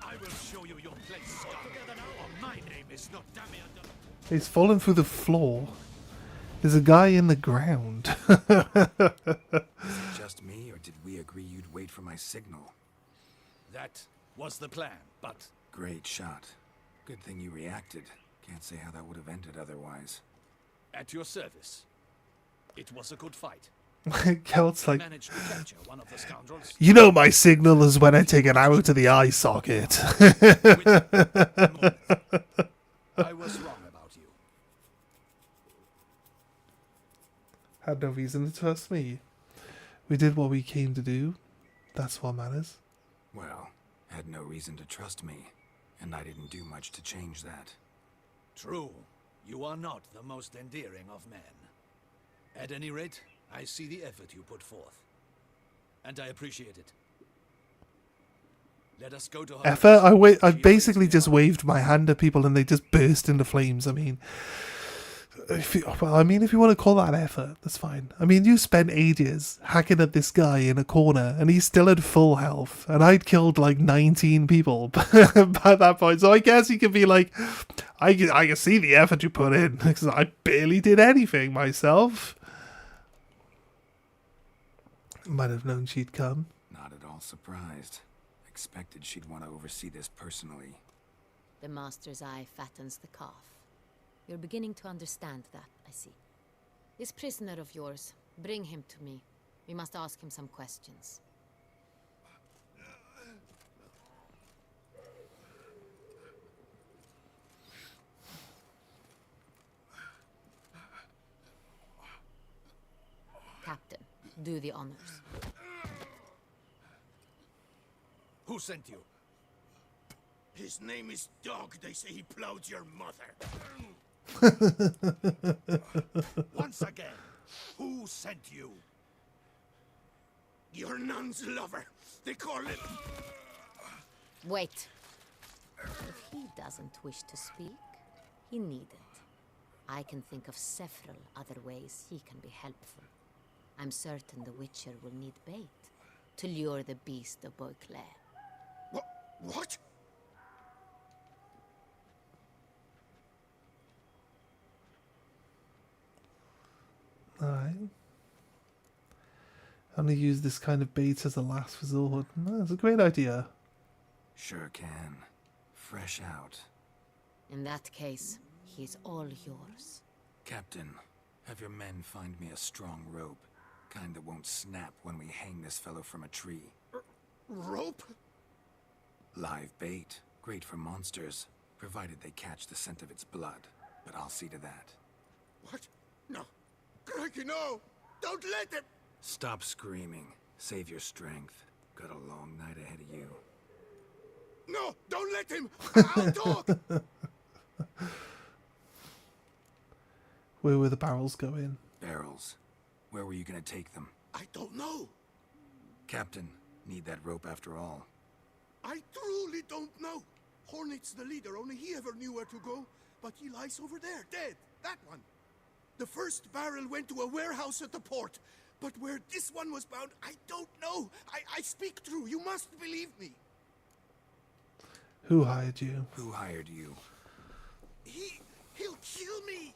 I will show you your place, Scar. Together now, or my name is not Damien. He's fallen through the floor. There's a guy in the ground. Is it just me, or did we agree you'd wait for my signal? That was the plan, but... Great shot. Good thing you reacted. Can't say how that would have ended otherwise. At your service. It was a good fight. Kelt's like, Managed to capture one of the scoundrels. you know my signal is when I take an arrow to the eye socket. I was wrong about you. Had no reason to trust me. We did what we came to do. That's what matters. Well, had no reason to trust me, and I didn't do much to change that. True. You are not the most endearing of men. At any rate, I see the effort you put forth. And I appreciate it. Let us go to her. Effort? I basically just waved my hand at people and they just burst into flames. I mean, if you want to call that effort, that's fine. I mean, you spent ages hacking at this guy in a corner and he's still at full health. And I'd killed like 19 people by that point. So I guess he could be like, I can see the effort you put in because I barely did anything myself. Might have known she'd come. Not at all surprised. Expected she'd want to oversee this personally. The master's eye fattens the calf. You're beginning to understand that, I see. This prisoner of yours, bring him to me. We must ask him some questions. Captain, do the honors. Who sent you? His name is Dog. They say he plowed your mother. Once again, who sent you? Your nun's lover. They call him... Wait. If he doesn't wish to speak, he needn't. I can think of several other ways he can be helpful. I'm certain the Witcher will need bait to lure the beast of Beauclair. What? Alright. Only use this kind of bait as a last resort. No, that's a great idea. Sure can. Fresh out. In that case, he's all yours. Captain, have your men find me a strong rope. Kind that won't snap when we hang this fellow from a tree. Rope? Live bait. Great for monsters, provided they catch the scent of its blood. But I'll see to that. What? No. Crikey, no! Don't let him! Stop screaming. Save your strength. Got a long night ahead of you. No! Don't let him! I'll talk! Where were the barrels going? Barrels. Where were you gonna take them? I don't know. Captain, need that rope after all. I truly don't know. Hornet's the leader, only he ever knew where to go. But he lies over there, dead. That one. The first barrel went to a warehouse at the port. But where this one was bound, I don't know. I speak true. You must believe me. Who hired you? Who hired you? He'll kill me.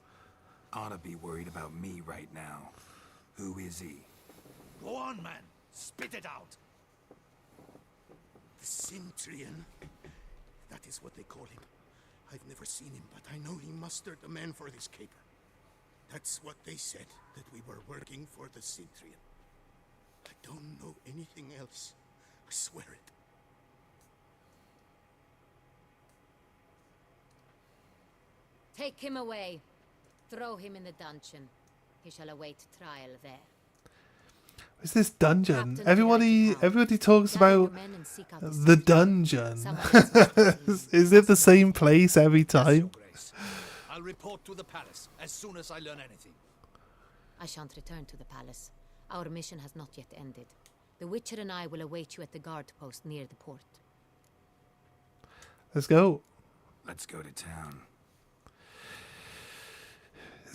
Ought to be worried about me right now. Who is he? Go on, man. Spit it out. The Cintrian. That is what they call him. I've never seen him, but I know he mustered the men for this caper. That's what they said, that we were working for the Cintrian. I don't know anything else. I swear it. Take him away. Throw him in the dungeon. He shall await trial there. What's this dungeon? Everybody talks about the dungeon. Is it the same place every time? I'll report to the palace as soon as I learn anything. I shan't return to the palace. Our mission has not yet ended. The Witcher and I will await you at the guard post near the port. Let's go. Let's go to town.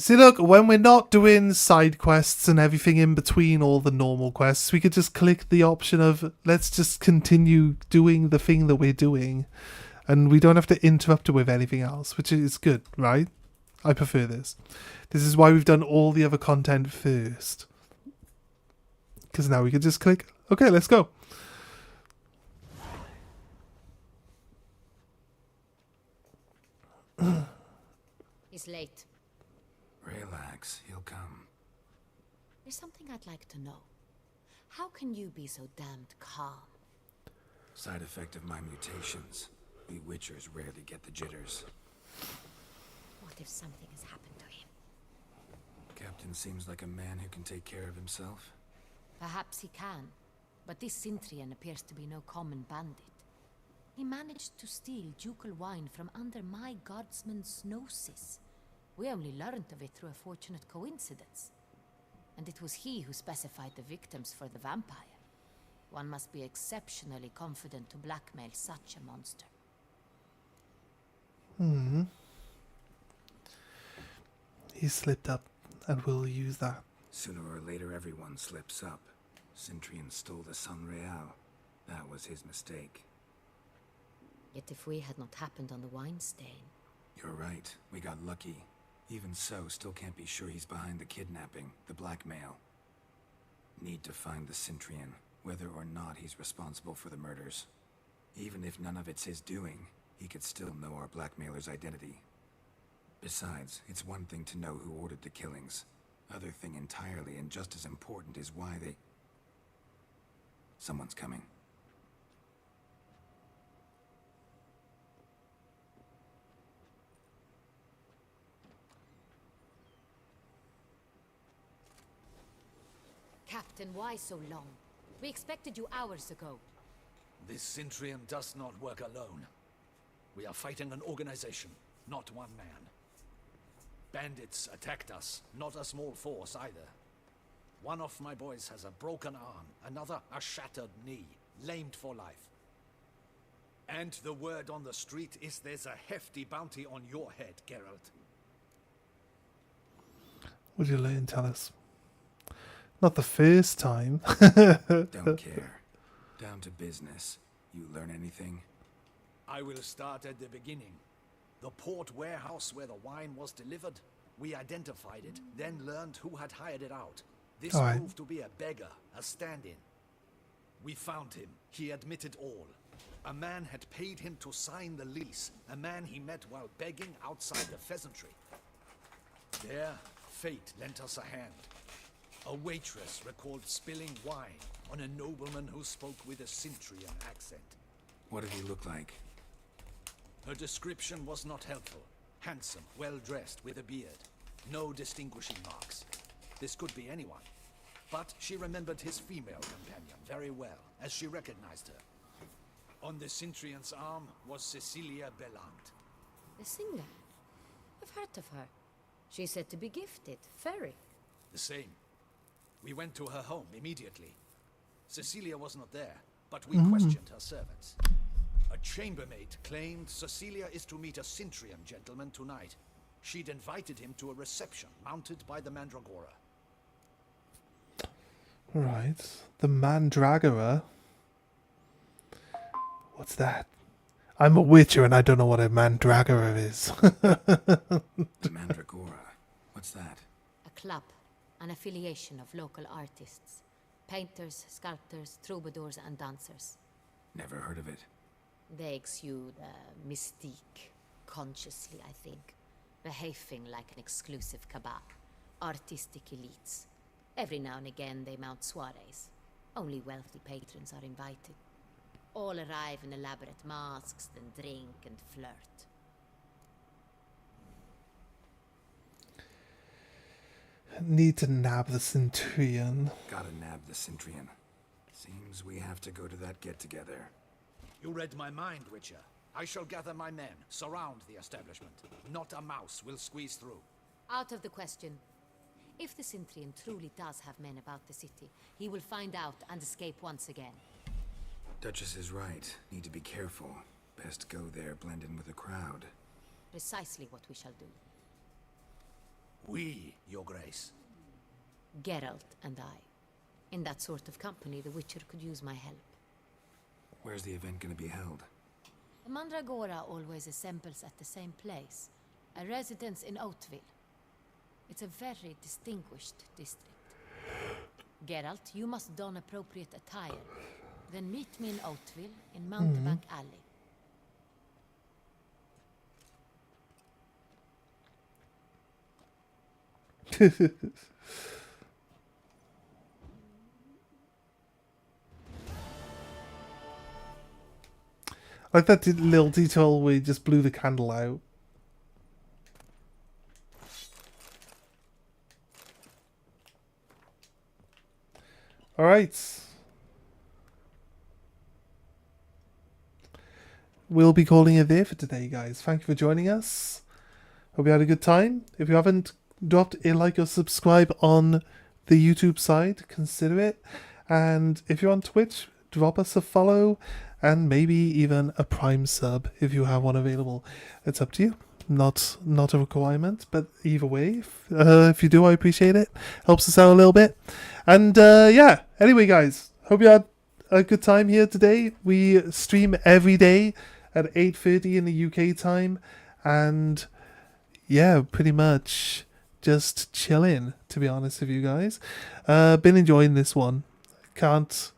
See, look, when we're not doing side quests and everything in between all the normal quests, we could just click the option of let's just continue doing the thing that we're doing. And we don't have to interrupt it with anything else, which is good, right? I prefer this. This is why we've done all the other content first. Because now we can just click, okay, let's go. He's late. Relax, he'll come. There's something I'd like to know. How can you be so damned calm? Side effect of my mutations. We Witchers rarely get the jitters. What if something has happened to him? Captain seems like a man who can take care of himself. Perhaps he can, but this Sintrian appears to be no common bandit. He managed to steal ducal wine from under my guardsman's noses. We only learned of it through a fortunate coincidence. And it was he who specified the victims for the vampire. One must be exceptionally confident to blackmail such a monster. He slipped up, and we'll use that. Sooner or later, everyone slips up. Sintrian stole the Sun Real. That was his mistake. Yet if we had not happened on the wine stain... You're right. We got lucky. Even so, still can't be sure he's behind the kidnapping, the blackmail. Need to find the Sintrian, whether or not he's responsible for the murders. Even if none of it's his doing, he could still know our blackmailer's identity. Besides, it's one thing to know who ordered the killings. Other thing entirely, and just as important, is why they... Someone's coming. Captain, why so long? We expected you hours ago. This Sintrian does not work alone. We are fighting an organization, not one man. Bandits attacked us, not a small force either. One of my boys has a broken arm, another a shattered knee, lamed for life. And the word on the street is there's a hefty bounty on your head, Geralt. Would you let him tell us? Not the first time. Don't care. Down to business. You learn anything? I will start at the beginning. The port warehouse where the wine was delivered. We identified it, then learned who had hired it out. This proved to be a beggar, a stand-in. We found him. He admitted all. A man had paid him to sign the lease. A man he met while begging outside the pheasantry. There, fate lent us a hand. A waitress recalled spilling wine on a nobleman who spoke with a Sintrian accent. What did he look like? Her description was not helpful. Handsome, well-dressed, with a beard. No distinguishing marks. This could be anyone. But she remembered his female companion very well, as she recognized her. On the Sintrian's arm was Cecilia Bellant. The singer? I've heard of her. She's said to be gifted, fairy. The same. We went to her home immediately. Cecilia was not there, but we questioned her servants. A chambermaid claimed Cecilia is to meet a Sintrian gentleman tonight. She'd invited him to a reception mounted by the Mandragora. Right. The Mandragora? What's that? I'm a witcher and I don't know what a Mandragora is. The Mandragora? What's that? A club. An affiliation of local artists. Painters, sculptors, troubadours and dancers. Never heard of it. They exude mystique, consciously, I think. Behaving like an exclusive cabal. Artistic elites. Every now and again they mount soirees. Only wealthy patrons are invited. All arrive in elaborate masks, then drink and flirt. Need to nab the Centurion. Gotta nab the Sintrian. Seems we have to go to that get-together. You read my mind, Witcher. I shall gather my men, surround the establishment. Not a mouse will squeeze through. Out of the question. If the Sintrian truly does have men about the city, he will find out and escape once again. Duchess is right. Need to be careful. Best go there, blend in with the crowd. Precisely what we shall do. We, Your Grace. Geralt and I. In that sort of company, the Witcher could use my help. Where's the event gonna be held? The Mandragora always assembles at the same place, a residence in Oatville. It's a very distinguished district. Geralt, you must don appropriate attire. Then meet me in Oatville, in Mountebank Alley. Like that little detail where he just blew the candle out. Alright. We'll be calling it there for today, guys. Thank you for joining us. Hope you had a good time. If you haven't dropped a like or subscribe on the YouTube side, consider it. And if you're on Twitch, drop us a follow and maybe even a Prime sub if you have one available. It's up to you. Not a requirement, but either way, if you do, I appreciate it. Helps us out a little bit. And yeah, anyway, guys, hope you had a good time here today. We stream every day at 8:30 in the UK time, and yeah, pretty much just chilling, to be honest with you guys. Been enjoying this one. Can't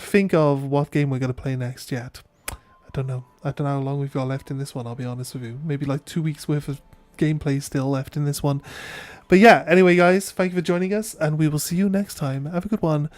think of what game we're going to play next yet. I don't know how long we've got left in this one, I'll be honest with you. Maybe like 2 weeks worth of gameplay still left in this one. But yeah, anyway guys, thank you for joining us, and we will see you next time. Have a good one.